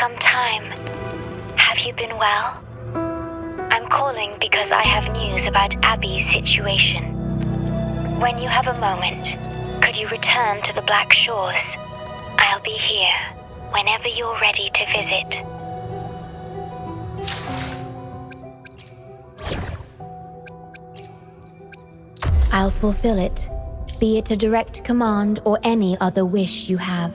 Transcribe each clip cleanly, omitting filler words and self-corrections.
some time. Have you been well? I'm calling because I have news about Abby's situation. When you have a moment, could you return to the Black Shores? I'll be here whenever you're ready to visit. I'll fulfill it, be it a direct command or any other wish you have.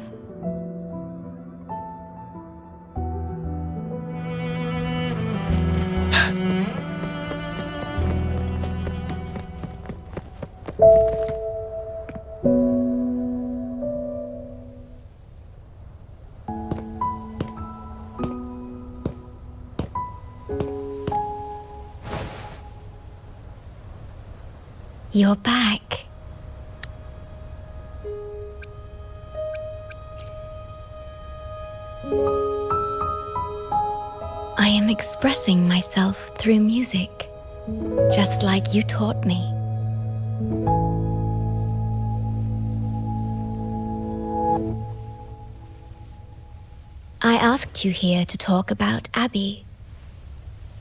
You're back. I am expressing myself through music, just like you taught me. I asked you here to talk about Abby.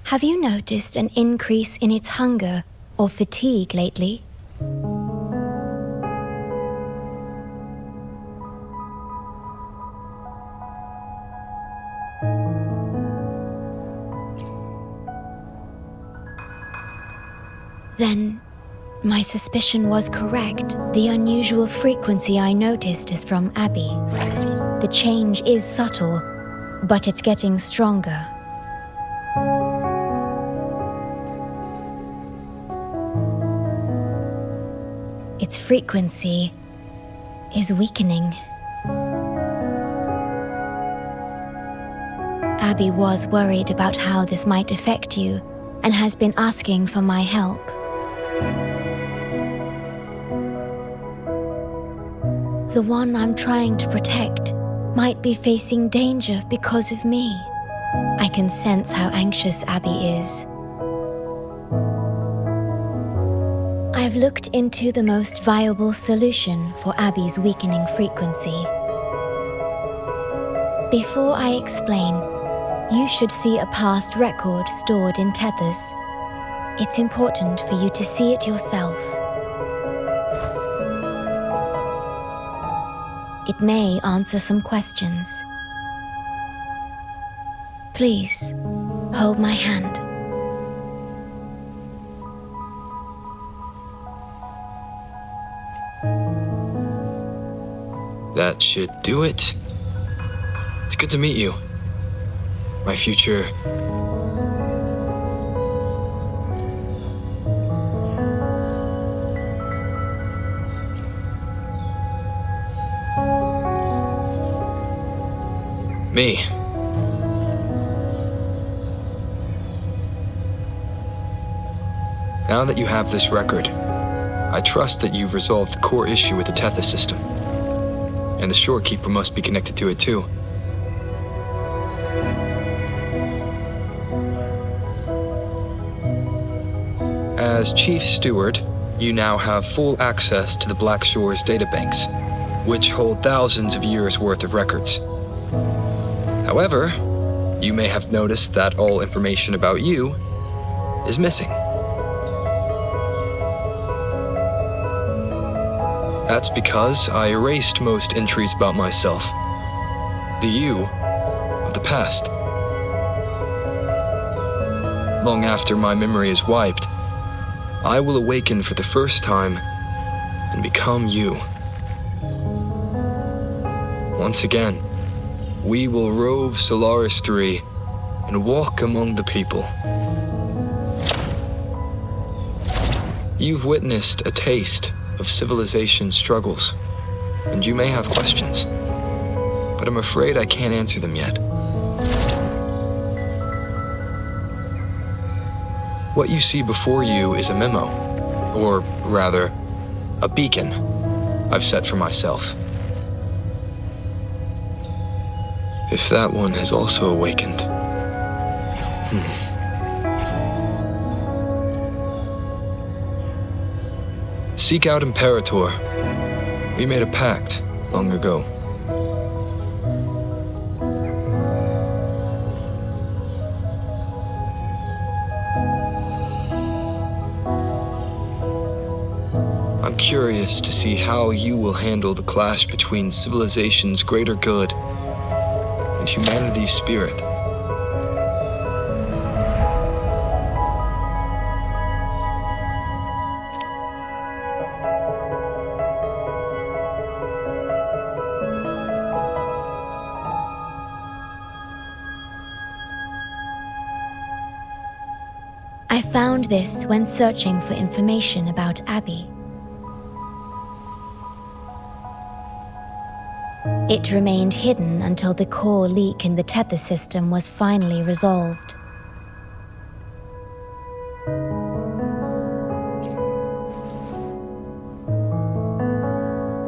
Have you noticed an increase in its hunger or fatigue lately? Then, my suspicion was correct. The unusual frequency I noticed is from Abby. The change is subtle, but it's getting stronger. Its frequency is weakening. Abby was worried about how this might affect you and has been asking for my help. The one I'm trying to protect might be facing danger because of me. I can sense how anxious Abby is. I've looked into the most viable solution for Abby's weakening frequency. Before I explain, you should see a past record stored in tethers. It's important for you to see it yourself. It may answer some questions. Please, hold my hand. That should do it. It's good to meet you. My future... me. Now that you have this record, I trust that you've resolved the core issue with the Tethys system. And the Shorekeeper must be connected to it too. As Chief Steward, you now have full access to the Black Shore's databanks, which hold thousands of years' worth of records. However, you may have noticed that all information about you is missing. That's because I erased most entries about myself. The you of the past. Long after my memory is wiped, I will awaken for the first time and become you. Once again, we will rove Solaris 3 and walk among the people. You've witnessed a taste of civilization's struggles, and you may have questions, but I'm afraid I can't answer them yet. What you see before you is a memo, or rather, a beacon I've set for myself. If that one has also awakened. Seek out Imperator. We made a pact long ago. I'm curious to see how you will handle the clash between civilization's greater good and humanity's spirit. I found this when searching for information about Abby. It remained hidden until the core leak in the tether system was finally resolved.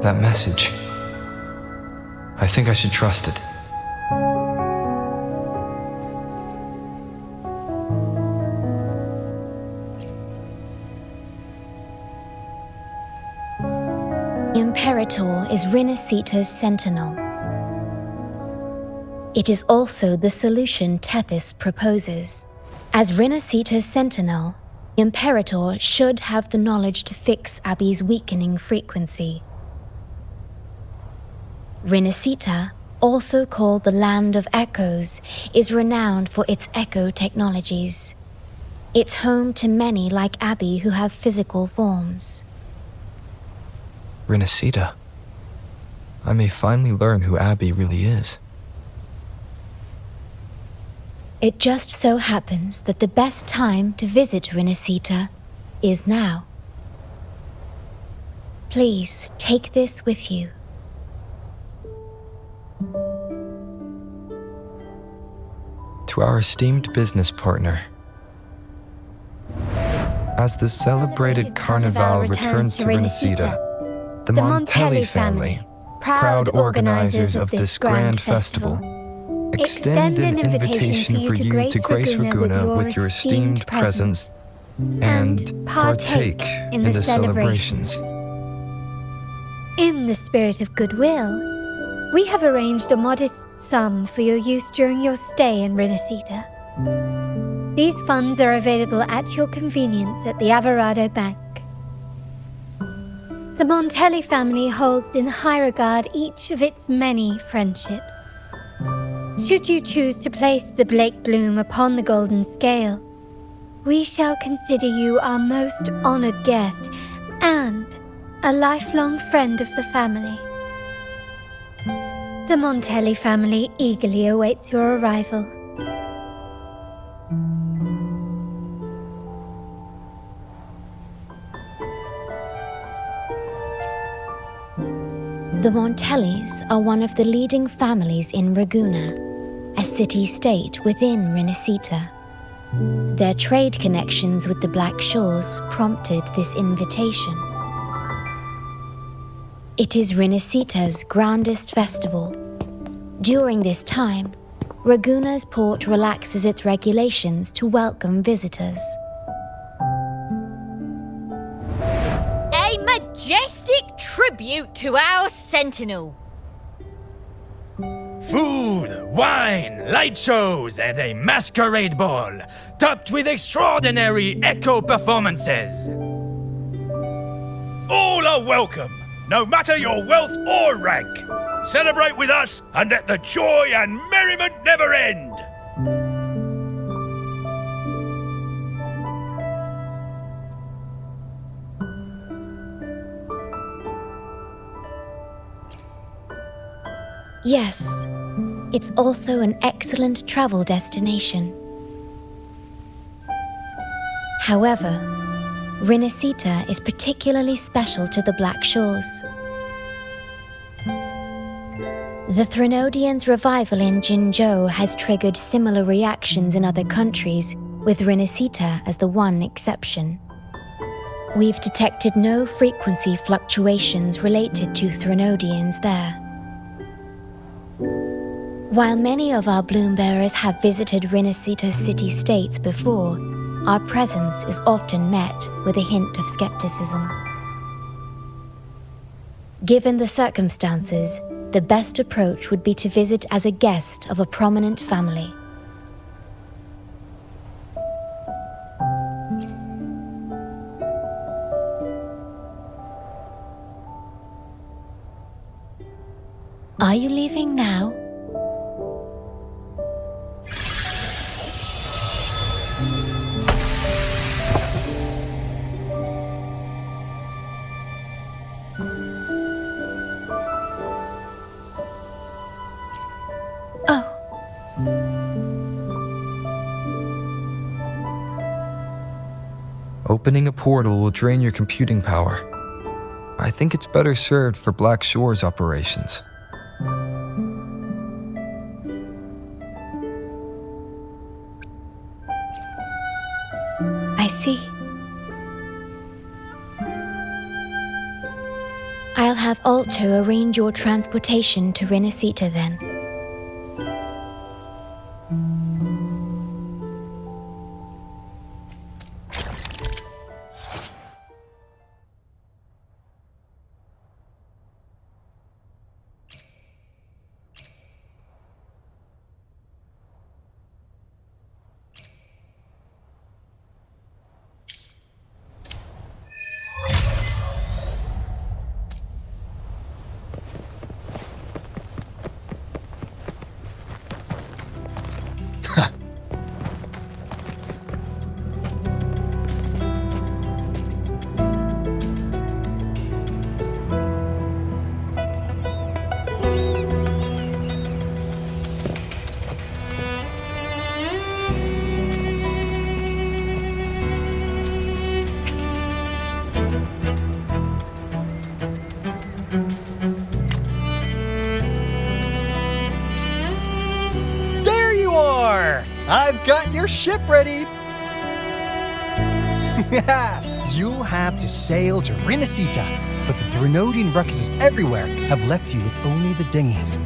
That message. I think I should trust it. Imperator is Rinascita's sentinel. It is also the solution Tethys proposes. As Rinascita's sentinel, Imperator should have the knowledge to fix Abby's weakening frequency. Rinascita, also called the Land of Echoes, is renowned for its echo technologies. It's home to many like Abby who have physical forms. Rinascita. I may finally learn who Abby really is. It just so happens that the best time to visit Rinascita is now. Please take this with you. To our esteemed business partner. As the celebrated Carnival returns to Rinascita, the Montelli family, proud organizers of this grand festival, extend an invitation for you to grace Raguna with your esteemed presence and partake in the celebrations. In the spirit of goodwill, we have arranged a modest sum for your use during your stay in Rinascita. These funds are available at your convenience at the Averado Bank. The Montelli family holds in high regard each of its many friendships. Should you choose to place the Blake Bloom upon the golden scale, we shall consider you our most honored guest and a lifelong friend of the family. The Montelli family eagerly awaits your arrival. The Montellis are one of the leading families in Raguna, a city-state within Rinascita. Their trade connections with the Black Shores prompted this invitation. It is Rinascita's grandest festival. During this time, Raguna's port relaxes its regulations to welcome visitors. A majestic tribute to our sentinel. Food, wine, light shows, and a masquerade ball, topped with extraordinary echo performances. All are welcome, no matter your wealth or rank. Celebrate with us and let the joy and merriment never end. Yes, it's also an excellent travel destination. However, Rinascita is particularly special to the Black Shores. The Threnodians' revival in Jinzhou has triggered similar reactions in other countries, with Rinascita as the one exception. We've detected no frequency fluctuations related to Threnodians there. While many of our bloom-bearers have visited Rinascita city-states before, our presence is often met with a hint of skepticism. Given the circumstances, the best approach would be to visit as a guest of a prominent family. Are you leaving now? Oh. Opening a portal will drain your computing power. I think it's better served for Black Shore's operations. I see. I'll have Alto arrange your transportation to Rinascita then. I've got your ship ready! You'll have to sail to Rinascita, but the Threnodian ruckuses everywhere have left you with only the dinghies.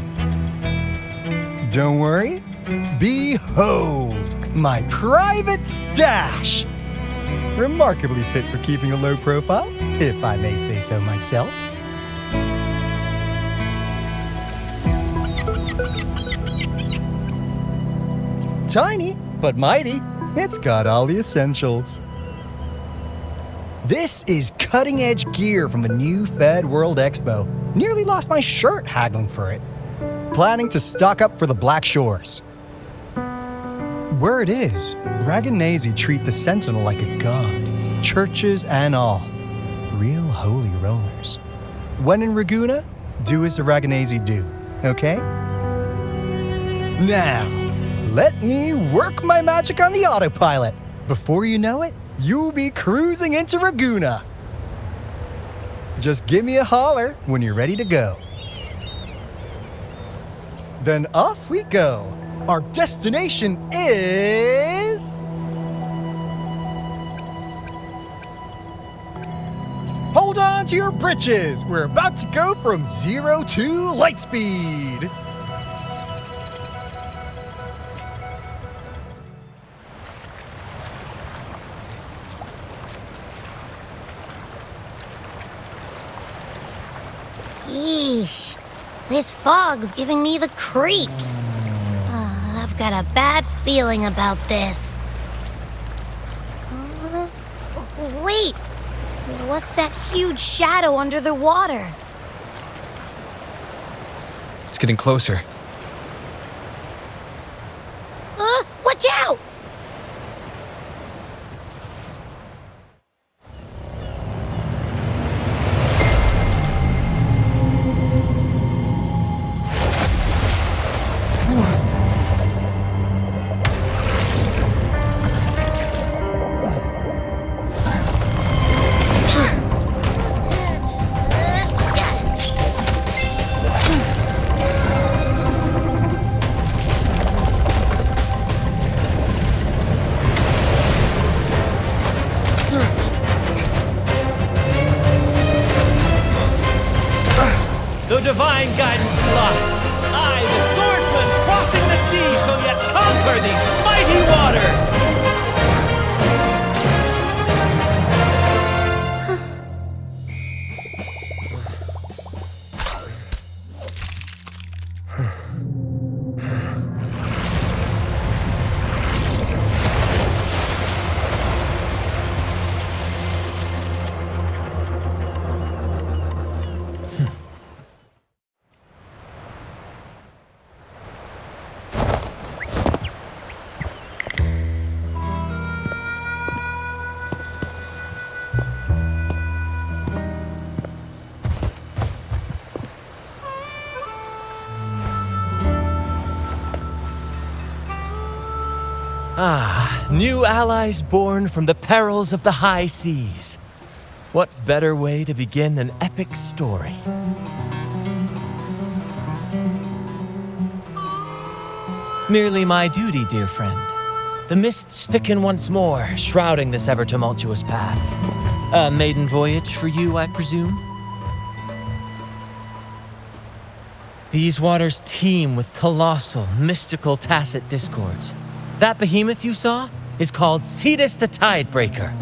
Don't worry. Behold, my private stash! Remarkably fit for keeping a low profile, if I may say so myself. Tiny, but mighty. It's got all the essentials. This is cutting-edge gear from the new Fed World Expo. Nearly lost my shirt haggling for it. Planning to stock up for the Black Shores. Word is, Raganazi treat the Sentinel like a god. Churches and all. Real holy rollers. When in Ragunna, do as the Raganazi do, okay? Now, let me work my magic on the autopilot. Before you know it, you'll be cruising into Ragunna. Just give me a holler when you're ready to go. Then off we go. Our destination is... Hold on to your britches. We're about to go from 0 to light speed. Yeesh, this fog's giving me the creeps. I've got a bad feeling about this. Wait, what's that huge shadow under the water? It's getting closer. Watch out! Though divine guidance be lost, I, the swordsman crossing the sea, shall yet conquer these mighty waters! New allies born from the perils of the high seas. What better way to begin an epic story? Merely my duty, dear friend. The mists thicken once more, shrouding this ever-tumultuous path. A maiden voyage for you, I presume? These waters teem with colossal, mystical, tacit discords. That behemoth you saw is called Cetus the Tidebreaker.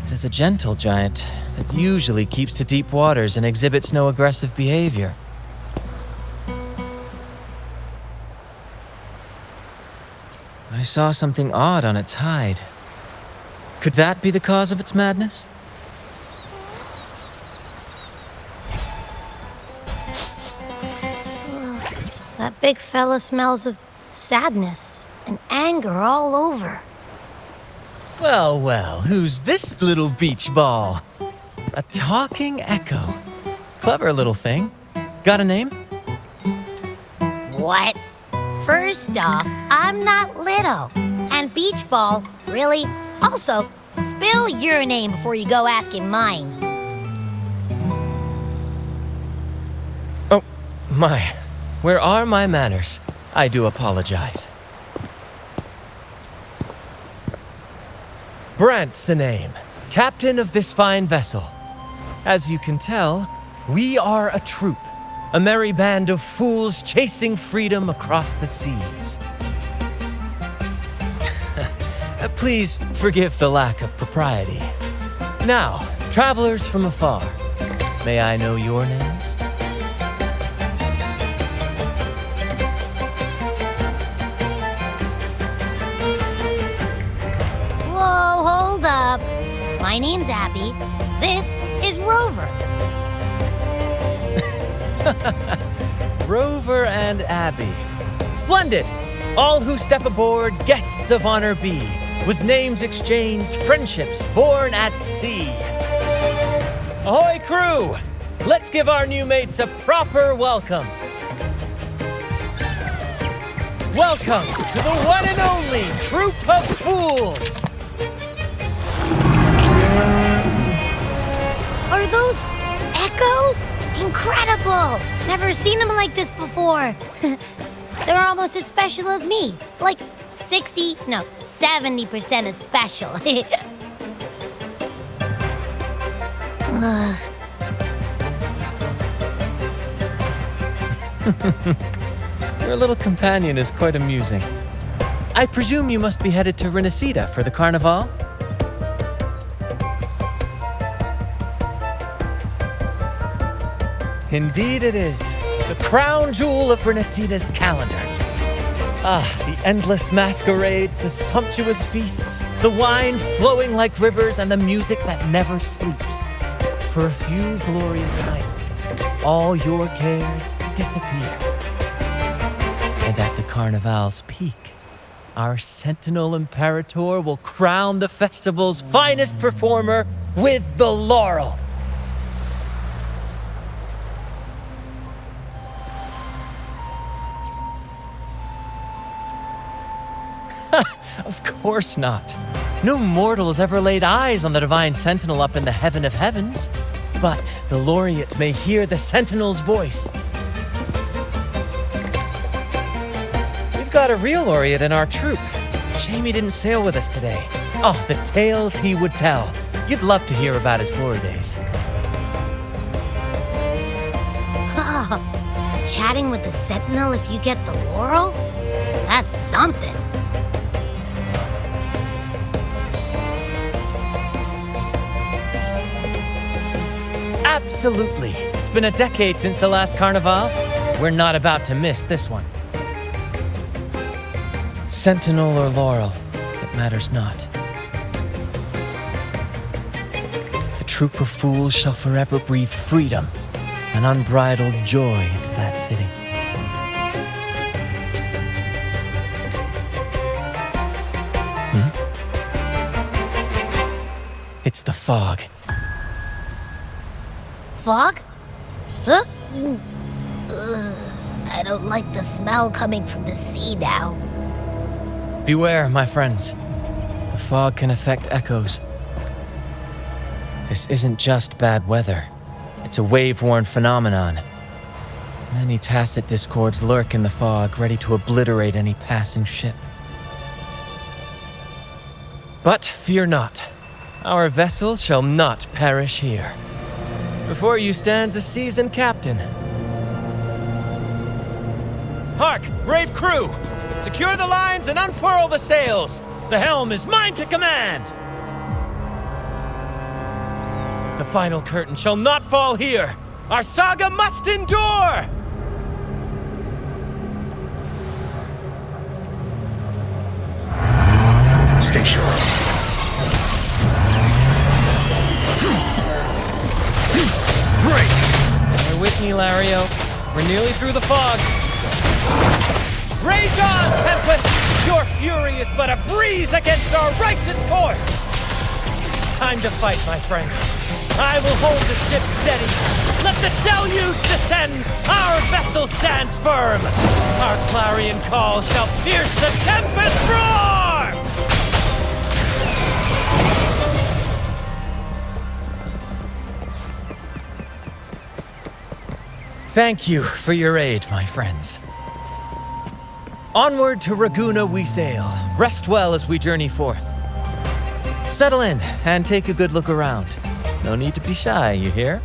It is a gentle giant that usually keeps to deep waters and exhibits no aggressive behavior. I saw something odd on its hide. Could that be the cause of its madness? That big fella smells of sadness and anger all over. Well, well, who's this little beach ball? A talking echo. Clever little thing. Got a name? What? First off, I'm not little. And beach ball, really? Also, spill your name before you go asking mine. Oh, my. Where are my manners? I do apologize. Brant's the name, captain of this fine vessel. As you can tell, we are a troop, a merry band of fools chasing freedom across the seas. Please forgive the lack of propriety. Now, travelers from afar, may I know your names? Whoa, hold up. My name's Abby. This is Rover. Rover and Abby. Splendid! All who step aboard, guests of honor be. With names exchanged, friendships born at sea. Ahoy, crew! Let's give our new mates a proper welcome. Welcome to the one and only Troop of Fools! Are those echoes? Incredible! Never seen them like this before. They're almost as special as me. Like 70% as special. Your little companion is quite amusing. I presume you must be headed to Rinascita for the carnival? Indeed it is. The crown jewel of Rinascita's calendar. The endless masquerades, the sumptuous feasts, the wine flowing like rivers, and the music that never sleeps. For a few glorious nights, all your cares disappear. And at the Carnival's peak, our Sentinel Imperator will crown the festival's finest performer with the laurel. Of course not. No mortal has ever laid eyes on the Divine Sentinel up in the heaven of heavens. But the laureate may hear the Sentinel's voice. We've got a real laureate in our troop. Shame he didn't sail with us today. Oh, the tales he would tell. You'd love to hear about his glory days. Chatting with the Sentinel if you get the laurel? That's something. Absolutely. It's been a decade since the last carnival. We're not about to miss this one. Sentinel or laurel, it matters not. The troop of fools shall forever breathe freedom and unbridled joy into that city. It's the fog. Fog? Huh? I don't like the smell coming from the sea now. Beware, my friends. The fog can affect echoes. This isn't just bad weather. It's a wave-worn phenomenon. Many tacit discords lurk in the fog, ready to obliterate any passing ship. But fear not. Our vessel shall not perish here. Before you stands a seasoned captain. Hark, brave crew! Secure the lines and unfurl the sails! The helm is mine to command! The final curtain shall not fall here! Our saga must endure! Stay sure. Break! Bear with me, Lario. We're nearly through the fog. Rage on, Tempest! Your fury is but a breeze against our righteous course! Time to fight, my friends. I will hold the ship steady. Let the deluge descend! Our vessel stands firm! Our clarion call shall pierce the tempest roar! Thank you for your aid, my friends. Onward to Raguna we sail. Rest well as we journey forth. Settle in and take a good look around. No need to be shy, you hear?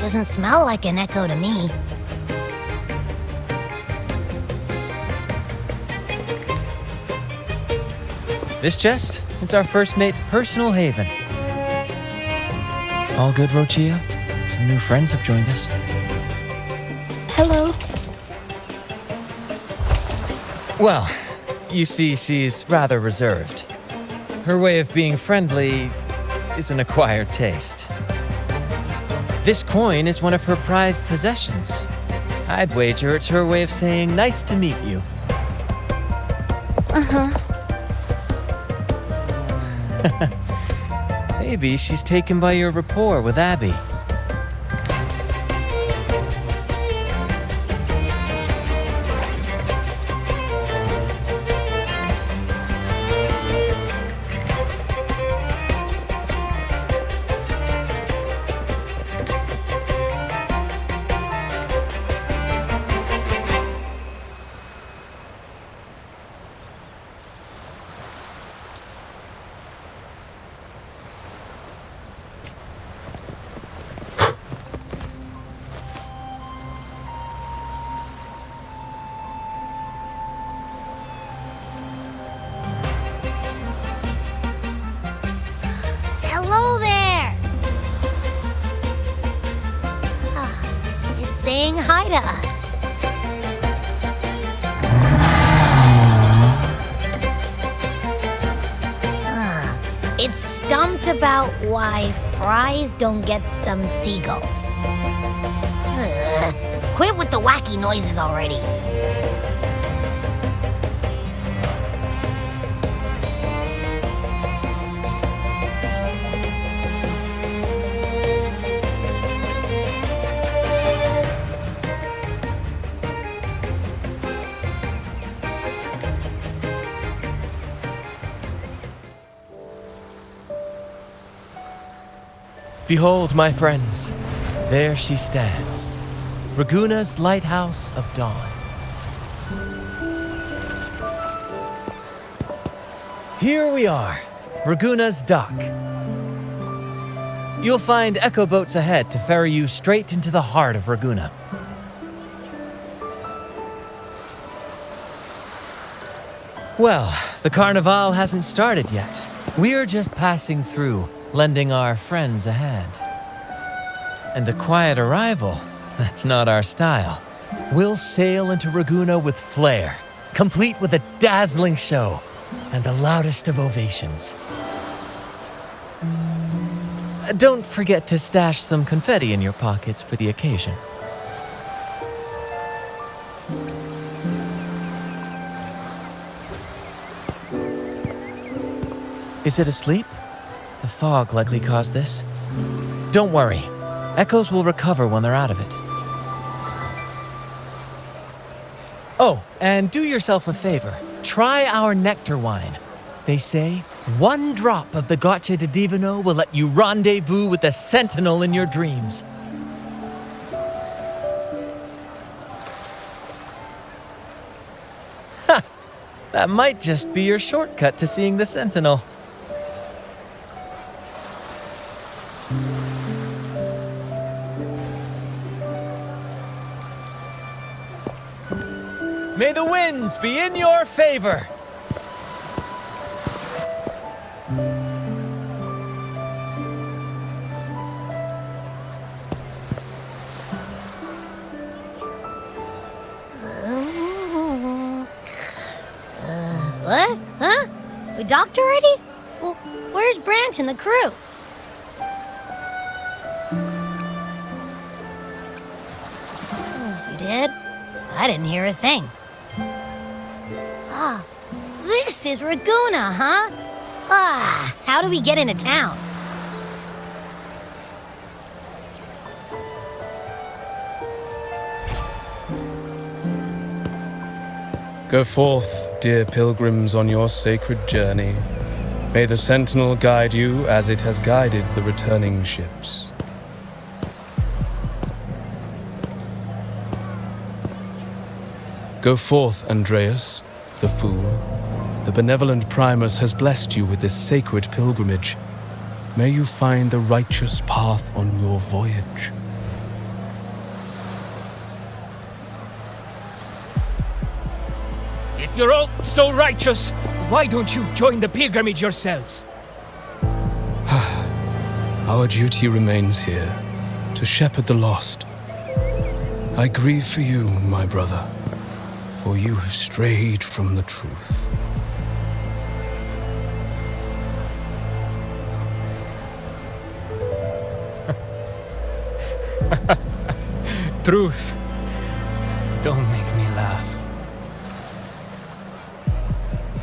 Doesn't smell like an echo to me. This chest, it's our first mate's personal haven. All good, Rochia? Some new friends have joined us. Hello. Well, you see, she's rather reserved. Her way of being friendly is an acquired taste. This coin is one of her prized possessions. I'd wager it's her way of saying nice to meet you. Maybe she's taken by your rapport with Abby. Hello there! It's saying hi to us. It's stumped about why fries don't get some seagulls. Quit with the wacky noises already. Behold, my friends, there she stands, Raguna's Lighthouse of Dawn. Here we are, Raguna's dock. You'll find echo boats ahead to ferry you straight into the heart of Raguna. Well, the Carnival hasn't started yet. We're just passing through, lending our friends a hand. And a quiet arrival, That's not our style. We'll sail into Raguna with flair, complete with a dazzling show and the loudest of ovations. Don't forget to stash some confetti in your pockets for the occasion. Is it asleep? The fog likely caused this. Don't worry. Echoes will recover when they're out of it. Oh, and do yourself a favor. Try our nectar wine. They say, one drop of the Gocce di Divino will let you rendezvous with the Sentinel in your dreams. Ha! That might just be your shortcut to seeing the Sentinel. May the winds be in your favor! What? Huh? We docked already? Well, where's Brant and the crew? You did? I didn't hear a thing. Ah, this is Raguna, huh? Ah, how do we get into town? Go forth, dear pilgrims, on your sacred journey. May the Sentinel guide you as it has guided the returning ships. Go forth, Andreas, the fool. The benevolent Primus has blessed you with this sacred pilgrimage. May you find the righteous path on your voyage. If you're all so righteous, why don't you join the pilgrimage yourselves? Our duty remains here, to shepherd the lost. I grieve for you, my brother, for you have strayed from the truth. Truth. Don't make me laugh.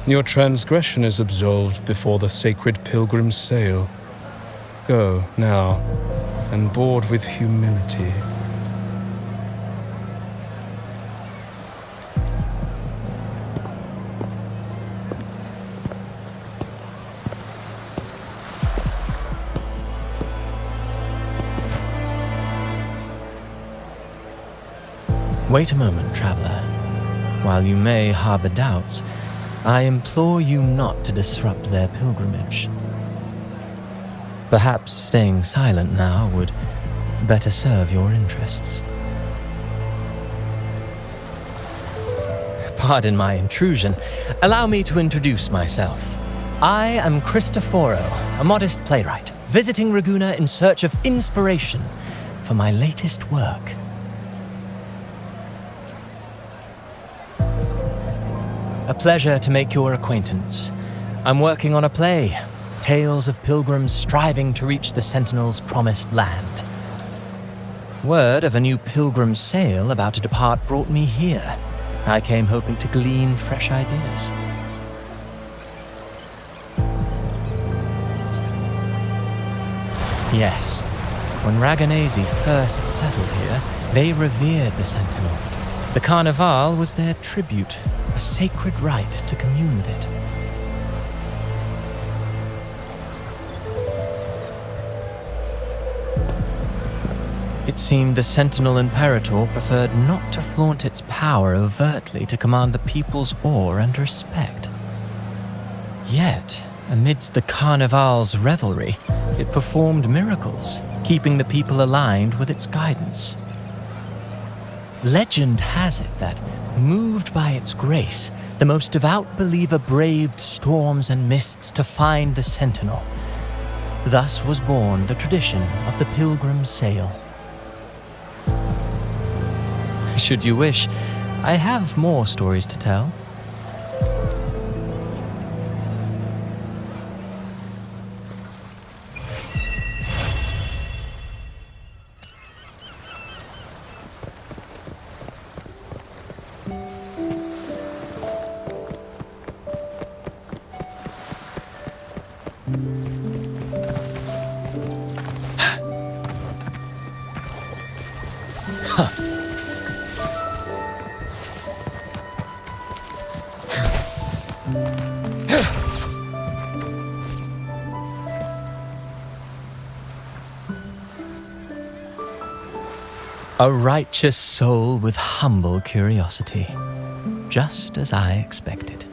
Your transgression is absolved before the sacred pilgrims sail. Go, now, and board with humility. Wait a moment, traveler. While you may harbor doubts, I implore you not to disrupt their pilgrimage. Perhaps staying silent now would better serve your interests. Pardon my intrusion. Allow me to introduce myself. I am Cristoforo, a modest playwright, visiting Raguna in search of inspiration for my latest work. A pleasure to make your acquaintance. I'm working on a play, tales of pilgrims striving to reach the Sentinel's promised land. Word of a new pilgrim sail about to depart brought me here. I came hoping to glean fresh ideas. Yes, when Raganesi first settled here, they revered the Sentinel. The Carnival was their tribute, a sacred right to commune with it. It seemed the Sentinel Imperator preferred not to flaunt its power overtly to command the people's awe and respect. Yet, amidst the Carnival's revelry, it performed miracles, keeping the people aligned with its guidance. Legend has it that, moved by its grace, the most devout believer braved storms and mists to find the Sentinel. Thus was born the tradition of the pilgrim sail. Should you wish, I have more stories to tell. A righteous soul with humble curiosity, just as I expected.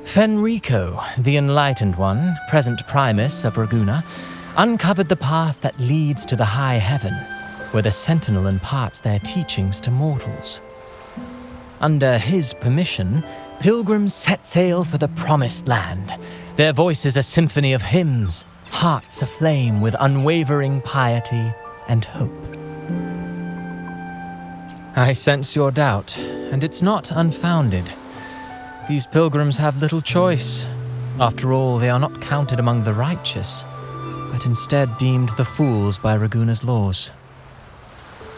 Fenrico, the Enlightened One, present Primus of Raguna, uncovered the path that leads to the high heaven, where the Sentinel imparts their teachings to mortals. Under his permission, pilgrims set sail for the Promised Land, their voices a symphony of hymns, hearts aflame with unwavering piety and hope. I sense your doubt, and it's not unfounded. These pilgrims have little choice. After all, they are not counted among the righteous, but instead deemed the fools by Raguna's laws.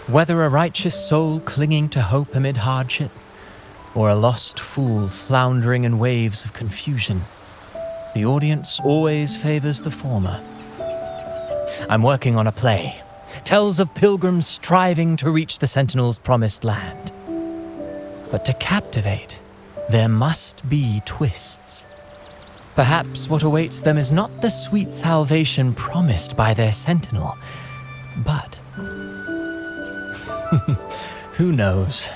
Whether a righteous soul clinging to hope amid hardship, or a lost fool floundering in waves of confusion, the audience always favors the former. I'm working on a play. Tells of pilgrims striving to reach the Sentinel's promised land. But to captivate, there must be twists. Perhaps what awaits them is not the sweet salvation promised by their Sentinel, but... who knows?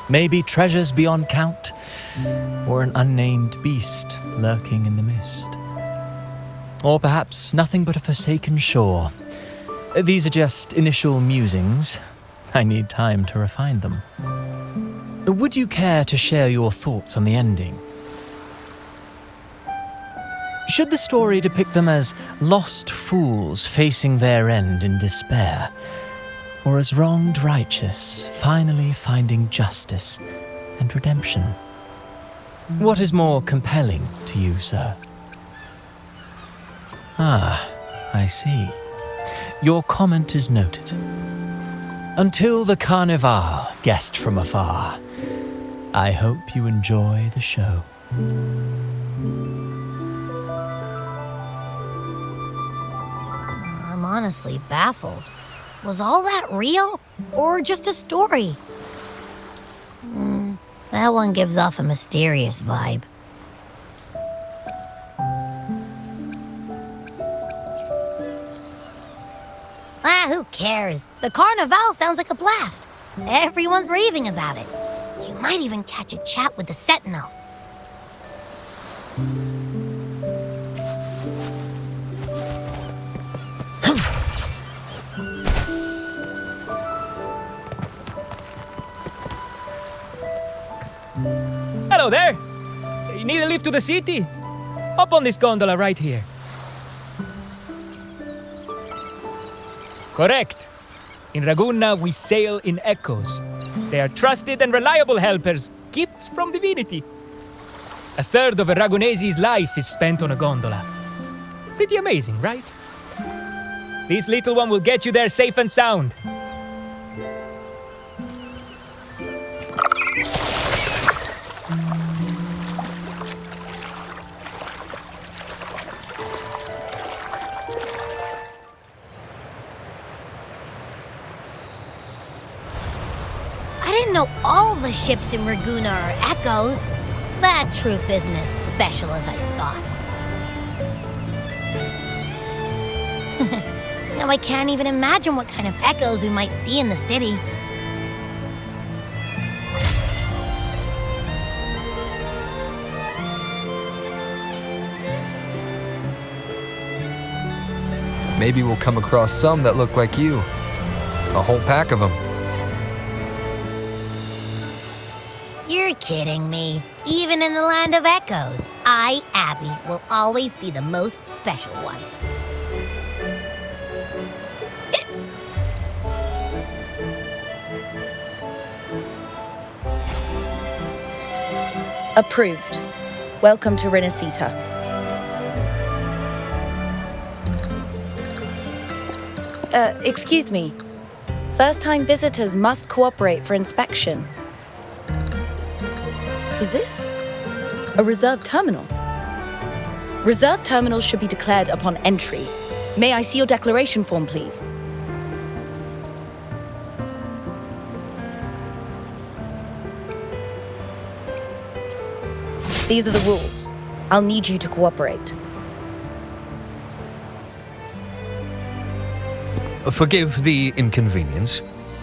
Maybe treasures beyond count, or an unnamed beast lurking in the mist. Or perhaps nothing but a forsaken shore. These are just initial musings. I need time to refine them. Would you care to share your thoughts on the ending? Should the story depict them as lost fools facing their end in despair, or as wronged righteous finally finding justice and redemption? What is more compelling to you, sir? Ah, I see. Your comment is noted. Until the Carnival, guest from afar, I hope you enjoy the show. I'm honestly baffled. Was all that real, or just a story? That one gives off a mysterious vibe. Who cares? The Carnival sounds like a blast. Everyone's raving about it. You might even catch a chat with the Sentinel. Hello there! You need a lift to the city? Hop on this gondola right here. Correct. In Raguna, we sail in echoes. They are trusted and reliable helpers, gifts from Divinity. A third of a Ragunese's life is spent on a gondola. Pretty amazing, right? This little one will get you there safe and sound. I didn't know all the ships in Raguna are echoes. That troop isn't as special as I thought. Now I can't even imagine what kind of echoes we might see in the city. Maybe we'll come across some that look like you. A whole pack of them. You're kidding me. Even in the land of echoes, I, Abby, will always be the most special one. Approved. Welcome to Rinascita. Excuse me. First-time visitors must cooperate for inspection. Is this a reserved terminal? Reserved terminals should be declared upon entry. May I see your declaration form, please? These are the rules. I'll need you to cooperate. Forgive the inconvenience.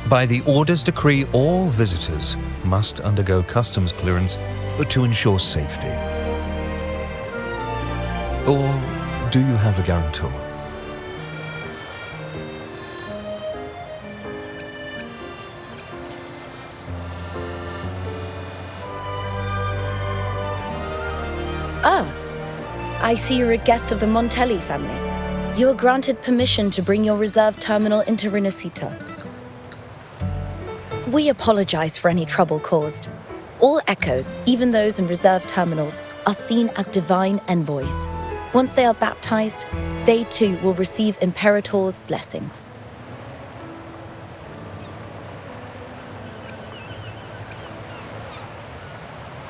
By the Order's decree, all visitors must undergo customs clearance to ensure safety. Or do you have a guarantor? Ah, I see you're a guest of the Montelli family. You are granted permission to bring your reserve terminal into Rinascita. We apologize for any trouble caused. All echoes, even those in reserve terminals, are seen as divine envoys. Once they are baptized, they too will receive Imperator's blessings.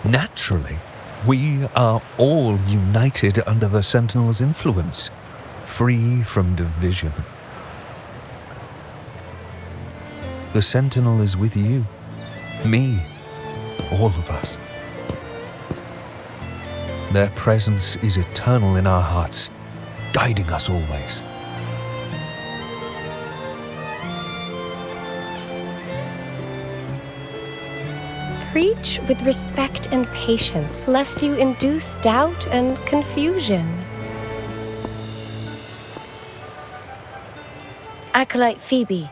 Naturally, we are all united under the Sentinel's influence, free from division. The Sentinel is with you, me, all of us. Their presence is eternal in our hearts, guiding us always. Preach with respect and patience, lest you induce doubt and confusion. Acolyte Phoebe.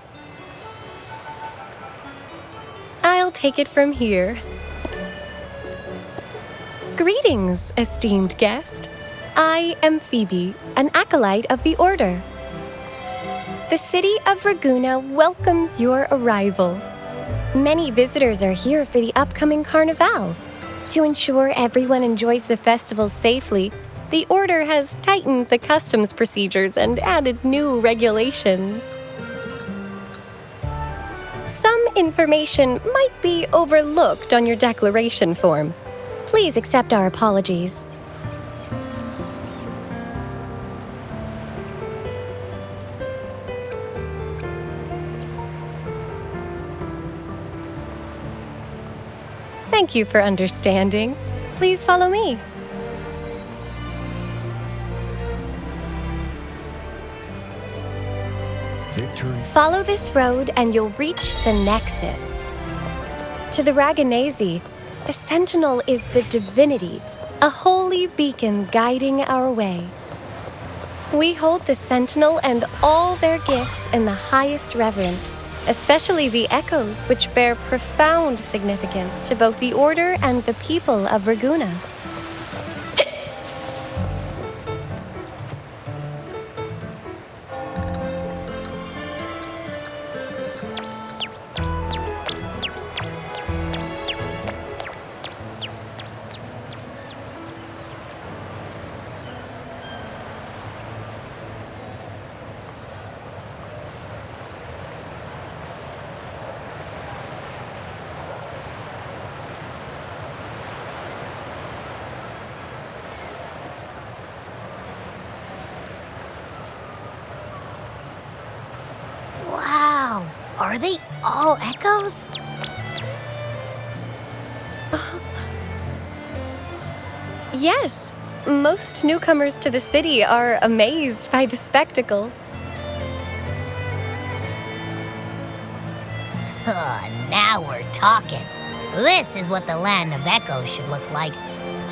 I'll take it from here. Greetings, esteemed guest. I am Phoebe, an acolyte of the Order. The city of Ragunna welcomes your arrival. Many visitors are here for the upcoming Carnival. To ensure everyone enjoys the festival safely, the Order has tightened the customs procedures and added new regulations. Some information might be overlooked on your declaration form. Please accept our apologies. Thank you for understanding. Please follow me. Victory. Follow this road and you'll reach the Nexus. To the Raganesi, the Sentinel is the Divinity, a holy beacon guiding our way. We hold the Sentinel and all their gifts in the highest reverence, especially the echoes, which bear profound significance to both the Order and the people of Ragunna. Wow, are they all echoes? Yes, most newcomers to the city are amazed by the spectacle. Now we're talking. This is what the land of echoes should look like.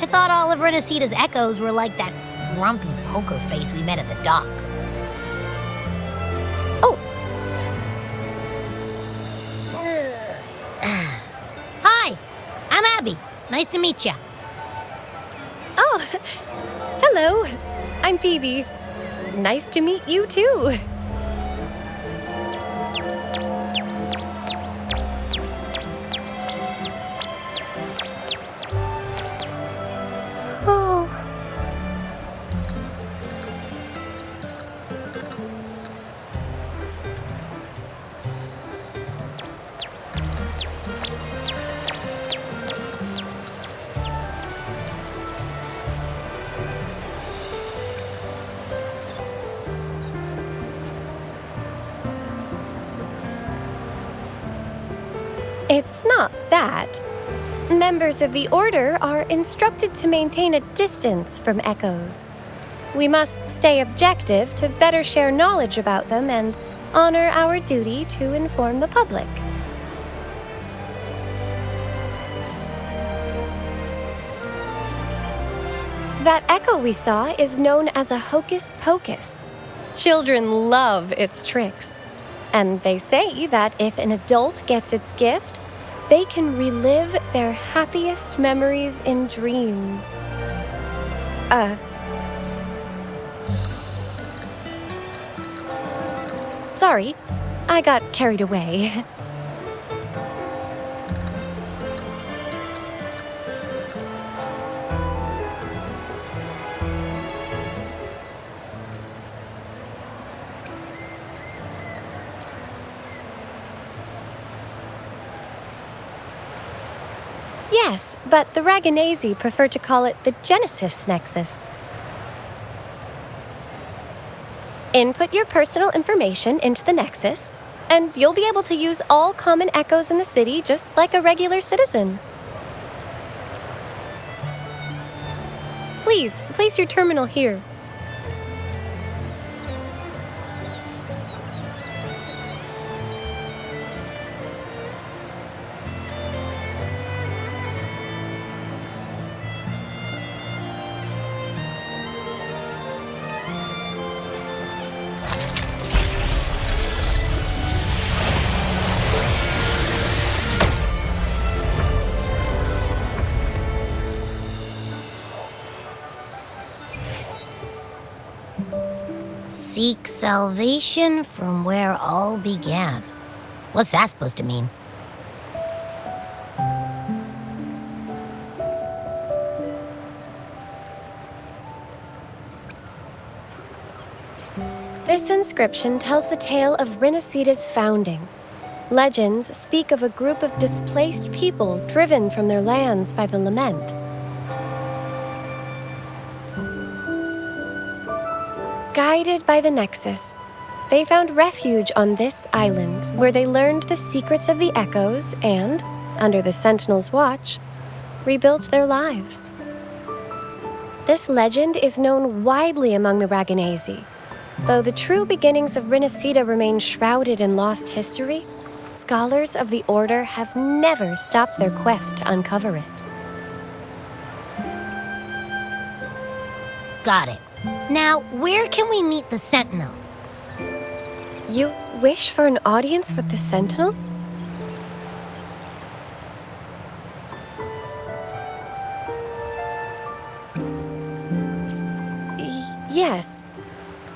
I thought all of Rinascita's echoes were like that grumpy poker face we met at the docks. Oh! Hi, I'm Abby. Nice to meet you. Oh, hello. I'm Phoebe. Nice to meet you too. It's not that. Members of the Order are instructed to maintain a distance from echoes. We must stay objective to better share knowledge about them and honor our duty to inform the public. That echo we saw is known as a hocus pocus. Children love its tricks. And they say that if an adult gets its gift, they can relive their happiest memories in dreams. Sorry, I got carried away. Yes, but the Raganesi prefer to call it the Genesis Nexus. Input your personal information into the Nexus, and you'll be able to use all common echoes in the city just like a regular citizen. Please, place your terminal here. Seek salvation from where all began. What's that supposed to mean? This inscription tells the tale of Rinascita's founding. Legends speak of a group of displaced people driven from their lands by the lament. Guided by the Nexus, they found refuge on this island where they learned the secrets of the echoes and, under the Sentinel's watch, rebuilt their lives. This legend is known widely among the Raganesi. Though the true beginnings of Rinascita remain shrouded in lost history, scholars of the Order have never stopped their quest to uncover it. Got it. Now, where can we meet the Sentinel? You wish for an audience with the Sentinel? Yes.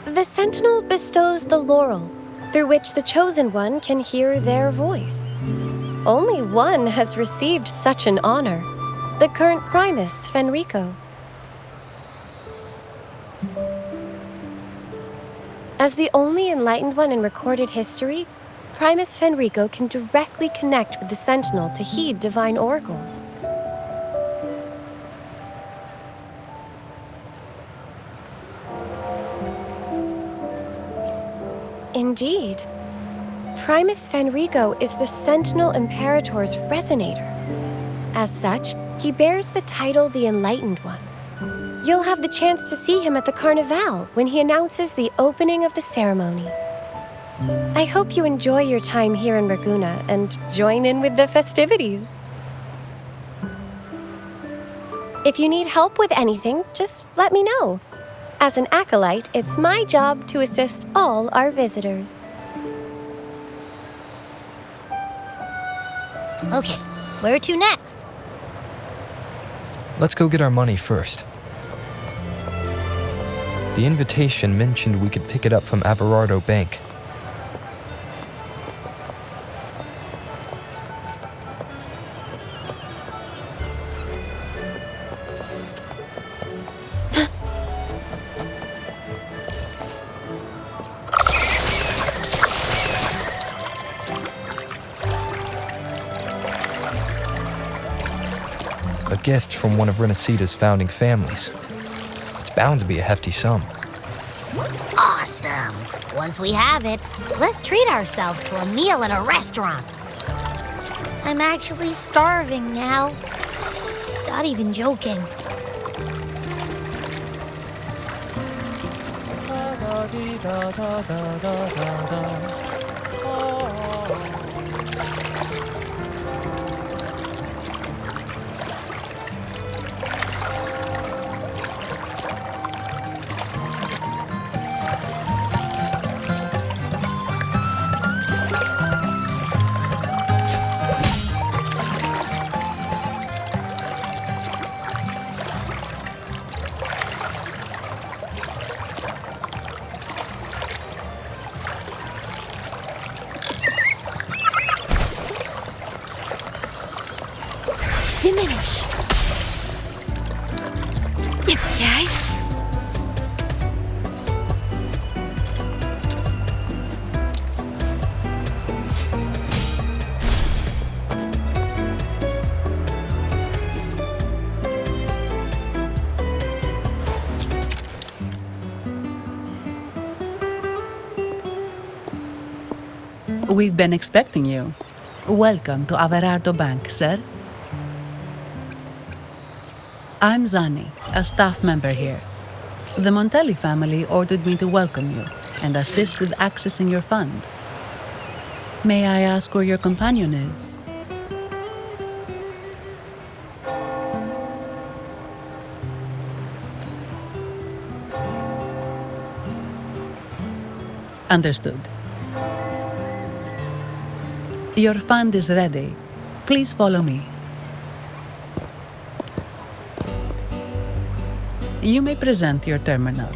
The Sentinel bestows the laurel, through which the Chosen One can hear their voice. Only one has received such an honor, the current Primus, Fenrico. As the only enlightened one in recorded history, Primus Fenrico can directly connect with the Sentinel to heed divine oracles. Indeed. Primus Fenrico is the Sentinel Imperator's resonator. As such, he bears the title the Enlightened One. You'll have the chance to see him at the Carnival when he announces the opening of the ceremony. I hope you enjoy your time here in Ragunna and join in with the festivities. If you need help with anything, just let me know. As an acolyte, it's my job to assist all our visitors. Okay, where to next? Let's go get our money first. The invitation mentioned we could pick it up from Averardo Bank. A gift from one of Rinascita's founding families. It's bound to be a hefty sum. Awesome! Once we have it, let's treat ourselves to a meal at a restaurant. I'm actually starving now. Not even joking. Diminish. Okay. We've been expecting you. Welcome to Averardo Bank, sir. I'm Zani, a staff member here. The Montelli family ordered me to welcome you and assist with accessing your fund. May I ask where your companion is? Understood. Your fund is ready. Please follow me. You may present your terminal.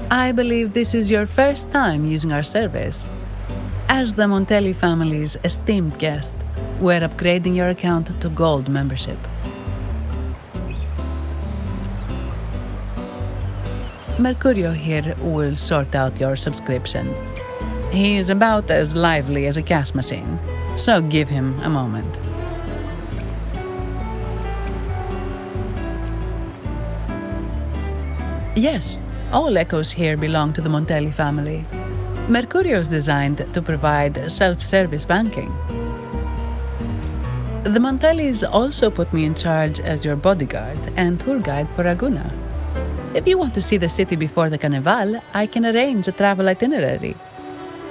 I believe this is your first time using our service. As the Montelli family's esteemed guest, we're upgrading your account to Gold membership. Mercurio here will sort out your subscription. He is about as lively as a cash machine, so give him a moment. Yes, all echoes here belong to the Montelli family. Mercurio is designed to provide self-service banking. The Montellis also put me in charge as your bodyguard and tour guide for Ragusa. If you want to see the city before the Carnival, I can arrange a travel itinerary.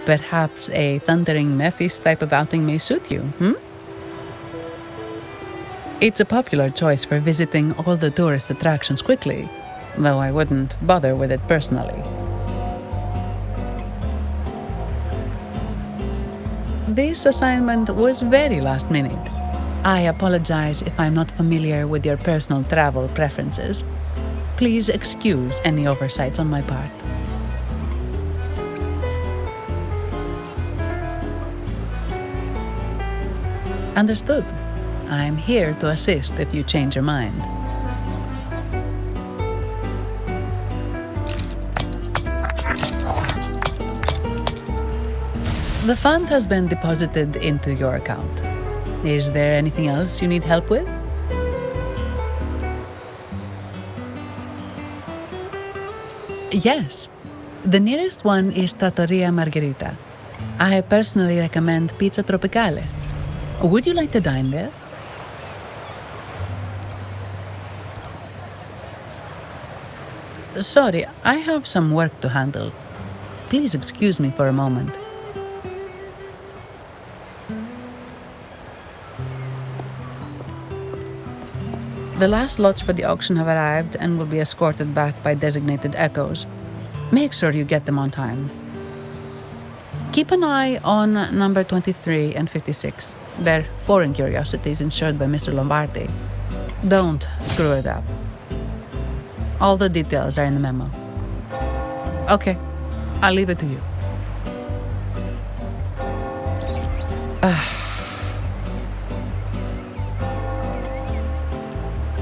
Perhaps a thundering Memphis type of outing may suit you, It's a popular choice for visiting all the tourist attractions quickly, though I wouldn't bother with it personally. This assignment was very last minute. I apologize if I'm not familiar with your personal travel preferences. Please excuse any oversights on my part. Understood. I'm here to assist if you change your mind. The fund has been deposited into your account. Is there anything else you need help with? Yes. The nearest one is Trattoria Margherita. I personally recommend Pizza Tropicale. Would you like to dine there? Sorry, I have some work to handle. Please excuse me for a moment. The last lots for the auction have arrived and will be escorted back by designated echoes. Make sure you get them on time. Keep an eye on number 23 and 56. They're foreign curiosities insured by Mr. Lombardi. Don't screw it up. All the details are in the memo. Okay, I'll leave it to you.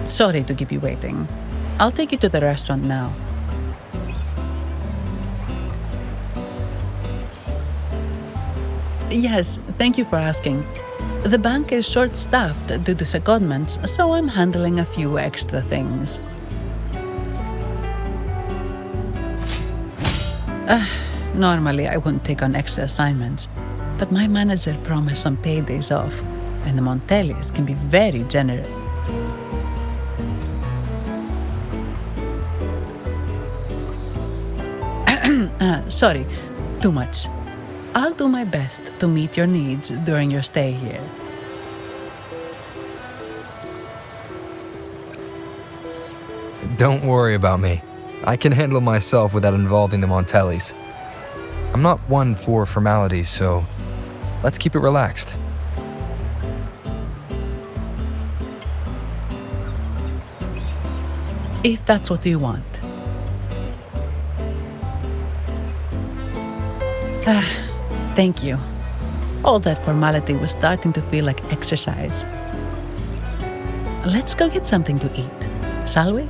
Sorry to keep you waiting. I'll take you to the restaurant now. Yes, thank you for asking. The bank is short-staffed due to secondments, so I'm handling a few extra things. Normally, I wouldn't take on extra assignments, but my manager promised some paydays off, and the Montellis can be very generous. Sorry, too much. I'll do my best to meet your needs during your stay here. Don't worry about me. I can handle myself without involving the Montellis. I'm not one for formalities, so let's keep it relaxed. If that's what you want. Thank you. All that formality was starting to feel like exercise. Let's go get something to eat, shall we?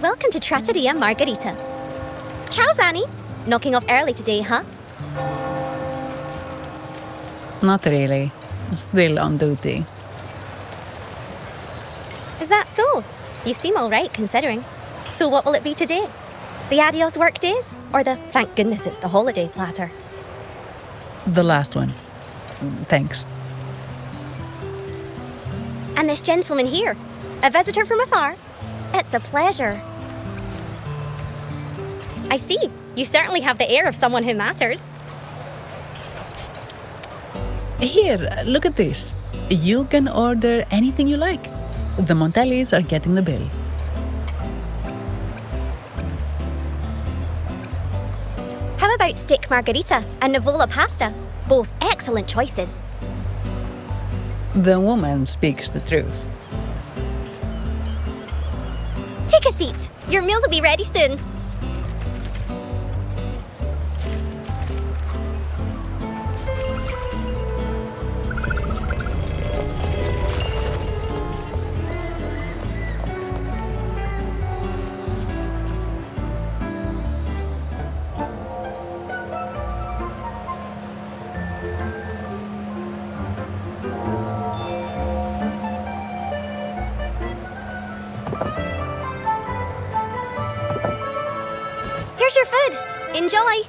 Welcome to Trattoria Margherita. Ciao, Zanni. Knocking off early today, huh? Not really. Still on duty. Is that so? You seem all right, considering. So what will it be today? The adios work days? Or the thank goodness it's the holiday platter? The last one. Thanks. And this gentleman here, a visitor from afar? It's a pleasure. I see. You certainly have the air of someone who matters. Here, look at this. You can order anything you like. The Montellis are getting the bill. How about steak margherita and Nivola pasta? Both excellent choices. The woman speaks the truth. Take a seat. Your meals will be ready soon. Here's your food. Enjoy.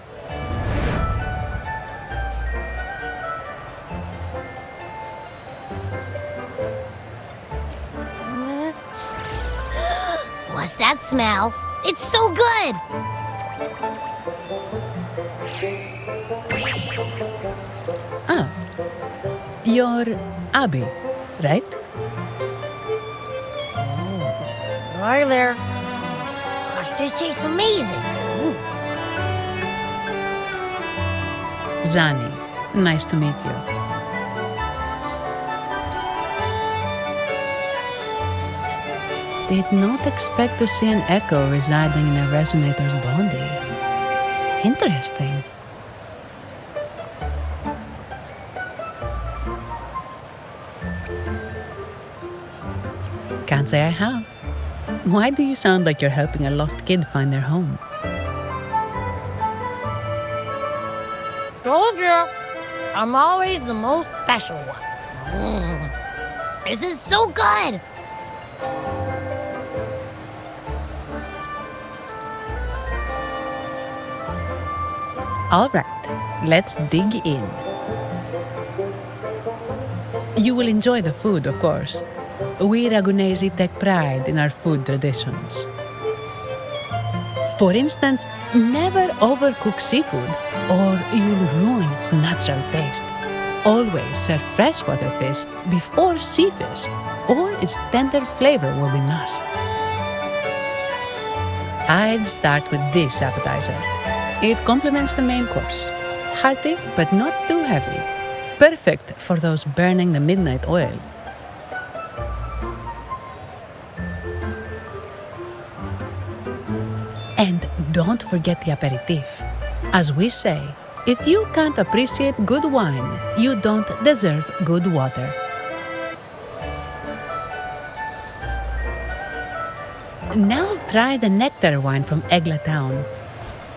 What's that smell? It's so good! You're Abby, right? Hi there. Gosh, this tastes amazing. Zanni, nice to meet you. Did not expect to see an echo residing in a resonator's body. Interesting. Can't say I have. Why do you sound like you're helping a lost kid find their home? Told you, I'm always the most special one. This is so good! All right, let's dig in. You will enjoy the food, of course. We Ragunesi take pride in our food traditions. For instance, never overcook seafood, or you'll ruin its natural taste. Always serve freshwater fish before sea fish, or its tender flavor will be masked. I'd start with this appetizer. It complements the main course. Hearty, but not too heavy. Perfect for those burning the midnight oil. And don't forget the aperitif. As we say, if you can't appreciate good wine, you don't deserve good water. Now try the nectar wine from Egla Town.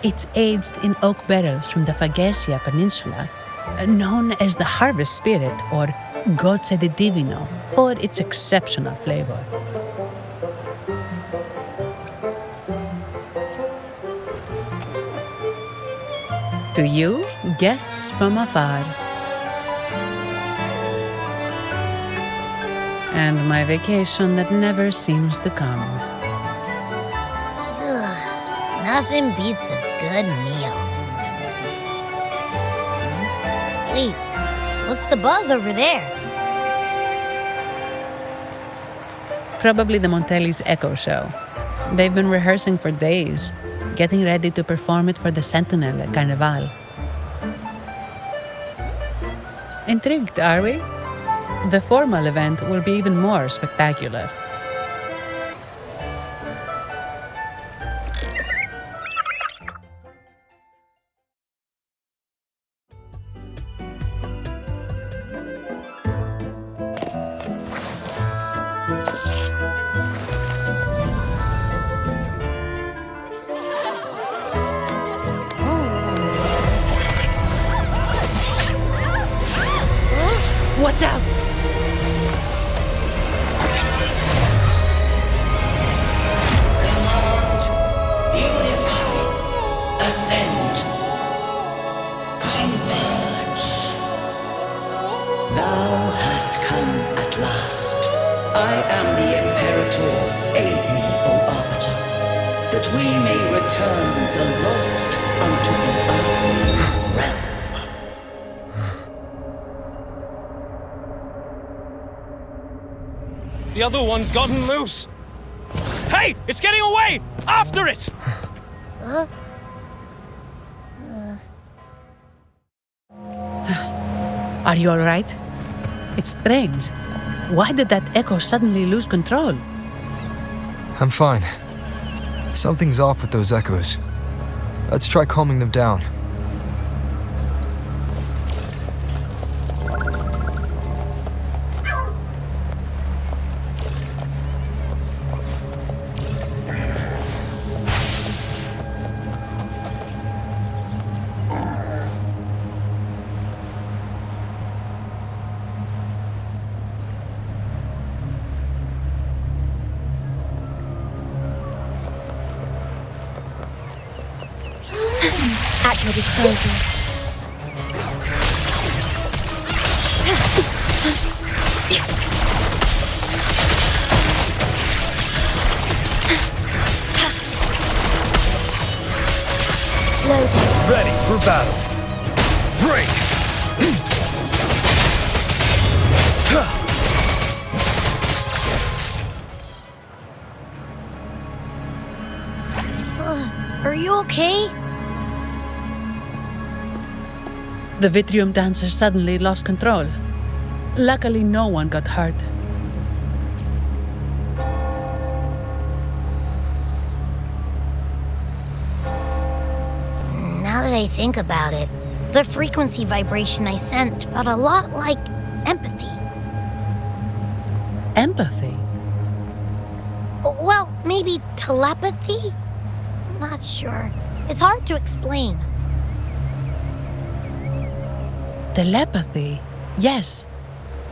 It's aged in oak barrels from the Faghesia Peninsula, known as the Harvest Spirit or Gozze di Divino for its exceptional flavor. To you, guests from afar. And my vacation that never seems to come. Nothing beats a good meal. Wait, what's the buzz over there? Probably the Montelli's Echo Show. They've been rehearsing for days, getting ready to perform it for the Sentinel at Carnival. Intrigued, are we? The formal event will be even more spectacular. Watch out! Command, unify, ascend, converge. Thou hast come at last. I am the Imperator. Aid me, O Arbiter, that we may return the lost unto the earthly realm. The other one's gotten loose. Hey, it's getting away! After it! Are you all right? It's strange. Why did that echo suddenly lose control? I'm fine. Something's off with those echoes. Let's try calming them down. At your disposal. Loading. Ready for battle. Break! Are you okay? The Vitrium dancer suddenly lost control. Luckily, no one got hurt. Now that I think about it, the frequency vibration I sensed felt a lot like empathy. Empathy? Well, maybe telepathy? Not sure. It's hard to explain. Telepathy? Yes.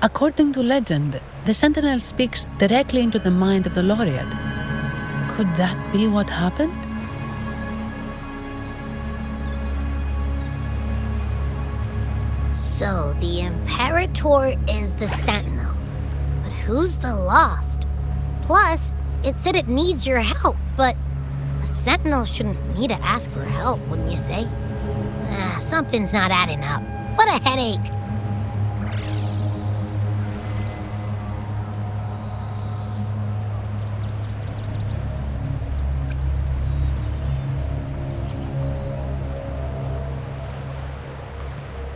According to legend, the Sentinel speaks directly into the mind of the laureate. Could that be what happened? So, the Imperator is the Sentinel. But who's the Lost? Plus, it said it needs your help, but A sentinel shouldn't need to ask for help, wouldn't you say? Something's not adding up. What a headache.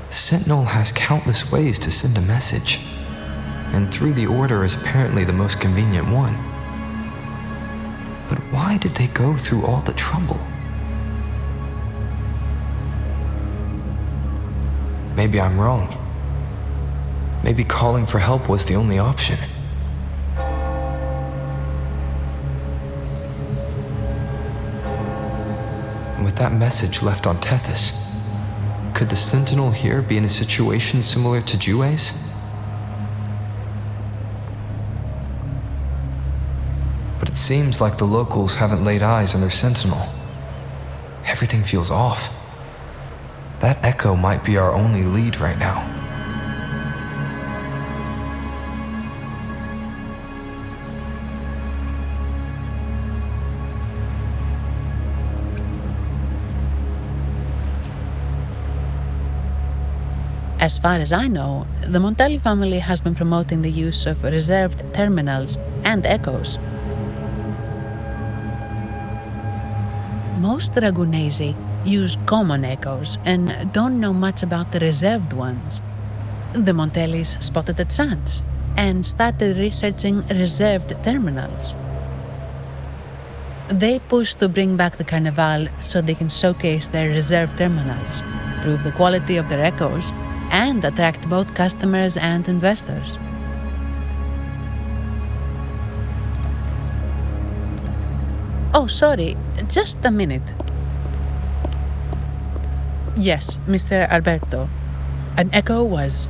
The Sentinel has countless ways to send a message, and through the Order is apparently the most convenient one. But why did they go through all the trouble? Maybe I'm wrong. Maybe calling for help was the only option. And with that message left on Tethys, could the Sentinel here be in a situation similar to Jue's? But it seems like the locals haven't laid eyes on their Sentinel. Everything feels off. That echo might be our only lead right now. As far as I know, the Montelli family has been promoting the use of reserved terminals and echoes. Most Ragunesi use common echoes and don't know much about the reserved ones. The Montellis spotted a chance and started researching reserved terminals. They push to bring back the Carnival so they can showcase their reserved terminals, prove the quality of their echoes, and attract both customers and investors. Oh, sorry, just a minute. Yes, Mr. Alberto. An echo was...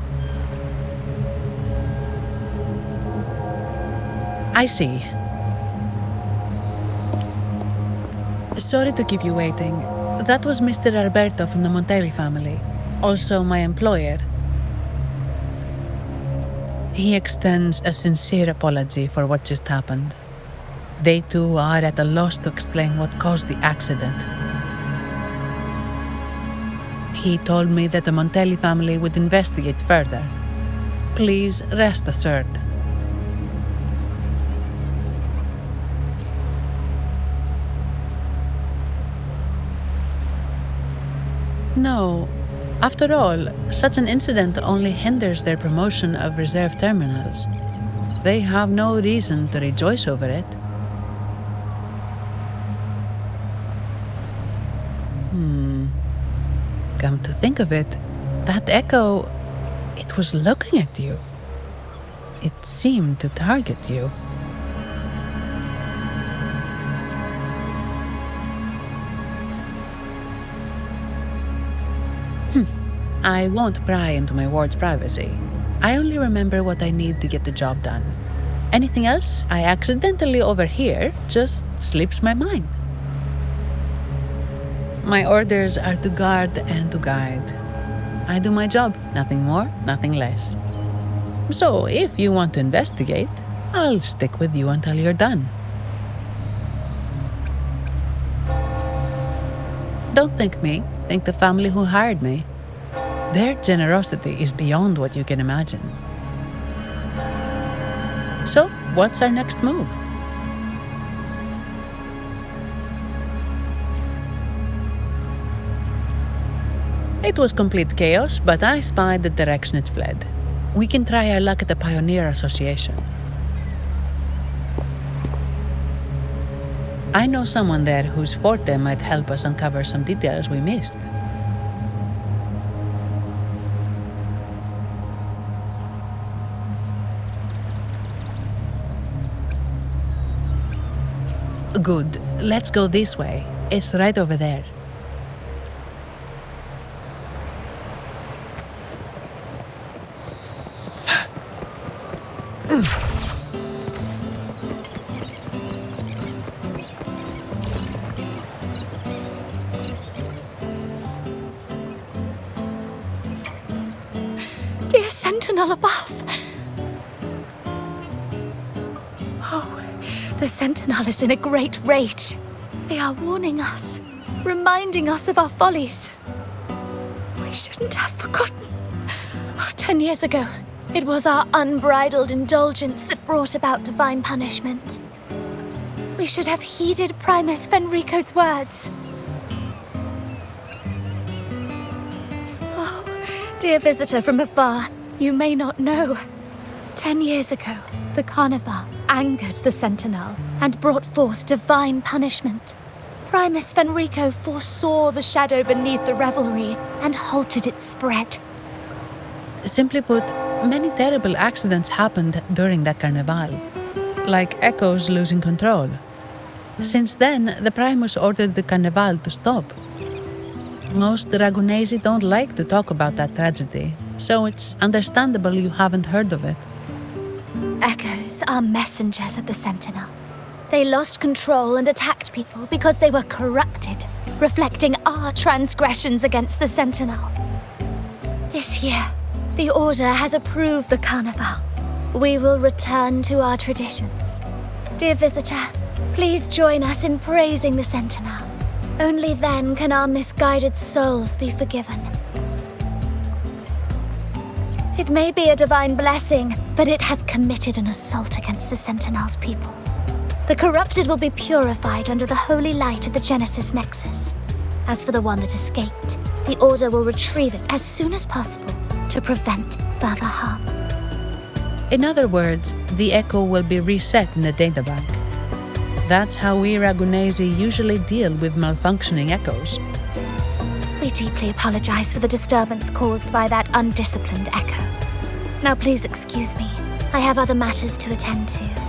I see. Sorry to keep you waiting. That was Mr. Alberto from the Montelli family, also my employer. He extends a sincere apology for what just happened. They too are at a loss to explain what caused the accident. He told me that the Montelli family would investigate further. Please rest assured. No. After all, such an incident only hinders their promotion of reserve terminals. They have no reason to rejoice over it. Come to think of it, that echo, it was looking at you. It seemed to target you. I won't pry into my ward's privacy. I only remember what I need to get the job done. Anything else I accidentally overhear just slips my mind. My orders are to guard and to guide. I do my job, nothing more, nothing less. So if you want to investigate, I'll stick with you until you're done. Don't thank me, thank the family who hired me. Their generosity is beyond what you can imagine. So, what's our next move? It was complete chaos, but I spied the direction it fled. We can try our luck at the Pioneer Association. I know someone there whose forte might help us uncover some details we missed. Good. Let's go this way. It's right over there. Dear Sentinel above. Oh, the Sentinel is in a great rage. They are warning us, reminding us of our follies. We shouldn't have forgotten. 10 years ago, it was our unbridled indulgence that brought about divine punishment. We should have heeded Primus Fenrico's words. Oh, dear visitor from afar, you may not know. 10 years ago, the Carnival angered the Sentinel and brought forth divine punishment. Primus Fenrico foresaw the shadow beneath the revelry and halted its spread. Simply put, many terrible accidents happened during that Carnival, like Echoes losing control. Since then, the Primus ordered the Carnival to stop. Most Ragunesi don't like to talk about that tragedy, so it's understandable you haven't heard of it. Echoes are messengers of the Sentinel. They lost control and attacked people because they were corrupted, reflecting our transgressions against the Sentinel. This year, the Order has approved the Carnival. We will return to our traditions. Dear visitor, please join us in praising the Sentinel. Only then can our misguided souls be forgiven. It may be a divine blessing, but it has committed an assault against the Sentinel's people. The corrupted will be purified under the holy light of the Genesis Nexus. As for the one that escaped, the Order will retrieve it as soon as possible to prevent further harm. In other words, the Echo will be reset in the databank. That's how we Ragunesi usually deal with malfunctioning Echoes. We deeply apologize for the disturbance caused by that undisciplined Echo. Now please excuse me. I have other matters to attend to.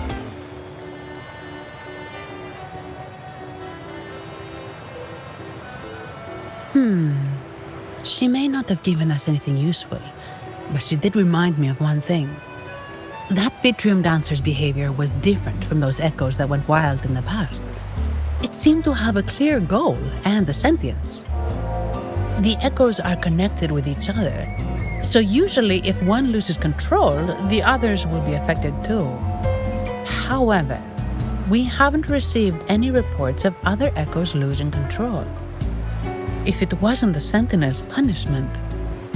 She may not have given us anything useful, but she did remind me of one thing. That Vitrium dancer's behavior was different from those Echoes that went wild in the past. It seemed to have a clear goal and a sentience. The Echoes are connected with each other, so usually if one loses control, the others will be affected too. However, we haven't received any reports of other Echoes losing control. If it wasn't the Sentinel's punishment,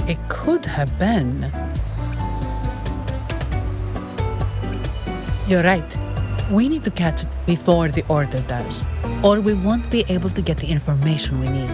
it could have been... You're right. We need to catch it before the Order does, or we won't be able to get the information we need.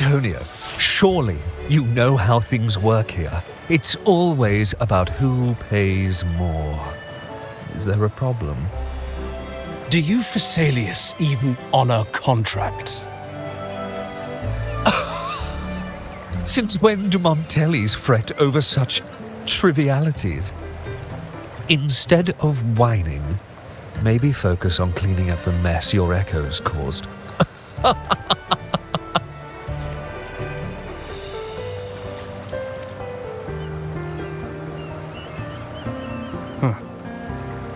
Antonio, surely you know how things work here. It's always about who pays more. Is there a problem? Do you Phasaelius even honor contracts? Since when do Montellis fret over such trivialities? Instead of whining, maybe focus on cleaning up the mess your Echoes caused.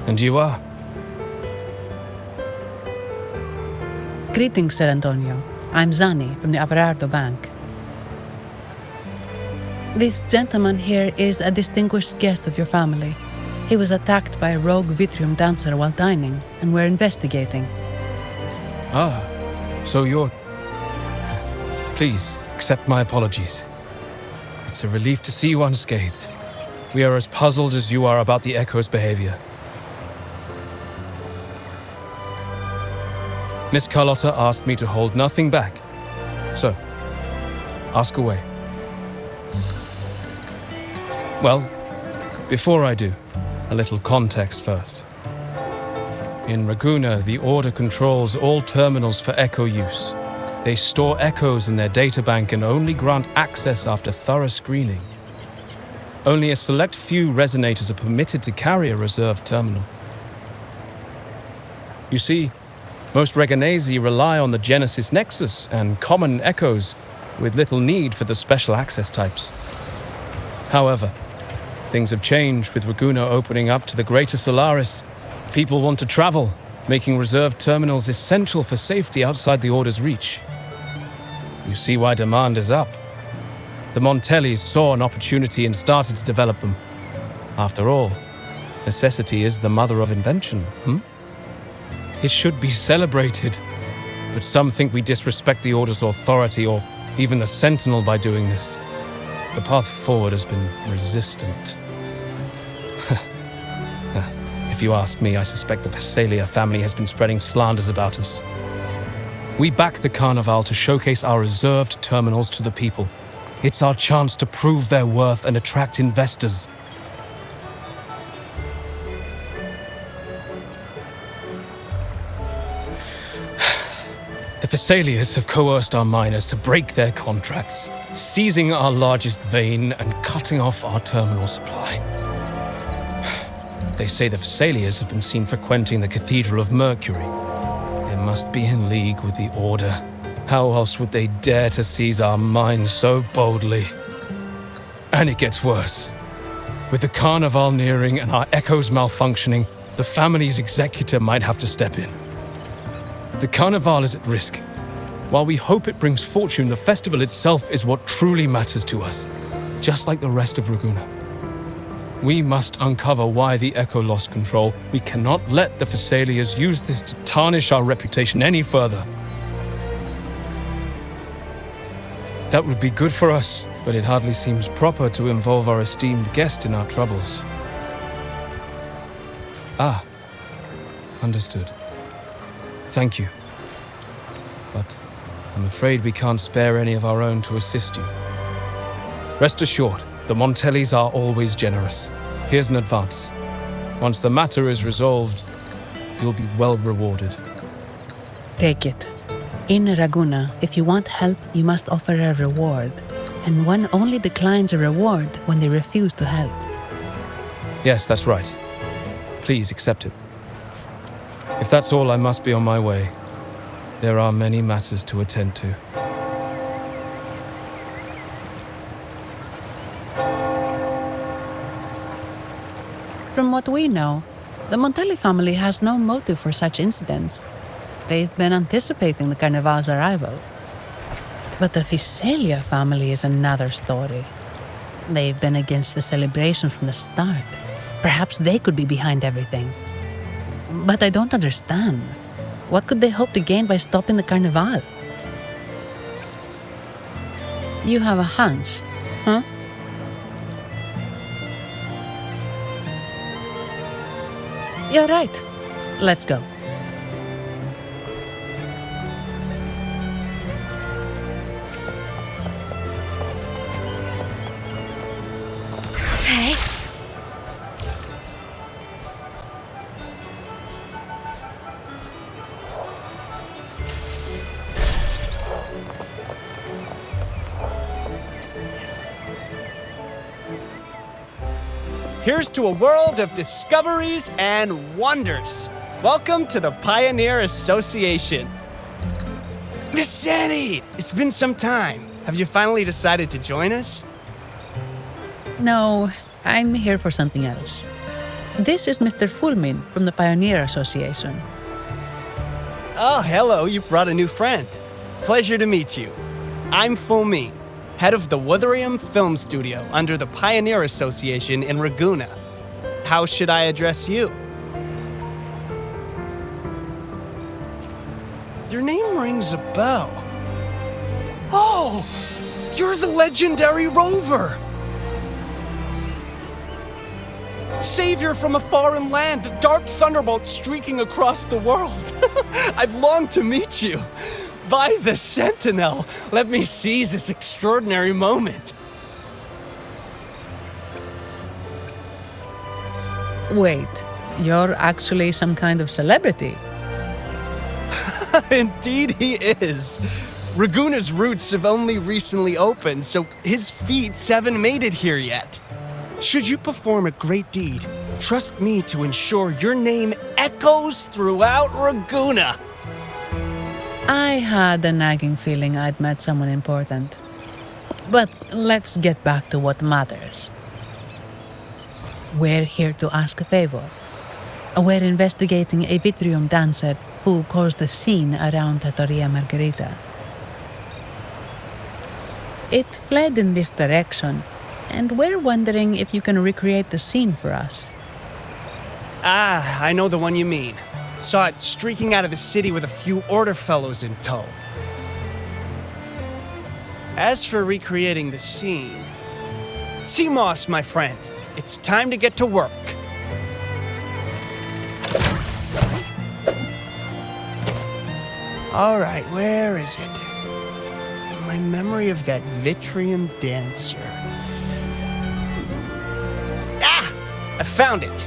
And you are? Greetings, Sir Antonio. I'm Zani from the Averardo Bank. This gentleman here is a distinguished guest of your family. He was attacked by a rogue Vitrium dancer while dining, and we're investigating. Ah, so you're... Please, accept my apologies. It's a relief to see you unscathed. We are as puzzled as you are about the Echo's behavior. Miss Carlotta asked me to hold nothing back. So, ask away. Well, before I do, a little context first. In Ragunna, the Order controls all terminals for Echo use. They store echoes in their databank and only grant access after thorough screening. Only a select few resonators are permitted to carry a reserved terminal. You see, most Reganesi rely on the Genesis Nexus and common echoes, with little need for the special access types. However, things have changed with Ragunna opening up to the greater Solaris. People want to travel, making reserved terminals essential for safety outside the Order's reach. You see why demand is up. The Montellis saw an opportunity and started to develop them. After all, necessity is the mother of invention, It should be celebrated, but some think we disrespect the Order's authority or even the Sentinel by doing this. The path forward has been resistant. If you ask me, I suspect the Visalia family has been spreading slanders about us. We back the Carnival to showcase our reserved terminals to the people. It's our chance to prove their worth and attract investors. The Visalias have coerced our miners to break their contracts, seizing our largest vein and cutting off our terminal supply. They say the Visalias have been seen frequenting the Cathedral of Mercury. They must be in league with the Order. How else would they dare to seize our mines so boldly? And it gets worse. With the Carnival nearing and our echoes malfunctioning, the family's executor might have to step in. The Carnival is at risk. While we hope it brings fortune, the festival itself is what truly matters to us, just like the rest of Ragunna. We must uncover why the Echo lost control. We cannot let the Visalias use this to tarnish our reputation any further. That would be good for us, but it hardly seems proper to involve our esteemed guest in our troubles. Ah, understood. Thank you. But I'm afraid we can't spare any of our own to assist you. Rest assured, the Montellis are always generous. Here's an advance. Once the matter is resolved, you'll be well rewarded. Take it. In Ragunna, if you want help, you must offer a reward. And one only declines a reward when they refuse to help. Yes, that's right. Please accept it. If that's all, I must be on my way. There are many matters to attend to. From what we know, the Montelli family has no motive for such incidents. They've been anticipating the Carnival's arrival. But the Visalia family is another story. They've been against the celebration from the start. Perhaps they could be behind everything. But I don't understand. What could they hope to gain by stopping the Carnival? You have a hunch, huh? You're right. Let's go. Okay. Here's to a world of discoveries and wonders. Welcome to the Pioneer Association. Miss Sandy, it's been some time. Have you finally decided to join us? No, I'm here for something else. This is Mr. Fulmin from the Pioneer Association. Oh, hello, you brought a new friend. Pleasure to meet you. I'm Fulmin, head of the Wuthering Film Studio under the Pioneer Association in Ragunna. How should I address you? Your name rings a bell. Oh, you're the legendary Rover. Savior from a foreign land, the dark thunderbolt streaking across the world. I've longed to meet you. By the Sentinel, let me seize this extraordinary moment. Wait, you're actually some kind of celebrity. Indeed he is. Raguna's roots have only recently opened, so his feats haven't made it here yet. Should you perform a great deed, trust me to ensure your name echoes throughout Raguna. I had a nagging feeling I'd met someone important. But let's get back to what matters. We're here to ask a favor. We're investigating a Vitrium dancer who caused a scene around Trattoria Margherita. It fled in this direction, and we're wondering if you can recreate the scene for us. Ah, I know the one you mean. Saw it streaking out of the city with a few Order fellows in tow. As for recreating the scene... Simos, my friend, it's time to get to work. Alright, where is it? My memory of that Vitrium dancer. Ah! I found it!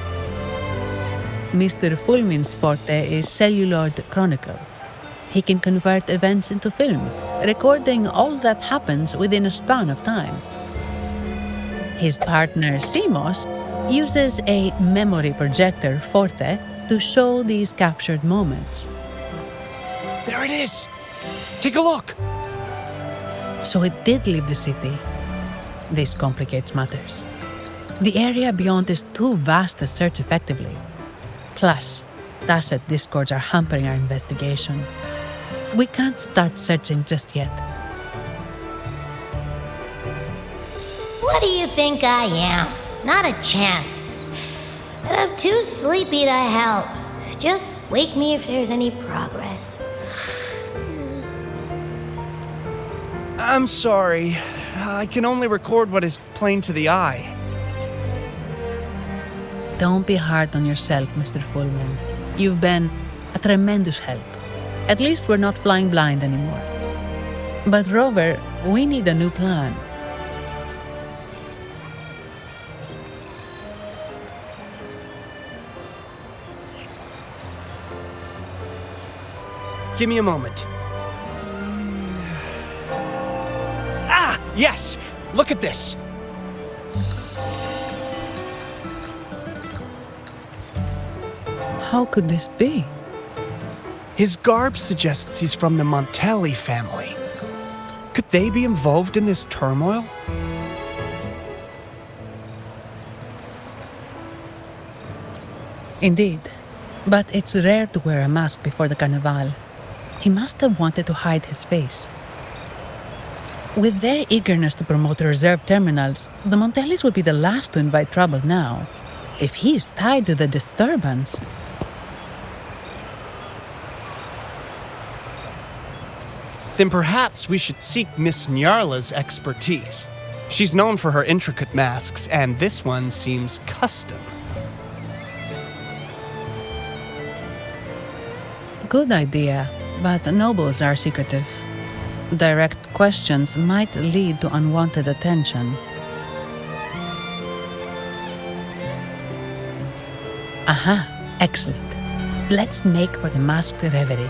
Mr. Fulmin's forte is celluloid chronicle. He can convert events into film, recording all that happens within a span of time. His partner, Simos, uses a memory projector, Forte, to show these captured moments. There it is! Take a look! So it did leave the city. This complicates matters. The area beyond is too vast to search effectively. Plus, Tacet discords are hampering our investigation. We can't start searching just yet. What do you think I am? Not a chance. But I'm too sleepy to help. Just wake me if there's any progress. I'm sorry. I can only record what is plain to the eye. Don't be hard on yourself, Mr. Fullman. You've been a tremendous help. At least we're not flying blind anymore. But Rover, we need a new plan. Give me a moment. Ah! Yes! Look at this! How could this be? His garb suggests he's from the Montelli family. Could they be involved in this turmoil? Indeed. But it's rare to wear a mask before the Carnival. He must have wanted to hide his face. With their eagerness to promote the reserve terminals, the Montellis would be the last to invite trouble now. If he is tied to the disturbance... Then perhaps we should seek Miss Nyarla's expertise. She's known for her intricate masks, and this one seems custom. Good idea, but nobles are secretive. Direct questions might lead to unwanted attention. Aha, excellent. Let's make for the masked reverie.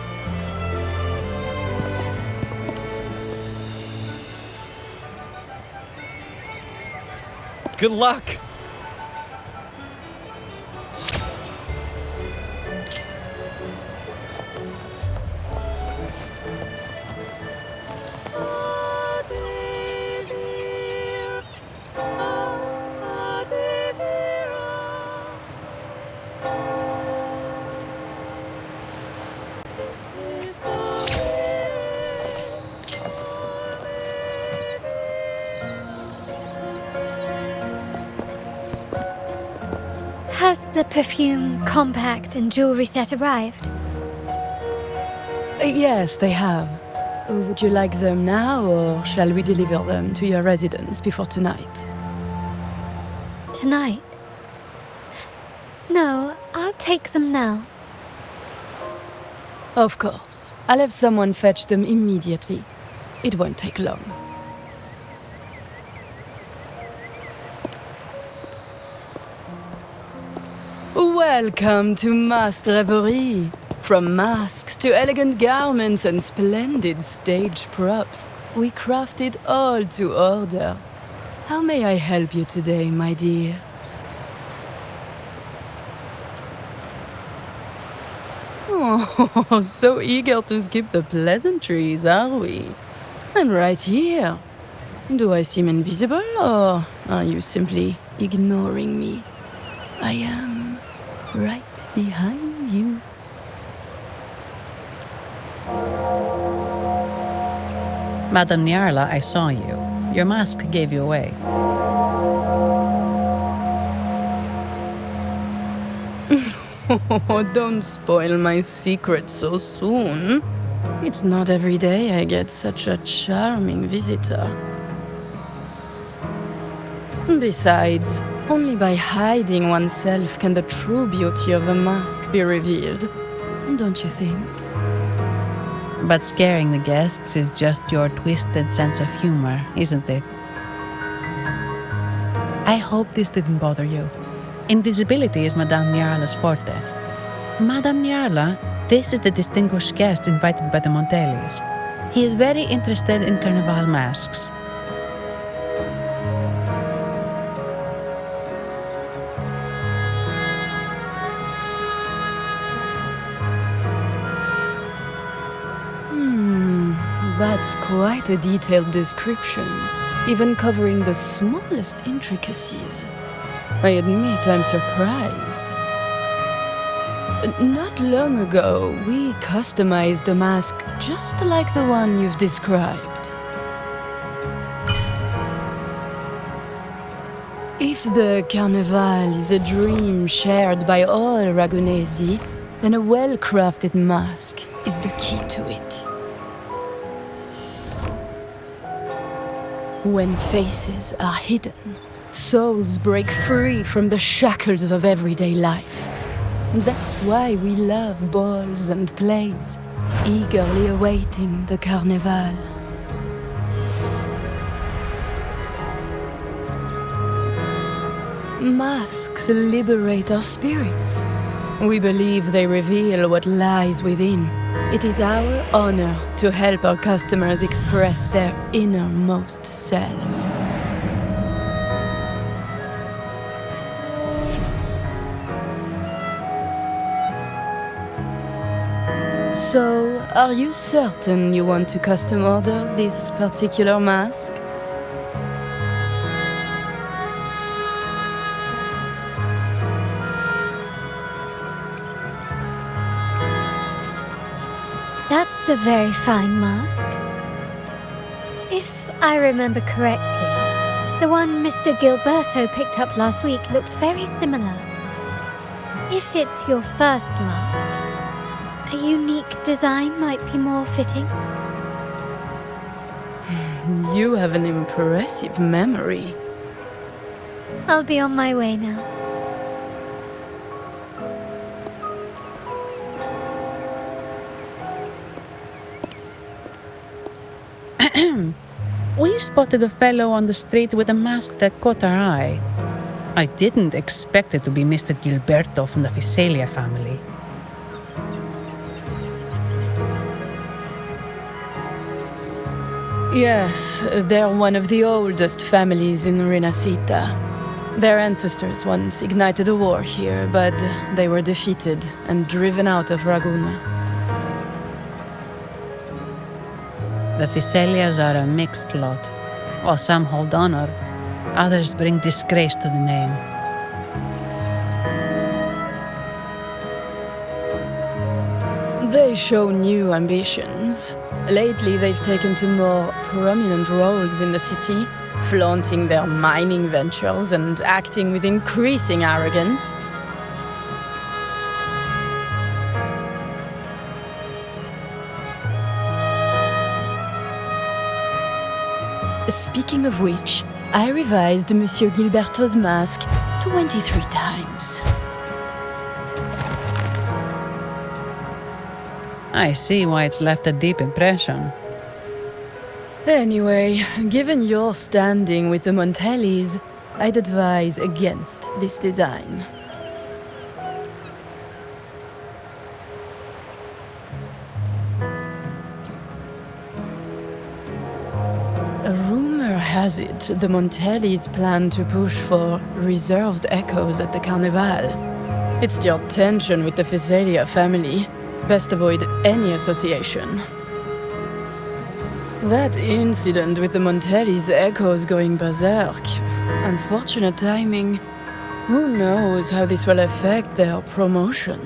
Good luck! Has the perfume, compact, and jewelry set arrived? Yes, they have. Would you like them now, or shall we deliver them to your residence before tonight? Tonight? No, I'll take them now. Of course. I'll have someone fetch them immediately. It won't take long. Welcome to masked revelry. From masks to elegant garments and splendid stage props, we craft it all to order. How may I help you today, my dear? Oh, so eager to skip the pleasantries, are we? I'm right here. Do I seem invisible, or are you simply ignoring me? I am right behind you. Madame Nyarla, I saw you. Your mask gave you away. Oh, don't spoil my secret so soon. It's not every day I get such a charming visitor. Besides, only by hiding oneself can the true beauty of a mask be revealed. Don't you think? But scaring the guests is just your twisted sense of humor, isn't it? I hope this didn't bother you. Invisibility is Madame Nyarla's forte. Madame Nyarla, this is the distinguished guest invited by the Montelis. He is very interested in carnival masks. That's quite a detailed description, even covering the smallest intricacies. I admit I'm surprised. Not long ago, we customized a mask just like the one you've described. If the carnival is a dream shared by all Ragunesi, then a well-crafted mask is the key to it. When faces are hidden, souls break free from the shackles of everyday life. That's why we love balls and plays, eagerly awaiting the carnival. Masks liberate our spirits. We believe they reveal what lies within. It is our honor to help our customers express their innermost selves. So, are you certain you want to custom order this particular mask? That's a very fine mask. If I remember correctly, the one Mr. Gilberto picked up last week looked very similar. If it's your first mask, a unique design might be more fitting. You have an impressive memory. I'll be on my way now. We spotted a fellow on the street with a mask that caught our eye. I didn't expect it to be Mr. Gilberto from the Fisalia family. Yes, they're one of the oldest families in Rinascita. Their ancestors once ignited a war here, but they were defeated and driven out of Ragunna. The Fisalias are a mixed lot. While some hold honor, others bring disgrace to the name. They show new ambitions. Lately, they've taken to more prominent roles in the city, flaunting their mining ventures and acting with increasing arrogance. Speaking of which, I revised Monsieur Gilberto's mask 23 times. I see why it's left a deep impression. Anyway, given your standing with the Montellis, I'd advise against this design. A rumor has it the Montellis plan to push for reserved echoes at the Carnival. It's your tension with the Physalia family. Best avoid any association. That incident with the Montellis' echoes going berserk. Unfortunate timing. Who knows how this will affect their promotion?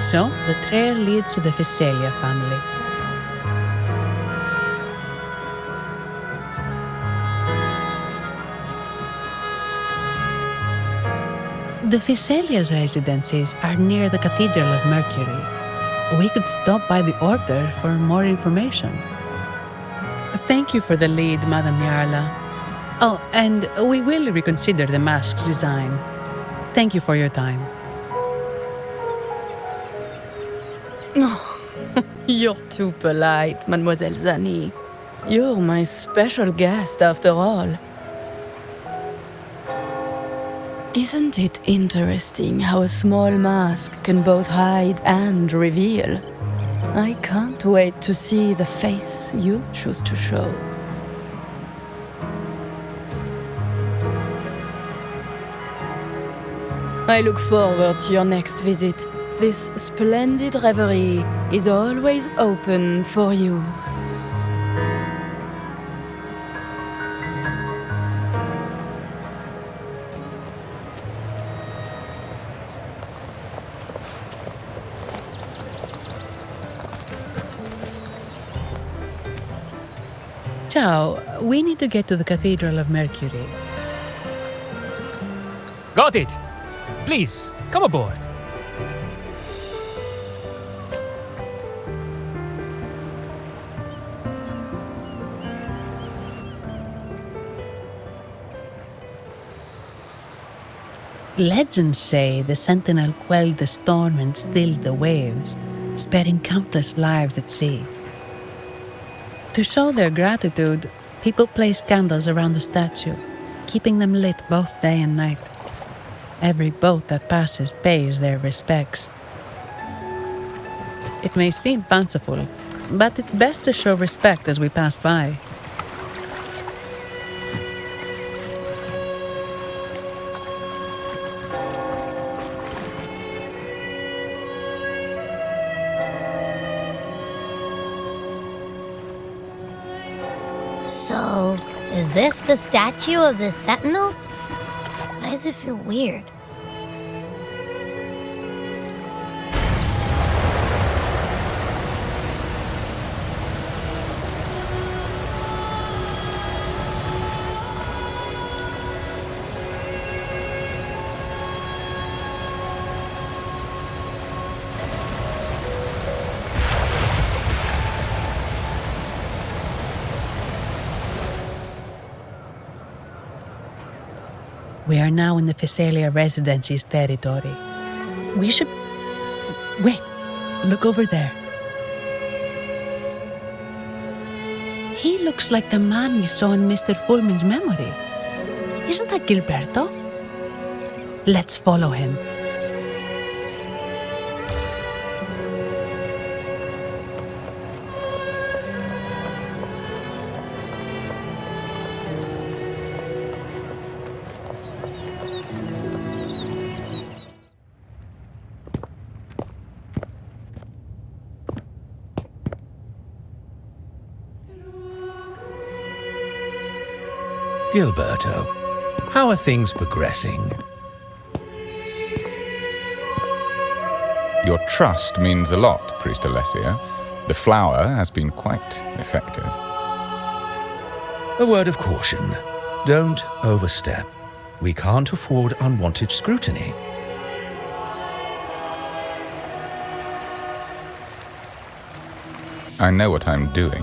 So, the trail leads to the Physalia family. The Physalia's residences are near the Cathedral of Mercury. We could stop by the Order for more information. Thank you for the lead, Madame Yarla. Oh, and we will reconsider the mask's design. Thank you for your time. Oh, you're too polite, Mademoiselle Zani. You're my special guest after all. Isn't it interesting how a small mask can both hide and reveal? I can't wait to see the face you choose to show. I look forward to your next visit. This splendid reverie is always open for you. Ciao, we need to get to the Cathedral of Mercury. Got it! Please, come aboard. Legends say the Sentinel quelled the storm and stilled the waves, sparing countless lives at sea. To show their gratitude, people place candles around the statue, keeping them lit both day and night. Every boat that passes pays their respects. It may seem fanciful, but it's best to show respect as we pass by. So, is this the statue of the Sentinel? Why does it feel weird? We are now in the Physalia Residency's territory. We should... Wait, look over there. He looks like the man we saw in Mr. Fulmin's memory. Isn't that Gilberto? Let's follow him. Gilberto, how are things progressing? Your trust means a lot, Priest Alessio. The flower has been quite effective. A word of caution. Don't overstep. We can't afford unwanted scrutiny. I know what I'm doing.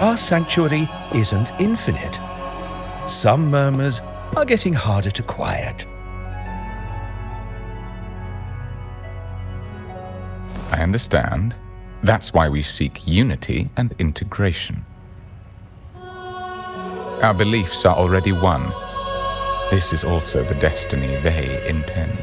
Our sanctuary isn't infinite. Some murmurs are getting harder to quiet. I understand. That's why we seek unity and integration. Our beliefs are already one. This is also the destiny they intend.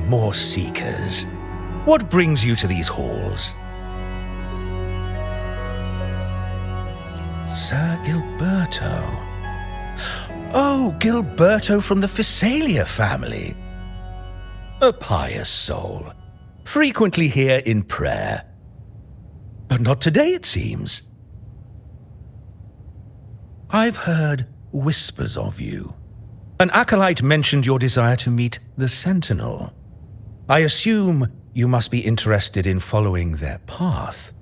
More seekers. What brings you to these halls? Sir Gilberto. Oh, Gilberto from the Physalia family. A pious soul. Frequently here in prayer. But not today, it seems. I've heard whispers of you. An acolyte mentioned your desire to meet the Sentinel. I assume you must be interested in following their path.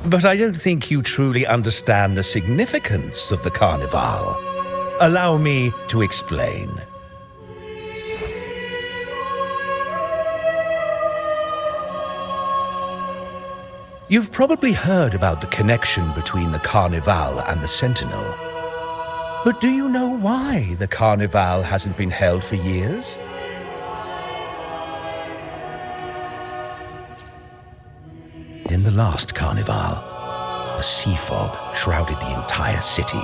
But I don't think you truly understand the significance of the Carnival. Allow me to explain. You've probably heard about the connection between the Carnival and the Sentinel. But do you know why the Carnival hasn't been held for years? In the last Carnival, a sea fog shrouded the entire city.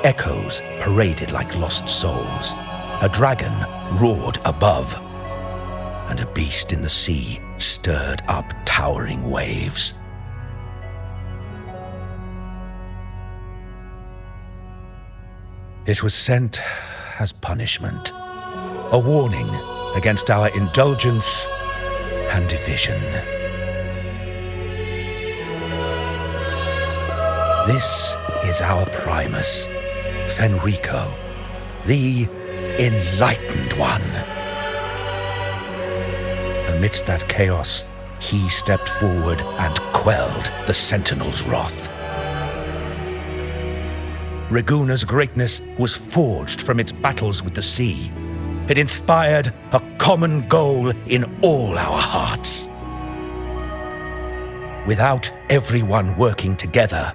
Echoes paraded like lost souls. A dragon roared above, and a beast in the sea stirred up towering waves. It was sent as punishment, a warning against our indulgence and division. This is our Primus, Fenrico, the Enlightened One. Amidst that chaos, he stepped forward and quelled the Sentinel's wrath. Raguna's greatness was forged from its battles with the sea. It inspired a common goal in all our hearts. Without everyone working together,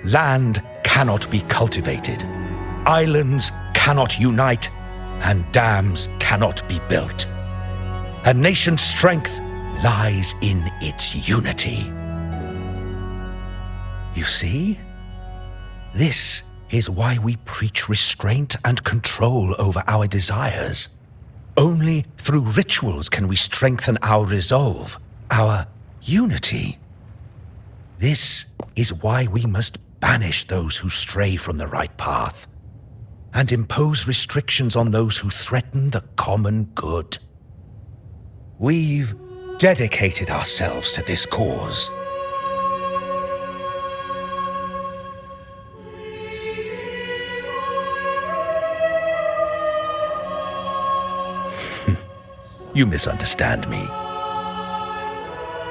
land cannot be cultivated, islands cannot unite, and dams cannot be built. A nation's strength lies in its unity. You see? This is why we preach restraint and control over our desires. Only through rituals can we strengthen our resolve, our unity. This is why we must banish those who stray from the right path and impose restrictions on those who threaten the common good. We've dedicated ourselves to this cause. You misunderstand me.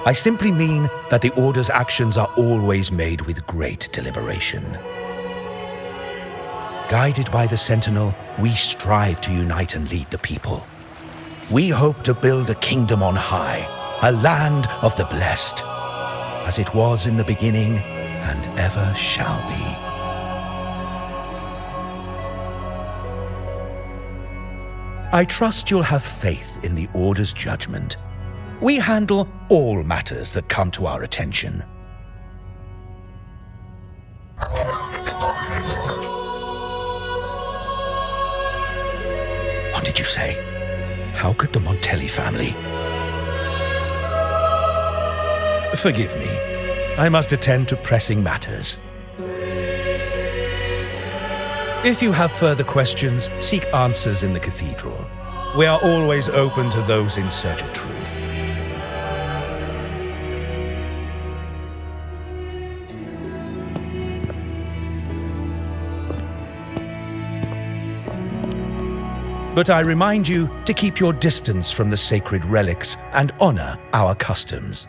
I simply mean that the Order's actions are always made with great deliberation. Guided by the Sentinel, we strive to unite and lead the people. We hope to build a kingdom on high, a land of the blessed, as it was in the beginning and ever shall be. I trust you'll have faith in the Order's judgment. We handle all matters that come to our attention. What did you say? How could the Montelli family? Forgive me. I must attend to pressing matters. If you have further questions, seek answers in the cathedral. We are always open to those in search of truth. But I remind you to keep your distance from the sacred relics and honor our customs.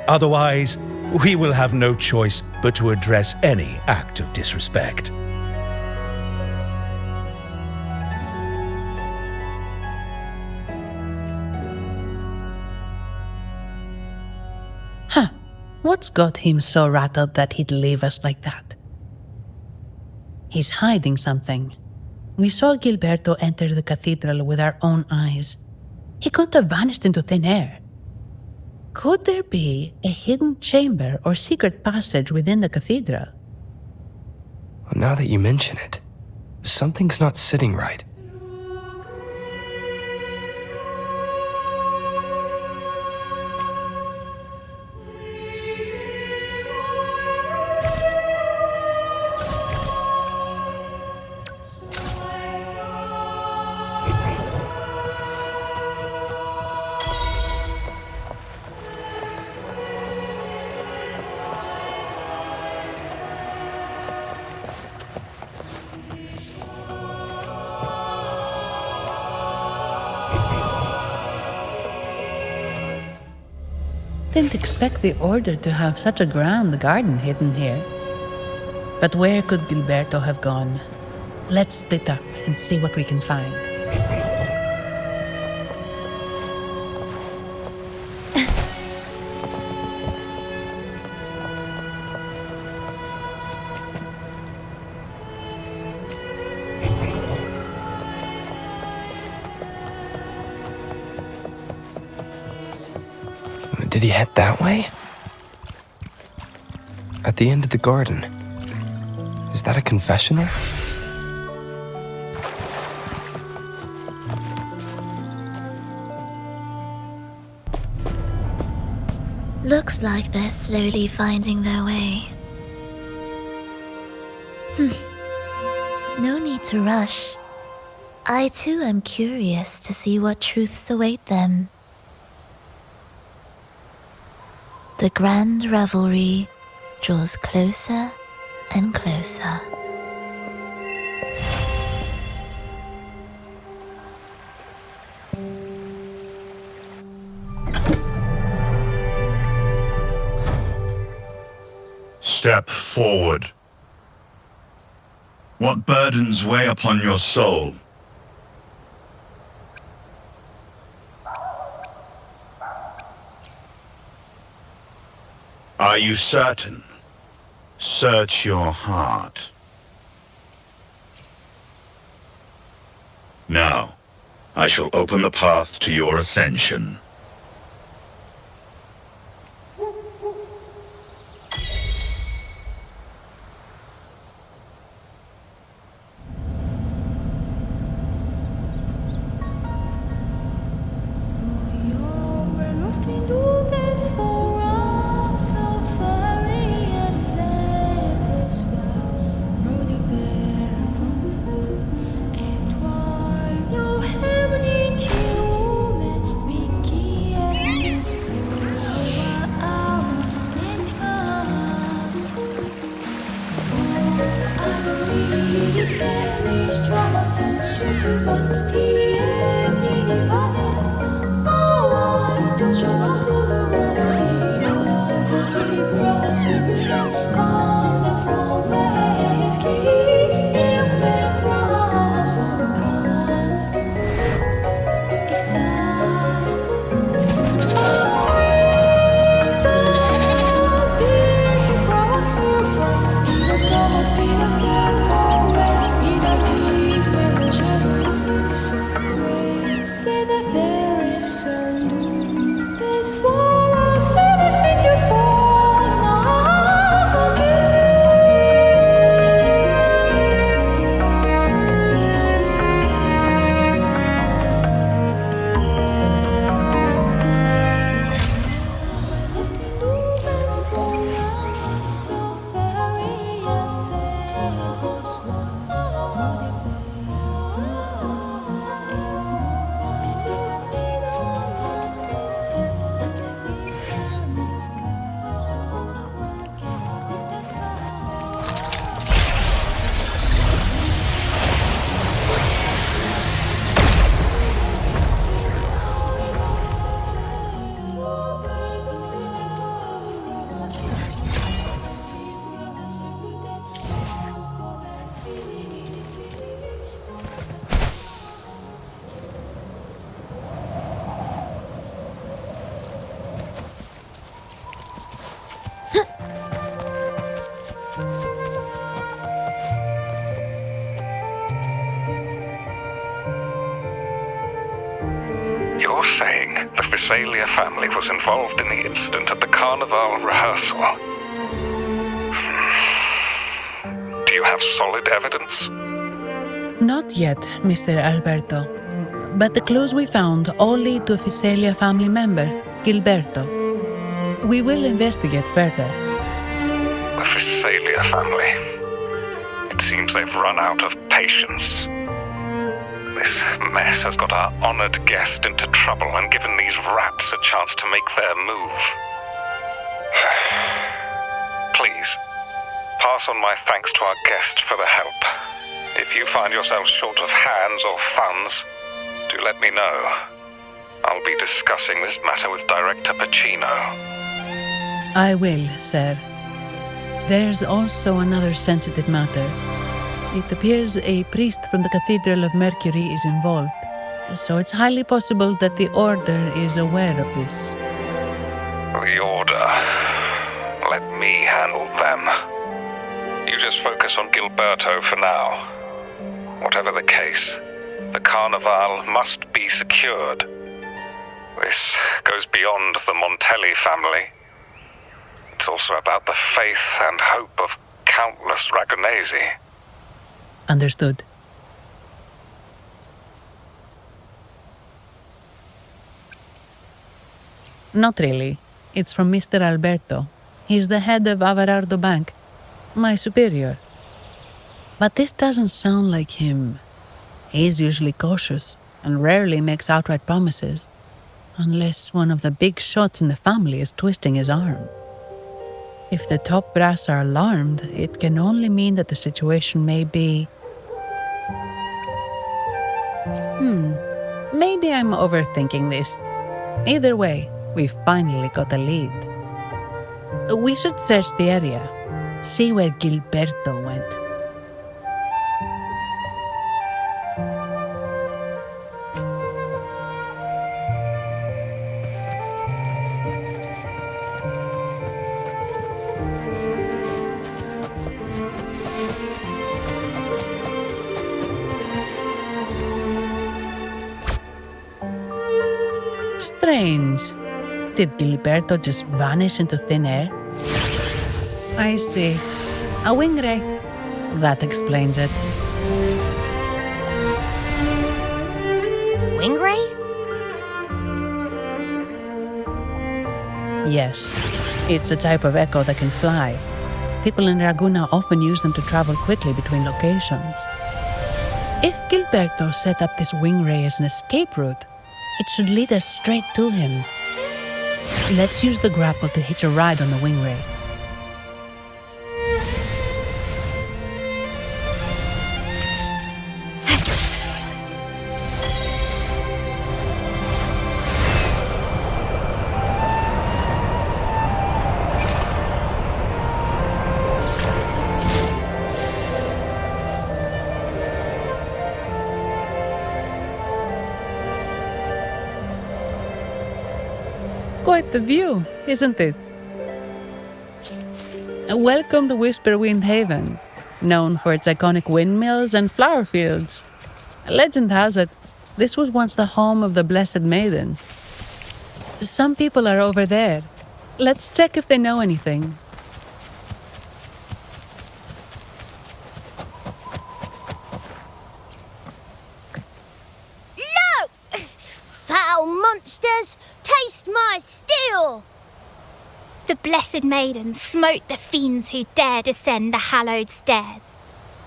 Otherwise, we will have no choice but to address any act of disrespect. What's got him so rattled that he'd leave us like that? He's hiding something. We saw Gilberto enter the cathedral with our own eyes. He couldn't have vanished into thin air. Could there be a hidden chamber or secret passage within the cathedral? Well, now that you mention it, something's not sitting right. Didn't expect the Order to have such a grand garden hidden here. But where could Gilberto have gone? Let's split up and see what we can find. Did he head that way? At the end of the garden. Is that a confessional? Looks like they're slowly finding their way. No need to rush. I too am curious to see what truths await them. The grand revelry draws closer and closer. Step forward. What burdens weigh upon your soul? Are you certain? Search your heart. Now, I shall open the path to your ascension. C'est de faire seul, des fois. Thessalia family was involved in the incident at the Carnival rehearsal. Do you have solid evidence? Not yet, Mr. Alberto. But the clues we found all lead to a Thessalia family member, Gilberto. We will investigate further. The Thessalia family. It seems they've run out of patience. This mess has got our honored guest into trouble and given these rats a chance to make their move. Please, pass on my thanks to our guest for the help. If you find yourself short of hands or funds, do let me know. I'll be discussing this matter with Director Pacino. I will, sir. There's also another sensitive matter. It appears a priest from the Cathedral of Mercury is involved, so it's highly possible that the Order is aware of this. The Order. Let me handle them. You just focus on Gilberto for now. Whatever the case, the Carnival must be secured. This goes beyond the Montelli family. It's also about the faith and hope of countless Ragonesi. Understood. Not really. It's from Mr. Alberto. He's the head of Averardo Bank, my superior. But this doesn't sound like him. He's usually cautious and rarely makes outright promises, unless one of the big shots in the family is twisting his arm. If the top brass are alarmed, it can only mean that the situation may be... Maybe I'm overthinking this. Either way, we've finally got a lead. We should search the area, see where Gilberto went. Strange. Did Gilberto just vanish into thin air? I see. A wing ray. That explains it. Wing ray? Yes. It's a type of echo that can fly. People in Ragusa often use them to travel quickly between locations. If Gilberto set up this wing ray as an escape route, it should lead us straight to him. Let's use the grapple to hitch a ride on the wing ray. Quite the view, isn't it? Welcome to Whisperwind Haven, known for its iconic windmills and flower fields. Legend has it, this was once the home of the Blessed Maiden. Some people are over there. Let's check if they know anything. No! Foul monsters! Taste my steel! The Blessed Maiden smote the fiends who dare descend the hallowed stairs.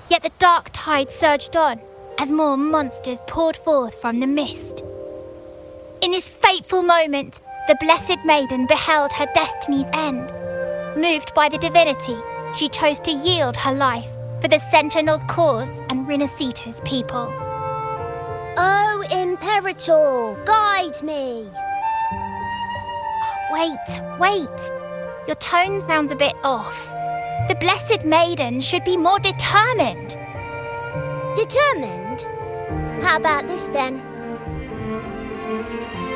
Yet the dark tide surged on as more monsters poured forth from the mist. In this fateful moment, the Blessed Maiden beheld her destiny's end. Moved by the divinity, she chose to yield her life for the Sentinel's cause and Rinascita's people. Oh, Imperator, guide me! Wait. Your tone sounds a bit off. The Blessed Maiden should be more determined. Determined? How about this then?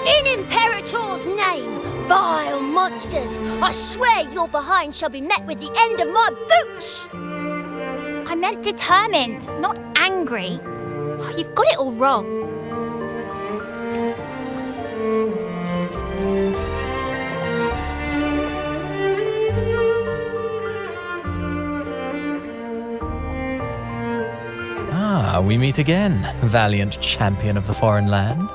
In Imperator's name, vile monsters, I swear your behind shall be met with the end of my boots! I meant determined, not angry. You've got it all wrong. we meet again, valiant champion of the foreign land.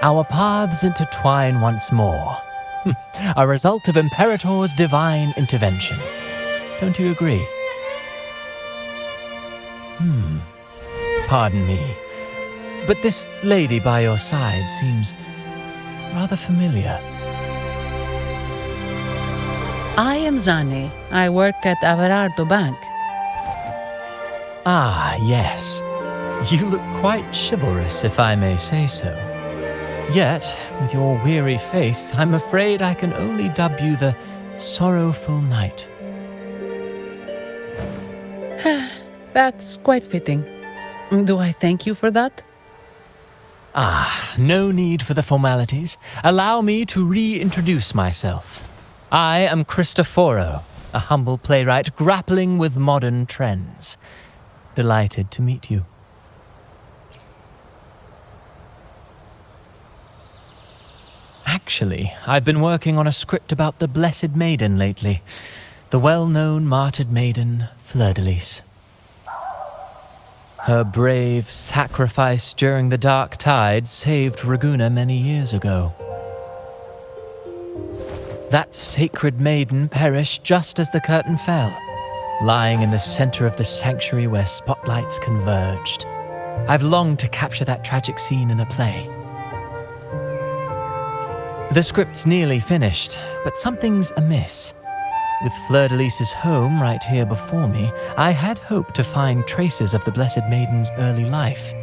Our paths intertwine once more, a result of Imperator's divine intervention. Don't you agree? Pardon me, but this lady by your side seems rather familiar. I am Zani. I work at Averardo Bank. Ah, yes. You look quite chivalrous, if I may say so. Yet, with your weary face, I'm afraid I can only dub you the Sorrowful Knight. That's quite fitting. Do I thank you for that? Ah, no need for the formalities. Allow me to reintroduce myself. I am Cristoforo, a humble playwright grappling with modern trends. Delighted to meet you. Actually, I've been working on a script about the Blessed Maiden lately. The well-known martyred maiden, Fleur-de-Lis. Her brave sacrifice during the Dark Tide saved Ragunna many years ago. That sacred maiden perished just as the curtain fell, lying in the center of the sanctuary where spotlights converged. I've longed to capture that tragic scene in a play. The script's nearly finished, but something's amiss. With Fleur-de-Lis's home right here before me, I had hoped to find traces of the Blessed Maiden's early life.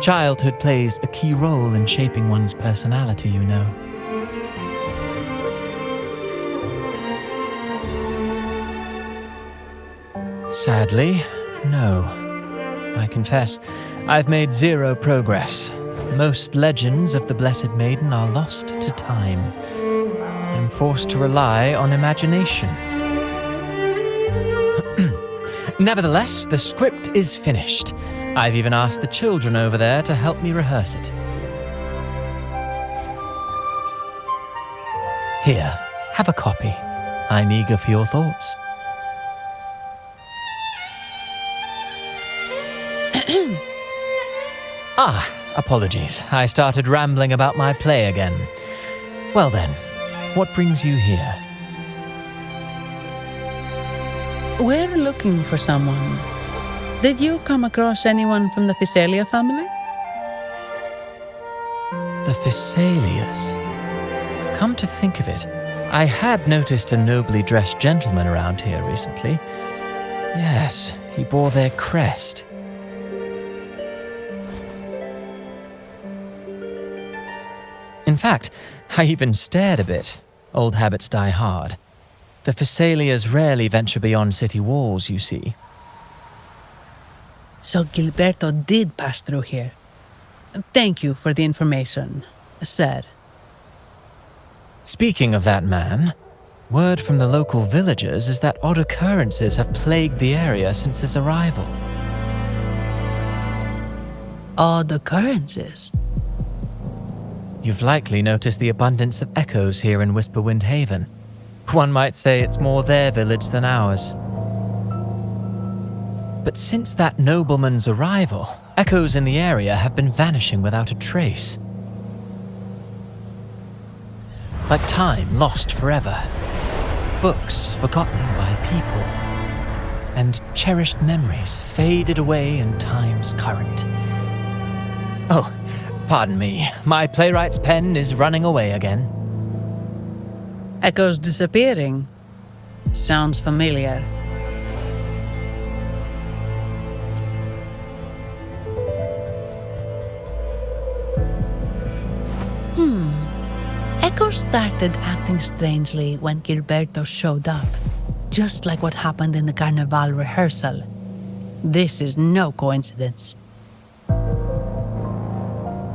Childhood plays a key role in shaping one's personality, you know. Sadly, no. I confess, I've made zero progress. Most legends of the Blessed Maiden are lost to time. I'm forced to rely on imagination. Nevertheless, the script is finished. I've even asked the children over there to help me rehearse it. Here, have a copy. I'm eager for your thoughts. Apologies. I started rambling about my play again. Well then, what brings you here? We're looking for someone. Did you come across anyone from the Physalia family? The Physalias? Come to think of it, I had noticed a nobly dressed gentleman around here recently. Yes, he bore their crest. In fact, I even stared a bit. Old habits die hard. The Physalias rarely venture beyond city walls, you see. So Gilberto did pass through here. Thank you for the information, sir. Speaking of that man, word from the local villagers is that odd occurrences have plagued the area since his arrival. Odd occurrences? You've likely noticed the abundance of echoes here in Whisperwind Haven. One might say it's more their village than ours. But since that nobleman's arrival, echoes in the area have been vanishing without a trace. Like time lost forever. Books forgotten by people. And cherished memories faded away in time's current. Oh, pardon me, my playwright's pen is running away again. Echoes disappearing. Sounds familiar. Echoes started acting strangely when Gilberto showed up, just like what happened in the Carnival rehearsal. This is no coincidence.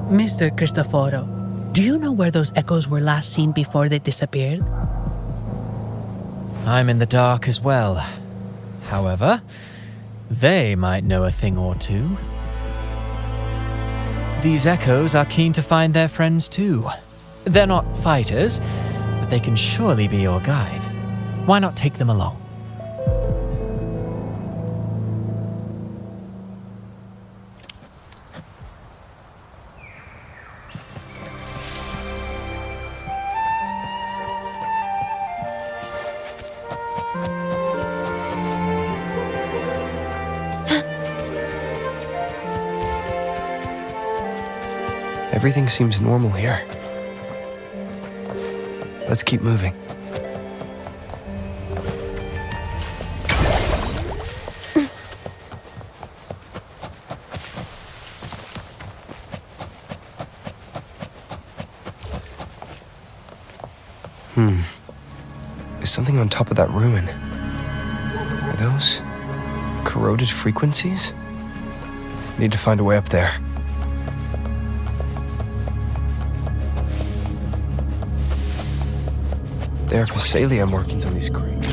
Mr. Cristoforo, do you know where those echoes were last seen before they disappeared? I'm in the dark as well. However, they might know a thing or two. These echoes are keen to find their friends too. They're not fighters, but they can surely be your guide. Why not take them along? Everything seems normal here. Let's keep moving. There's something on top of that ruin. Are those corroded frequencies? Need to find a way up there. There are Phasalia markings on these crates.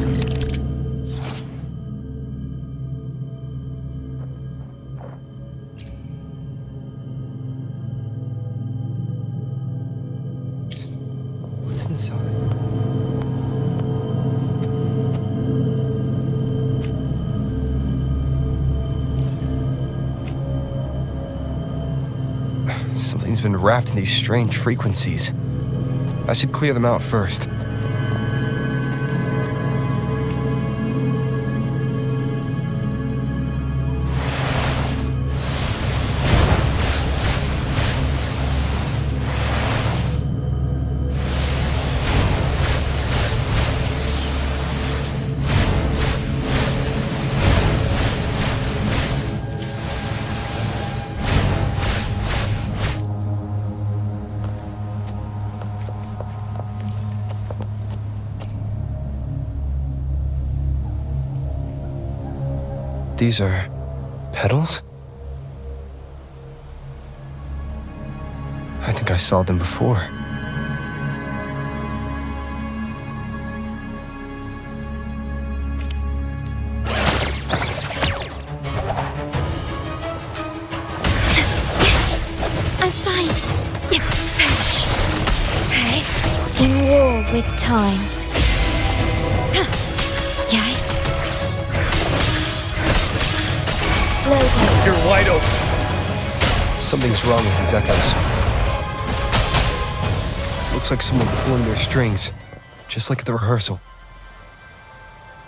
What's inside? Something's been wrapped in these strange frequencies. I should clear them out first. These are petals? I think I saw them before. I'm fine. Perish. Okay. In war with time. Yay. Loading. You're wide open. Something's wrong with these echoes. Looks like someone's pulling their strings, just like at the rehearsal.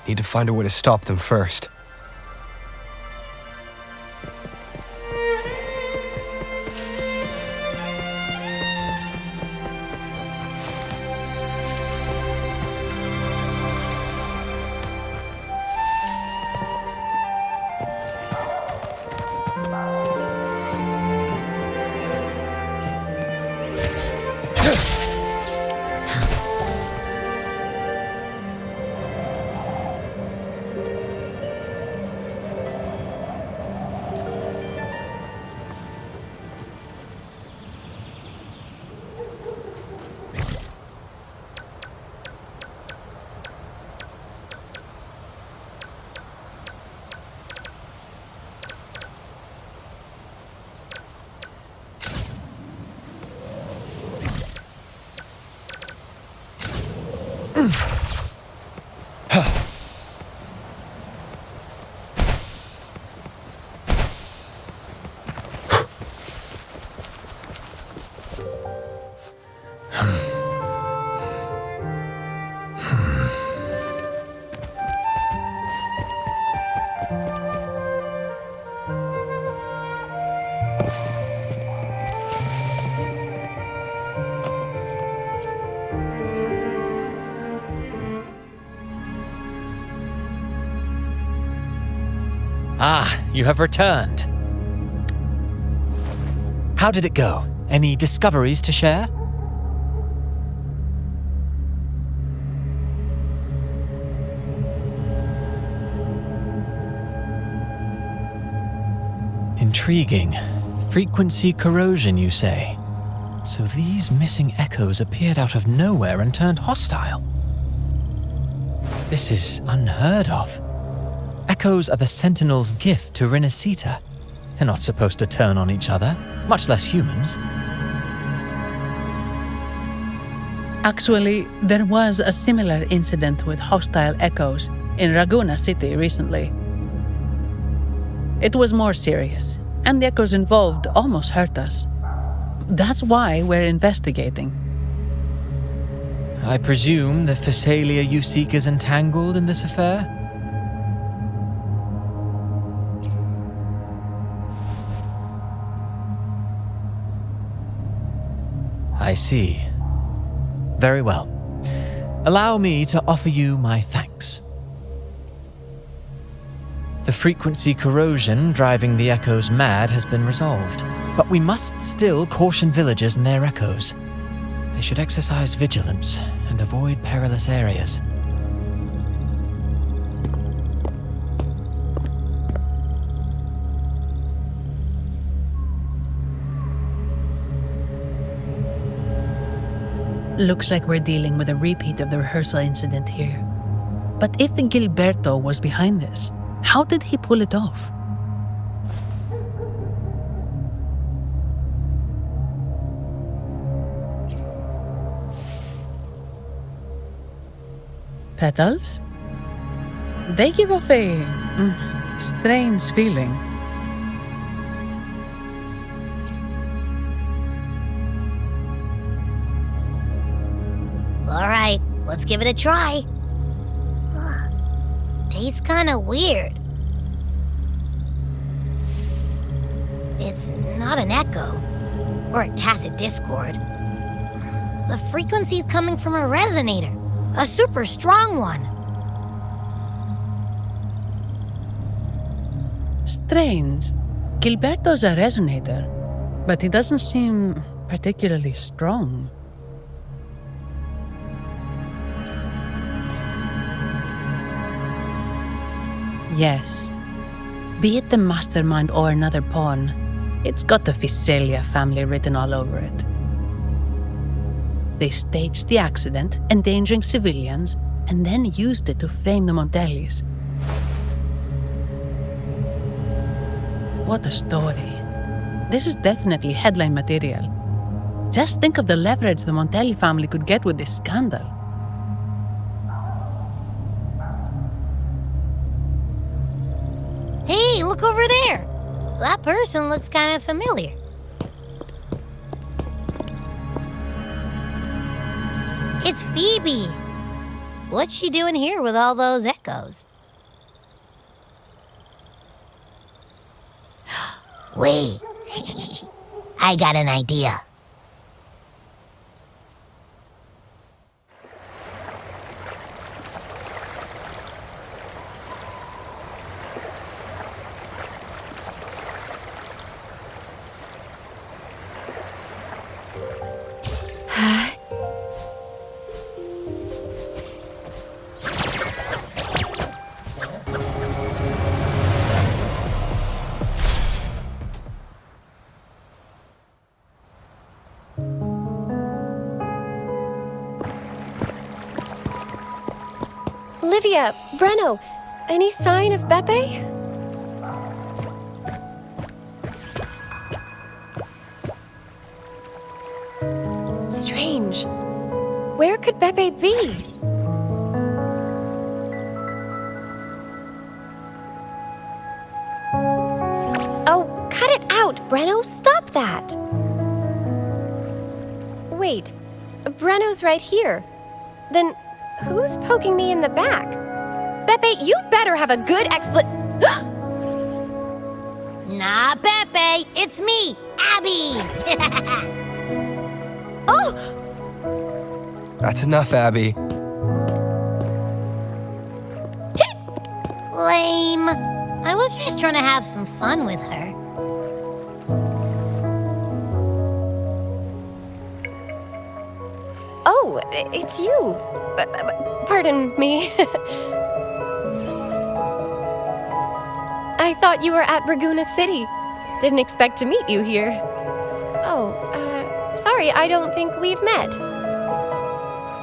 Need to find a way to stop them first. Ah, you have returned. How did it go? Any discoveries to share? Intriguing. Frequency corrosion, you say? So these missing echoes appeared out of nowhere and turned hostile. This is unheard of. Echoes are the Sentinel's gift to Rinascita. They're not supposed to turn on each other, much less humans. Actually, there was a similar incident with hostile echoes in Ragusa City recently. It was more serious, and the echoes involved almost hurt us. That's why we're investigating. I presume the Phasalia you seek is entangled in this affair? I see. Very well. Allow me to offer you my thanks. The frequency corrosion driving the echoes mad has been resolved, but we must still caution villagers and their echoes. They should exercise vigilance and avoid perilous areas. Looks like we're dealing with a repeat of the rehearsal incident here. But if Gilberto was behind this, how did he pull it off? Petals? They give off a strange feeling. All right, let's give it a try. Tastes kinda weird. It's not an echo, or a tacit discord. The frequency's coming from a resonator, a super strong one. Strange. Gilberto's a resonator, but he doesn't seem particularly strong. Yes. Be it the mastermind or another pawn, it's got the Visalia family written all over it. They staged the accident, endangering civilians, and then used it to frame the Montellis. What a story. This is definitely headline material. Just think of the leverage the Montelli family could get with this scandal. Hey, look over there! That person looks kind of familiar. It's Phoebe! What's she doing here with all those echoes? Wait, I got an idea. Olivia, Breno, any sign of Beppe? Strange. Where could Beppe be? Oh, cut it out, Breno! Stop that! Wait, Breno's right here. Then who's poking me in the back? Beppe, you better have a good Nah, Beppe, it's me, Abby! Oh! That's enough, Abby. Lame. I was just trying to have some fun with her. Oh, it's you. Pardon me. I thought you were at Raguna City. Didn't expect to meet you here. Oh, sorry, I don't think we've met.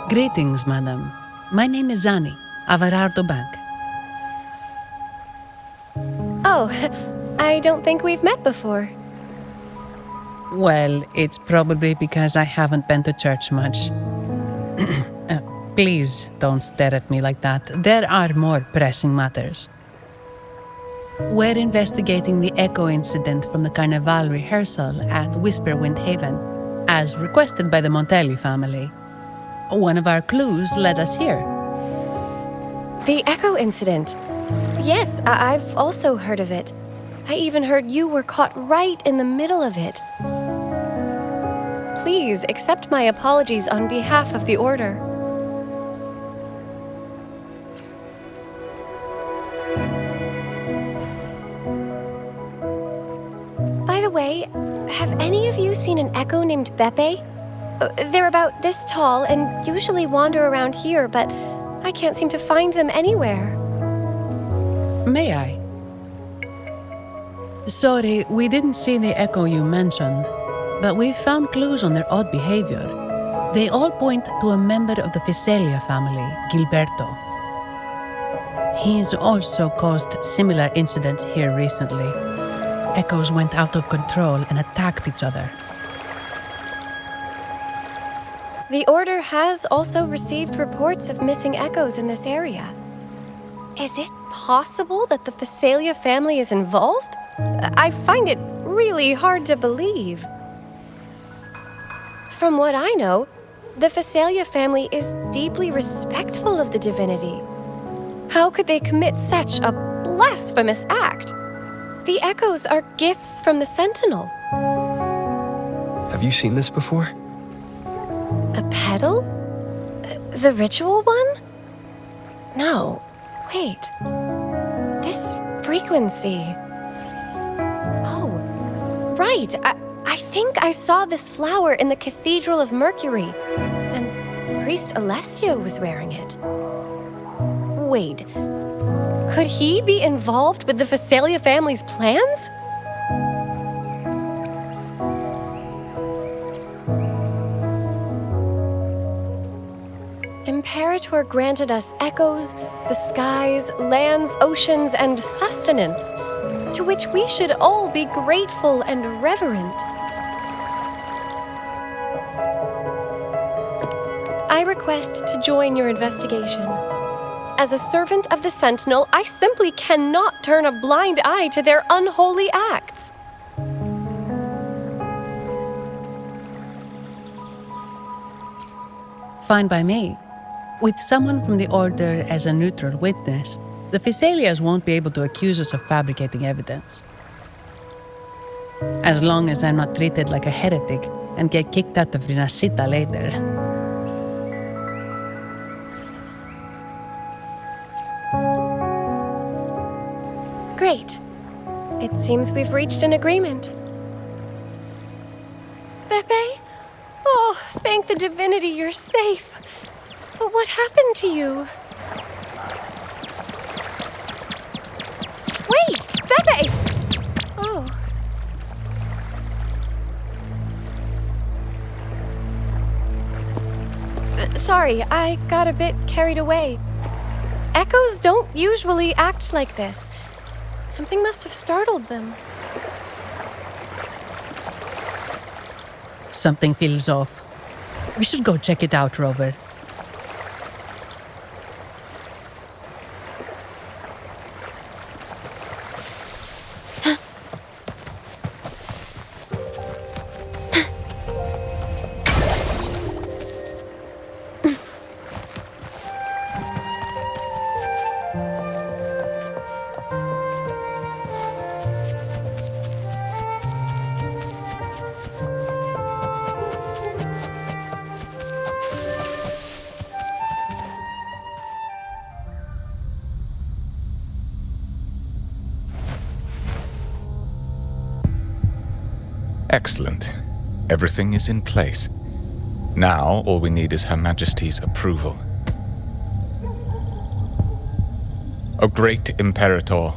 Greetings, madam. My name is Zani, Avarardo Bank. Oh, I don't think we've met before. Well, it's probably because I haven't been to church much. Please don't stare at me like that. There are more pressing matters. We're investigating the echo incident from the Carnival rehearsal at Whisperwind Haven, as requested by the Montelli family. One of our clues led us here. The echo incident. Yes, I've also heard of it. I even heard you were caught right in the middle of it. please accept my apologies on behalf of the Order. By the way, have any of you seen an echo named Beppe? They're about this tall and usually wander around here, but I can't seem to find them anywhere. May I? Sorry, we didn't see the echo you mentioned, but we found clues on their odd behavior. They all point to a member of the Physalia family, Gilberto. He's also caused similar incidents here recently. Echoes went out of control and attacked each other. The Order has also received reports of missing echoes in this area. Is it possible that the Physalia family is involved? I find it really hard to believe. From what I know, the Physalia family is deeply respectful of the Divinity. How could they commit such a blasphemous act? The echoes are gifts from the Sentinel. Have you seen this before? A pedal? The ritual one? No. Wait. This frequency. Oh, right. I think I saw this flower in the Cathedral of Mercury, and Priest Alessio was wearing it. Wait. Could he be involved with the Physalia family's plans? Imperator granted us echoes, the skies, lands, oceans, and sustenance, to which we should all be grateful and reverent. I request to join your investigation. As a servant of the Sentinel, I simply cannot turn a blind eye to their unholy acts. Fine by me. With someone from the Order as a neutral witness, the Physalias won't be able to accuse us of fabricating evidence. As long as I'm not treated like a heretic and get kicked out of Rinascita later. Great. It seems we've reached an agreement. Beppe? Oh, thank the Divinity you're safe. But what happened to you? Wait! Beppe! Oh. Sorry, I got a bit carried away. Echoes don't usually act like this. Something must have startled them. Something feels off. We should go check it out, Rover. Excellent. Everything is in place. Now, all we need is Her Majesty's approval. O great Imperator,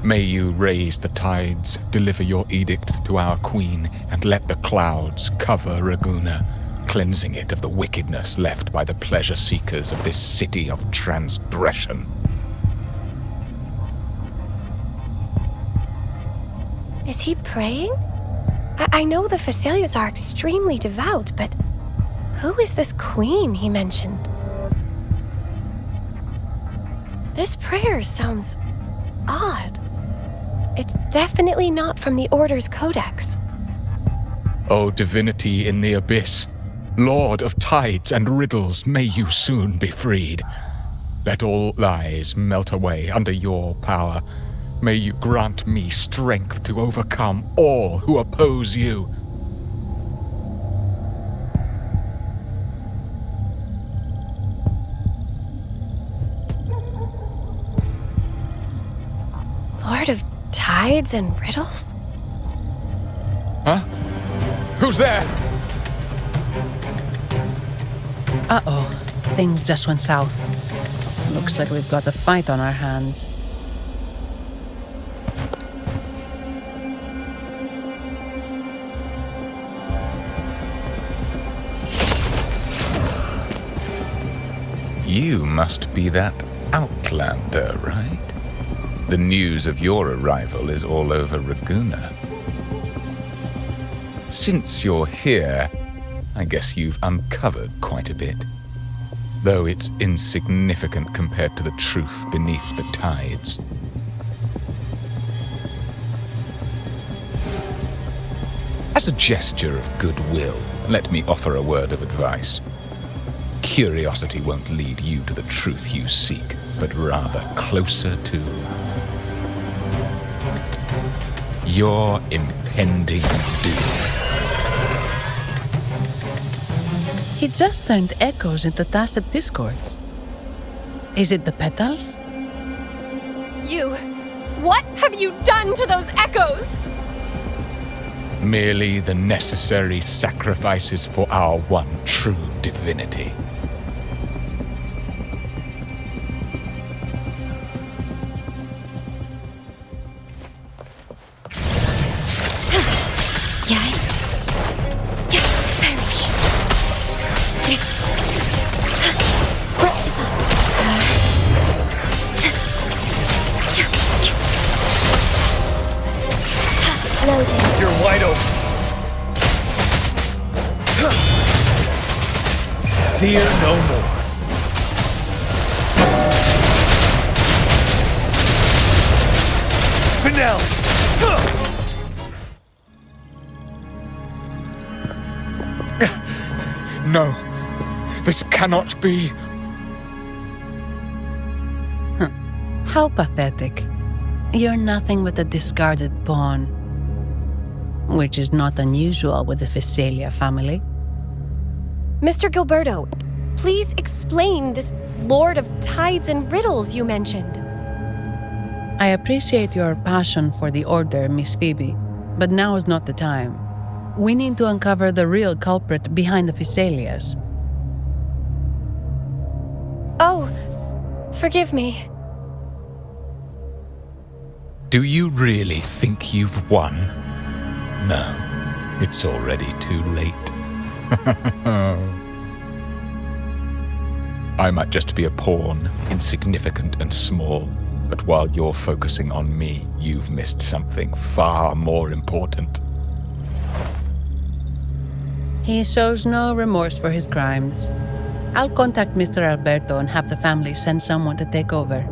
may you raise the tides, deliver your edict to our Queen, and let the clouds cover Ragunna, cleansing it of the wickedness left by the pleasure-seekers of this city of transgression. Is he praying? I know the Physalias are extremely devout, but who is this queen he mentioned? This prayer sounds odd. It's definitely not from the Order's codex. O Divinity in the abyss, Lord of tides and riddles, may you soon be freed. Let all lies melt away under your power. May you grant me strength to overcome all who oppose you. tides and riddles? Huh? Who's there? Uh-oh. Things just went south. Looks like we've got a fight on our hands. You must be that outlander, right? The news of your arrival is all over Raguna. Since you're here, I guess you've uncovered quite a bit. Though it's insignificant compared to the truth beneath the tides. As a gesture of goodwill, let me offer a word of advice. Curiosity won't lead you to the truth you seek, but rather closer to your impending doom. He just turned echoes into tacit discords. Is it the petals? What have you done to those echoes? Merely the necessary sacrifices for our one true divinity. You're wide open. Fear no more. Finale. No, this cannot be. How pathetic. You're nothing but a discarded pawn. Which is not unusual with the Physalia family. Mr. Gilberto, please explain this Lord of Tides and Riddles you mentioned. I appreciate your passion for the Order, Miss Phoebe, but now is not the time. We need to uncover the real culprit behind the Physalias. Oh, forgive me. Do you really think you've won? No, it's already too late. I might just be a pawn, insignificant and small, but while you're focusing on me, you've missed something far more important. He shows no remorse for his crimes. I'll contact Mr. Alberto and have the family send someone to take over.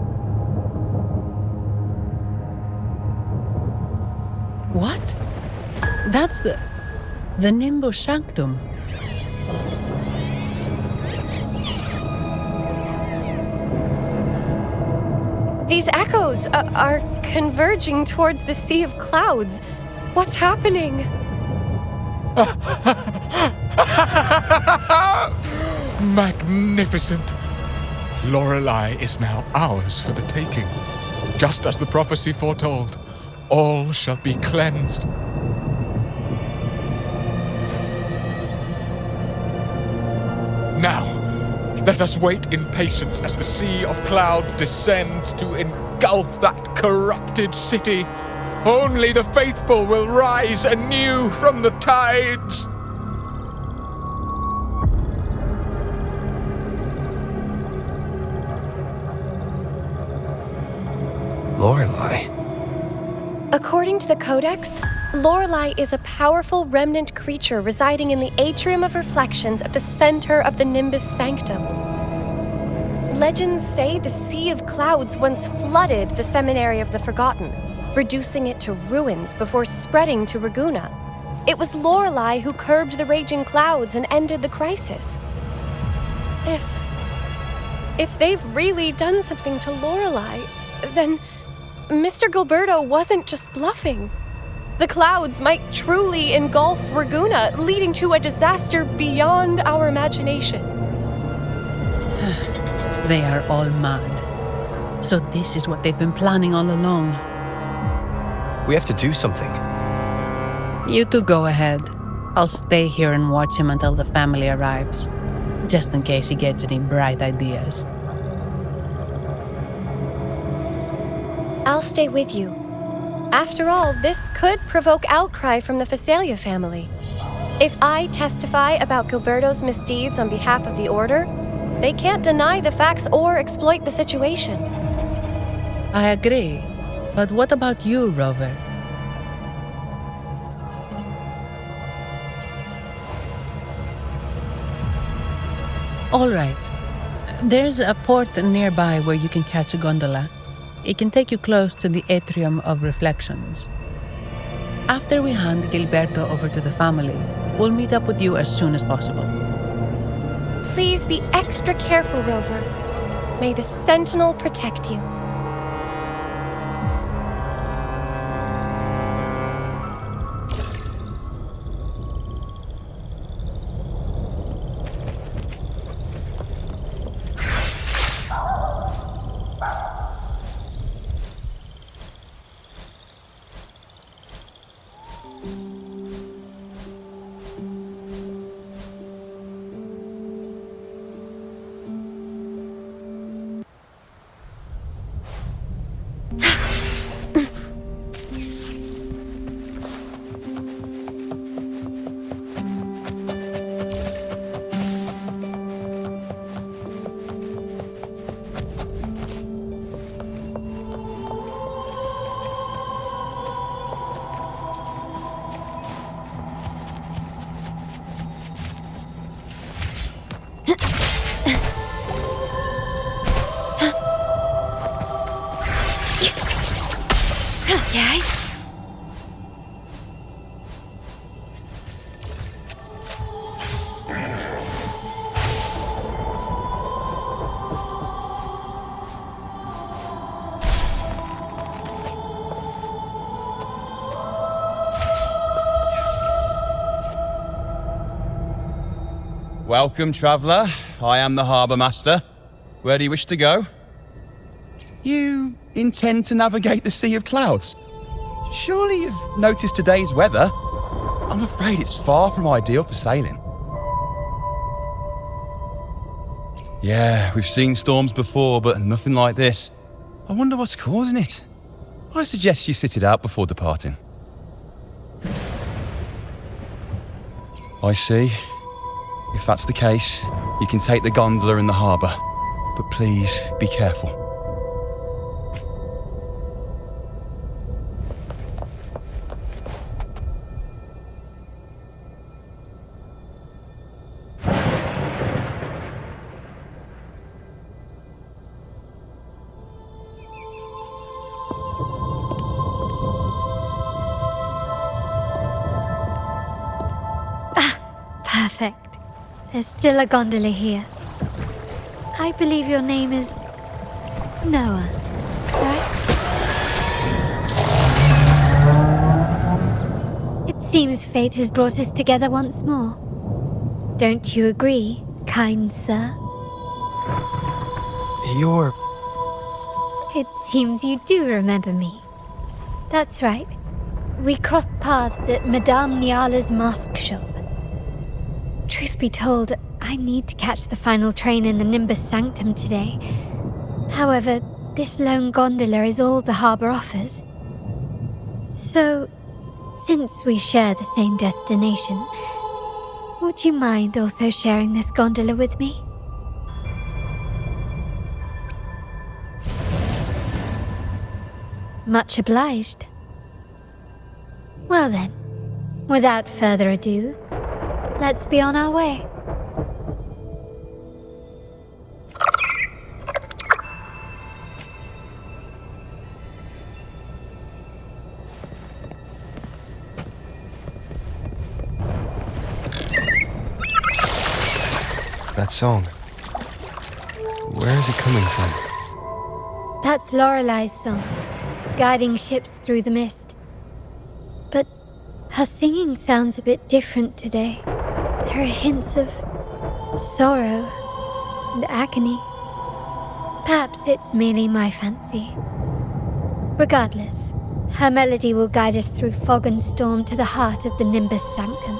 What? That's the Nimbus Sanctum. These echoes are converging towards the Sea of Clouds. What's happening? Magnificent! Lorelei is now ours for the taking. Just as the prophecy foretold, all shall be cleansed. Now, let us wait in patience as the Sea of Clouds descends to engulf that corrupted city. Only the faithful will rise anew from the tides. Lorelei. According to the Codex, Lorelei is a powerful remnant creature residing in the Atrium of Reflections at the center of the Nimbus Sanctum. Legends say the Sea of Clouds once flooded the Seminary of the Forgotten, reducing it to ruins before spreading to Raguna. It was Lorelei who curbed the raging clouds and ended the crisis. If they've really done something to Lorelei, then Mr. Gilberto wasn't just bluffing. The clouds might truly engulf Raguna, leading to a disaster beyond our imagination. They are all mad. So this is what they've been planning all along. We have to do something. You two go ahead. I'll stay here and watch him until the family arrives, just in case he gets any bright ideas. I'll stay with you. After all, this could provoke outcry from the Phasalia family. If I testify about Gilberto's misdeeds on behalf of the Order, they can't deny the facts or exploit the situation. I agree. But what about you, Rover? All right. There's a port nearby where you can catch a gondola. It can take you close to the Atrium of Reflections. After we hand Gilberto over to the family, we'll meet up with you as soon as possible. Please be extra careful, Rover. May the Sentinel protect you. Okay. Welcome, traveller. I am the Harbour Master. Where do you wish to go? You intend to navigate the Sea of Clouds? Surely you've noticed today's weather. I'm afraid it's far from ideal for sailing. Yeah, we've seen storms before, but nothing like this. I wonder what's causing it. I suggest you sit it out before departing. I see. If that's the case, you can take the gondola in the harbour. But please, be careful. Perfect. There's still a gondola here. I believe your name is Noah, right? It seems fate has brought us together once more. Don't you agree, kind sir? You're... It seems you do remember me. That's right. We crossed paths at Madame Niala's mosque shop. Truth be told, I need to catch the final train in the Nimbus Sanctum today. However, this lone gondola is all the harbour offers. So, since we share the same destination, would you mind also sharing this gondola with me? Much obliged. Well then, without further ado, let's be on our way. That song. Where is it coming from? That's Lorelei's song, guiding ships through the mist. But her singing sounds a bit different today. There are hints of sorrow and agony. Perhaps it's merely my fancy. Regardless, Her melody will guide us through fog and storm to the heart of the Nimbus Sanctum.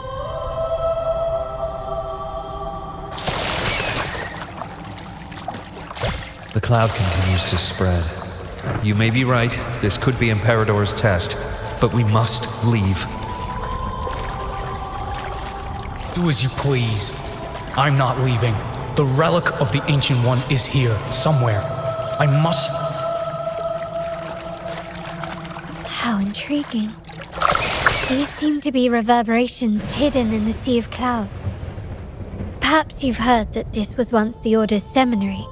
The cloud continues to spread. You may be right, this could be Imperador's test, but we must leave. Do as you please. I'm not leaving. The relic of the Ancient One is here, somewhere. I must... How intriguing. These seem to be reverberations hidden in the sea of clouds. Perhaps you've heard that this was once the Order's seminary.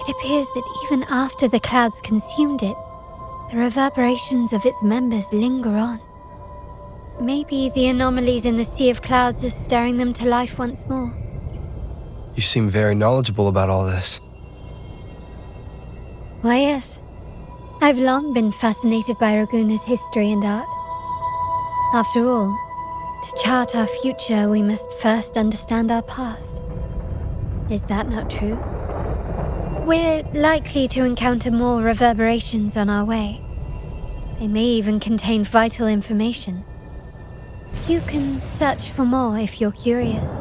It appears that even after the clouds consumed it, the reverberations of its members linger on. Maybe the anomalies in the sea of clouds are stirring them to life once more. You seem very knowledgeable about all this. Why, yes. I've long been fascinated by Raguna's history and art. After all, to chart our future, we must first understand our past. Is that not true? We're likely to encounter more reverberations on our way. They may even contain vital information. You can search for more if you're curious.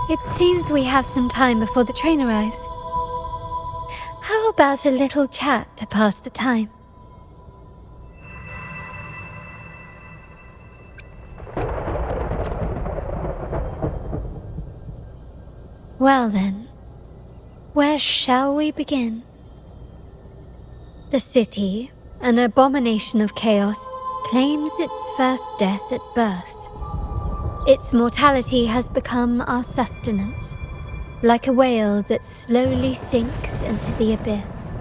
It seems we have some time before the train arrives. How about a little chat to pass the time? Well then, where shall we begin? The city, an abomination of chaos, claims its first death at birth. Its mortality has become our sustenance, like a whale that slowly sinks into the abyss.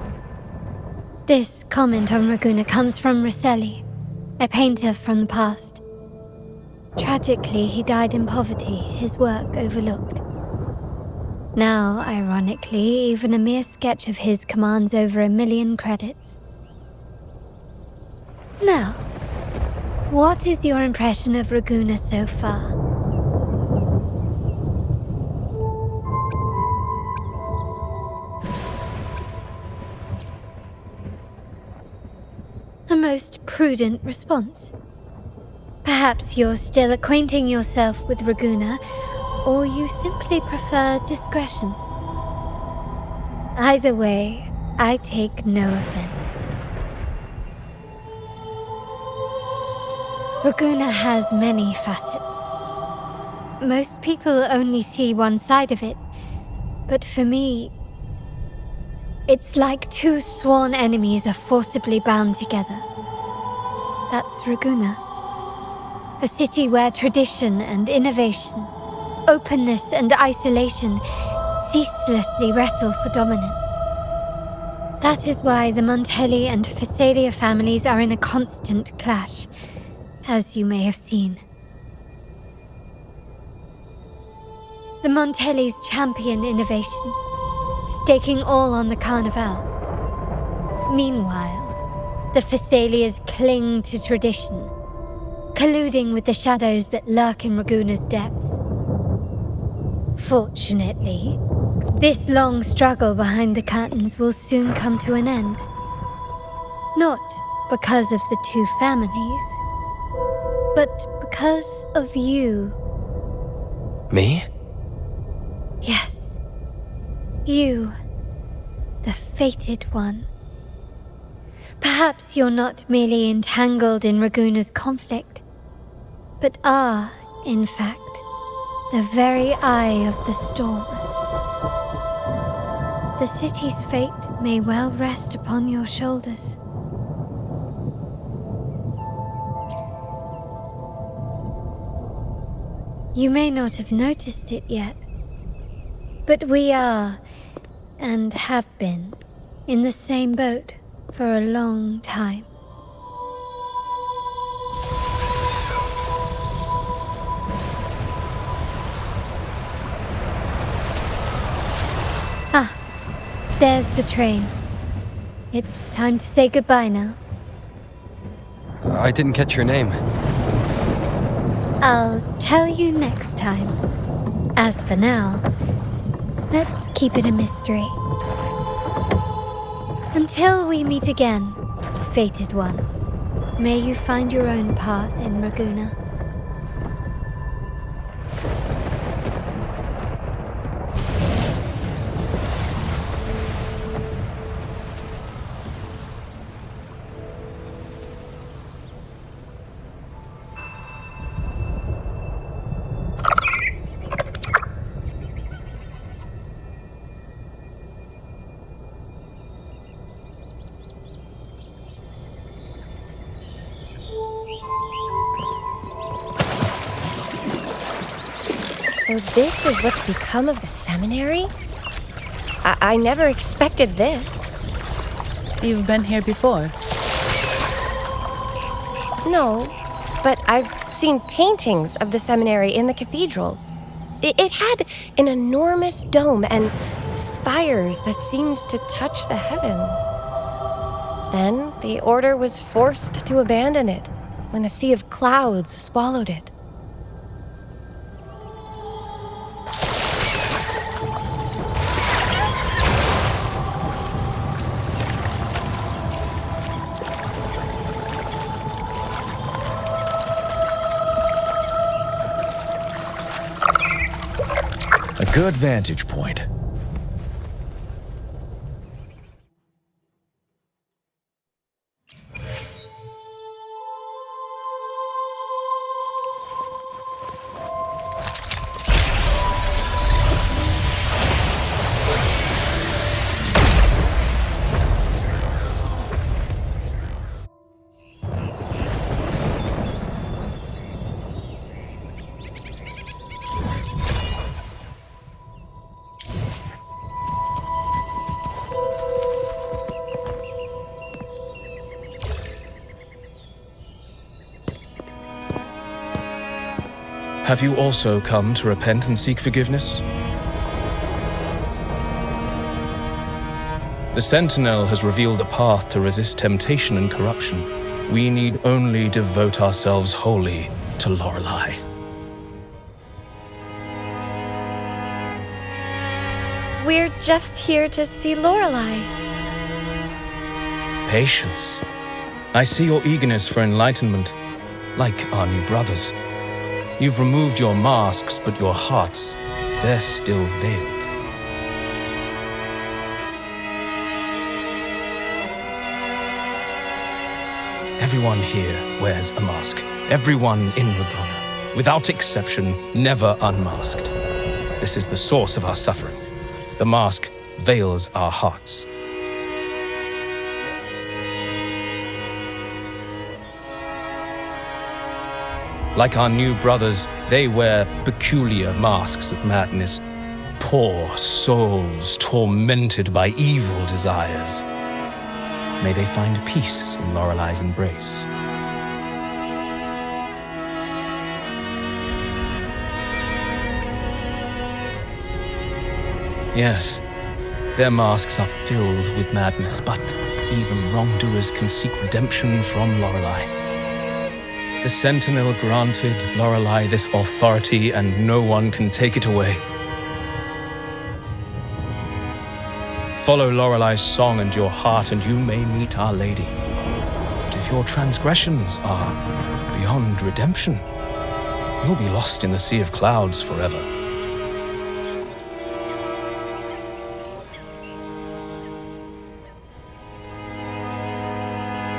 This comment on Raguna comes from Rosselli, a painter from the past. Tragically, he died in poverty, his work overlooked. Now, ironically, even a mere sketch of his commands over 1 million credits. Now, what is your impression of Raguna so far? A most prudent response. Perhaps you're still acquainting yourself with Raguna, or you simply prefer discretion. Either way, I take no offense. Raguna has many facets. Most people only see one side of it, but for me, it's like two sworn enemies are forcibly bound together. That's Raguna. A city where tradition and innovation, openness and isolation ceaselessly wrestle for dominance. That is why the Montelli and Phasalia families are in a constant clash, as you may have seen. The Montellis champion innovation, staking all on the Carnival. Meanwhile, the Phasalias cling to tradition, colluding with the shadows that lurk in Raguna's depths. Fortunately, this long struggle behind the curtains will soon come to an end. Not because of the two families, but because of you. Me? Yes. You, the fated one. Perhaps you're not merely entangled in Raguna's conflict, but are, in fact, the very eye of the storm. The city's fate may well rest upon your shoulders. You may not have noticed it yet, but we are, and have been, in the same boat for a long time. There's the train. It's time to say goodbye now. I didn't catch your name. I'll tell you next time. As for now, let's keep it a mystery. Until we meet again, fated one, may you find your own path in Raguna. So this is what's become of the seminary? I never expected this. You've been here before? No, but I've seen paintings of the seminary in the cathedral. It had an enormous dome and spires that seemed to touch the heavens. Then the order was forced to abandon it when a sea of clouds swallowed it. A good vantage point. Have you also come to repent and seek forgiveness? The Sentinel has revealed a path to resist temptation and corruption. We need only devote ourselves wholly to Lorelei. We're just here to see Lorelei. Patience. I see your eagerness for enlightenment, like our new brothers. You've removed your masks, but your hearts, they're still veiled. Everyone here wears a mask. Everyone in Raguna, without exception, never unmasked. This is the source of our suffering. The mask veils our hearts. Like our new brothers, they wear peculiar masks of madness. Poor souls tormented by evil desires. May they find peace in Lorelei's embrace. Yes, their masks are filled with madness, but even wrongdoers can seek redemption from Lorelei. The Sentinel granted Lorelei this authority, and no one can take it away. Follow Lorelei's song and your heart, and you may meet Our Lady. But if your transgressions are beyond redemption, you'll be lost in the sea of clouds forever.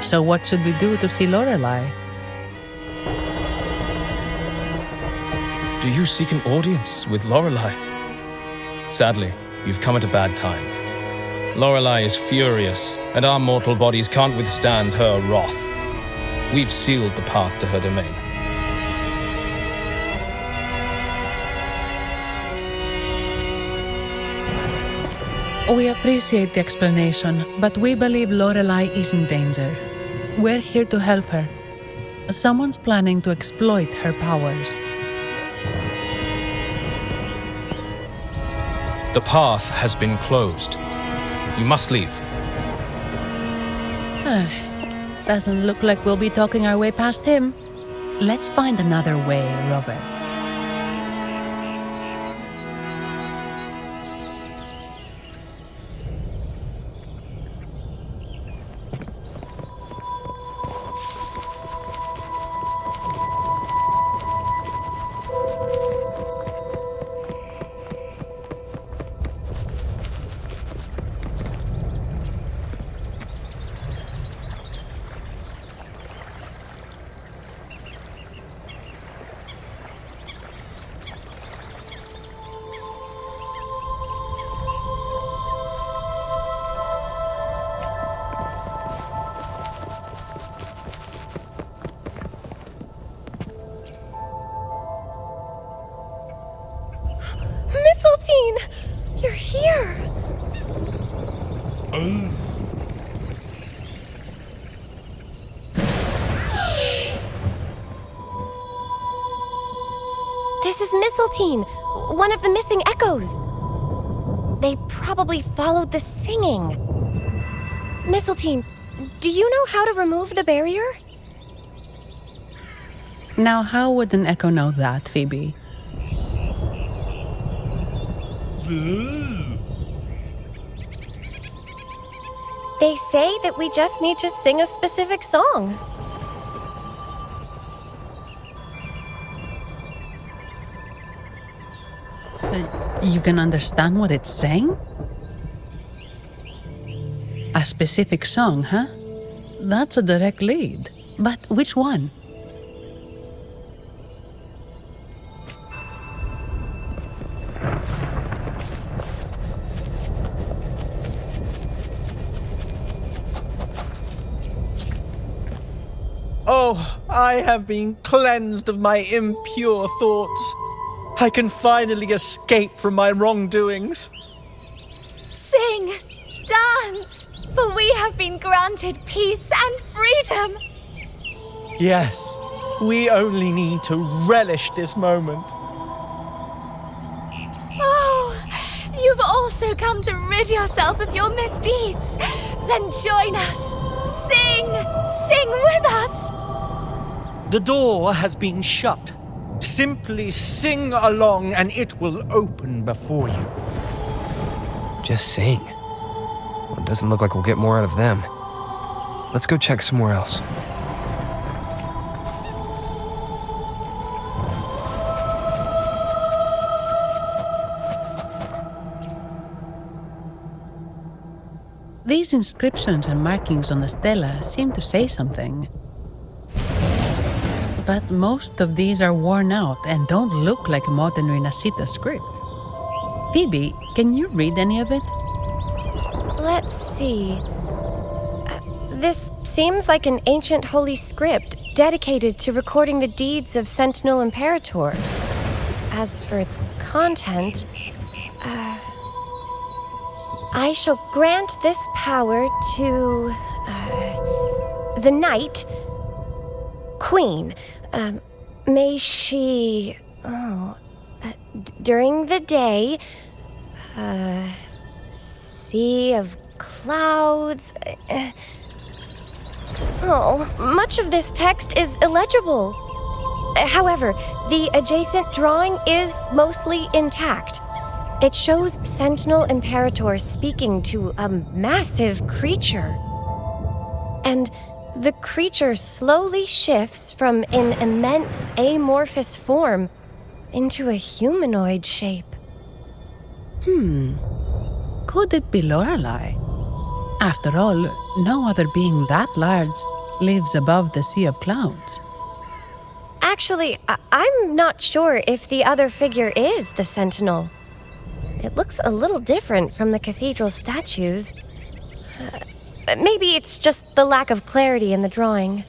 So what should we do to see Lorelei? Do you seek an audience with Lorelei? Sadly, you've come at a bad time. Lorelei is furious, and our mortal bodies can't withstand her wrath. We've sealed the path to her domain. We appreciate the explanation, but we believe Lorelei is in danger. We're here to help her. Someone's planning to exploit her powers. The path has been closed. You must leave. Doesn't look like we'll be talking our way past him. Let's find another way, Robert. Mistletoe! You're here! This is Mistletoe, one of the missing echoes. They probably followed the singing. Mistletoe, do you know how to remove the barrier? Now, how would an echo know that, Phoebe? They say that we just need to sing a specific song. You can understand what it's saying? A specific song, huh? That's a direct lead. But which one? Oh, I have been cleansed of my impure thoughts. I can finally escape from my wrongdoings. Sing, dance, for we have been granted peace and freedom. Yes, we only need to relish this moment. Oh, you've also come to rid yourself of your misdeeds. Then join us. Sing with us. The door has been shut. Simply sing along and it will open before you. Just sing. Well, it doesn't look like we'll get more out of them. Let's go check somewhere else. These inscriptions and markings on the stela seem to say something. But most of these are worn out and don't look like modern Rinascita script. Phoebe, can you read any of it? Let's see. This seems like an ancient holy script dedicated to recording the deeds of Sentinel Imperator. As for its content, I shall grant this power to the Knight Queen. May she, during the day, sea of clouds. Much of this text is illegible. However, the adjacent drawing is mostly intact. It shows Sentinel Imperator speaking to a massive creature. And the creature slowly shifts from an immense amorphous form into a humanoid shape. Could it be Lorelei? After all, no other being that large lives above the sea of clouds. Actually, I'm not sure if the other figure is the Sentinel. It looks a little different from the cathedral statues. Maybe it's just the lack of clarity in the drawing.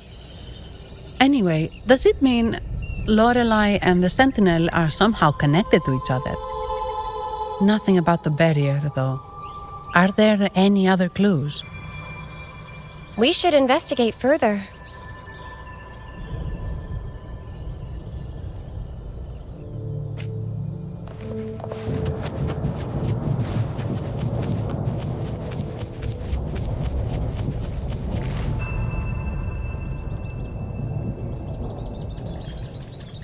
Anyway, does it mean Lorelei and the Sentinel are somehow connected to each other? Nothing about the barrier, though. Are there any other clues? We should investigate further.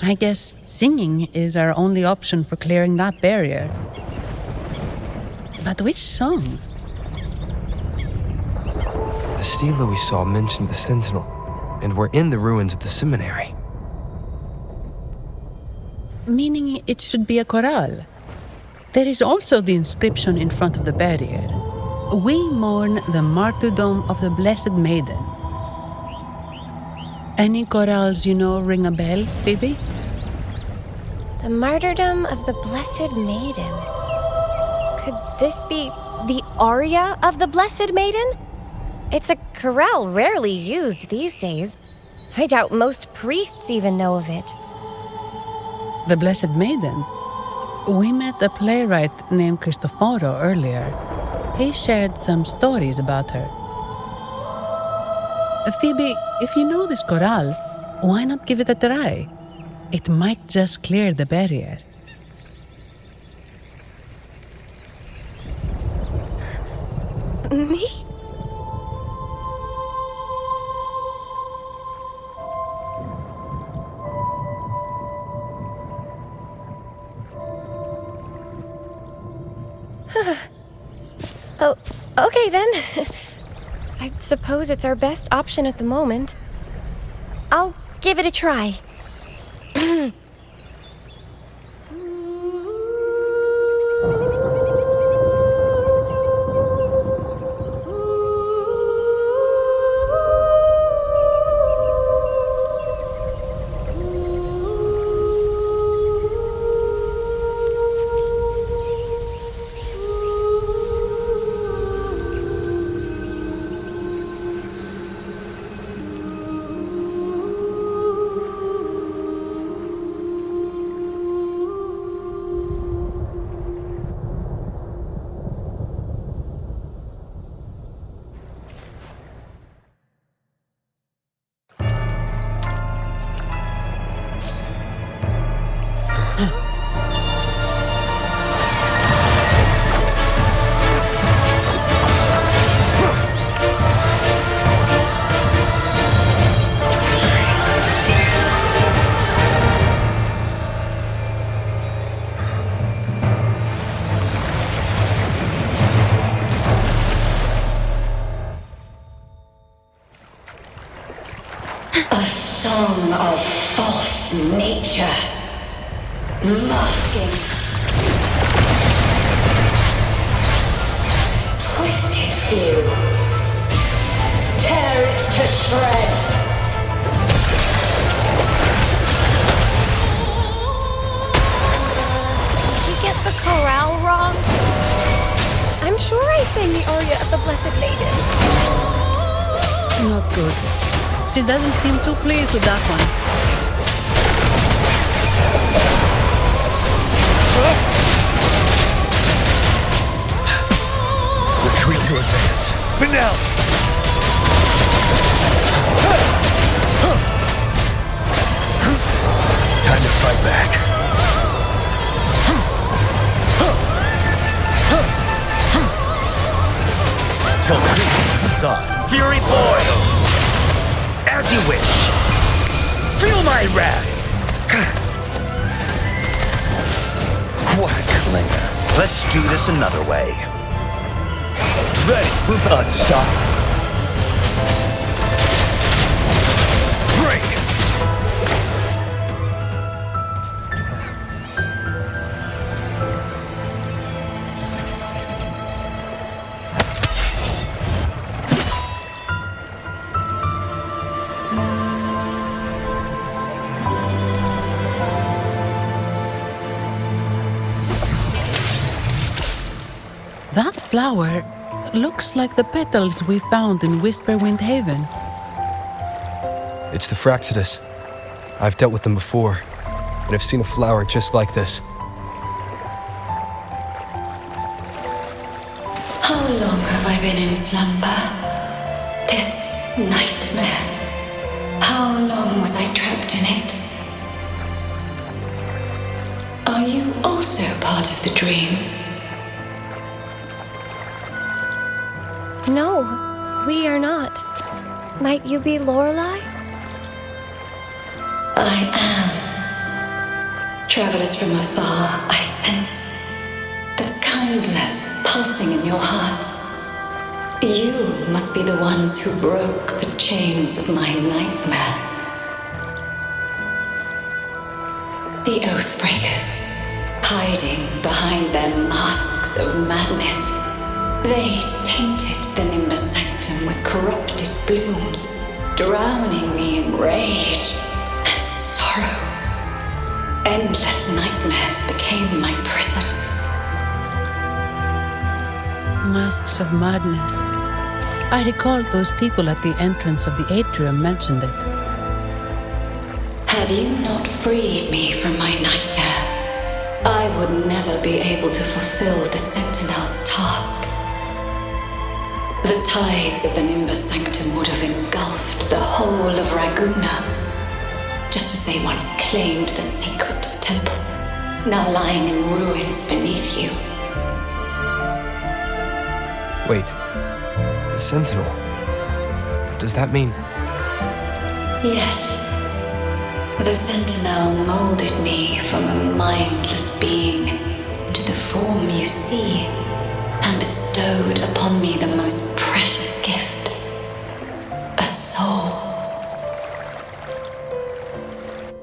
I guess singing is our only option for clearing that barrier. But which song? The stela we saw mentioned the Sentinel, and we're in the ruins of the seminary. Meaning it should be a chorale. There is also the inscription in front of the barrier. We mourn the martyrdom of the Blessed Maiden. Any chorales you know ring a bell, Phoebe? The martyrdom of the Blessed Maiden. Could this be the aria of the Blessed Maiden? It's a chorale rarely used these days. I doubt most priests even know of it. The Blessed Maiden? We met a playwright named Cristoforo earlier. He shared some stories about her. Phoebe, if you know this chorale, why not give it a try? It might just clear the barrier. Me? Oh, okay then. I suppose it's our best option at the moment. I'll give it a try. Song of false nature, masking, twisted view, tear it to shreds. Did you get the chorale wrong? I'm sure I sang the aria of the Blessed Maiden. Not good. She doesn't seem too pleased with that one. Retreat to advance. Finale! Time to fight back. Till the facade. Fury boils! As you wish. Feel my wrath. What a clinger. Let's do this another way. Ready. Unstoppable. Break. That flower looks like the petals we found in Whisperwind Haven. It's the Fraxidus. I've dealt with them before, and I've seen a flower just like this. How long have I been in slumber? This nightmare. How long was I trapped in it? Are you also part of the dream? No, we are not. Might you be Lorelei? I am. Travelers from afar, I sense the kindness pulsing in your hearts. You must be the ones who broke the chains of my nightmare. The Oathbreakers, hiding behind their masks of madness. They tainted the Nimbus Sanctum with corrupted blooms, drowning me in rage and sorrow. Endless nightmares became my prison. Masks of madness. I recalled those people at the entrance of the atrium mentioned it. Had you not freed me from my nightmare, I would never be able to fulfill the Sentinel's task. The tides of the Nimbus Sanctum would have engulfed the whole of Raguna, just as they once claimed the sacred temple, now lying in ruins beneath you. Wait, the Sentinel. Does that mean... Yes. The Sentinel molded me from a mindless being into the form you see, and bestowed upon me the most precious gift, a soul.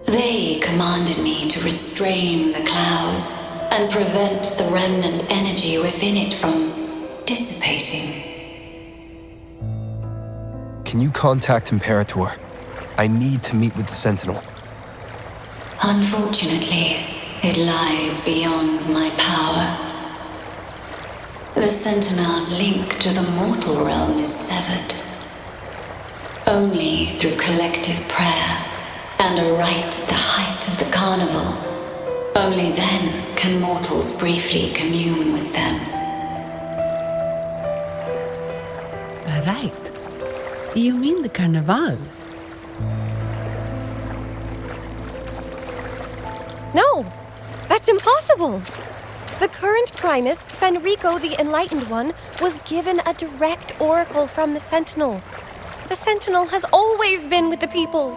They commanded me to restrain the clouds and prevent the remnant energy within it from dissipating. Can you contact Imperator? I need to meet with the Sentinel. Unfortunately, it lies beyond my power. The Sentinel's link to the mortal realm is severed. Only through collective prayer and a rite at the height of the carnival, only then can mortals briefly commune with them. Right. You mean the Carnival? No! That's impossible! The current Primus, Fenrico the Enlightened One, was given a direct oracle from the Sentinel. The Sentinel has always been with the people.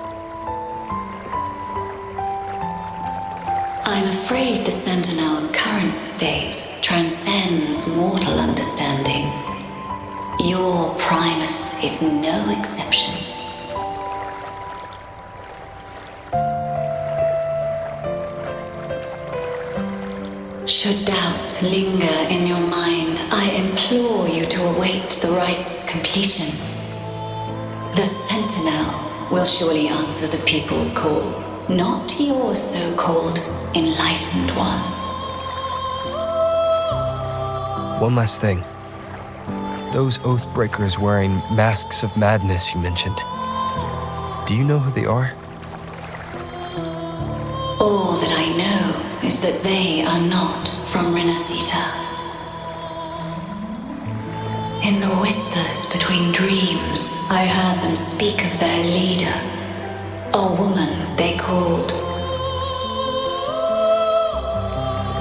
I'm afraid the Sentinel's current state transcends mortal understanding. Your Primus is no exception. Should doubt linger in your mind, I implore you to await the rite's completion. The Sentinel will surely answer the people's call, not your so-called Enlightened One. One last thing. Those Oathbreakers wearing masks of madness you mentioned. Do you know who they are? All that I know is that they are not from Rinascita. In the whispers between dreams, I heard them speak of their leader, a woman they called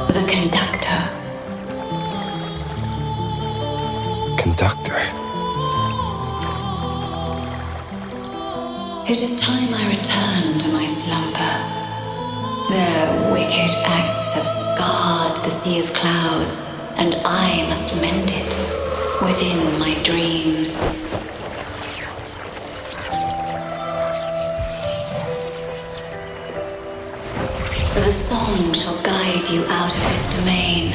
the Conductor. Conductor? It is time I return to my slumber. Their wicked acts have scarred the sea of clouds, and I must mend it within my dreams. The song shall guide you out of this domain.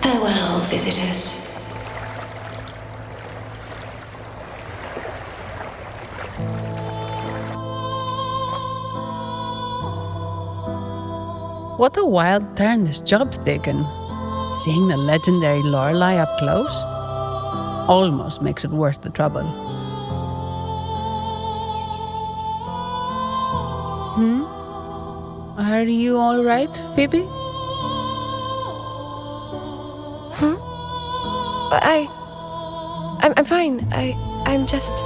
Farewell, visitors. What a wild turn this job's taken. Seeing the legendary Lorelei up close almost makes it worth the trouble. Are you all right, Phoebe? I'm fine. I'm just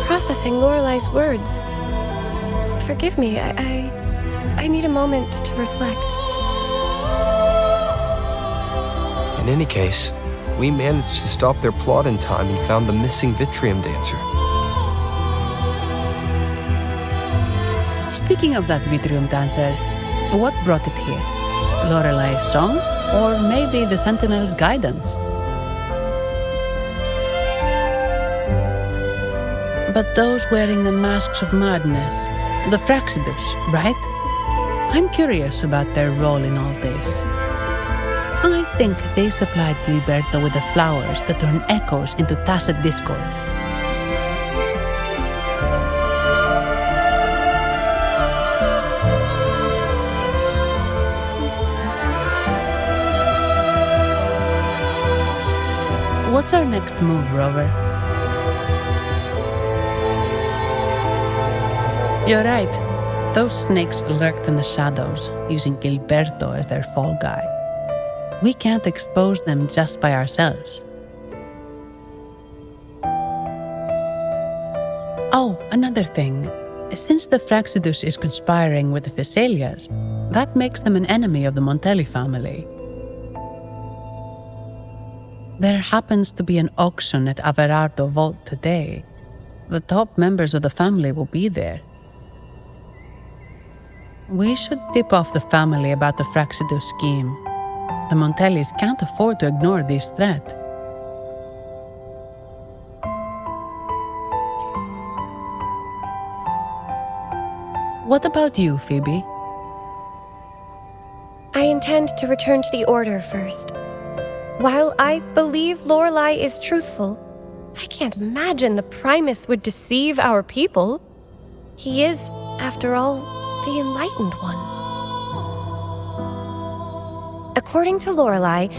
processing Lorelei's words. Forgive me. I need a moment to reflect. In any case, we managed to stop their plot in time and found the missing Vitrium dancer. Speaking of that Vitrium dancer, What brought it here? Lorelai's song? Or maybe the Sentinel's guidance? But those wearing the masks of madness, the Fraxidus, right? I'm curious about their role in all this. I think they supplied Gilberto with the flowers that turn echoes into tacit discords. What's our next move, Rover? You're right. Those snakes lurked in the shadows, using Gilberto as their fall guy. We can't expose them just by ourselves. Oh, another thing. Since the Fraxidus is conspiring with the Phassalias, that makes them an enemy of the Montelli family. There happens to be an auction at Averardo Vault today. The top members of the family will be there. We should tip off the family about the Fraxidus scheme. The Montellis can't afford to ignore this threat. What about you, Phoebe? I intend to return to the Order first. While I believe Lorelai is truthful, I can't imagine the Primus would deceive our people. He is, after all, the Enlightened One. According to Lorelai,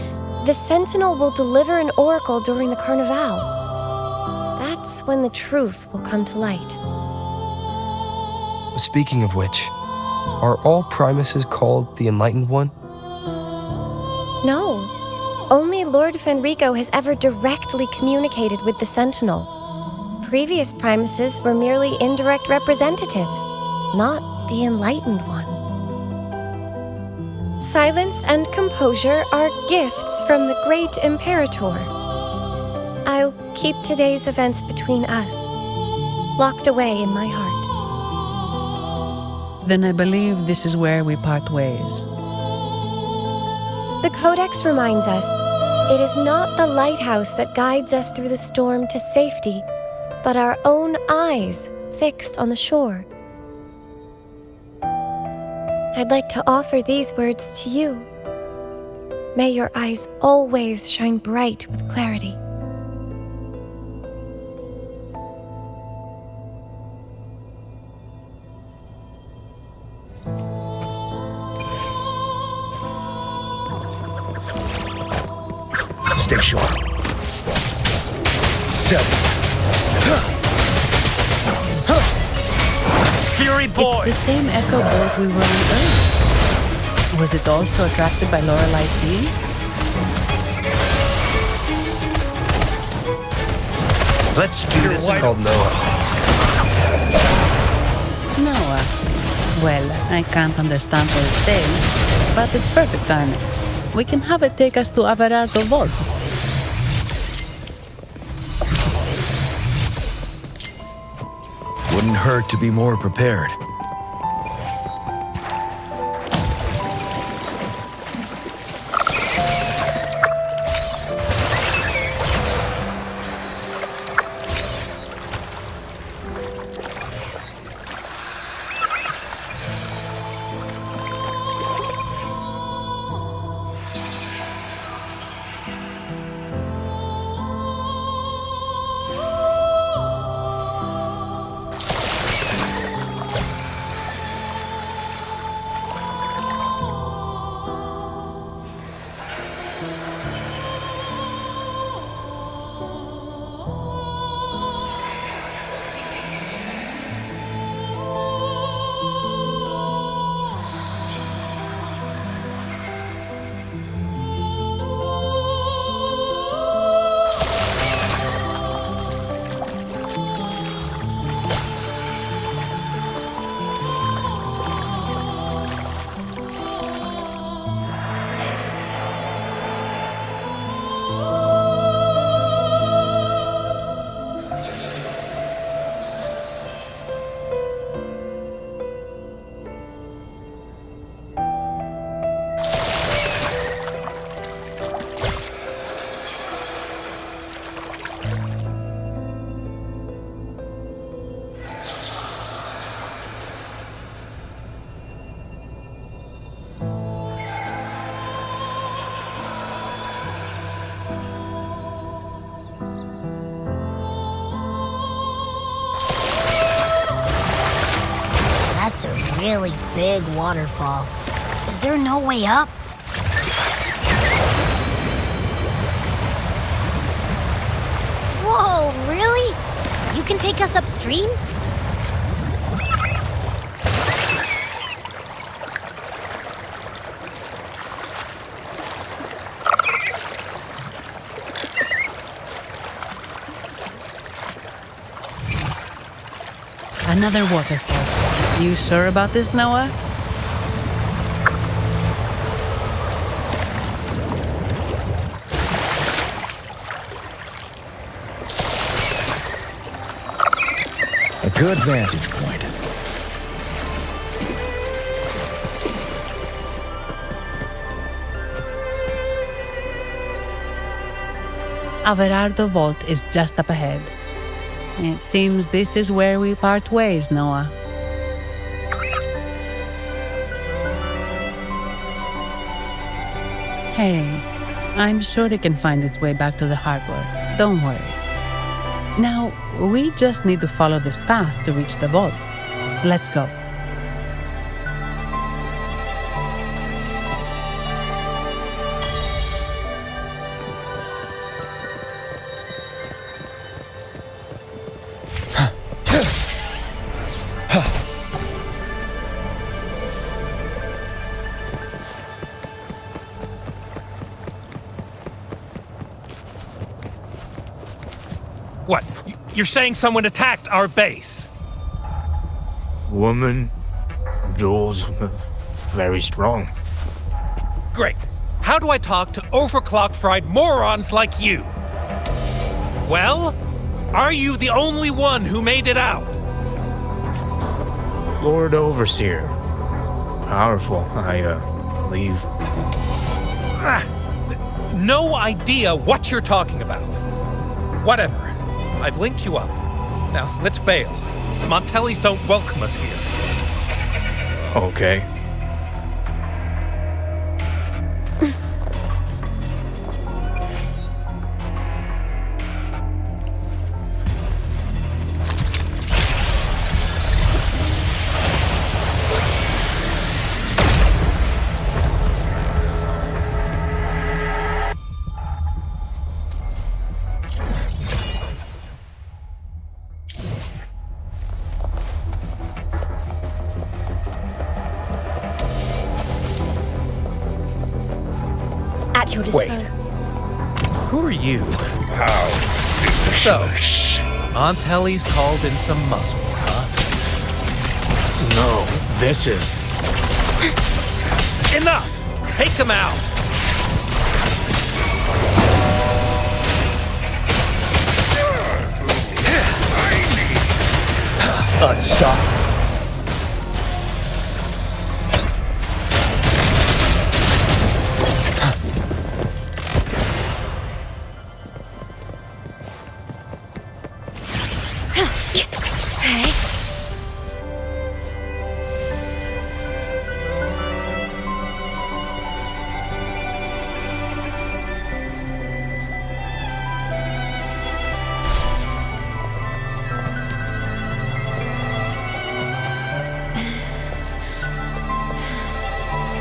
the Sentinel will deliver an oracle during the Carnival. That's when the truth will come to light. Speaking of which, are all Primuses called the Enlightened One? No. Only Lord Fenrico has ever directly communicated with the Sentinel. Previous Primuses were merely indirect representatives, not the Enlightened One. Silence and composure are gifts from the great Imperator. I'll keep today's events between us, locked away in my heart. Then I believe this is where we part ways. The Codex reminds us, it is not the lighthouse that guides us through the storm to safety, but our own eyes fixed on the shore. I'd like to offer these words to you. May your eyes always shine bright with clarity. Stay sharp. 7. Fury boy! It's the same echo bolt we were on earlier. Was it also attracted by Lorelai's seeing? Let's do this. It's called Noah. Noah. Well, I can't understand what it's saying, but it's perfect timing. We can have it take us to Averardo Vault. Wouldn't hurt to be more prepared. That's a really big waterfall. Is there no way up? Whoa, really? You can take us upstream? Another waterfall. You sure about this, Noah? A good vantage point. Averardo Vault is just up ahead. It seems this is where we part ways, Noah. Hey, I'm sure it can find its way back to the harbor. Don't worry. Now, we just need to follow this path to reach the vault. Let's go. What? You're saying someone attacked our base? Woman, Jules, very strong. Great. How do I talk to overclock-fried morons like you? Well, are you the only one who made it out? Lord Overseer. Powerful, I believe. No idea what you're talking about. Whatever. I've linked you up. Now, let's bail. The Montellis don't welcome us here. Okay. At your disposal. Who are you? How? So, Montelli's called in some muscle, huh? No, this is... Enough! Take him out! Unstoppable.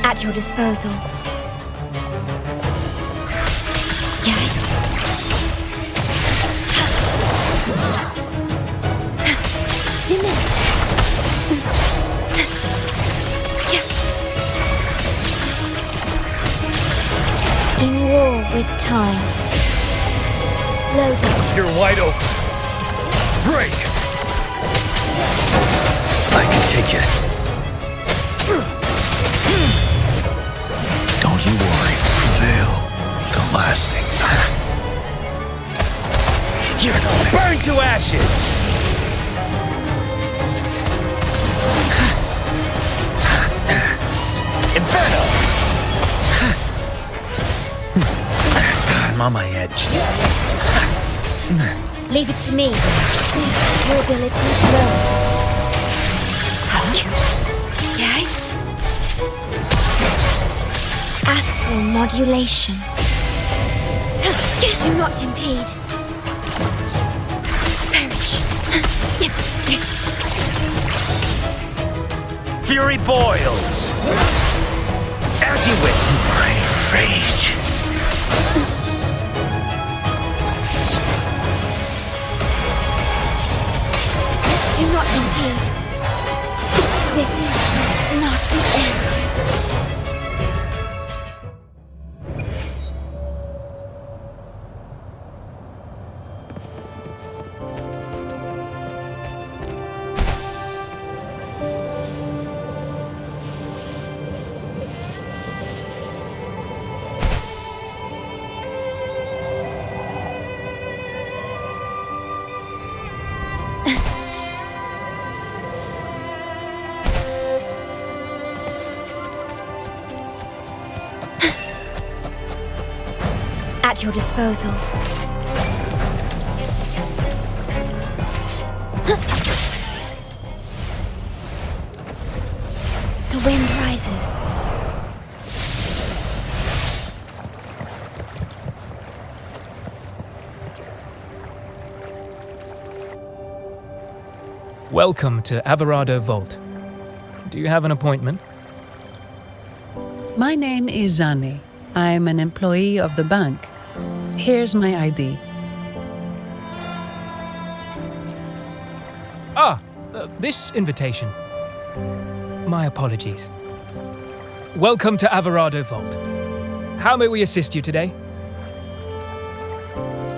At your disposal. Yeah. Diminish. In war with time. Loading. You're wide open. Break! I can take it. Don't you worry. Prevail. The lasting. You're no burn to ashes! Inferno! I'm on my edge. Leave it to me. Durability lowered. Okay. Astral modulation. Do not impede. Perish. Fury boils! As you wish! My rage! Do not impede. This is not the end. At your disposal. The wind rises. Welcome to Averado Vault. Do you have an appointment? My name is Zani. I'm an employee of the bank. Here's my ID. This invitation. My apologies. Welcome to Averado Vault. How may we assist you today?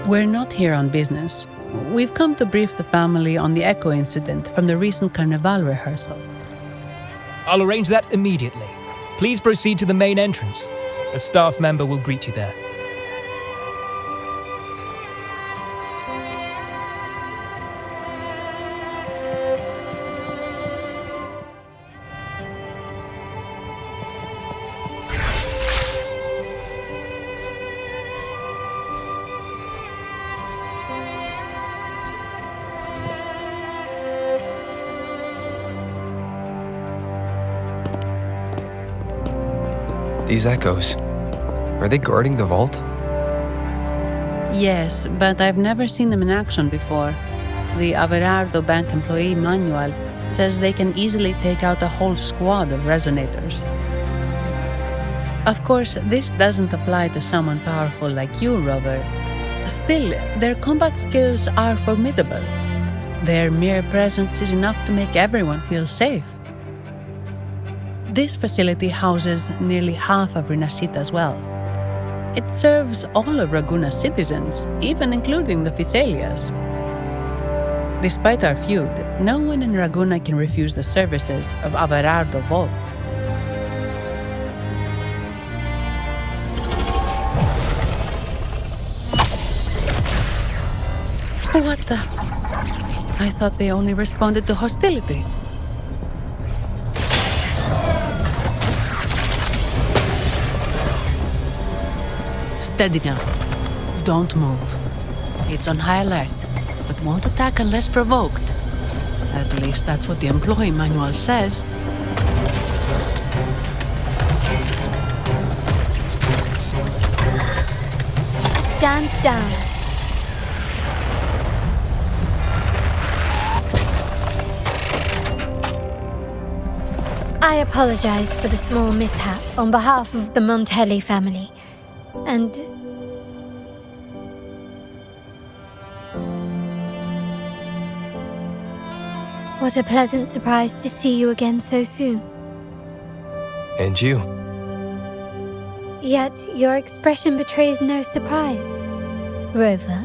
We're not here on business. We've come to brief the family on the Echo incident from the recent Carnival rehearsal. I'll arrange that immediately. Please proceed to the main entrance. A staff member will greet you there. These echoes, are they guarding the vault? Yes, but I've never seen them in action before. The Averardo Bank employee manual says they can easily take out a whole squad of resonators. Of course, this doesn't apply to someone powerful like you, Rover. Still, their combat skills are formidable. Their mere presence is enough to make everyone feel safe. This facility houses nearly half of Rinascita's wealth. It serves all of Raguna's citizens, even including the Physaelias. Despite our feud, no one in Raguna can refuse the services of Averardo Vault. What the? I thought they only responded to hostility. Steady now. Don't move. It's on high alert, but won't attack unless provoked. At least that's what the employee manual says. Stand down. I apologize for the small mishap on behalf of the Montelli family. And what a pleasant surprise to see you again so soon. And you. Yet your expression betrays no surprise. Rover,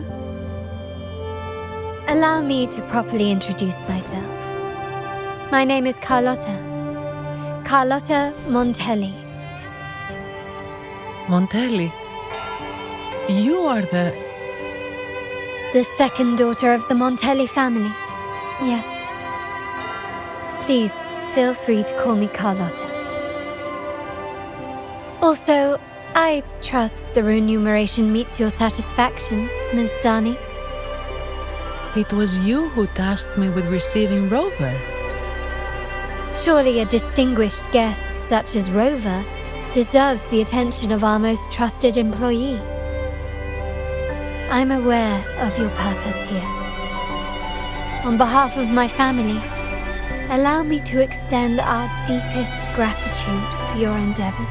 allow me to properly introduce myself. My name is Carlotta. Carlotta Montelli. Montelli? You are the second daughter of the Montelli family. Yes. Please, feel free to call me Carlotta. Also, I trust the remuneration meets your satisfaction, Ms. Zani. It was you who tasked me with receiving Rover. Surely a distinguished guest such as Rover deserves the attention of our most trusted employee. I'm aware of your purpose here. On behalf of my family, allow me to extend our deepest gratitude for your endeavors.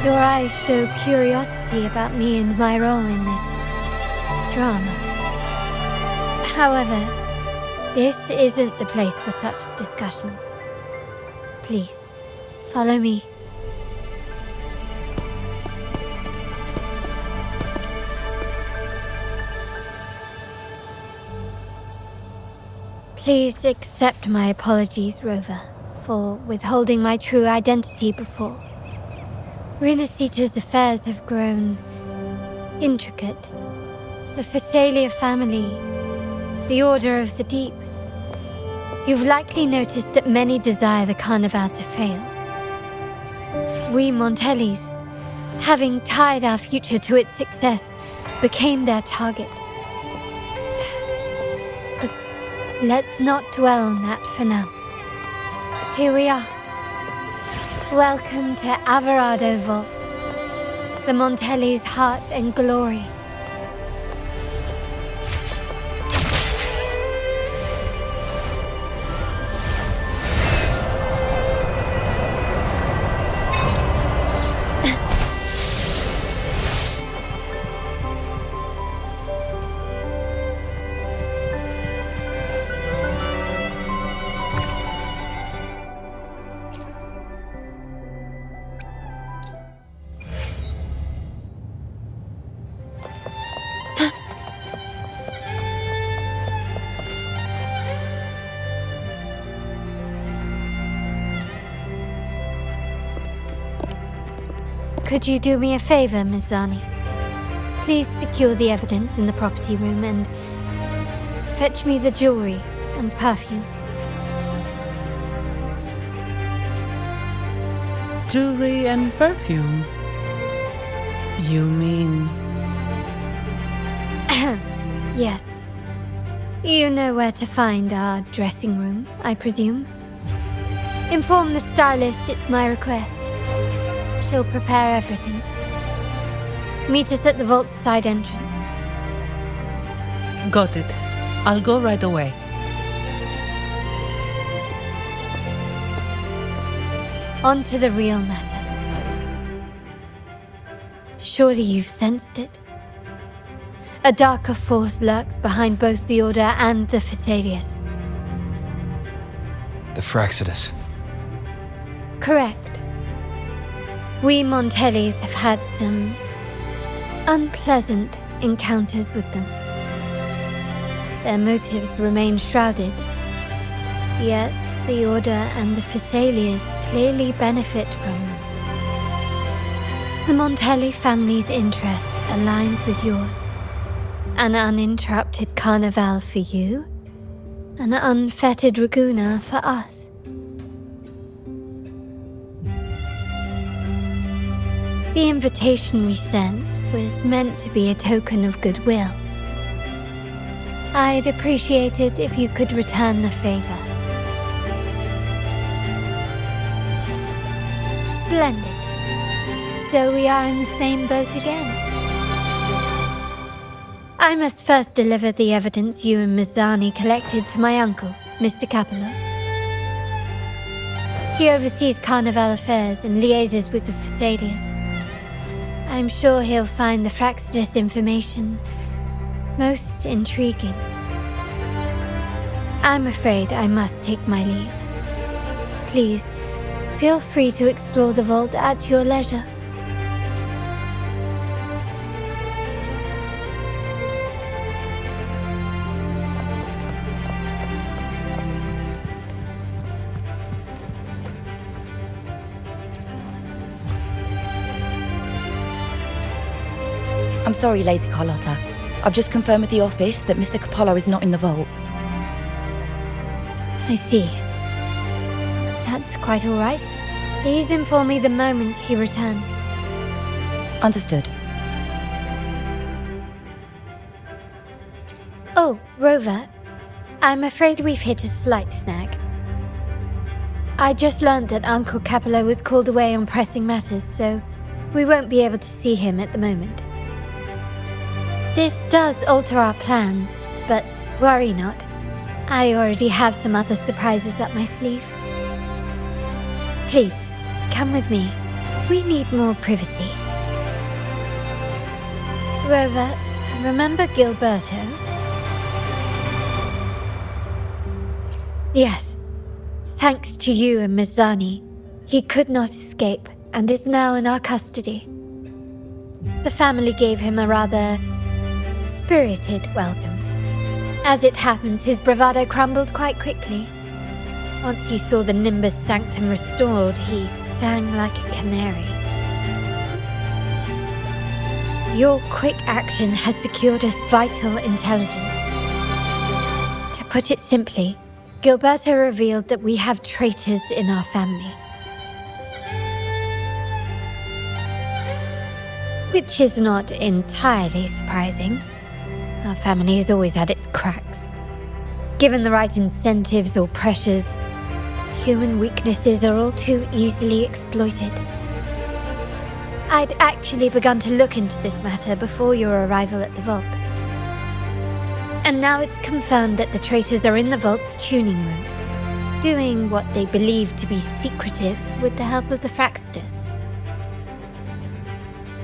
Your eyes show curiosity about me and my role in this drama. However, this isn't the place for such discussions. Please, follow me. Please accept my apologies, Rover, for withholding my true identity before. Rinascita's affairs have grown intricate. The Phasalia family, the Order of the Deep. You've likely noticed that many desire the Carnival to fail. We Montellis, having tied our future to its success, became their target. But let's not dwell on that for now. Here we are. Welcome to Averado Vault, the Montellis' heart and glory. Could you do me a favor, Miss Zani? Please secure the evidence in the property room and fetch me the jewelry and perfume. Jewelry and perfume? You mean... Yes. You know where to find our dressing room, I presume? Inform the stylist it's my request. She'll prepare everything. Meet us at the vault's side entrance. Got it. I'll go right away. On to the real matter. Surely you've sensed it. A darker force lurks behind both the Order and the Phasalias. The Fraxidus. Correct. We Montellis have had some unpleasant encounters with them. Their motives remain shrouded, yet the Order and the Phasalias clearly benefit from them. The Montelli family's interest aligns with yours. An uninterrupted carnival for you, an unfettered Raguna for us. The invitation we sent was meant to be a token of goodwill. I'd appreciate it if you could return the favor. Splendid. So we are in the same boat again. I must first deliver the evidence you and Miss Zani collected to my uncle, Mr. Capello. He oversees Carnival affairs and liaises with the Phasalias. I'm sure he'll find the Fraxidus information most intriguing. I'm afraid I must take my leave. Please, feel free to explore the vault at your leisure. I'm sorry, Lady Carlotta. I've just confirmed with the office that Mr. Capello is not in the vault. I see. That's quite all right. Please inform me the moment he returns. Understood. Oh, Rover. I'm afraid we've hit a slight snag. I just learned that Uncle Capello was called away on pressing matters, so we won't be able to see him at the moment. This does alter our plans, but worry not. I already have some other surprises up my sleeve. Please, come with me. We need more privacy. Rover, remember Gilberto? Yes. Thanks to you and Miss Zani, he could not escape and is now in our custody. The family gave him a rather spirited welcome. As it happens, his bravado crumbled quite quickly. Once he saw the Nimbus Sanctum restored, he sang like a canary. Your quick action has secured us vital intelligence. To put it simply, Gilberto revealed that we have traitors in our family. Which is not entirely surprising. Our family has always had its cracks. Given the right incentives or pressures, human weaknesses are all too easily exploited. I'd actually begun to look into this matter before your arrival at the vault. And now it's confirmed that the traitors are in the vault's tuning room, doing what they believe to be secretive with the help of the Fraxters.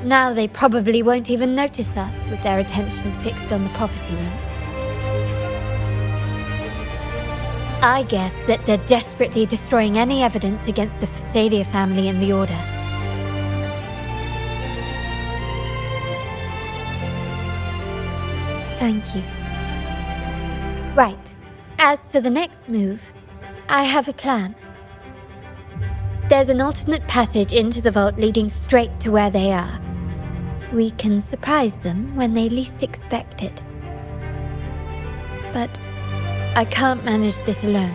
Now they probably won't even notice us with their attention fixed on the property room. I guess that they're desperately destroying any evidence against the Phasalia family and the Order. Thank you. Right. As for the next move, I have a plan. There's an alternate passage into the vault leading straight to where they are. We can surprise them when they least expect it. But I can't manage this alone.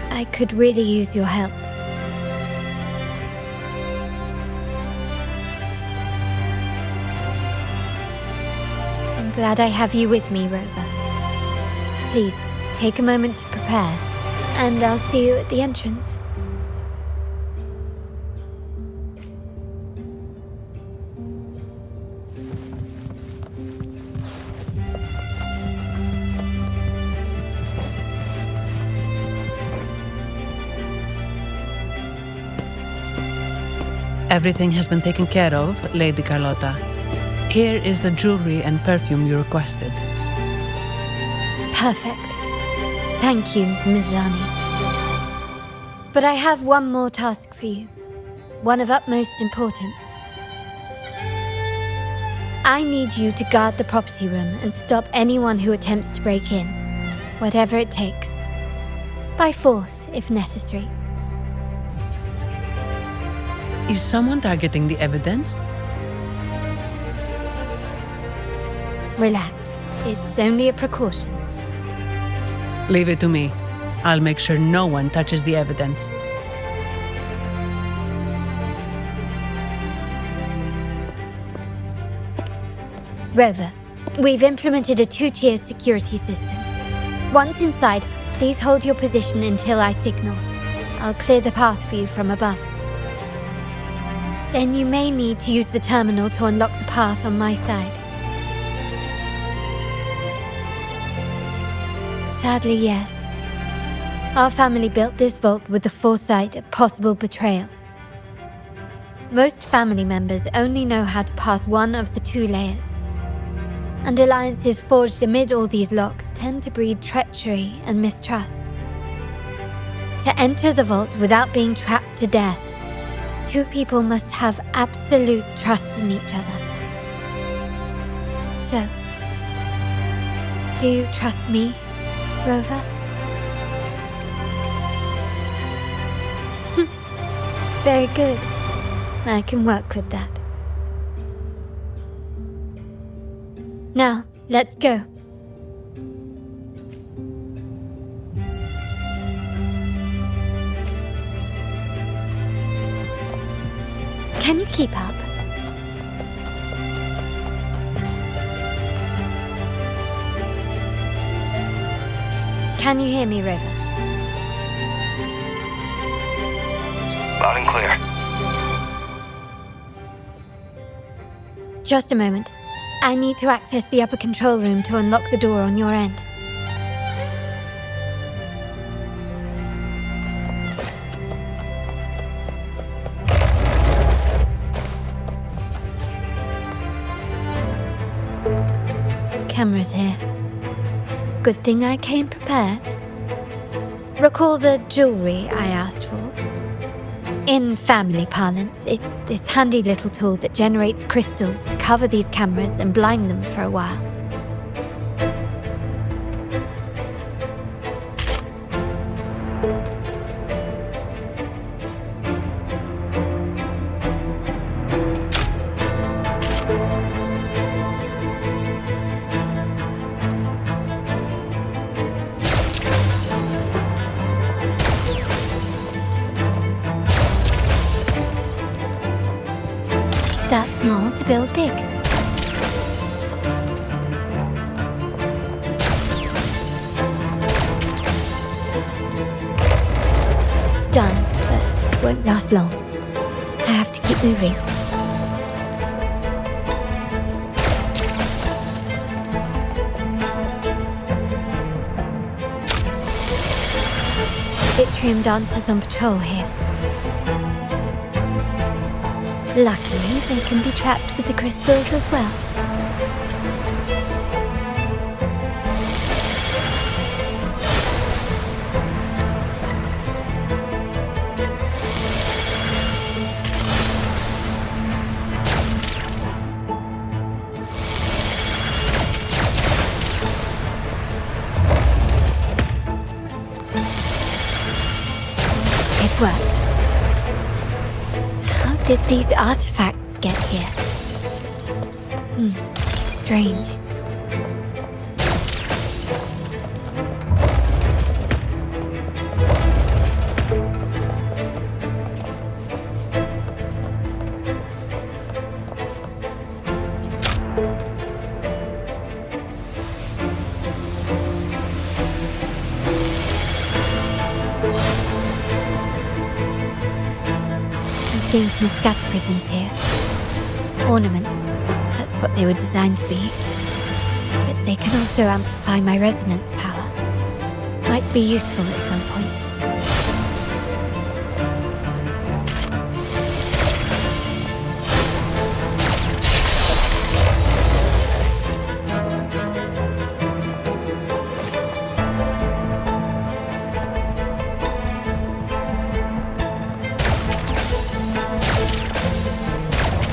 I could really use your help. I'm glad I have you with me, Rover. Please, take a moment to prepare, and I'll see you at the entrance. Everything has been taken care of, Lady Carlotta. Here is the jewelry and perfume you requested. Perfect. Thank you, Ms. Zani. But I have one more task for you. One of utmost importance. I need you to guard the property room and stop anyone who attempts to break in, whatever it takes. By force, if necessary. Is someone targeting the evidence? Relax. It's only a precaution. Leave it to me. I'll make sure no one touches the evidence. Rover, we've implemented a 2-tier security system. Once inside, please hold your position until I signal. I'll clear the path for you from above. Then you may need to use the terminal to unlock the path on my side. Sadly, yes. Our family built this vault with the foresight of possible betrayal. Most family members only know how to pass one of the 2 layers. And alliances forged amid all these locks tend to breed treachery and mistrust. To enter the vault without being trapped to death, 2 people must have absolute trust in each other. So, do you trust me, Rover? Very good. I can work with that. Now, let's go. Can you keep up? Can you hear me, Rover? Loud and clear. Just a moment. I need to access the upper control room to unlock the door on your end. cameras here. Good thing I came prepared. Recall the jewelry I asked for? In family parlance, it's this handy little tool that generates crystals to cover these cameras and blind them for a while. Start small to build big. Done, but won't last long. I have to keep moving. Yttrium dancers on patrol here. Luckily, they can be trapped with the crystals as well. It worked. Did these artifacts get here? Strange. Seeing some scatter prisms here. Ornaments. That's what they were designed to be. But they can also amplify my resonance power. Might be useful at some point.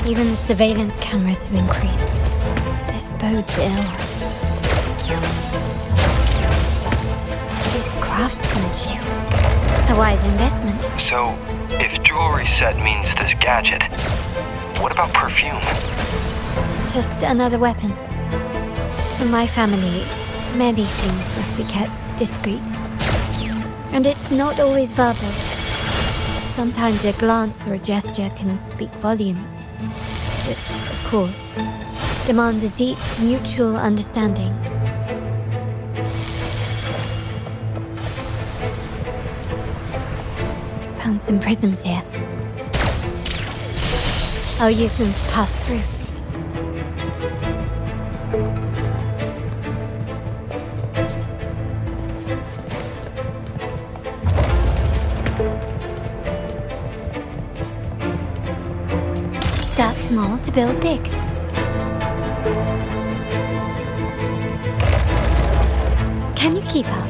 Even the surveillance cameras have increased. This bodes ill. This craftsmanship. A wise investment. So, if jewelry set means this gadget, what about perfume? Just another weapon. For my family, many things must be kept discreet. And it's not always verbal. Sometimes a glance or a gesture can speak volumes. Which, of course, demands a deep mutual understanding. Found some prisms here. I'll use them to pass through. Start small to build big. Can you keep up?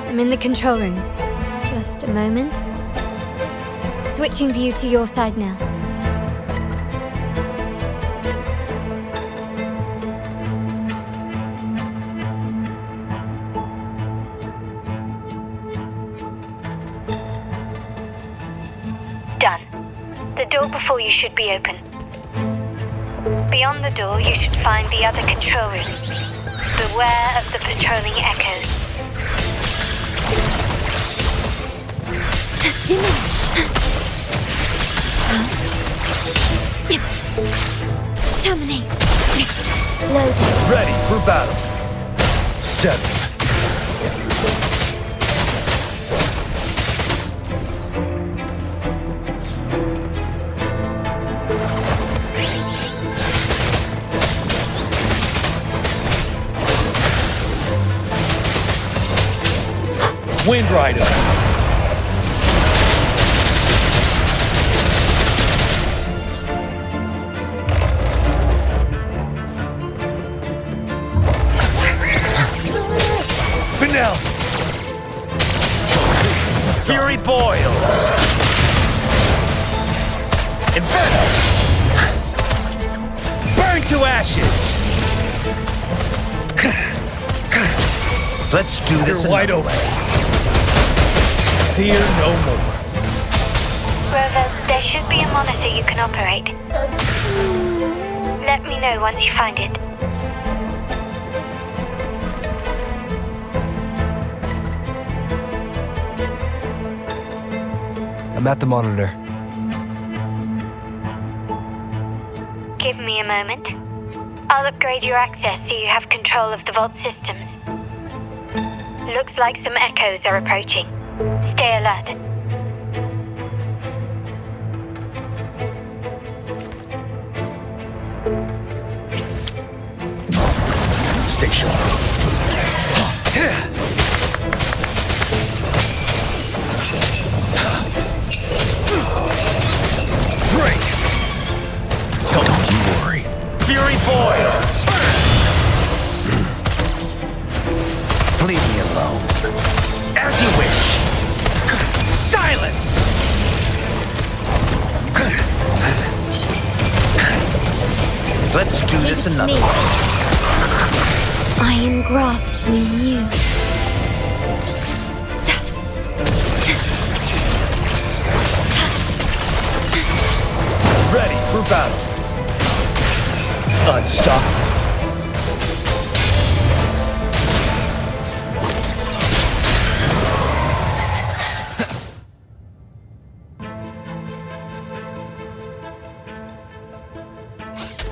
I'm in the control room. Just a moment. Switching view to your side now. Done. The door before you should be open. Beyond the door, you should find the other control room. Beware of the patrolling echoes. Terminate. Loading. Ready for battle. 7. Wind Rider. Finale. Fury boils. Inferno. Burn to ashes. Let's do this. You're wide open. Fear no more. Rover, there should be a monitor you can operate. Let me know once you find it. I'm at the monitor. Give me a moment. I'll upgrade your access so you have control of the vault systems. Looks like some echoes are approaching. Stay alert. Stay sharp. Break! Don't you worry. Fury boils! Leave me alone. As you wish. Silence! Let's do this another way. I engraft you new. Ready for battle. Unstoppable.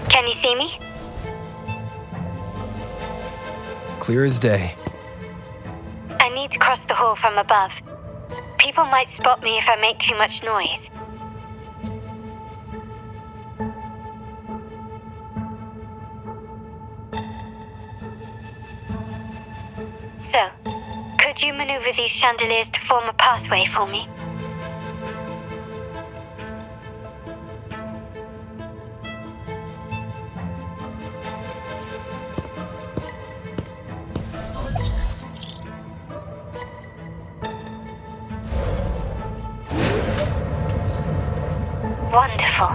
Can you see me? Clear as day. I need to cross the hall from above. People might spot me if I make too much noise. So, could you maneuver these chandeliers to form a pathway for me? Wonderful.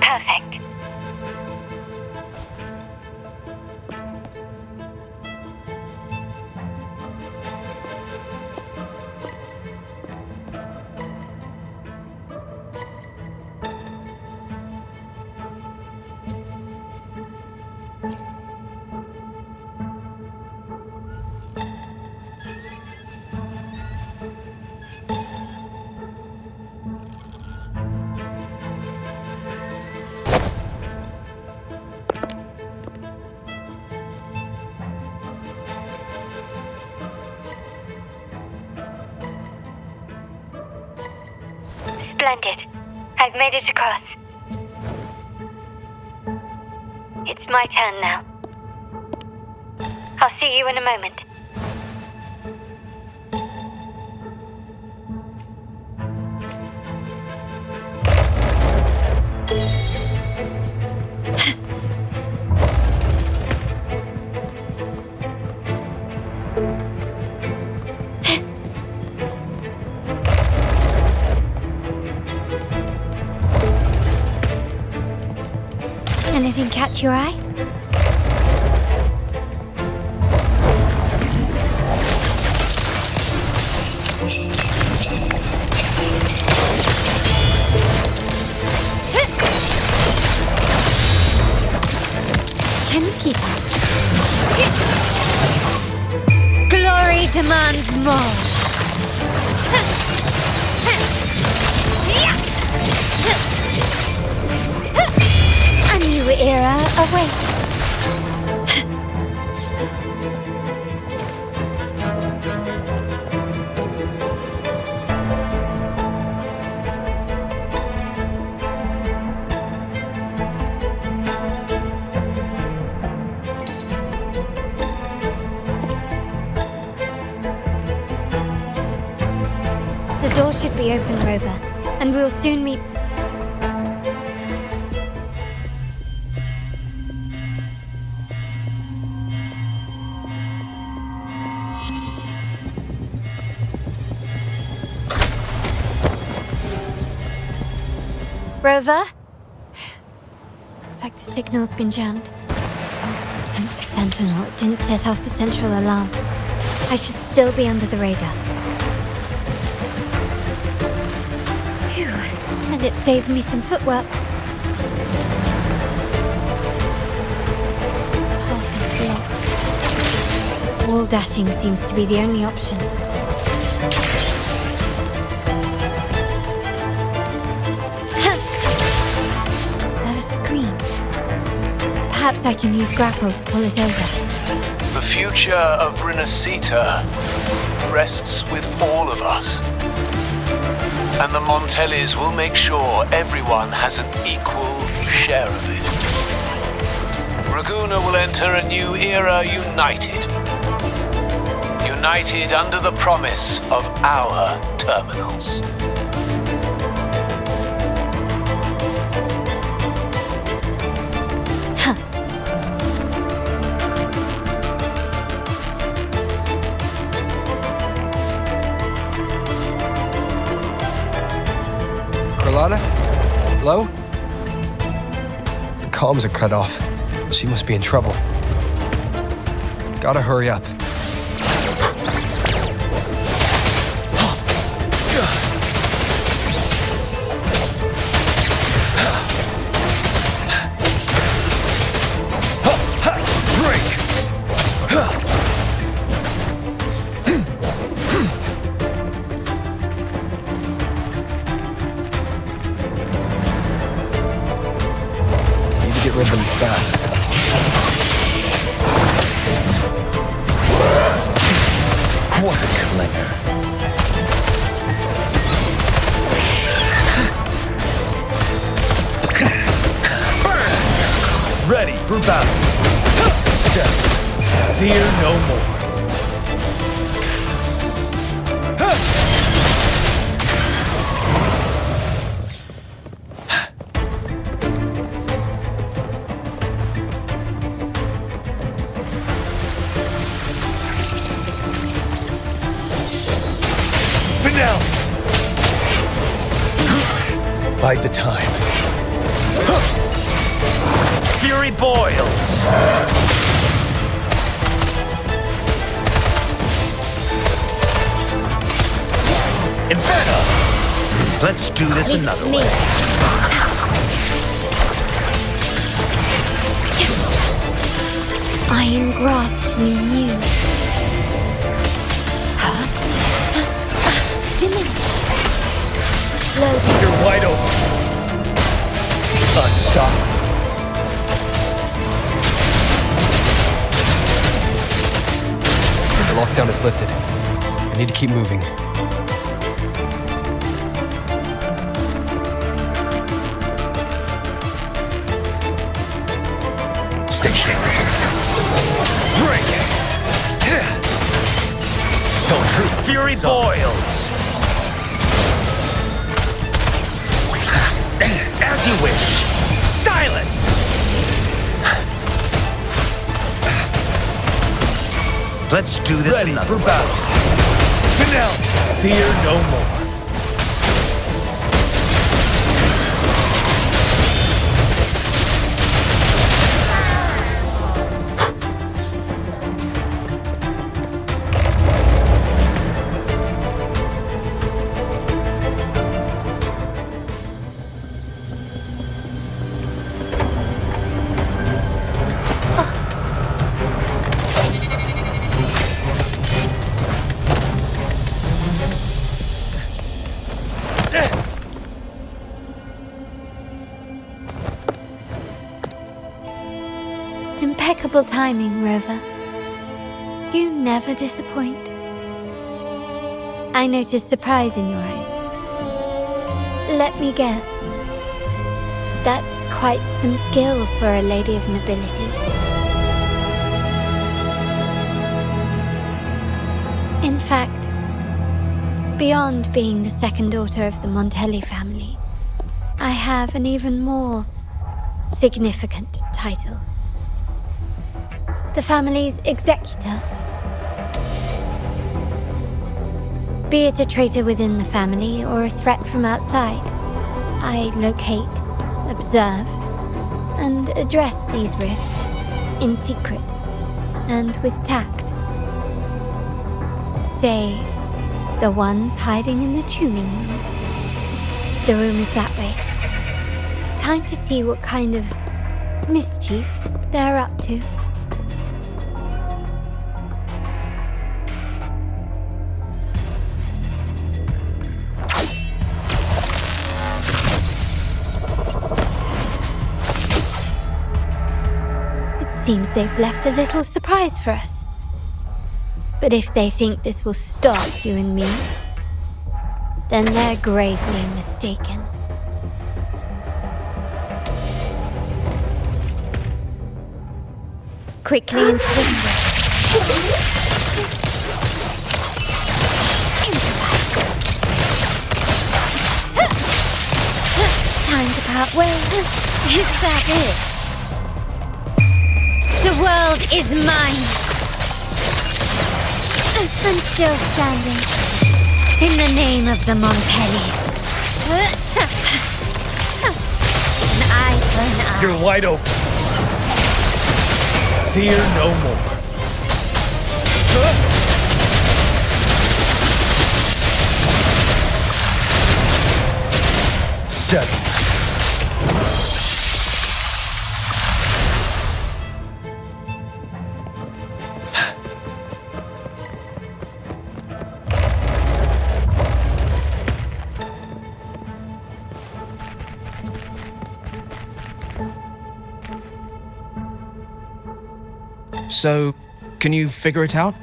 Perfect. Splendid. I've made it across. It's my turn now. I'll see you in a moment. catch your eye? Can you keep up? Glory demands more. A new era awaits. The door should be open, Rover, and we'll soon meet. Rover? Looks like the signal's been jammed. And the Sentinel didn't set off the central alarm. I should still be under the radar. Phew, and it saved me some footwork. Path is blocked. Wall dashing seems to be the only option. Perhaps I can use grapple to pull it over. The future of Rinascita rests with all of us. And the Montellis will make sure everyone has an equal share of it. Raguna will enter a new era united. United under the promise of our terminals. Carlotta? Hello? The comms are cut off. She must be in trouble. Gotta hurry up. Get rid of them fast. What a clinger. Ready for battle. Set. Fear no more. Bide the time. Fury boils! Inferno! Let's do this another way. Iron graft you knew. Diminish. Loading. You're wide open. Unstop. The lockdown is lifted. I need to keep moving. Station. Break. Tell truth. Fury boils. As you wish. Silence! Let's do this another way. Battle. Finale. Fear no more. timing, Rover. You never disappoint. I notice surprise in your eyes. Let me guess. That's quite some skill for a lady of nobility. In fact, beyond being the second daughter of the Montelli family, I have an even more significant title. The family's executor. Be it a traitor within the family or a threat from outside, I locate, observe, and address these risks in secret and with tact. Say, the ones hiding in the tuning room. The room is that way. Time to see what kind of mischief they're up to. Seems they've left a little surprise for us. But if they think this will stop you and me, then they're gravely mistaken. Quickly and swiftly. Improvise. Time to part ways. Is that it? The world is mine! I'm still standing. In the name of the Montellis. An eye for an eye. You're wide open. Fear no more. Settle. So, can you figure it out?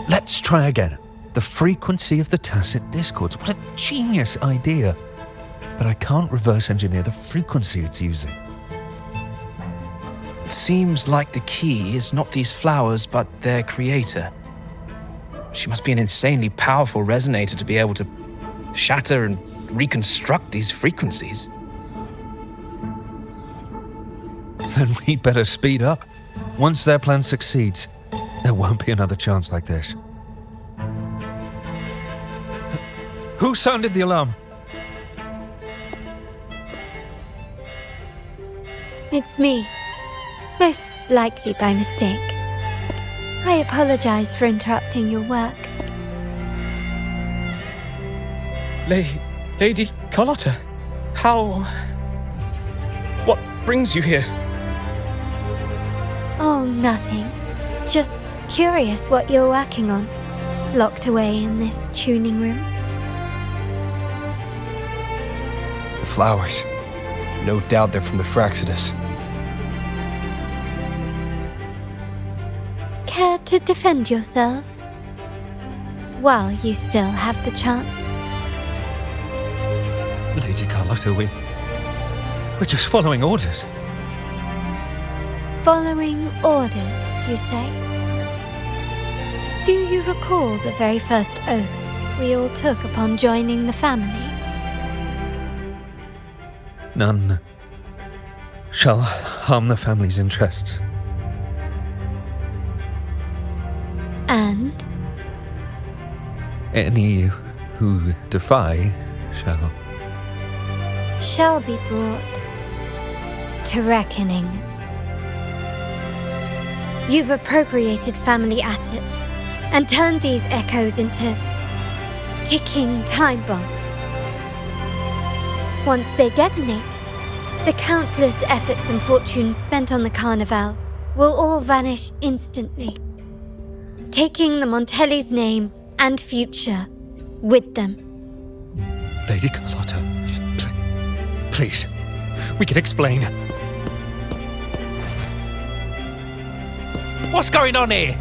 Let's try again. The frequency of the tacit discords. What a genius idea. But I can't reverse engineer the frequency it's using. It seems like the key is not these flowers, but their creator. She must be an insanely powerful resonator to be able to shatter and reconstruct these frequencies. Then we better speed up. Once their plan succeeds, there won't be another chance like this. Who sounded the alarm? It's me. Most likely by mistake. I apologize for interrupting your work. Lady Carlotta, how... What brings you here? Oh, nothing. Just curious what you're working on. Locked away in this tuning room. The flowers. No doubt they're from the Fraxidus. Care to defend yourselves? While you still have the chance. Lady Carlotta, we're just following orders. Following orders, you say? Do you recall the very first oath we all took upon joining the family? None shall harm the family's interests. And? Any who defy shall be brought to reckoning. You've appropriated family assets and turned these echoes into ticking time bombs. Once they detonate, the countless efforts and fortunes spent on the Carnival will all vanish instantly, taking the Montelli's name and future with them. Lady Carlotta, please, we can explain. What's going on here?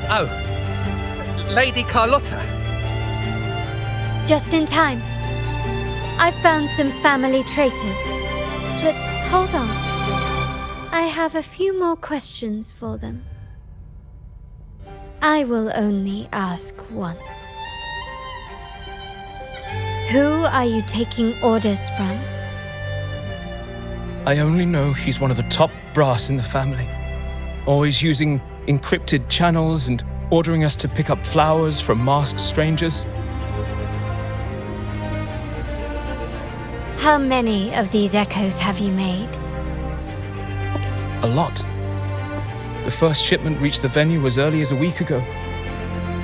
Oh, Lady Carlotta. Just in time. I found some family traitors. But hold on. I have a few more questions for them. I will only ask once. Who are you taking orders from? I only know he's one of the top brass in the family. Always using encrypted channels and ordering us to pick up flowers from masked strangers. How many of these echoes have you made? A lot. The first shipment reached the venue as early as a week ago.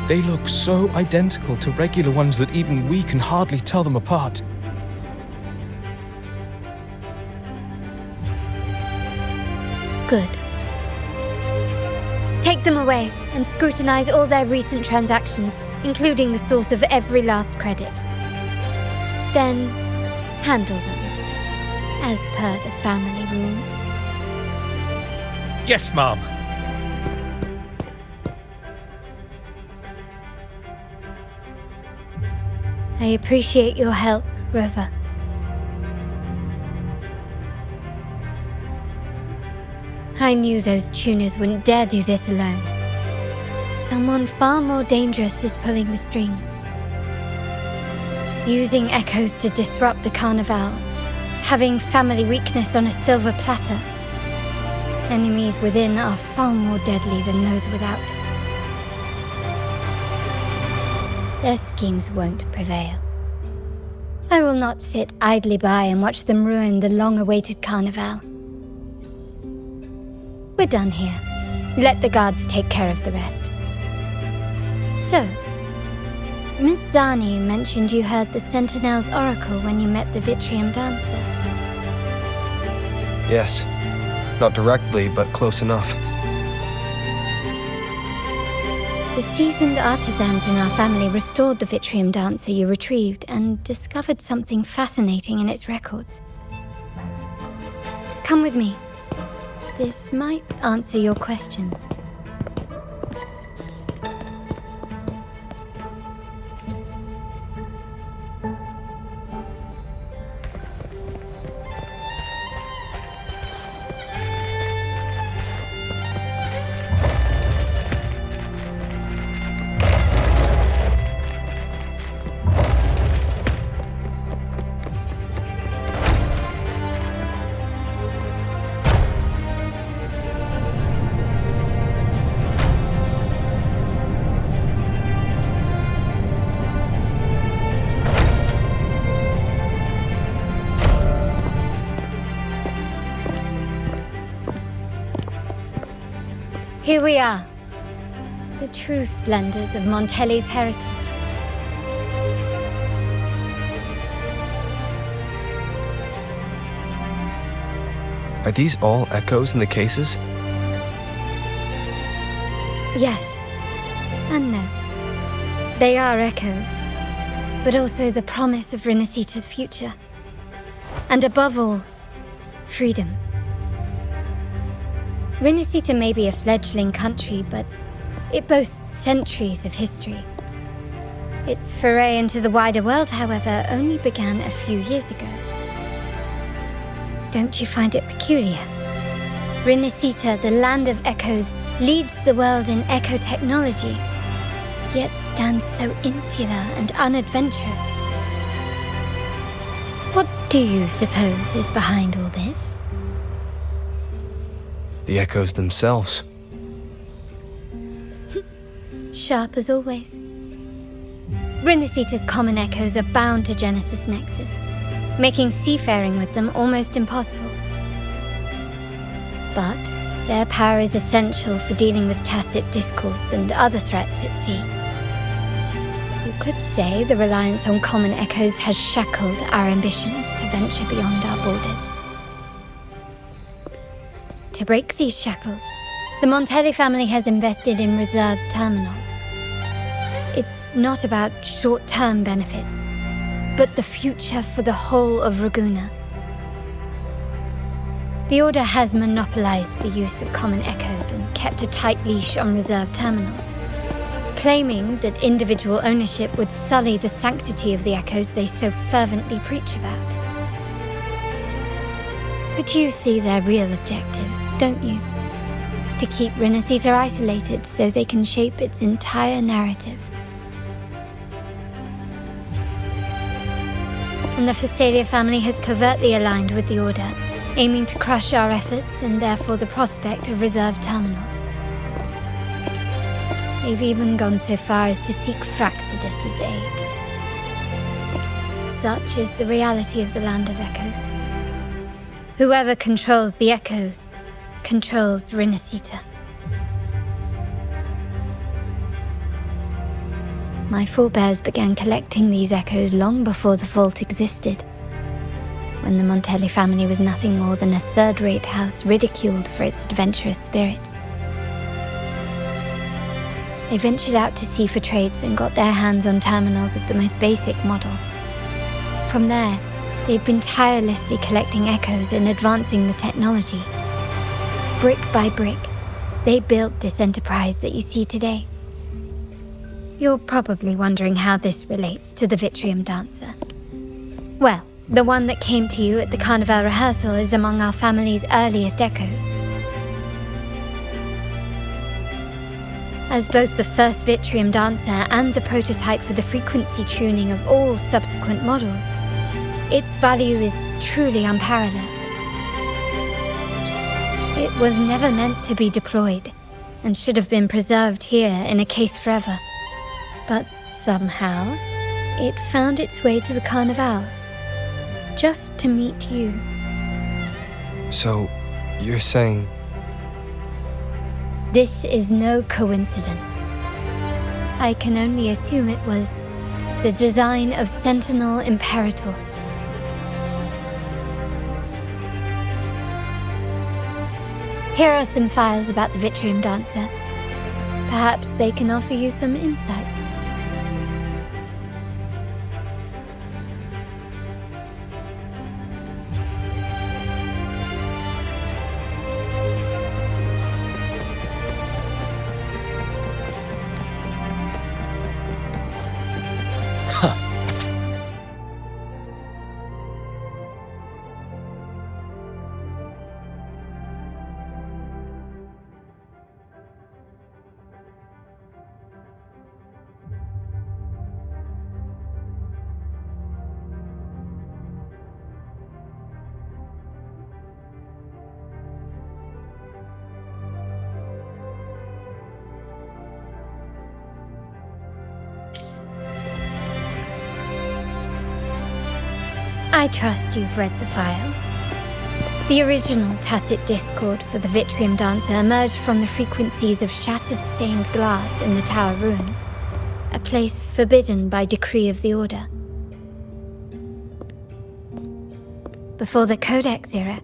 They look so identical to regular ones that even we can hardly tell them apart. Good. Take them away and scrutinize all their recent transactions, including the source of every last credit. Then, handle them, as per the family rules. Yes, Mom. I appreciate your help, Rover. I knew those tuners wouldn't dare do this alone. Someone far more dangerous is pulling the strings. Using echoes to disrupt the carnival. Having family weakness on a silver platter. Enemies within are far more deadly than those without. Their schemes won't prevail. I will not sit idly by and watch them ruin the long-awaited carnival. We're done here. Let the guards take care of the rest. So, Miss Zani mentioned you heard the Sentinel's oracle when you met the Vitrium dancer. Yes. Not directly, but close enough. The seasoned artisans in our family restored the Vitrium dancer you retrieved and discovered something fascinating in its records. Come with me. This might answer your questions. Here we are, the true splendors of Montelli's heritage. Are these all echoes in the cases? Yes, and no. They are echoes, but also the promise of Rinascita's future. And above all, freedom. Rinascita may be a fledgling country, but it boasts centuries of history. Its foray into the wider world, however, only began a few years ago. Don't you find it peculiar? Rinascita, the land of echoes, leads the world in echo technology, yet stands so insular and unadventurous. What do you suppose is behind all this? The echoes themselves. Sharp as always. Rinascita's common echoes are bound to Genesis Nexus, making seafaring with them almost impossible. But their power is essential for dealing with tacit discords and other threats at sea. You could say the reliance on common echoes has shackled our ambitions to venture beyond our borders. To break these shackles, the Montelli family has invested in reserved terminals. It's not about short-term benefits, but the future for the whole of Ragusa. The Order has monopolized the use of common echoes and kept a tight leash on reserve terminals, claiming that individual ownership would sully the sanctity of the echoes they so fervently preach about. But you see their real objective, don't you? To keep Rinascita isolated so they can shape its entire narrative. And the Phasalia family has covertly aligned with the Order, aiming to crush our efforts and therefore the prospect of reserve terminals. They've even gone so far as to seek Fraxidus's aid. Such is the reality of the Land of Echoes. Whoever controls the Echoes controls Rinascita. My forebears began collecting these echoes long before the vault existed, when the Montelli family was nothing more than a third-rate house ridiculed for its adventurous spirit. They ventured out to sea for trades and got their hands on terminals of the most basic model. From there, they've been tirelessly collecting echoes and advancing the technology. Brick by brick, they built this enterprise that you see today. You're probably wondering how this relates to the Vitrium Dancer. Well, the one that came to you at the Carnival rehearsal is among our family's earliest echoes. As both the first Vitrium Dancer and the prototype for the frequency tuning of all subsequent models, its value is truly unparalleled. It was never meant to be deployed, and should have been preserved here in a case forever. But somehow, it found its way to the Carnival, just to meet you. So, you're saying... This is no coincidence. I can only assume it was the design of Sentinel Imperator. Here are some files about the Vitrium Dancer. Perhaps they can offer you some insights. I trust you've read the files. The original tacit discord for the Vitrium Dancer emerged from the frequencies of shattered stained glass in the tower ruins, a place forbidden by decree of the Order. Before the Codex era,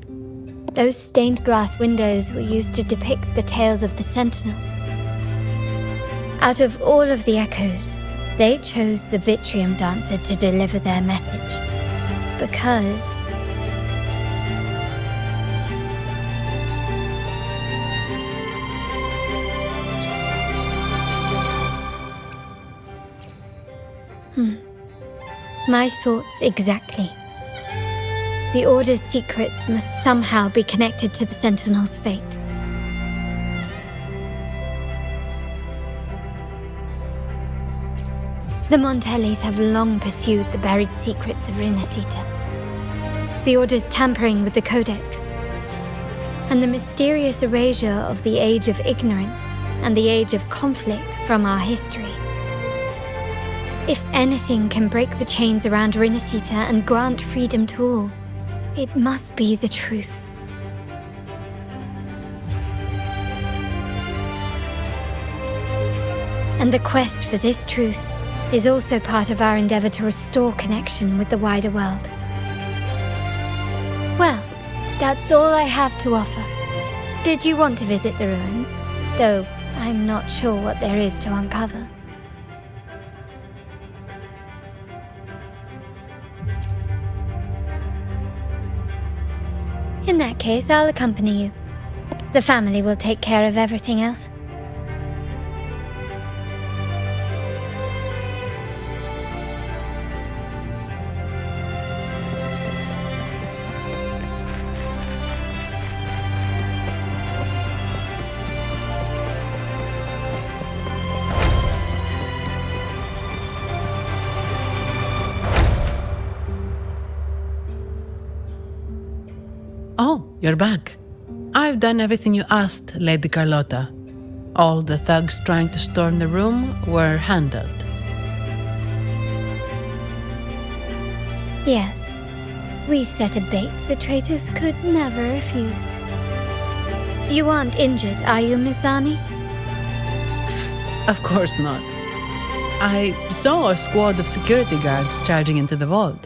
those stained glass windows were used to depict the tales of the Sentinel. Out of all of the echoes, they chose the Vitrium Dancer to deliver their message. Because... My thoughts exactly. The Order's secrets must somehow be connected to the Sentinel's fate. The Montellis have long pursued the buried secrets of Rinascita. The Order's tampering with the Codex, and the mysterious erasure of the Age of Ignorance and the Age of Conflict from our history. If anything can break the chains around Rinascita and grant freedom to all, it must be the truth. And the quest for this truth is also part of our endeavor to restore connection with the wider world. Well, that's all I have to offer. Did you want to visit the ruins? Though I'm not sure what there is to uncover. In that case, I'll accompany you. The family will take care of everything else. Oh, you're back. I've done everything you asked, Lady Carlotta. All the thugs trying to storm the room were handled. Yes. We set a bait the traitors could never refuse. You aren't injured, are you, Miss Zani? Of course not. I saw a squad of security guards charging into the vault.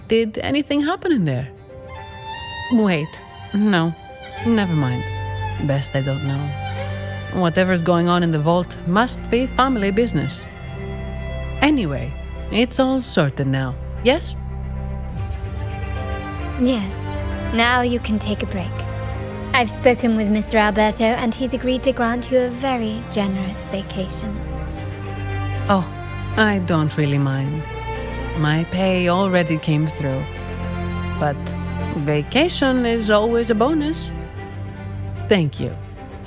Did anything happen in there? Wait, no, never mind. Best I don't know. Whatever's going on in the vault must be family business. Anyway, it's all sorted now, yes? Yes. Now you can take a break. I've spoken with Mr. Alberto and he's agreed to grant you a very generous vacation. Oh, I don't really mind. My pay already came through. But vacation is always a bonus. Thank you.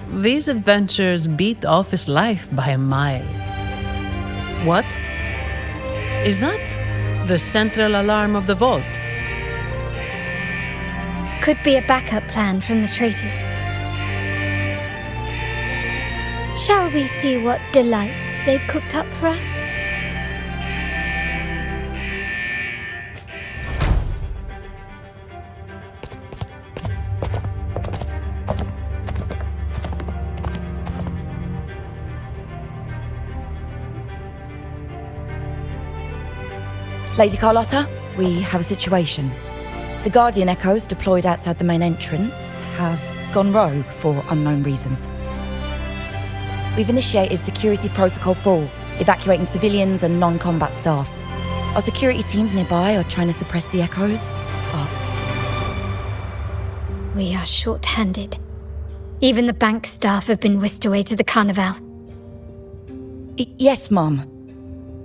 These adventures beat office life by a mile. What? Is that the central alarm of the vault? Could be a backup plan from the traitors. Shall we see what delights they've cooked up for us? Lady Carlotta, we have a situation. The Guardian Echoes deployed outside the main entrance have gone rogue for unknown reasons. We've initiated security protocol 4, evacuating civilians and non-combat staff. Our security teams nearby are trying to suppress the Echoes, but... We are short-handed. Even the bank staff have been whisked away to the carnival. Yes, Mum.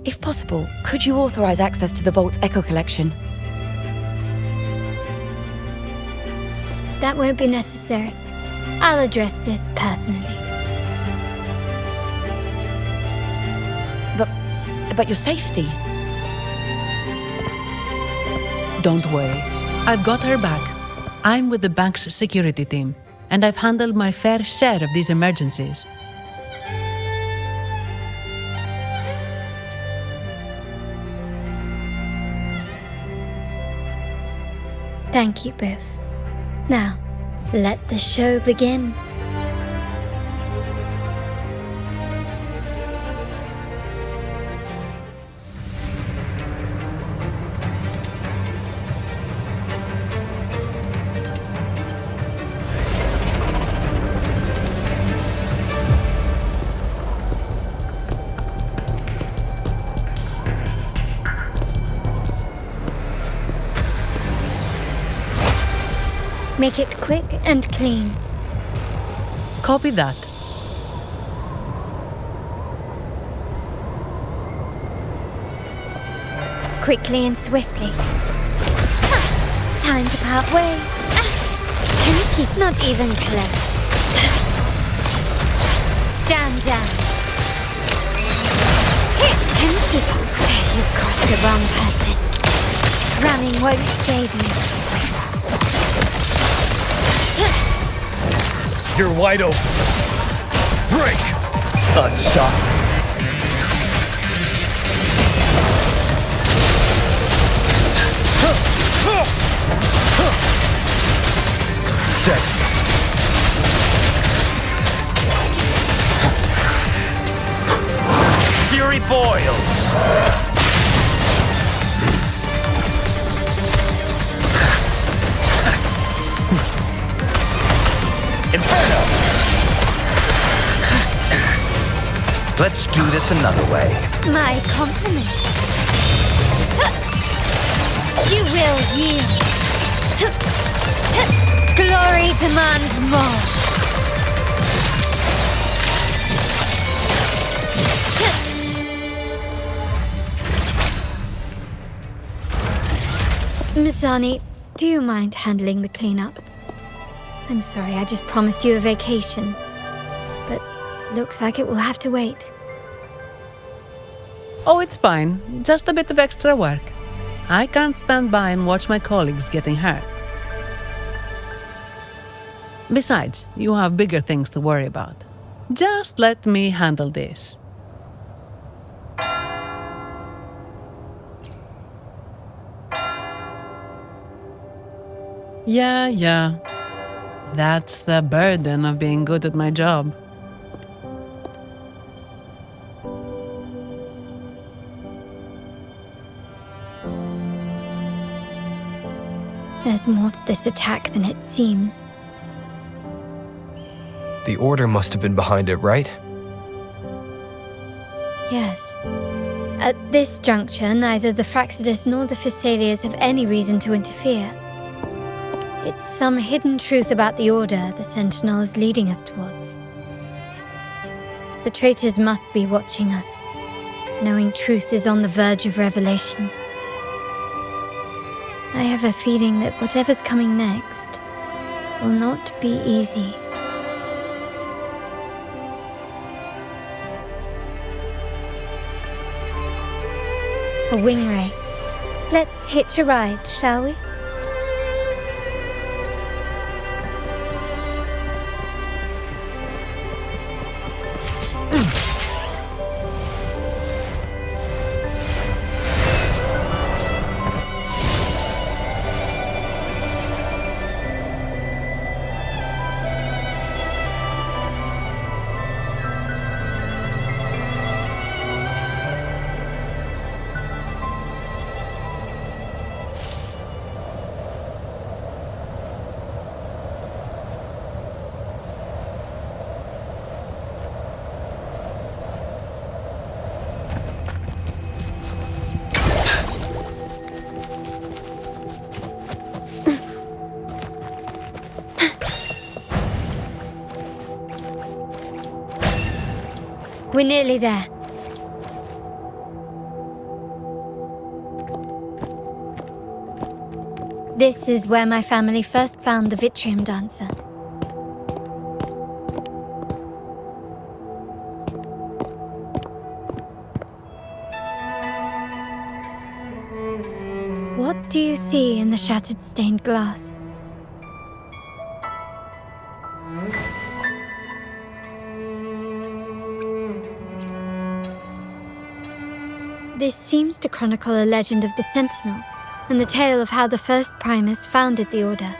If possible, could you authorize access to the Vault's Echo collection? That won't be necessary. I'll address this personally. But your safety? Don't worry. I've got her back. I'm with the bank's security team, and I've handled my fair share of these emergencies. Thank you both. Now, let the show begin. Make it quick and clean. Copy that. Quickly and swiftly. Time to part ways. Can you keep not even close? Stand down. Can you keep up? You've crossed the wrong person. Running won't save you. You're wide open. Break! Unstop. Set. Fury boils. Inferno! Let's do this another way. My compliments. You will yield. Glory demands more. Misani, do you mind handling the cleanup? I'm sorry, I just promised you a vacation. But looks like it will have to wait. Oh, it's fine. Just a bit of extra work. I can't stand by and watch my colleagues getting hurt. Besides, you have bigger things to worry about. Just let me handle this. Yeah. That's the burden of being good at my job. There's more to this attack than it seems. The Order must have been behind it, right? Yes. At this juncture, neither the Fraxidus nor the Phassalias have any reason to interfere. It's some hidden truth about the Order the Sentinel is leading us towards. The traitors must be watching us, knowing truth is on the verge of revelation. I have a feeling that whatever's coming next will not be easy. A wing ray. Let's hitch a ride, shall we? We're nearly there. This is where my family first found the Vitrium Dancer. What do you see in the shattered stained glass? This seems to chronicle a legend of the Sentinel, and the tale of how the first Primus founded the Order.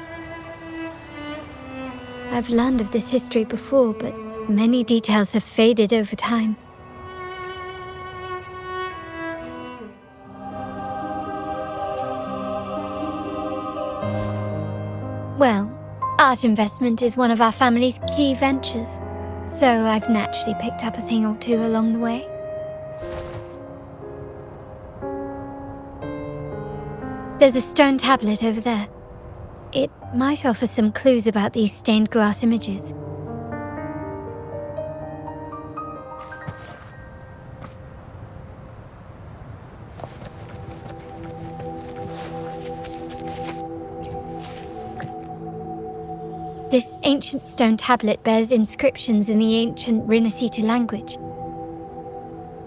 I've learned of this history before, but many details have faded over time. Well, art investment is one of our family's key ventures, so I've naturally picked up a thing or two along the way. There's a stone tablet over there. It might offer some clues about these stained glass images. This ancient stone tablet bears inscriptions in the ancient Rinascita language,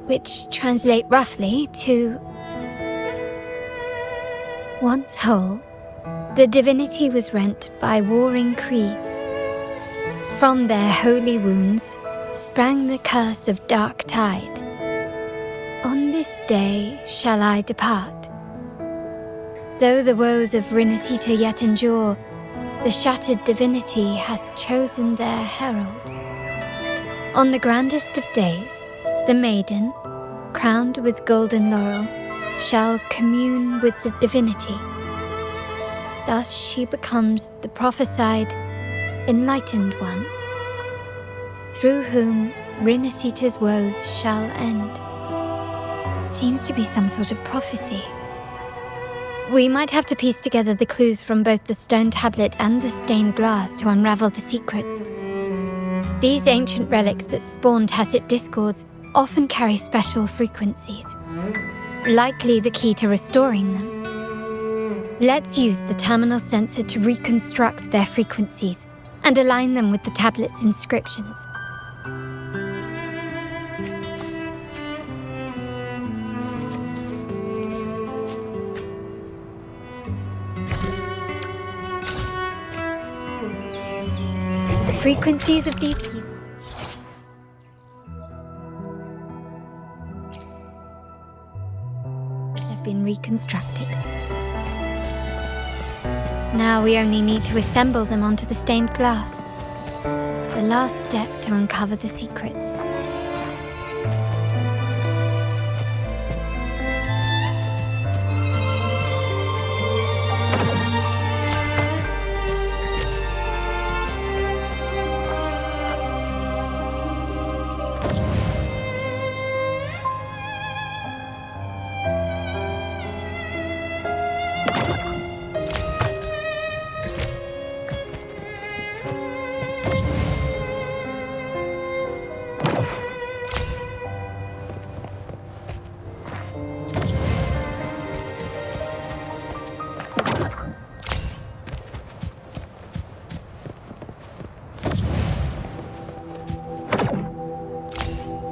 which translate roughly to: once whole, the divinity was rent by warring creeds. From their holy wounds sprang the curse of dark tide. On this day shall I depart. Though the woes of Rinascita yet endure, the shattered divinity hath chosen their herald. On the grandest of days, the maiden, crowned with golden laurel, shall commune with the divinity. Thus she becomes the prophesied, enlightened one, through whom Rinascita's woes shall end. Seems to be some sort of prophecy. We might have to piece together the clues from both the stone tablet and the stained glass to unravel the secrets. These ancient relics that spawn tacit discords often carry special frequencies, likely the key to restoring them. Let's use the terminal sensor to reconstruct their frequencies and align them with the tablet's inscriptions. The frequencies of these pieces have been reconstructed. Now we only need to assemble them onto the stained glass. The last step to uncover the secrets.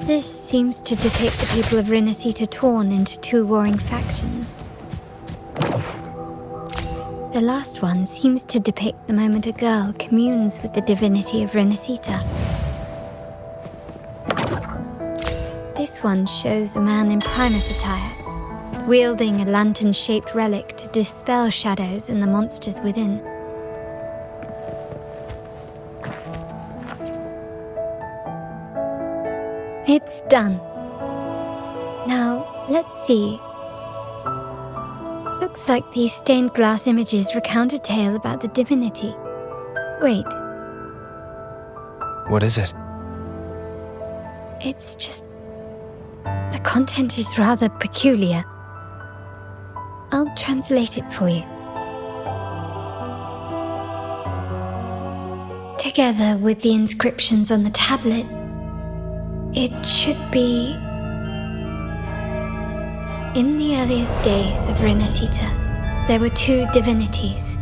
This seems to depict the people of Rinascita torn into two warring factions. The last one seems to depict the moment a girl communes with the divinity of Rinascita. This one shows a man in Primus attire, wielding a lantern-shaped relic to dispel shadows and the monsters within. It's done. Now, let's see. Looks like these stained glass images recount a tale about the divinity. Wait, What is it? it's just... the content is rather peculiar. I'll translate it for you. Together with the inscriptions on the tablet, it should be... In the earliest days of Rinascita, there were two divinities.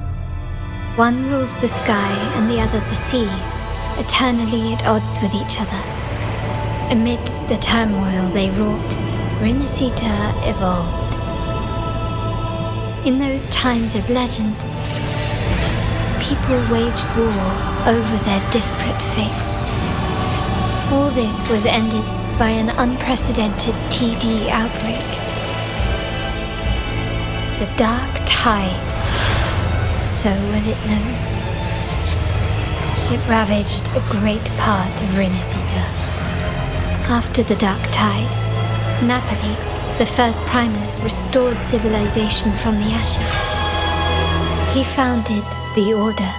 One rules the sky and the other the seas, eternally at odds with each other. Amidst the turmoil they wrought, Rinascita evolved. In those times of legend, people waged war over their disparate fates. All this was ended by an unprecedented TD outbreak. The Dark Tide, so was it known. It ravaged a great part of Rinascita. After the Dark Tide, Napoli, the first Primus, restored civilization from the ashes. He founded the Order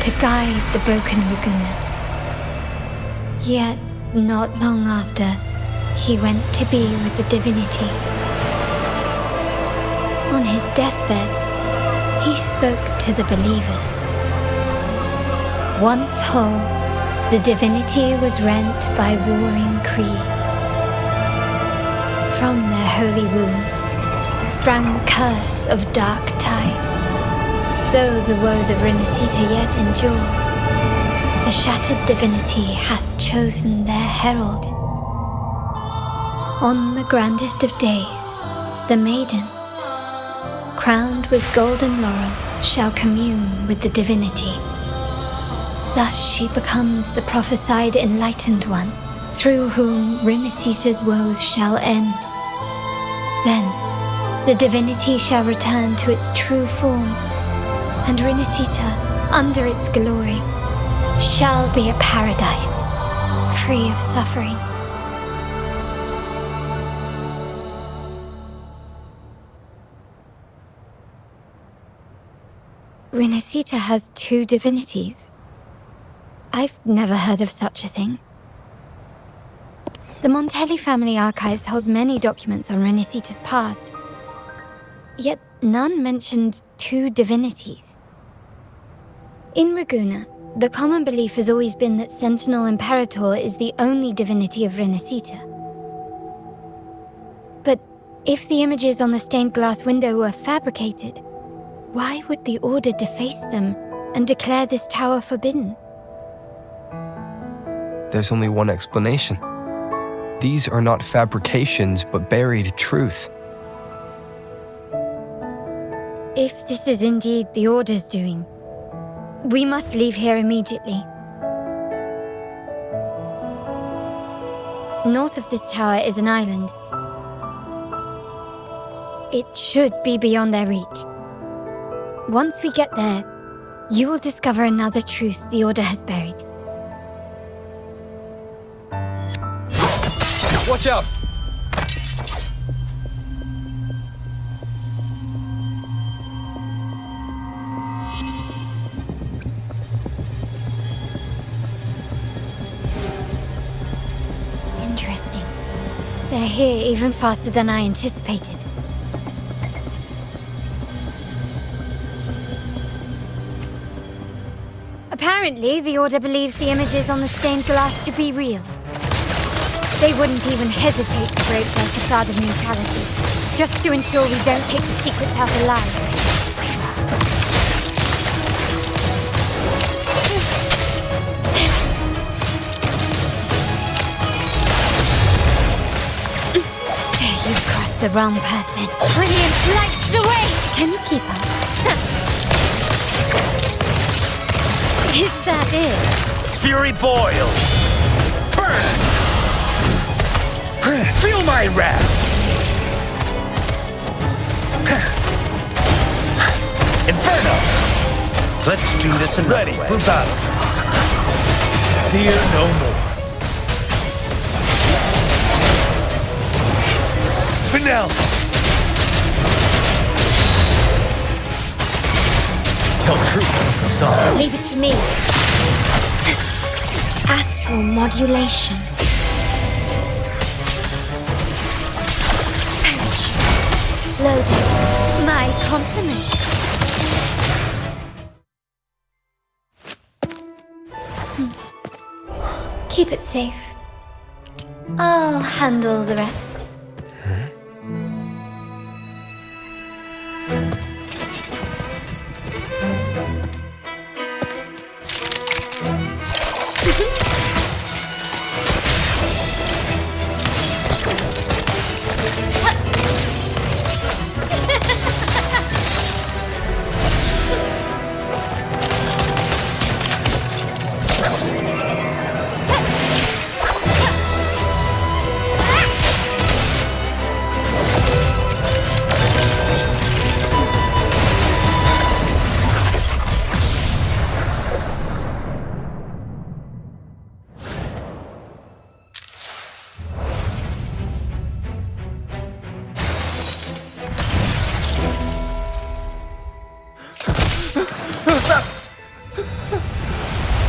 to guide the broken Laguna. Yet, not long after, he went to be with the divinity. On his deathbed, he spoke to the believers. Once whole, the divinity was rent by warring creeds. From their holy wounds sprang the curse of Dark Tide. Though the woes of Rinascita yet endure, the shattered divinity hath chosen their herald. On the grandest of days, the maiden, crowned with golden laurel, shall commune with the divinity. Thus she becomes the prophesied enlightened one, through whom Rinascita's woes shall end. Then, the divinity shall return to its true form, and Rinascita, under its glory, shall be a paradise, free of suffering. Rinascita has two divinities. I've never heard of such a thing. The Montelli family archives hold many documents on Rinascita's past. Yet none mentioned two divinities. In Ragunna, the common belief has always been that Sentinel Imperator is the only divinity of Rinascita. But if the images on the stained glass window were fabricated, why would the Order deface them and declare this tower forbidden? There's only one explanation. These are not fabrications, but buried truth. If this is indeed the Order's doing, we must leave here immediately. North of this tower is an island. It should be beyond their reach. Once we get there, you will discover another truth the Order has buried. Watch out! Interesting. They're here even faster than I anticipated. Apparently, the Order believes the images on the stained glass to be real. They wouldn't even hesitate to break their facade of neutrality, just to ensure we don't take the secrets out alive. You've crossed the wrong person. Brilliant lights the way! Can you keep up? Is that it? Fury boils! Burn! Feel my wrath! Inferno! Let's do this and ready for battle. Fear no more. Finale! Tell truth, facade. Leave it to me. Astral modulation. Loaded. My compliments. Keep it safe. I'll handle the rest.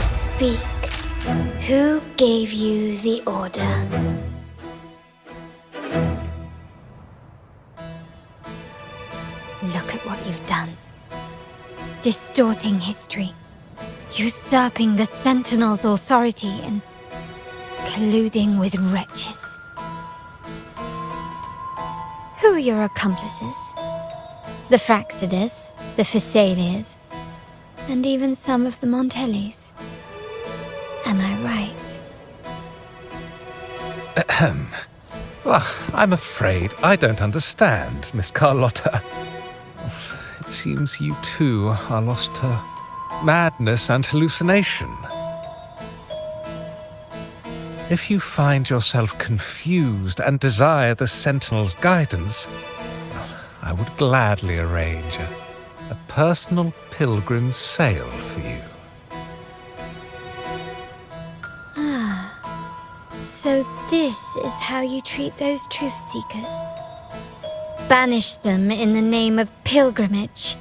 Speak. Who gave you the order? Look at what you've done. Distorting history. Usurping the Sentinel's authority and colluding with wretches. Who are your accomplices? The Fraxidus, the Phassalias, and even some of the Montellis. Am I right? Ahem. Well, I'm afraid I don't understand, Miss Carlotta. It seems you too are lost to madness and hallucination. If you find yourself confused and desire the Sentinel's guidance, I would gladly arrange a personal pilgrim sail for you. So this is how you treat those truth seekers? Banish them in the name of pilgrimage.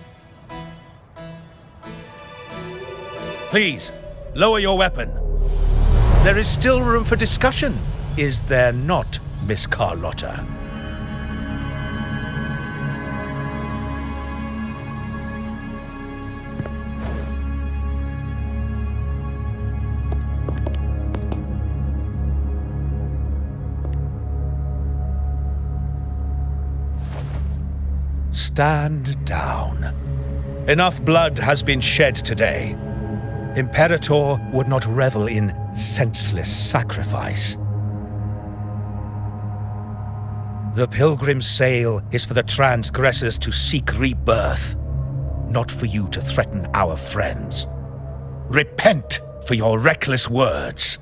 Please, lower your weapon. There is still room for discussion, is there not, Miss Carlotta? Stand down. Enough blood has been shed today. Imperator would not revel in senseless sacrifice. The pilgrim's sail is for the transgressors to seek rebirth, not for you to threaten our friends. Repent for your reckless words.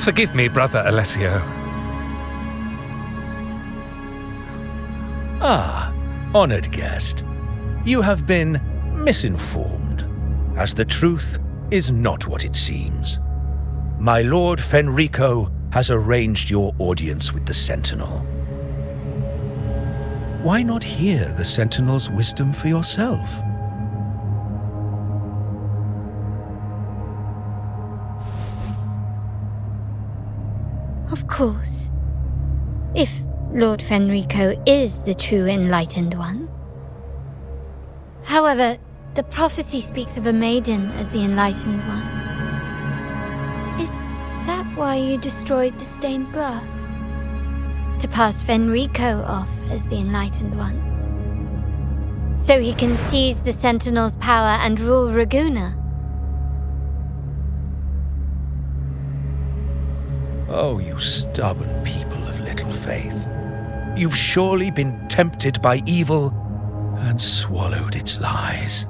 Forgive me, Brother Alessio. Ah, honored guest. You have been misinformed, as the truth is not what it seems. My Lord Fenrico has arranged your audience with the Sentinel. Why not hear the Sentinel's wisdom for yourself? Of course. If Lord Fenrico is the true enlightened one. However, the prophecy speaks of a maiden as the enlightened one. Is that why you destroyed the stained glass? To pass Fenrico off as the enlightened one? So he can seize the Sentinel's power and rule Raguna? Oh, you stubborn people of little faith. You've surely been tempted by evil and swallowed its lies.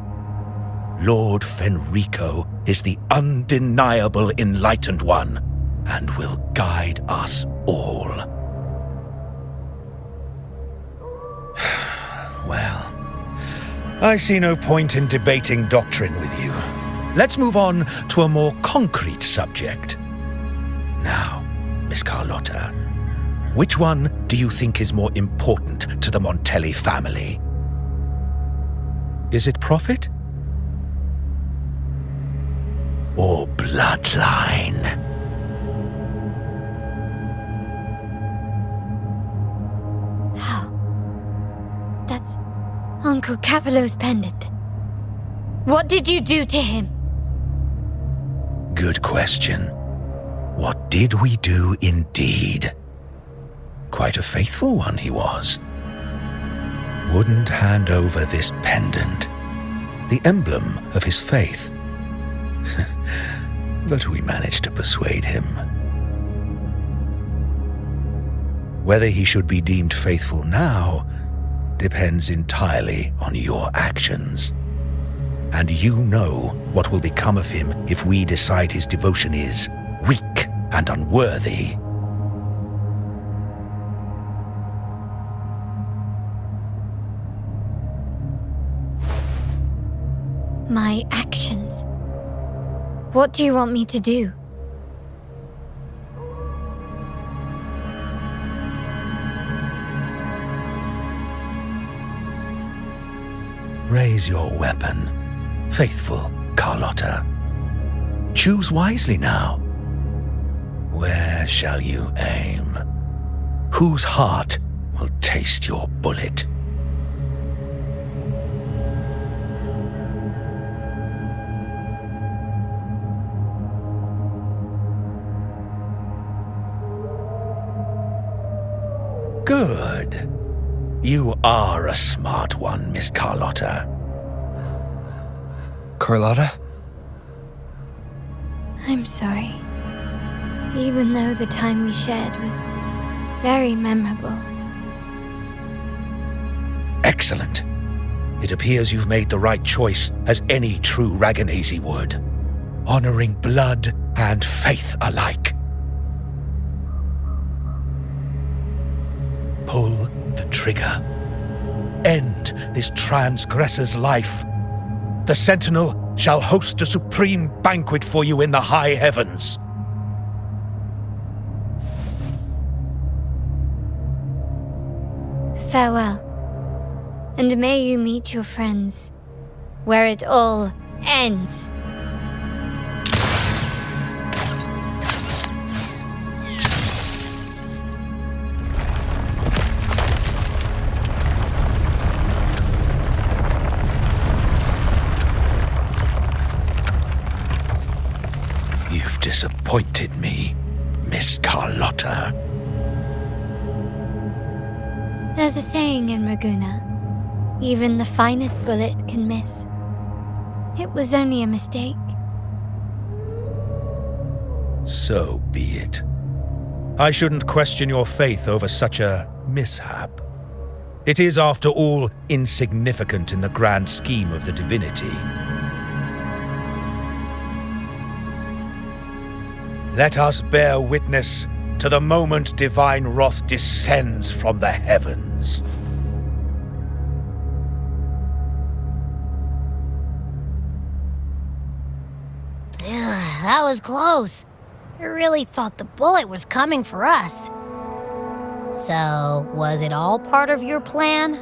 Lord Fenrico is the undeniable enlightened one and will guide us all. Well, I see no point in debating doctrine with you. Let's move on to a more concrete subject. Now, Miss Carlotta, which one do you think is more important to the Montelli family? Is it profit? Or bloodline? How? That's Uncle Capello's pendant. What did you do to him? Good question. What did we do indeed? Quite a faithful one he was. Wouldn't hand over this pendant, the emblem of his faith. But we managed to persuade him. Whether he should be deemed faithful now depends entirely on your actions. And you know what will become of him if we decide his devotion is weak and unworthy. My actions. What do you want me to do? Raise your weapon, faithful Carlotta. Choose wisely now. Where shall you aim? Whose heart will taste your bullet? Good. You are a smart one, Miss Carlotta. Carlotta? I'm sorry. Even though the time we shared was very memorable. Excellent. It appears you've made the right choice, as any true Raganese would, honoring blood and faith alike. Pull the trigger. End this transgressor's life. The Sentinel shall host a supreme banquet for you in the high heavens. Farewell. And may you meet your friends where it all ends. You've disappointed me, Miss Carlotta. There's a saying in Raguna, even the finest bullet can miss. It was only a mistake. So be it. I shouldn't question your faith over such a mishap. It is, after all, insignificant in the grand scheme of the Divinity. Let us bear witness to the moment divine wrath descends from the heavens. That was close. I really thought the bullet was coming for us. So, was it all part of your plan?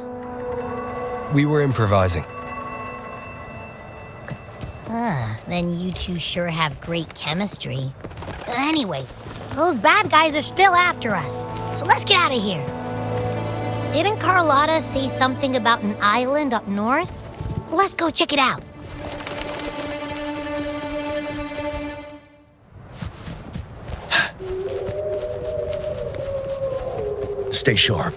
We were improvising. Then you two sure have great chemistry. But anyway, those bad guys are still after us, so let's get out of here. Didn't Carlotta say something about an island up north? Let's go check it out. Stay sharp.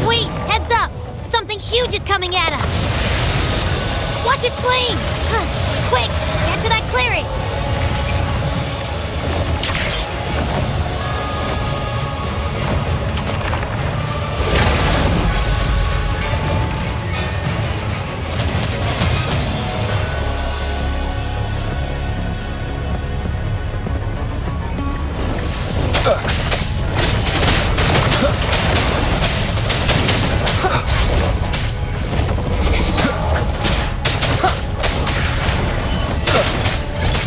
Wait, heads up! Something huge is coming at us! Watch its flames! Quick, get to that clearing!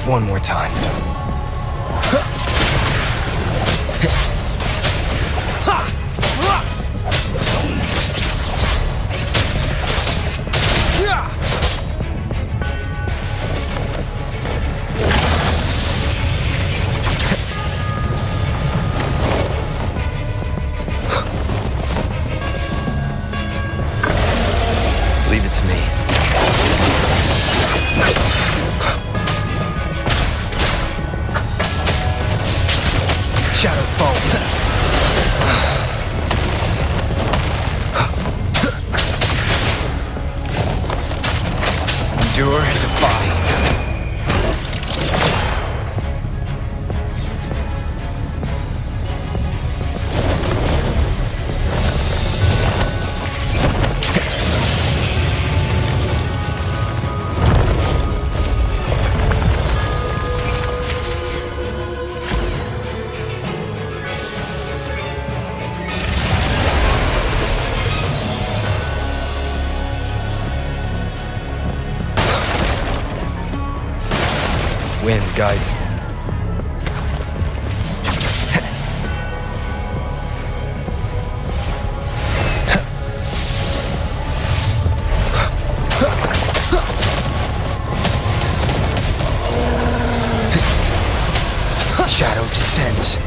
One more time. Leave it to me. Shadow fall. Endure and defy. Wind guide. Shadow descends.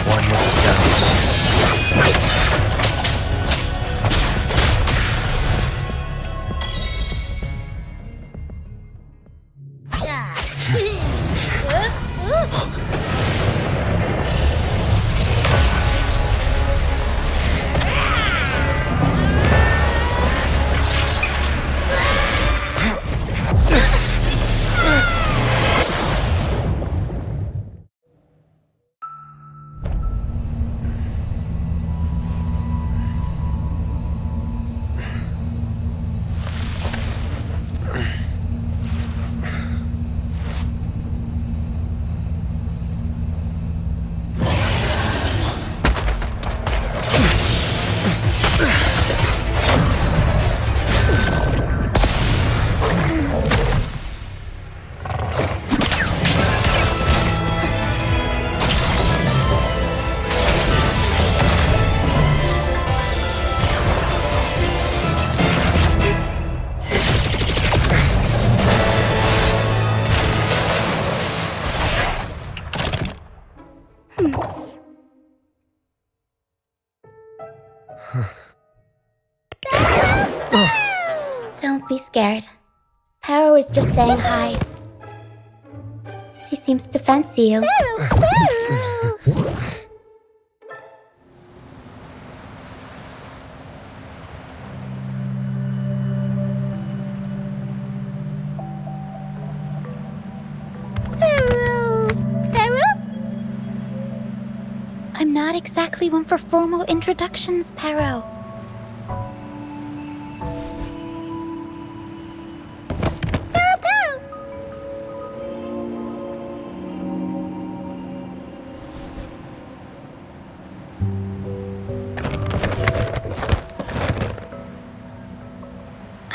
One with the sounds. Don't be scared. Paro is just saying hi. She seems to fancy you. I'm not exactly one for formal introductions, Paro.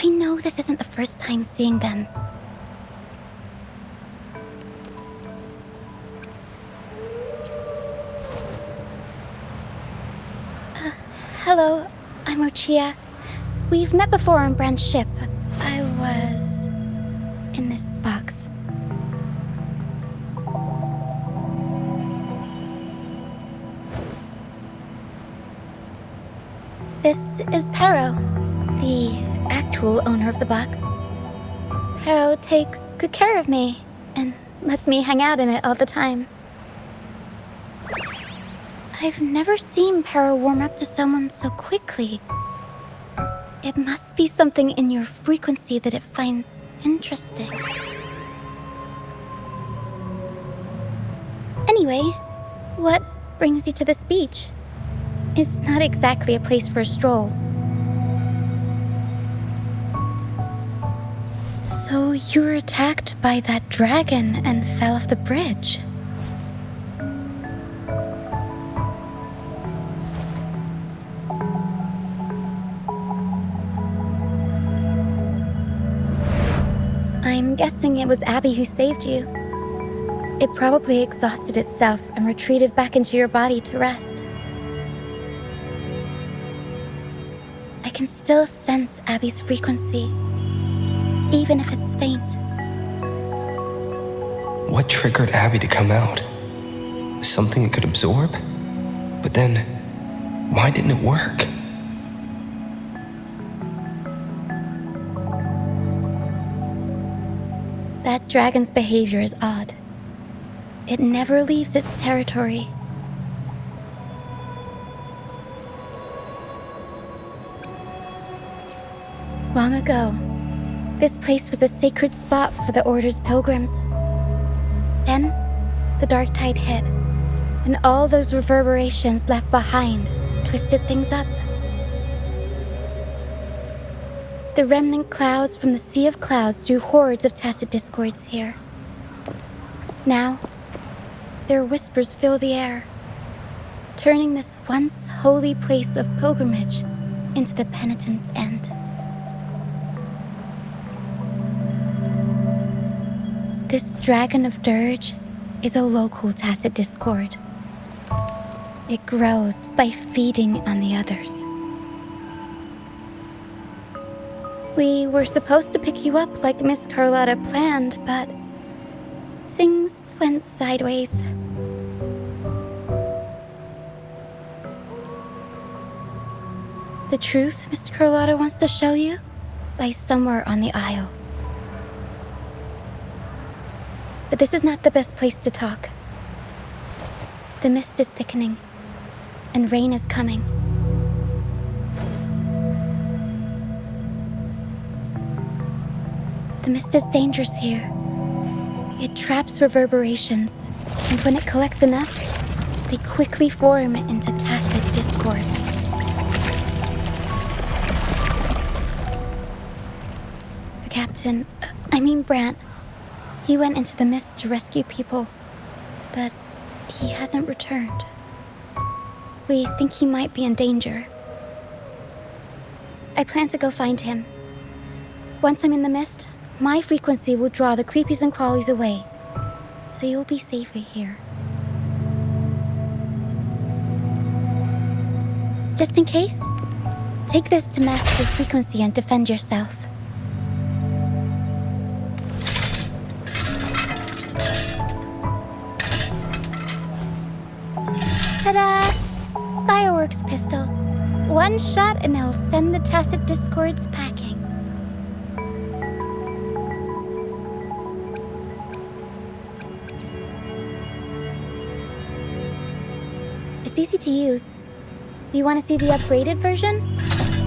I know this isn't the first time seeing them. Hello, I'm Lucia. We've met before on Brand's ship. I was in this box. This is Paro, the actual owner of the box. Paro takes good care of me and lets me hang out in it all the time. I've never seen Paro warm up to someone so quickly. It must be something in your frequency that it finds interesting. Anyway, what brings you to this beach? It's not exactly a place for a stroll. So you were attacked by that dragon and fell off the bridge. I'm guessing it was Abby who saved you. It probably exhausted itself and retreated back into your body to rest. I can still sense Abby's frequency, even if it's faint. What triggered Abby to come out? Something it could absorb? But then, why didn't it work? That dragon's behavior is odd. It never leaves its territory. Long ago, this place was a sacred spot for the Order's pilgrims. Then, the dark tide hit, and all those reverberations left behind twisted things up. The remnant clouds from the Sea of Clouds drew hordes of tacit discords here. Now, their whispers fill the air, turning this once holy place of pilgrimage into the penitent's end. This Dragon of Dirge is a local tacit discord. It grows by feeding on the others. We were supposed to pick you up like Miss Carlotta planned, but things went sideways. The truth Miss Carlotta wants to show you lies somewhere on the aisle. But this is not the best place to talk. The mist is thickening, and rain is coming. The mist is dangerous here. It traps reverberations, and when it collects enough, they quickly form into tacit discords. The captain, Brant, he went into the mist to rescue people, but he hasn't returned. We think he might be in danger. I plan to go find him. Once I'm in the mist, my frequency will draw the creepies and crawlies away, so you'll be safer here. Just in case, take this to mask your frequency and defend yourself. Ta-da! Fireworks pistol. One shot and it'll send the tacit discords packing. It's easy to use. You want to see the upgraded version?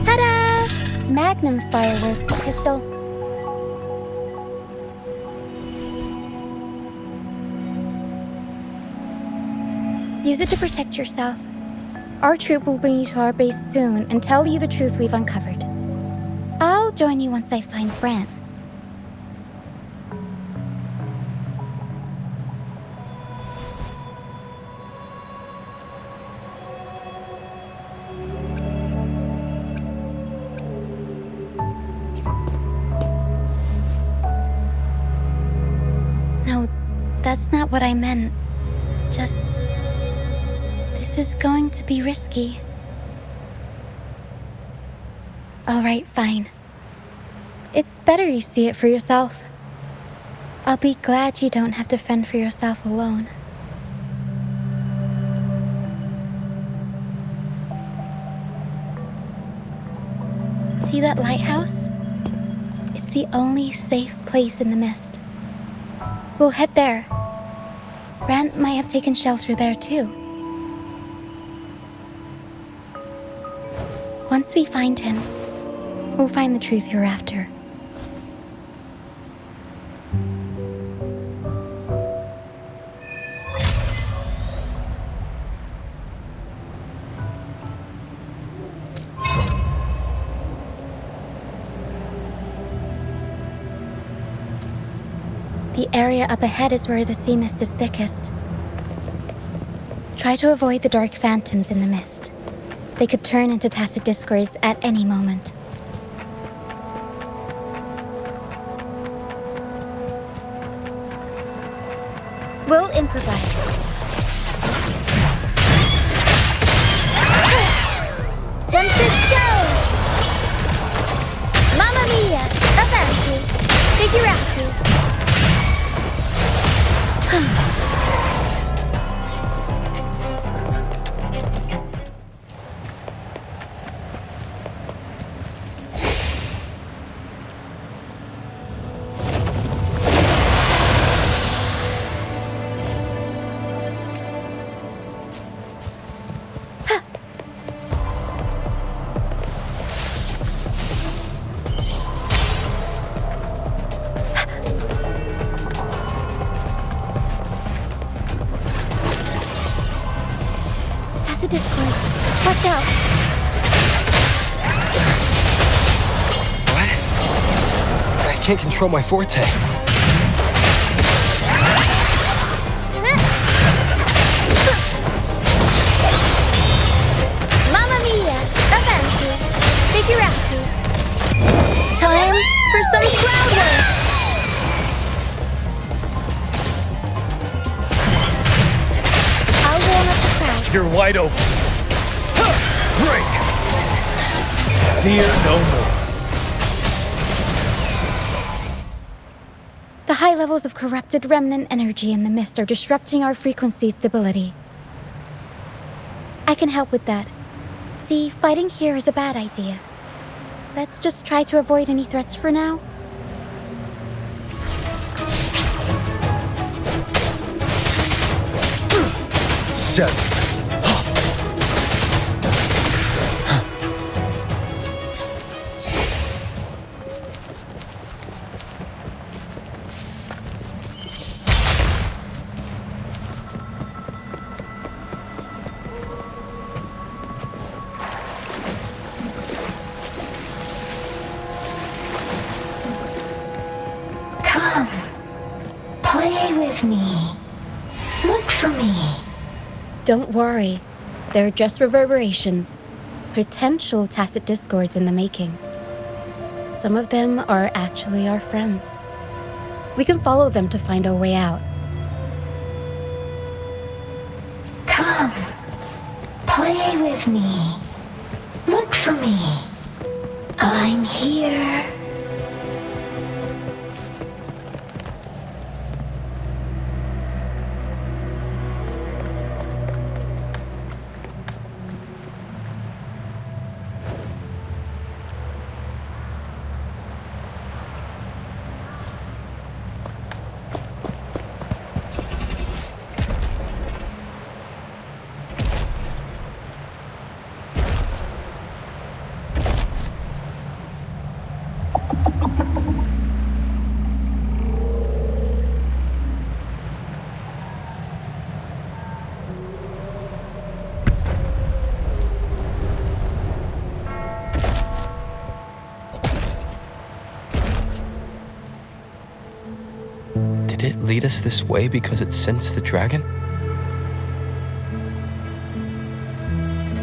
Ta-da! Magnum fireworks pistol. Use it to protect yourself. Our troop will bring you to our base soon and tell you the truth we've uncovered. I'll join you once I find Brant. No, that's not what I meant. Just... this is going to be risky. Alright, fine. It's better you see it for yourself. I'll be glad you don't have to fend for yourself alone. See that lighthouse? It's the only safe place in the mist. We'll head there. Brant might have taken shelter there too. Once we find him, we'll find the truth you're after. The area up ahead is where the sea mist is thickest. Try to avoid the dark phantoms in the mist. They could turn into tacit discords at any moment. We'll improvise. Tempest go! Mamma mia! Avanti! Figurati! Discords. Watch out! What? I can't control my forte. Mamma mia! Avanti! Figurati! Time for some crowd work! I'll warm up the crowd. You're wide open. Break! Fear no more. The high levels of corrupted remnant energy in the mist are disrupting our frequency stability. I can help with that. See, fighting here is a bad idea. Let's just try to avoid any threats for now. Seven. Come. Play with me. Look for me. Don't worry. They're just reverberations. Potential tacit discords in the making. Some of them are actually our friends. We can follow them to find our way out. Come. Play with me. Look for me. I'm here. Did it lead us this way because it sensed the dragon?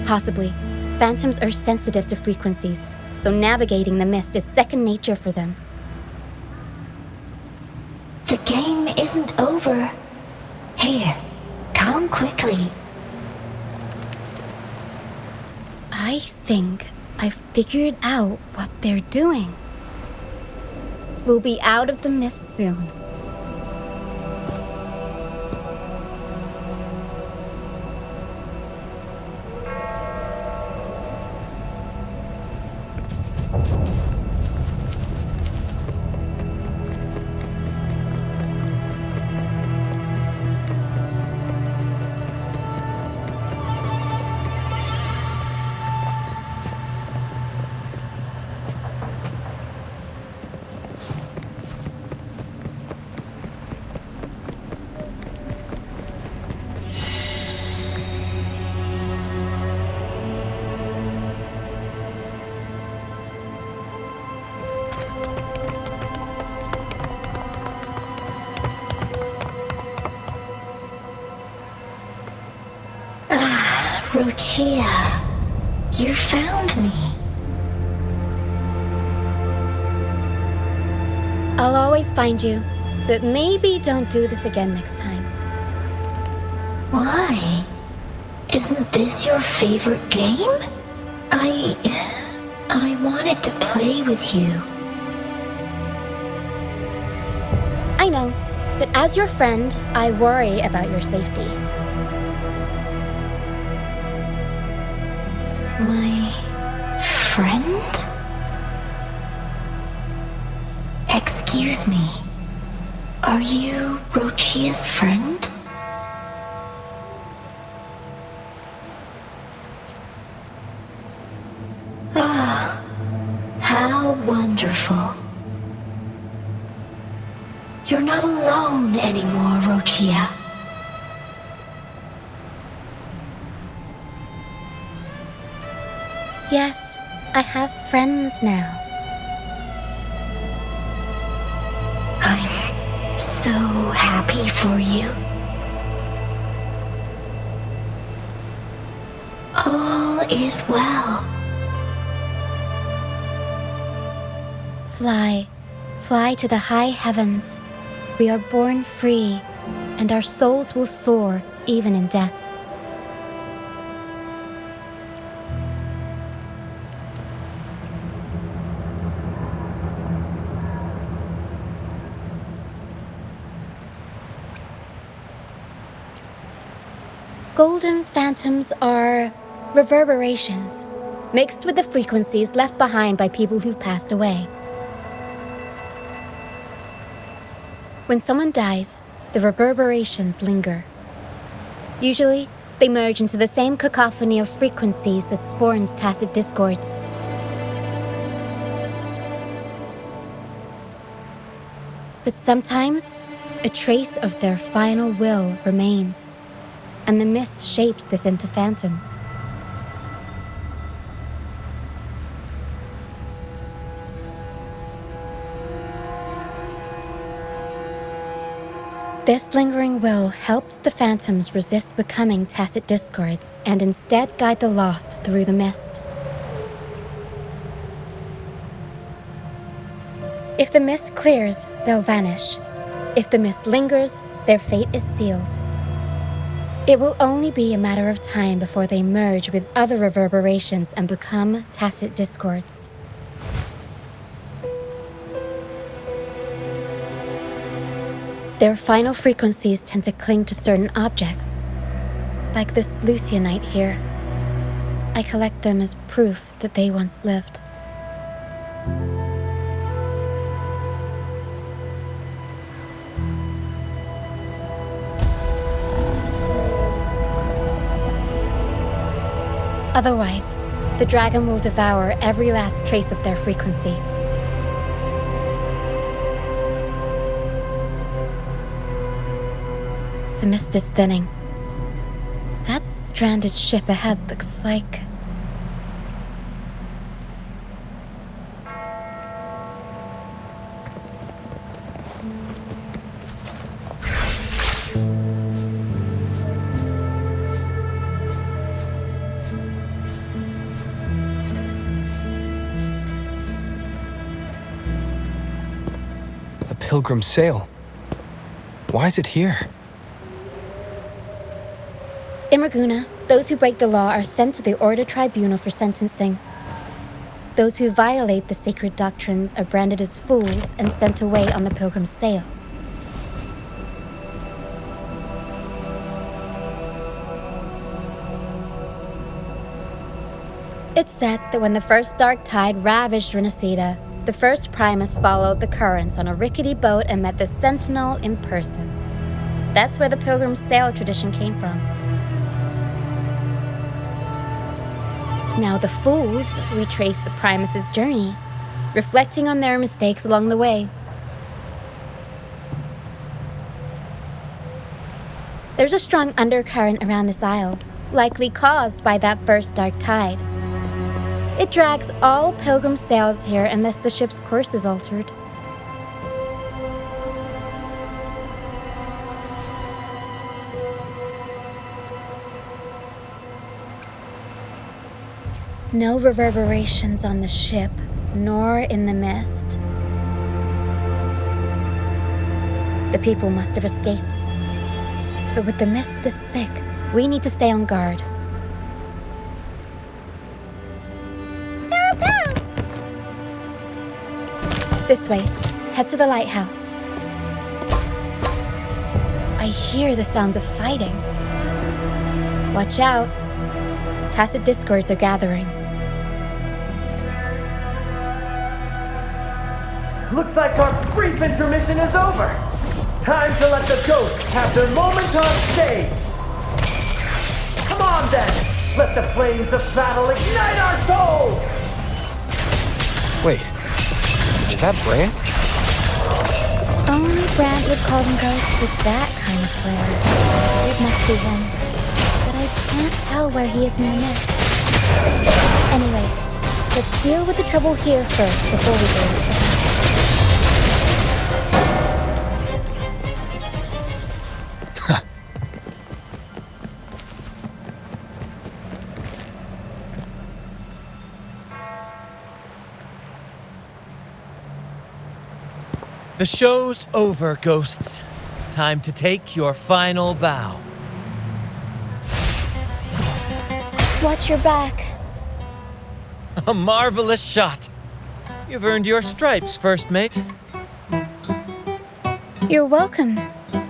Possibly. Phantoms are sensitive to frequencies, so navigating the mist is second nature for them. The game isn't over. Here, come quickly. I think I figured out what they're doing. We'll be out of the mist soon. Rochia, you found me. I'll always find you, but maybe don't do this again next time. Why? Isn't this your favorite game? I wanted to play with you. I know, but as your friend, I worry about your safety. My friend? Excuse me. Are you Rochia's friend? Ah, how wonderful. You're not alone anymore, Rochia. Yes, I have friends now. I'm so happy for you. All is well. Fly to the high heavens. We are born free, and our souls will soar even in death. Golden phantoms are reverberations, mixed with the frequencies left behind by people who've passed away. When someone dies, the reverberations linger. Usually, they merge into the same cacophony of frequencies that spawns tacit discords. But sometimes, a trace of their final will remains, and the mist shapes this into phantoms. This lingering will helps the phantoms resist becoming tacit discords and instead guide the lost through the mist. If the mist clears, they'll vanish. If the mist lingers, their fate is sealed. It will only be a matter of time before they merge with other reverberations and become tacit discords. Their final frequencies tend to cling to certain objects, like this Lucianite here. I collect them as proof that they once lived. Otherwise, the dragon will devour every last trace of their frequency. The mist is thinning. That stranded ship ahead looks like... A pilgrim sail. Why is it here? In Ragunna, those who break the law are sent to the Order Tribunal for sentencing. Those who violate the sacred doctrines are branded as fools and sent away on the pilgrim's sail. It's said that when the first dark tide ravaged Rinascita, the first Primus followed the currents on a rickety boat and met the Sentinel in person. That's where the pilgrim's sail tradition came from. Now the fools retrace the Primus's journey, reflecting on their mistakes along the way. There's a strong undercurrent around this isle, likely caused by that first dark tide. It drags all pilgrim sails here unless the ship's course is altered. No reverberations on the ship, nor in the mist. The people must have escaped. But with the mist this thick, we need to stay on guard. This way. Head to the lighthouse. I hear the sounds of fighting. Watch out. Tacit discords are gathering. Looks like our brief intermission is over. Time to let the ghosts have their moment on stage. Come on then, let the flames of battle ignite our souls! Wait, is that Brant? Only Brant would call them ghosts with that kind of flair. It must be him. But I can't tell where he is in the mist. Anyway, let's deal with the trouble here first before we go. The show's over, ghosts. Time to take your final bow. Watch your back. A marvelous shot. You've earned your stripes, first mate. You're welcome.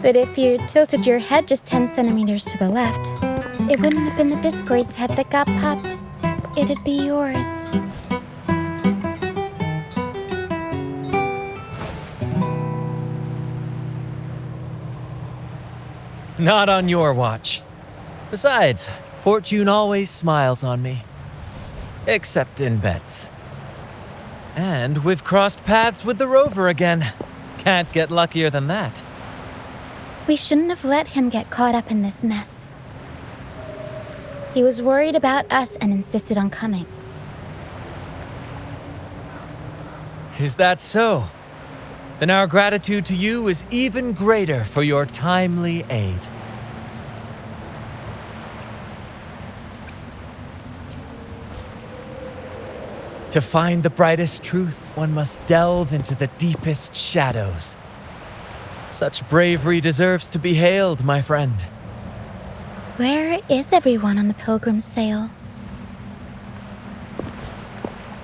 But if you tilted your head just 10 centimeters to the left, it wouldn't have been the Discord's head that got popped. It'd be yours. Not on your watch. Besides, fortune always smiles on me. Except in bets. And we've crossed paths with the rover again. Can't get luckier than that. We shouldn't have let him get caught up in this mess. He was worried about us and insisted on coming. Is that so? Then our gratitude to you is even greater for your timely aid. To find the brightest truth, one must delve into the deepest shadows. Such bravery deserves to be hailed, my friend. Where is everyone on the pilgrim sail?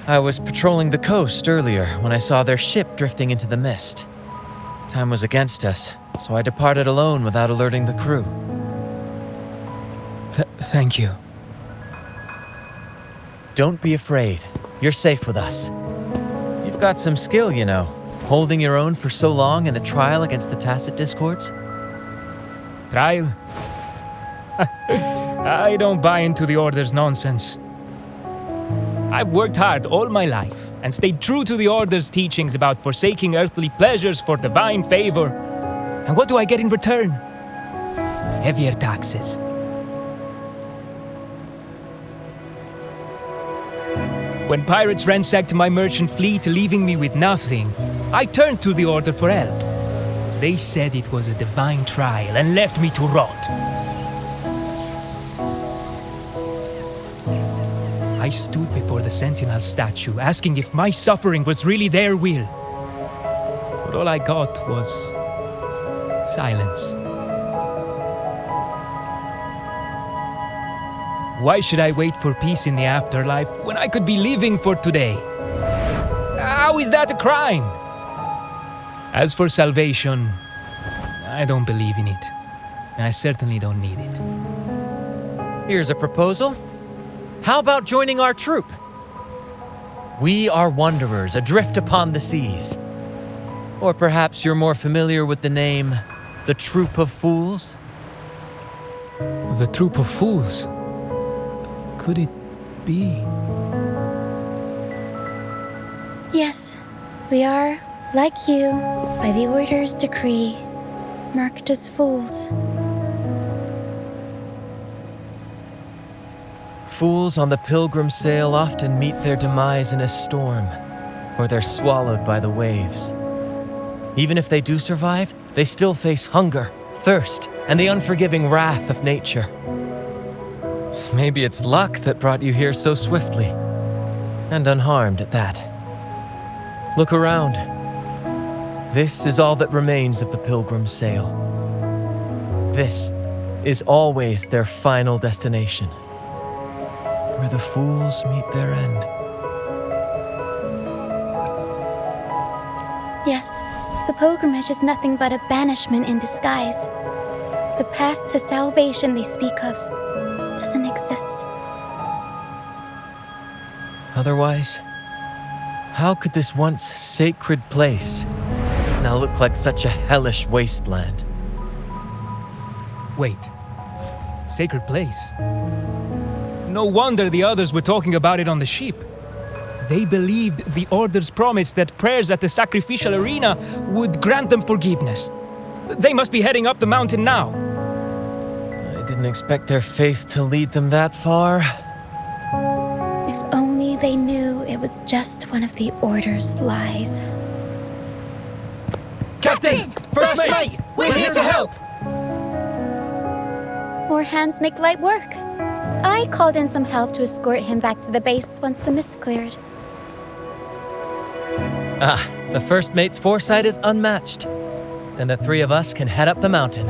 I was patrolling the coast earlier when I saw their ship drifting into the mist. Time was against us, so I departed alone without alerting the crew. Thank you. Don't be afraid. You're safe with us. You've got some skill, you know, holding your own for so long in the trial against the Tacit Discords. Trial? I don't buy into the Order's nonsense. I've worked hard all my life and stayed true to the Order's teachings about forsaking earthly pleasures for divine favor. And what do I get in return? Heavier taxes. When pirates ransacked my merchant fleet, leaving me with nothing, I turned to the Order for help. They said it was a divine trial and left me to rot. I stood before the Sentinel statue, asking if my suffering was really their will. But all I got was silence. Why should I wait for peace in the afterlife when I could be living for today? How is that a crime? As for salvation, I don't believe in it, and I certainly don't need it. Here's a proposal. How about joining our troop? We are wanderers adrift upon the seas. Or perhaps you're more familiar with the name, the Troop of Fools? The Troop of Fools? Could it be? Yes, we are, like you, by the Order's decree, marked as fools. Fools on the pilgrim sail often meet their demise in a storm, or they're swallowed by the waves. Even if they do survive, they still face hunger, thirst, and the unforgiving wrath of nature. Maybe it's luck that brought you here so swiftly, and unharmed at that. Look around. This is all that remains of the pilgrim sail. This is always their final destination, where the fools meet their end. Yes, the pilgrimage is nothing but a banishment in disguise. The path to salvation they speak of doesn't exist. Otherwise, how could this once sacred place now look like such a hellish wasteland? Wait, sacred place? No wonder the others were talking about it on the ship. They believed the Order's promise that prayers at the sacrificial arena would grant them forgiveness. They must be heading up the mountain now. I didn't expect their faith to lead them that far. If only they knew it was just one of the Order's lies. Captain! First mate! We're here to help! More hands make light work. I called in some help to escort him back to the base once the mist cleared. The first mate's foresight is unmatched, and the three of us can head up the mountain.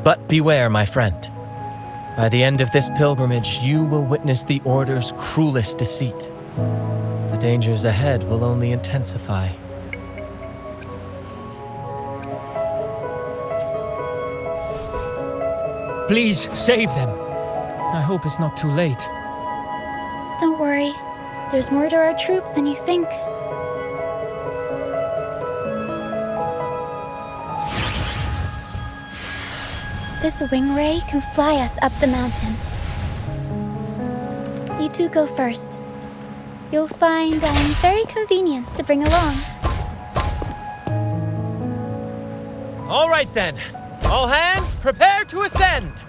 But beware, my friend. By the end of this pilgrimage, you will witness the Order's cruelest deceit. The dangers ahead will only intensify. Please, save them. I hope it's not too late. Don't worry. There's more to our troop than you think. This wing ray can fly us up the mountain. You two go first. You'll find I'm very convenient to bring along. All right then. All hands, prepare to ascend!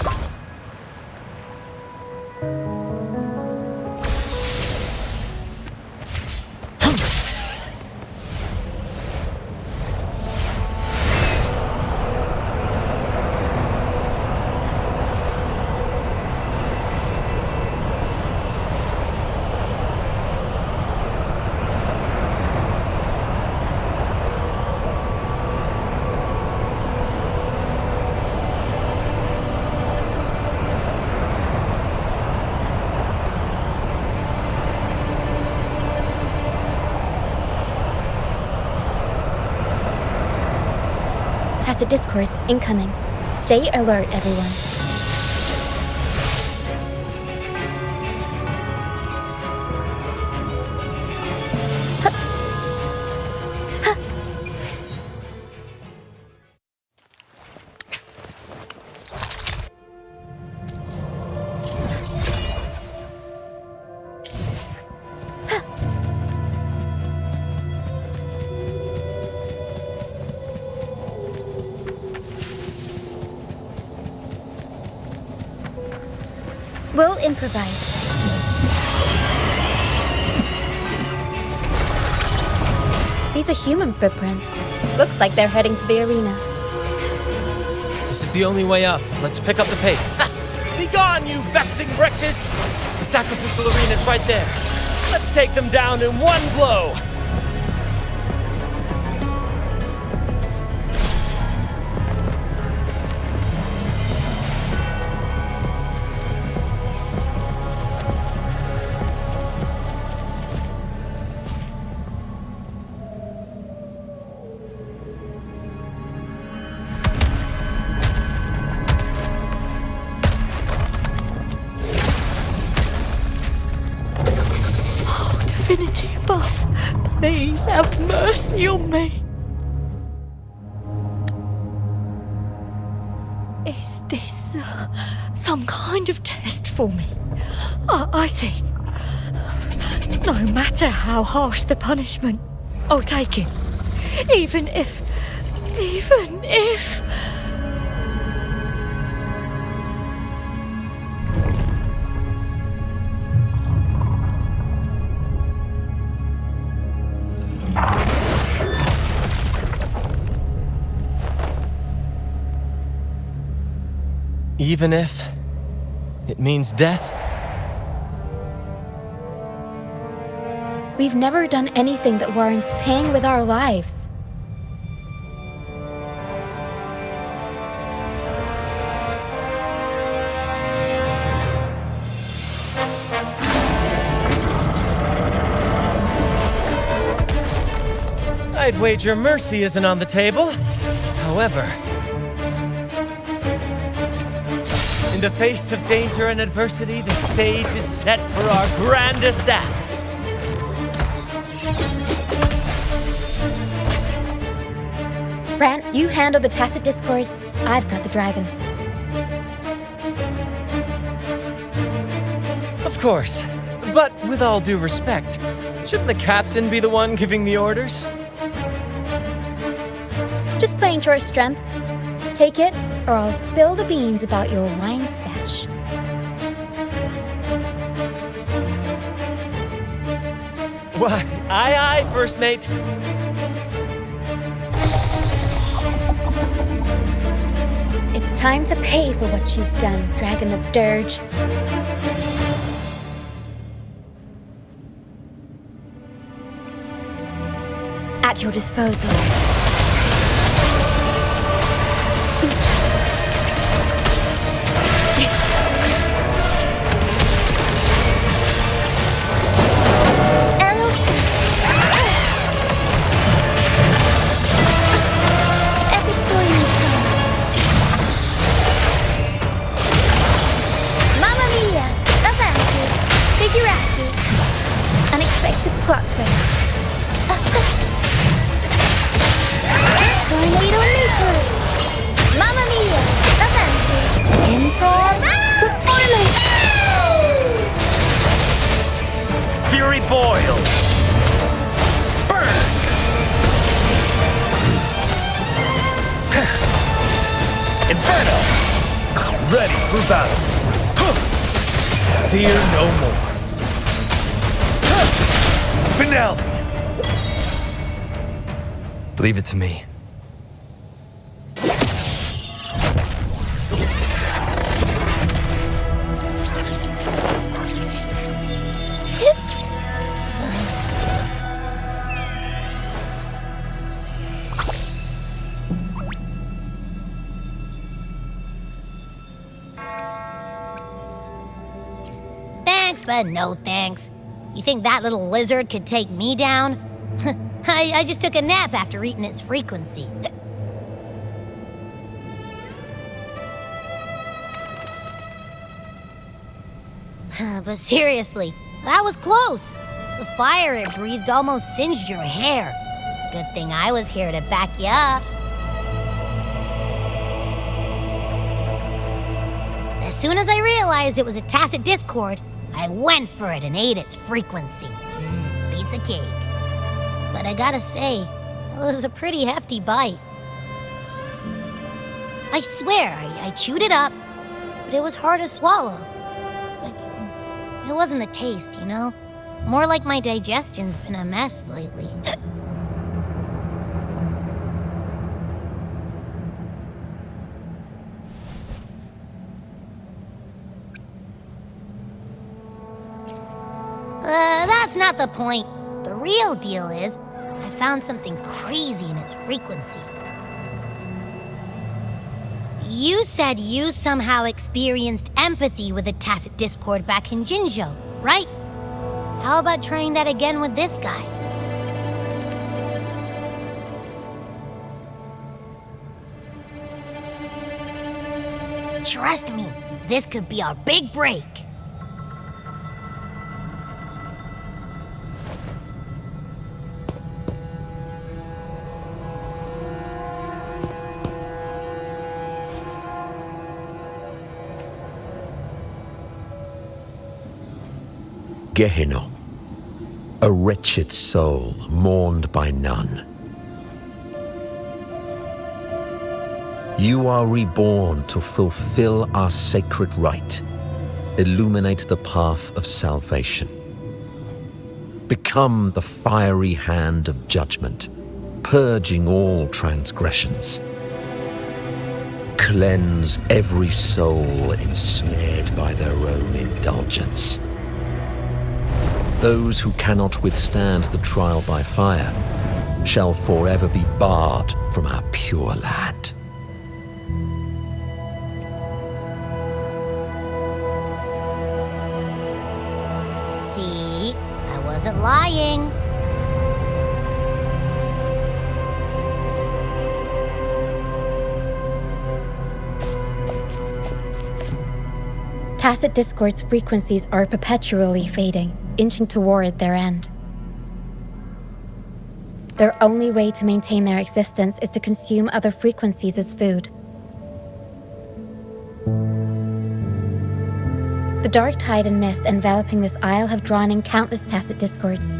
Tacit discourse incoming. Stay alert, everyone. We'll improvise. These are human footprints. Looks like they're heading to the arena. This is the only way up. Let's pick up the pace. Ha! Be gone, you vexing wretches! The sacrificial arena's right there. Let's take them down in one blow. Divinity above, please have mercy on me. Is this some kind of test for me? I see. No matter how harsh the punishment, I'll take it. Even if... Even if it means death? We've never done anything that warrants paying with our lives. I'd wager mercy isn't on the table. However, in the face of danger and adversity, the stage is set for our grandest act. Brant, you handle the tacit discords. I've got the dragon. Of course. But with all due respect, shouldn't the captain be the one giving the orders? Just playing to our strengths. Take it, or I'll spill the beans about your wine stash. Why, aye, first mate. It's time to pay for what you've done, Dragon of Dirge. At your disposal. Unexpected plot twist. Tornado Leaper! Mamma Mia! Avanti! Improv performance! Fury boils! Burn! Inferno! Ready for battle! Fear no more. Finale! Leave it to me. Thanks, but no thanks. You think that little lizard could take me down? I just took a nap after eating its frequency. But seriously, that was close. The fire it breathed almost singed your hair. Good thing I was here to back you up. As soon as I realized it was a tacit discord, I went for it and ate its frequency. Piece of cake. But I gotta say, it was a pretty hefty bite. I swear, I chewed it up, but it was hard to swallow. It wasn't the taste, you know? More like my digestion's been a mess lately. That's not the point. The real deal is, I found something crazy in its frequency. You said you somehow experienced empathy with the Tacit Discord back in Jinzhou, right? How about trying that again with this guy? Trust me, this could be our big break. Gehenna, a wretched soul mourned by none. You are reborn to fulfill our sacred rite, illuminate the path of salvation. Become the fiery hand of judgment, purging all transgressions. Cleanse every soul ensnared by their own indulgence. Those who cannot withstand the trial by fire shall forever be barred from our pure land. See, I wasn't lying. Tacit Discord's frequencies are perpetually fading, inching toward their end. Their only way to maintain their existence is to consume other frequencies as food. The dark tide and mist enveloping this isle have drawn in countless Tacit Discords.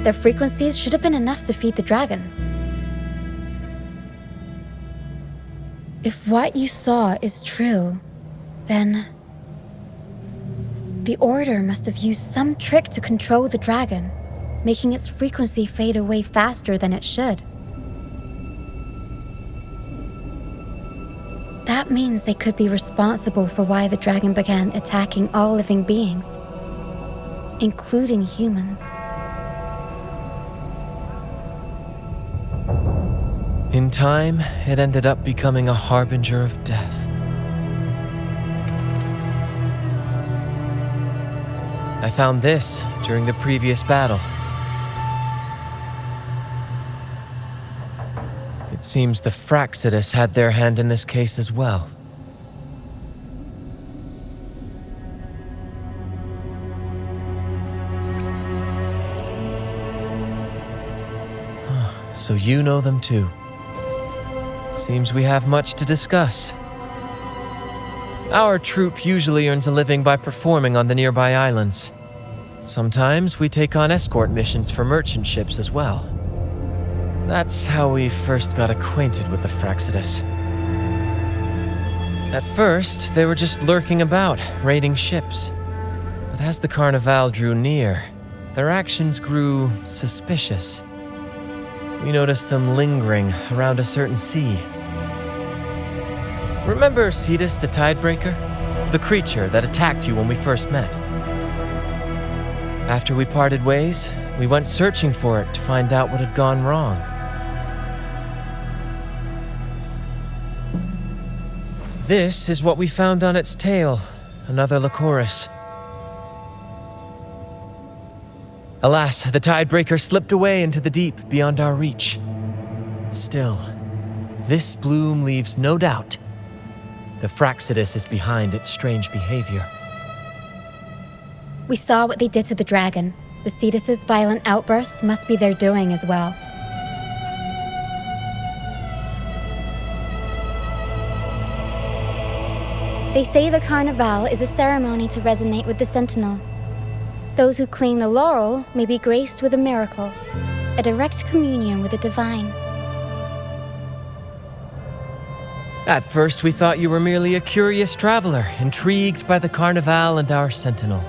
Their frequencies should have been enough to feed the dragon. If what you saw is true, then the Order must have used some trick to control the dragon, making its frequency fade away faster than it should. That means they could be responsible for why the dragon began attacking all living beings, including humans. In time, it ended up becoming a harbinger of death. I found this during the previous battle. It seems the Fraxidus had their hand in this case as well. So you know them too. Seems we have much to discuss. Our troop usually earns a living by performing on the nearby islands. Sometimes we take on escort missions for merchant ships as well. That's how we first got acquainted with the Fraxidus. At first, they were just lurking about, raiding ships. But as the Carnival drew near, their actions grew suspicious. We noticed them lingering around a certain sea. Remember Cetus the Tidebreaker? The creature that attacked you when we first met? After we parted ways, we went searching for it to find out what had gone wrong. This is what we found on its tail, another Lycoris. Alas, the Tidebreaker slipped away into the deep beyond our reach. Still, this bloom leaves no doubt. The Fraxidus is behind its strange behavior. We saw what they did to the dragon. The Cetus's violent outburst must be their doing as well. They say the Carnival is a ceremony to resonate with the Sentinel. Those who claim the laurel may be graced with a miracle, a direct communion with the divine. At first, we thought you were merely a curious traveler, intrigued by the Carnival and our Sentinel.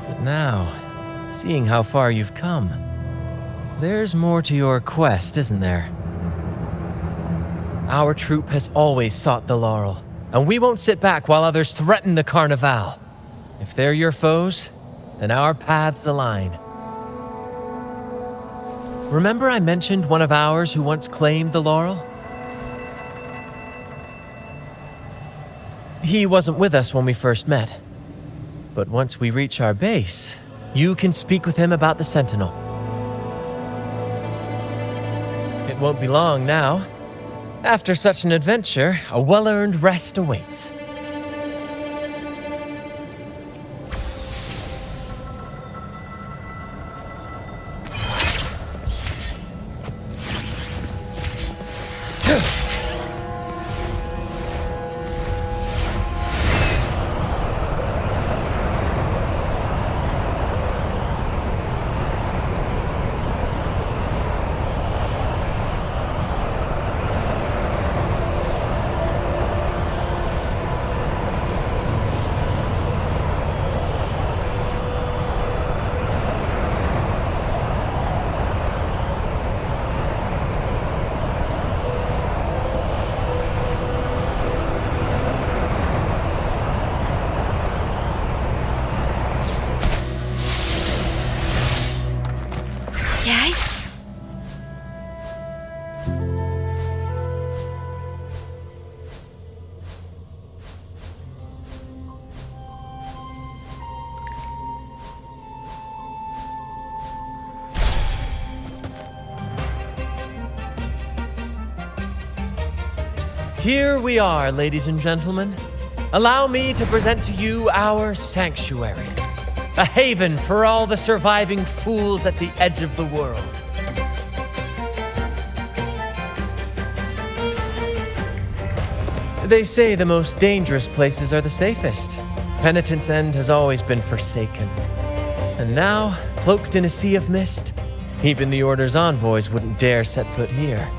But now, seeing how far you've come, there's more to your quest, isn't there? Our troop has always sought the laurel, and we won't sit back while others threaten the Carnival. If they're your foes, and our paths align. Remember I mentioned one of ours who once claimed the laurel? He wasn't with us when we first met, but once we reach our base, you can speak with him about the Sentinel. It won't be long now. After such an adventure, a well-earned rest awaits. Here we are, ladies and gentlemen. Allow me to present to you our sanctuary, a haven for all the surviving fools at the edge of the world. They say the most dangerous places are the safest. Penitence End has always been forsaken. And now, cloaked in a sea of mist, even the Order's envoys wouldn't dare set foot here.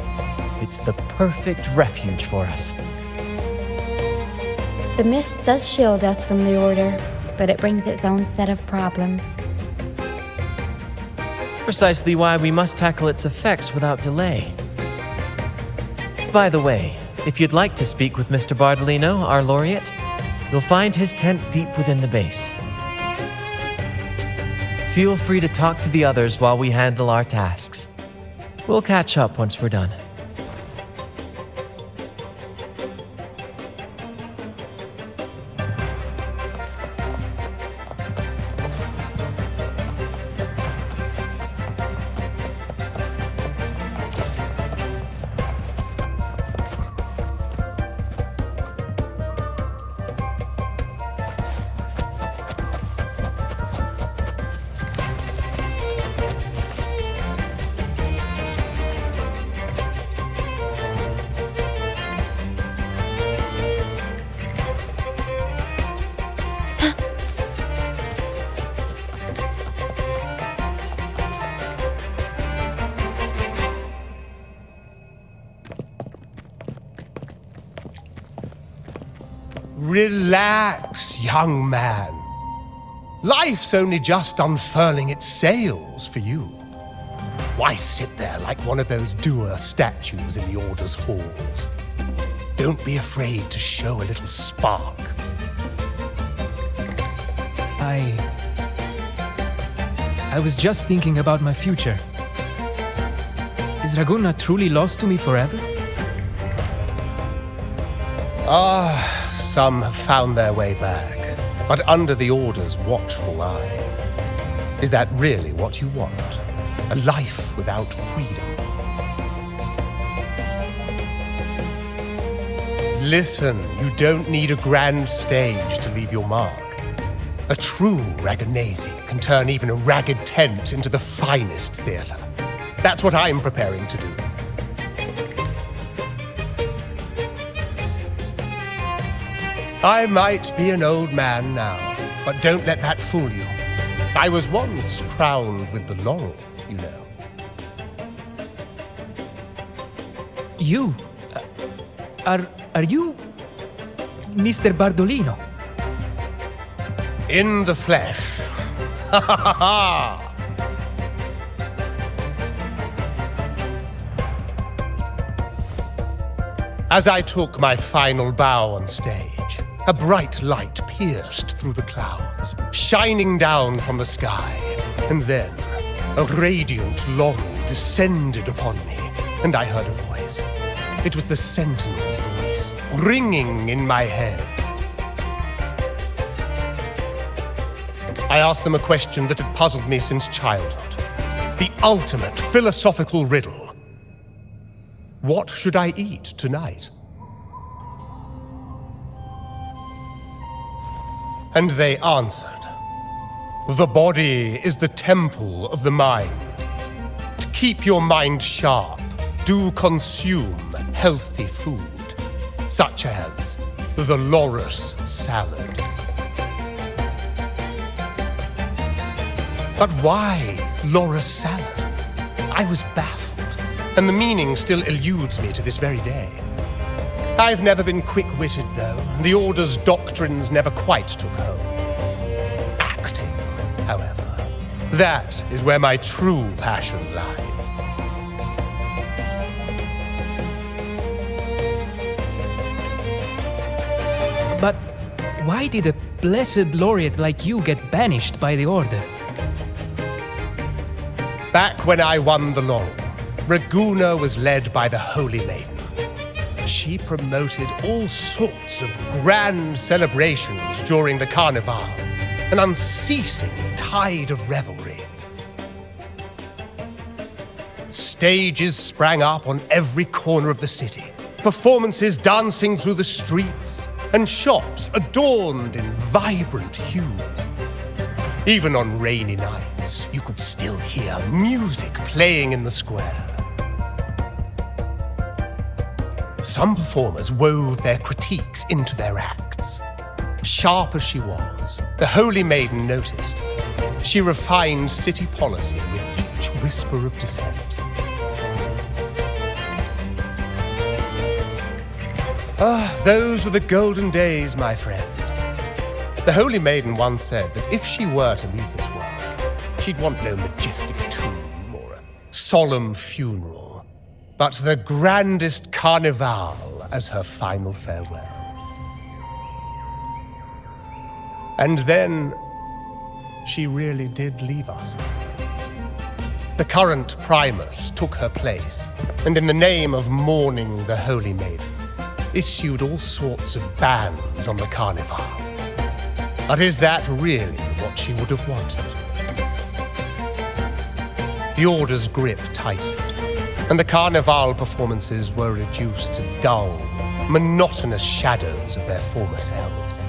It's the perfect refuge for us. The mist does shield us from the Order, but it brings its own set of problems. Precisely why we must tackle its effects without delay. By the way, if you'd like to speak with Mr. Bardolino, our laureate, you'll find his tent deep within the base. Feel free to talk to the others while we handle our tasks. We'll catch up once we're done. Relax, young man. Life's only just unfurling its sails for you. Why sit there like one of those dour statues in the Order's halls? Don't be afraid to show a little spark. I was just thinking about my future. Is Raguna truly lost to me forever? Some have found their way back, but under the Order's watchful eye. Is that really what you want? A life without freedom? Listen, you don't need a grand stage to leave your mark. A true Raganese can turn even a ragged tent into the finest theatre. That's what I'm preparing to do. I might be an old man now, but don't let that fool you. I was once crowned with the laurel, you know. You? Are you Mr. Bardolino? In the flesh. Ha ha ha ha! As I took my final bow on stage, A bright light pierced through the clouds, shining down from the sky, and then a radiant laurel descended upon me, and I heard a voice. It was the Sentinel's voice, ringing in my head. I asked them a question that had puzzled me since childhood. The ultimate philosophical riddle. What should I eat tonight? And they answered, the body is the temple of the mind. To keep your mind sharp, do consume healthy food, such as the loris salad. But why loris salad? I was baffled, and the meaning still eludes me to this very day. I've never been quick-witted, though, and the Order's doctrines never quite took hold. Acting, however, that is where my true passion lies. But why did a blessed laureate like you get banished by the Order? Back when I won the laurel, Raguna was led by the Holy Maiden. She promoted all sorts of grand celebrations during the Carnival, an unceasing tide of revelry. Stages sprang up on every corner of the city, performances dancing through the streets, and shops adorned in vibrant hues. Even on rainy nights, you could still hear music playing in the square. Some performers wove their critiques into their acts. Sharp as she was, the Holy Maiden noticed. She refined city policy with each whisper of dissent. Those were the golden days, my friend. The Holy Maiden once said that if she were to leave this world, she'd want no majestic tomb or a solemn funeral, but the grandest carnival as her final farewell. And then she really did leave us. The current Primus took her place, and in the name of mourning the Holy Maiden, issued all sorts of bans on the carnival. But is that really what she would have wanted? The Order's grip tightened, and the carnival performances were reduced to dull, monotonous shadows of their former selves.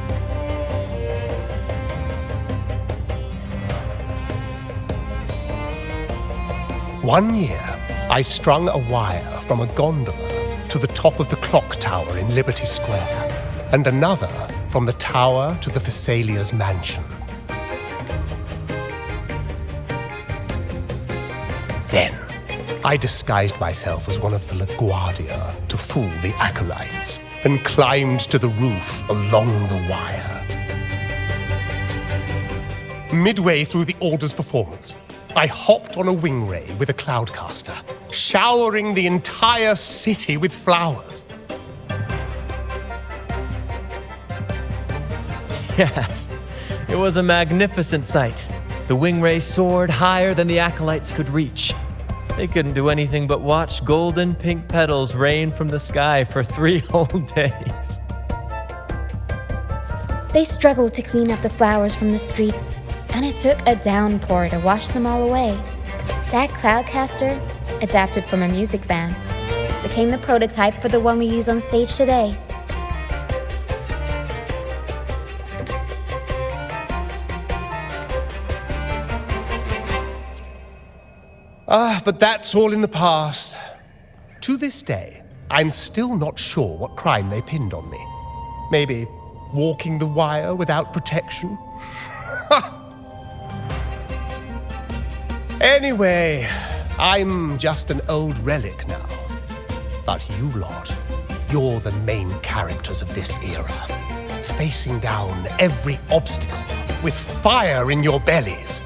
One year, I strung a wire from a gondola to the top of the clock tower in Liberty Square, and another from the tower to the Thessalia's mansion. Then, I disguised myself as one of the LaGuardia to fool the acolytes, and climbed to the roof along the wire. Midway through the Order's performance, I hopped on a wing ray with a cloudcaster, showering the entire city with flowers. Yes, it was a magnificent sight. The wing ray soared higher than the acolytes could reach. They couldn't do anything but watch golden pink petals rain from the sky for 3 whole days. They struggled to clean up the flowers from the streets, and it took a downpour to wash them all away. That cloudcaster, adapted from a music van, became the prototype for the one we use on stage today. But that's all in the past. To this day, I'm still not sure what crime they pinned on me. Maybe walking the wire without protection? Anyway, I'm just an old relic now. But you lot, you're the main characters of this era, facing down every obstacle with fire in your bellies.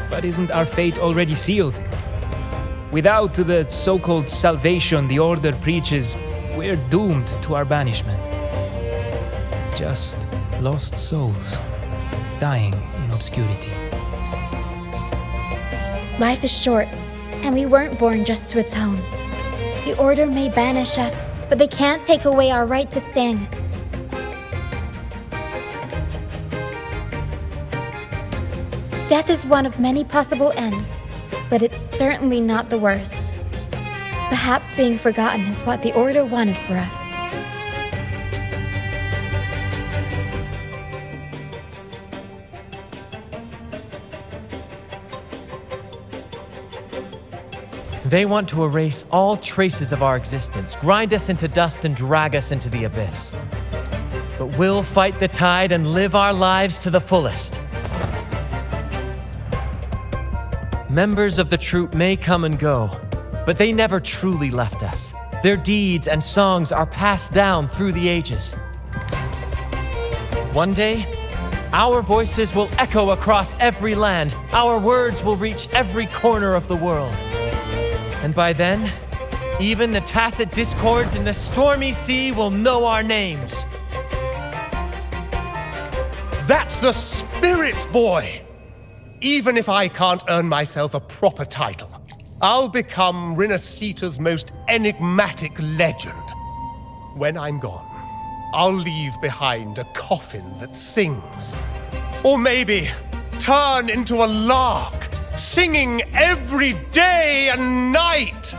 But isn't our fate already sealed? Without the so-called salvation the Order preaches, we're doomed to our banishment. just lost souls, dying in obscurity. Life is short, and we weren't born just to atone. The Order may banish us, but they can't take away our right to sing. Death is one of many possible ends, but it's certainly not the worst. Perhaps being forgotten is what the Order wanted for us. They want to erase all traces of our existence, grind us into dust and drag us into the abyss. But we'll fight the tide and live our lives to the fullest. Members of the troupe may come and go, but they never truly left us. Their deeds and songs are passed down through the ages. One day, our voices will echo across every land. Our words will reach every corner of the world. And by then, even the tacit discords in the stormy sea will know our names. That's the spirit, boy! Even if I can't earn myself a proper title, I'll become Rinascita's most enigmatic legend. When I'm gone, I'll leave behind a coffin that sings. Or maybe turn into a lark, singing every day and night.